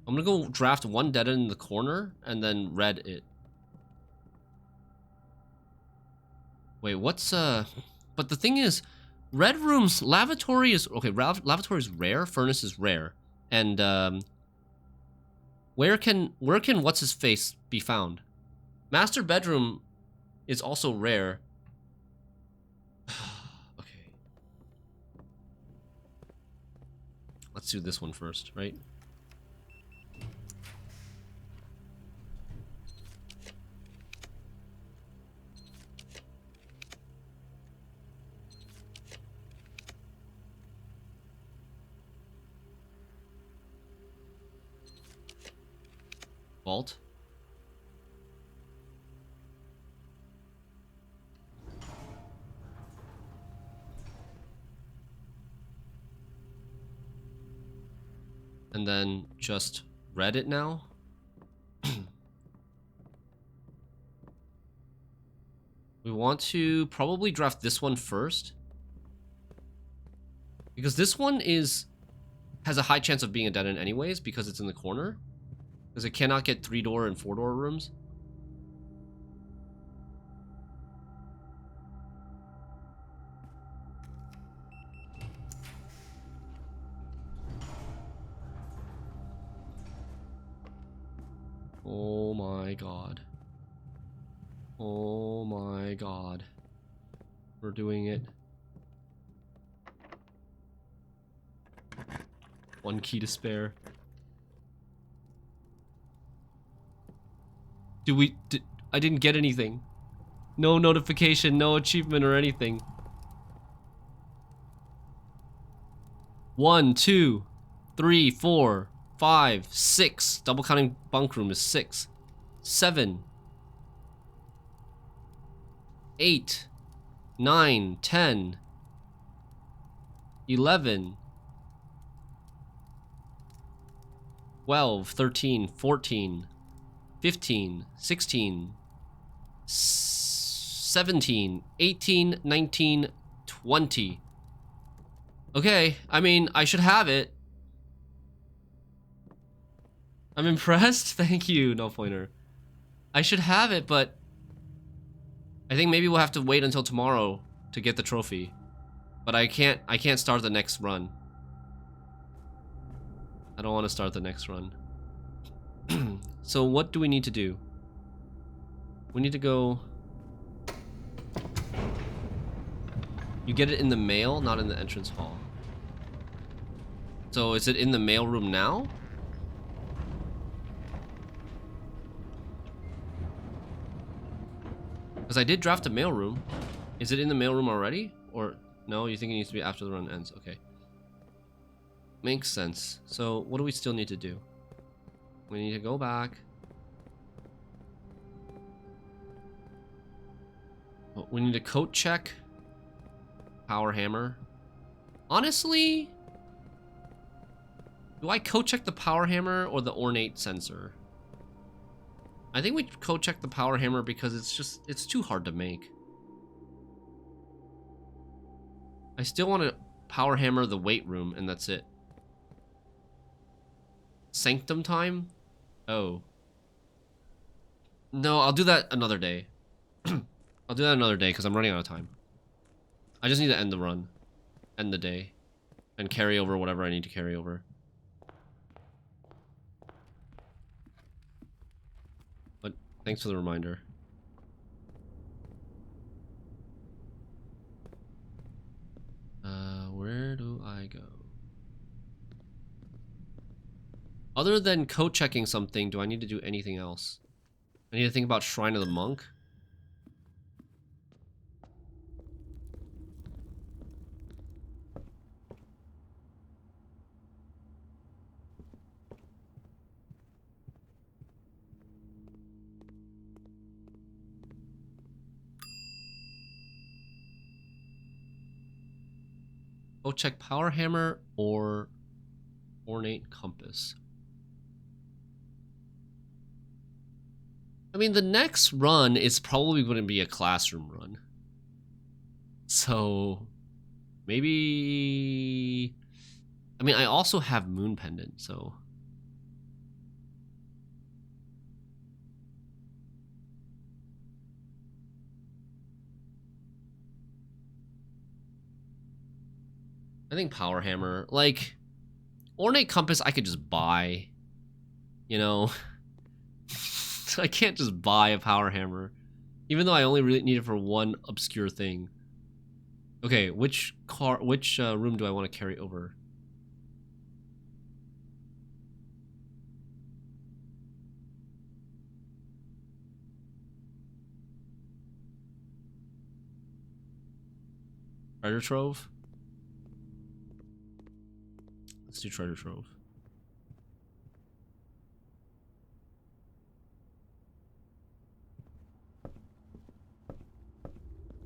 [SPEAKER 1] I'm gonna go draft 1 dead end in the corner and then red it. Wait, what's but the thing is, red rooms, lavatory is okay, lavatory is rare, furnace is rare. And where can what's his face be found? Master bedroom is also rare. Okay. Let's do this one first, right? Vault. And then just read it now. We want to probably draft this one first. Because this one has a high chance of being a dead end anyways, because it's in the corner. Because it cannot get 3-door and 4-door rooms. Oh my god. Oh my god. We're doing it. One key to spare. I didn't get anything. No notification, no achievement or anything. 1, 2, 3, 4, 5, 6. Double counting bunk room is 6. 7. 8. 9, 10. 11. 12, 13, 14. 15, 16, 17, 18, 19, 20. Okay, I mean, I should have it. I'm impressed. Thank you, No Pointer. I should have it, but I think maybe we'll have to wait until tomorrow to get the trophy. But I can't start the next run. I don't want to start the next run. So what do we need to do? We need to go... You get it in the mail, not in the entrance hall. So is it in the mail room now? Because I did draft a mail room. Is it in the mail room already? Or no, you think it needs to be after the run ends? Okay. Makes sense. So what do we still need to do? We need to go back. We need to coat check. Power hammer. Honestly, do I coat check the power hammer or the ornate sensor? I think we coat check the power hammer because it's too hard to make. I still want to power hammer the weight room and that's it. Sanctum time? Oh. No, I'll do that another day. I'll do that another day because I'm running out of time. I just need to end the run. End the day. And carry over whatever I need to carry over. But thanks for the reminder. Where do I go? Other than code checking something, do I need to do anything else? I need to think about Shrine of the Monk. Go check Power Hammer or Ornate Compass. I mean, the next run is probably going to be a classroom run. So, maybe... I mean, I also have Moon Pendant, so... I think Power Hammer, like, Ornate Compass I could just buy, you know? I can't just buy a Power Hammer, even though I only really need it for one obscure thing. Okay, which room do I want to carry over? Treasure Trove? Let's do Treasure Trove.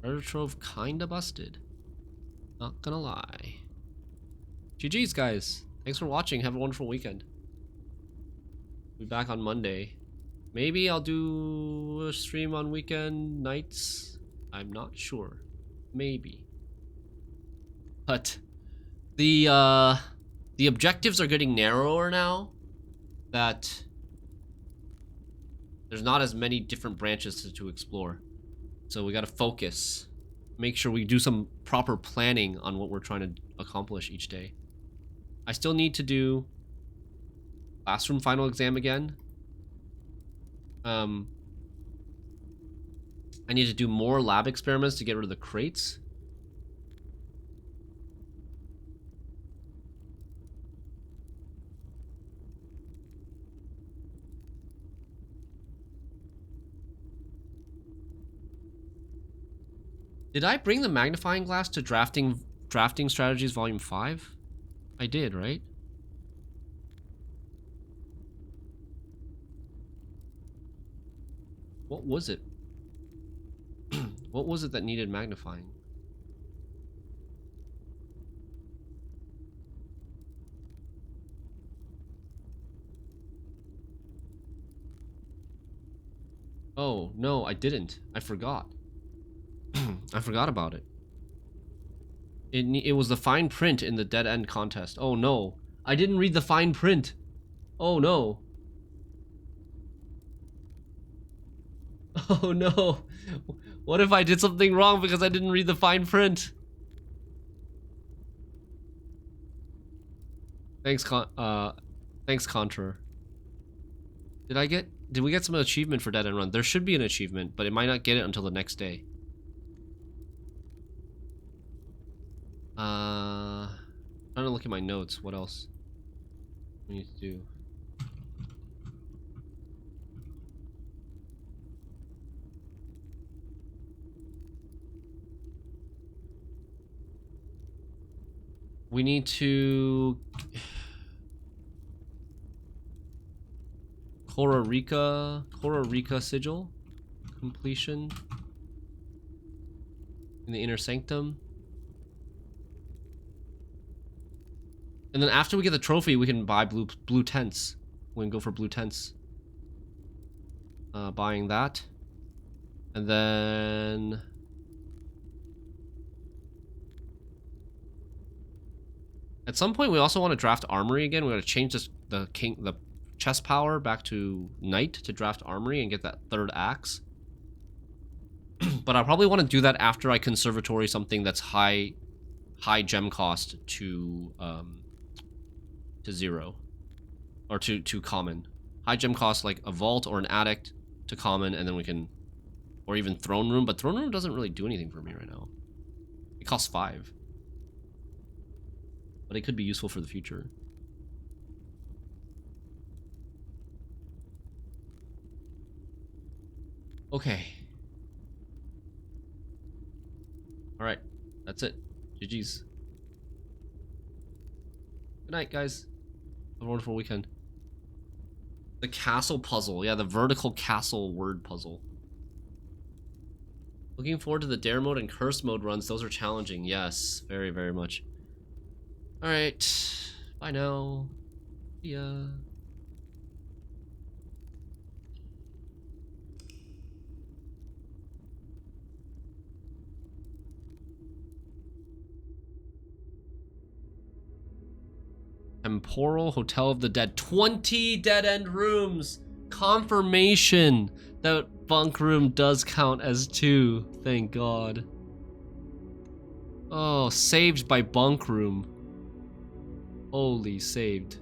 [SPEAKER 1] Treasure Trove kinda busted. Not gonna lie. GG's, guys. Thanks for watching. Have a wonderful weekend. Be back on Monday. Maybe I'll do a stream on weekend nights. I'm not sure. Maybe. But the objectives are getting narrower now that there's not as many different branches to explore. So we gotta focus. Make sure we do some proper planning on what we're trying to accomplish each day. I still need to do classroom final exam again. I need to do more lab experiments to get rid of the crates. Did I bring the magnifying glass to drafting strategies volume 5? I did, right? What was it? What was it that needed magnifying? Oh, no, I didn't. I forgot. I forgot about it. It was the fine print in the dead end contest. Oh no. I didn't read the fine print. Oh no. Oh no. What if I did something wrong because I didn't read the fine print? Thanks, Contra. Did we get some achievement for Dead End Run? There should be an achievement, but it might not get it until the next day. Trying to look at my notes. What else we need to do? We need to Cora Rica sigil completion in the inner sanctum. And then after we get the trophy, we can buy blue tents. We can go for blue tents. Buying that. And then at some point we also want to draft armory again. We got to change the chest power back to knight to draft armory and get that third axe. But I probably want to do that after I conservatory something that's high gem cost to 0 or to common. High gem cost like a vault or an attic to common, and then we can, or even throne room, but throne room doesn't really do anything for me right now. It costs 5, but it could be useful for the future. Okay. All right, that's it. GG's. Good night, guys. Have a wonderful weekend. The castle puzzle. Yeah, the vertical castle word puzzle. Looking forward to the dare mode and curse mode runs. Those are challenging. Yes, very, very much. All right. Bye now. See ya. Temporal Hotel of the Dead. 20 dead end rooms. Confirmation that bunk room does count as 2. Thank God. Oh, saved by bunk room. Holy saved.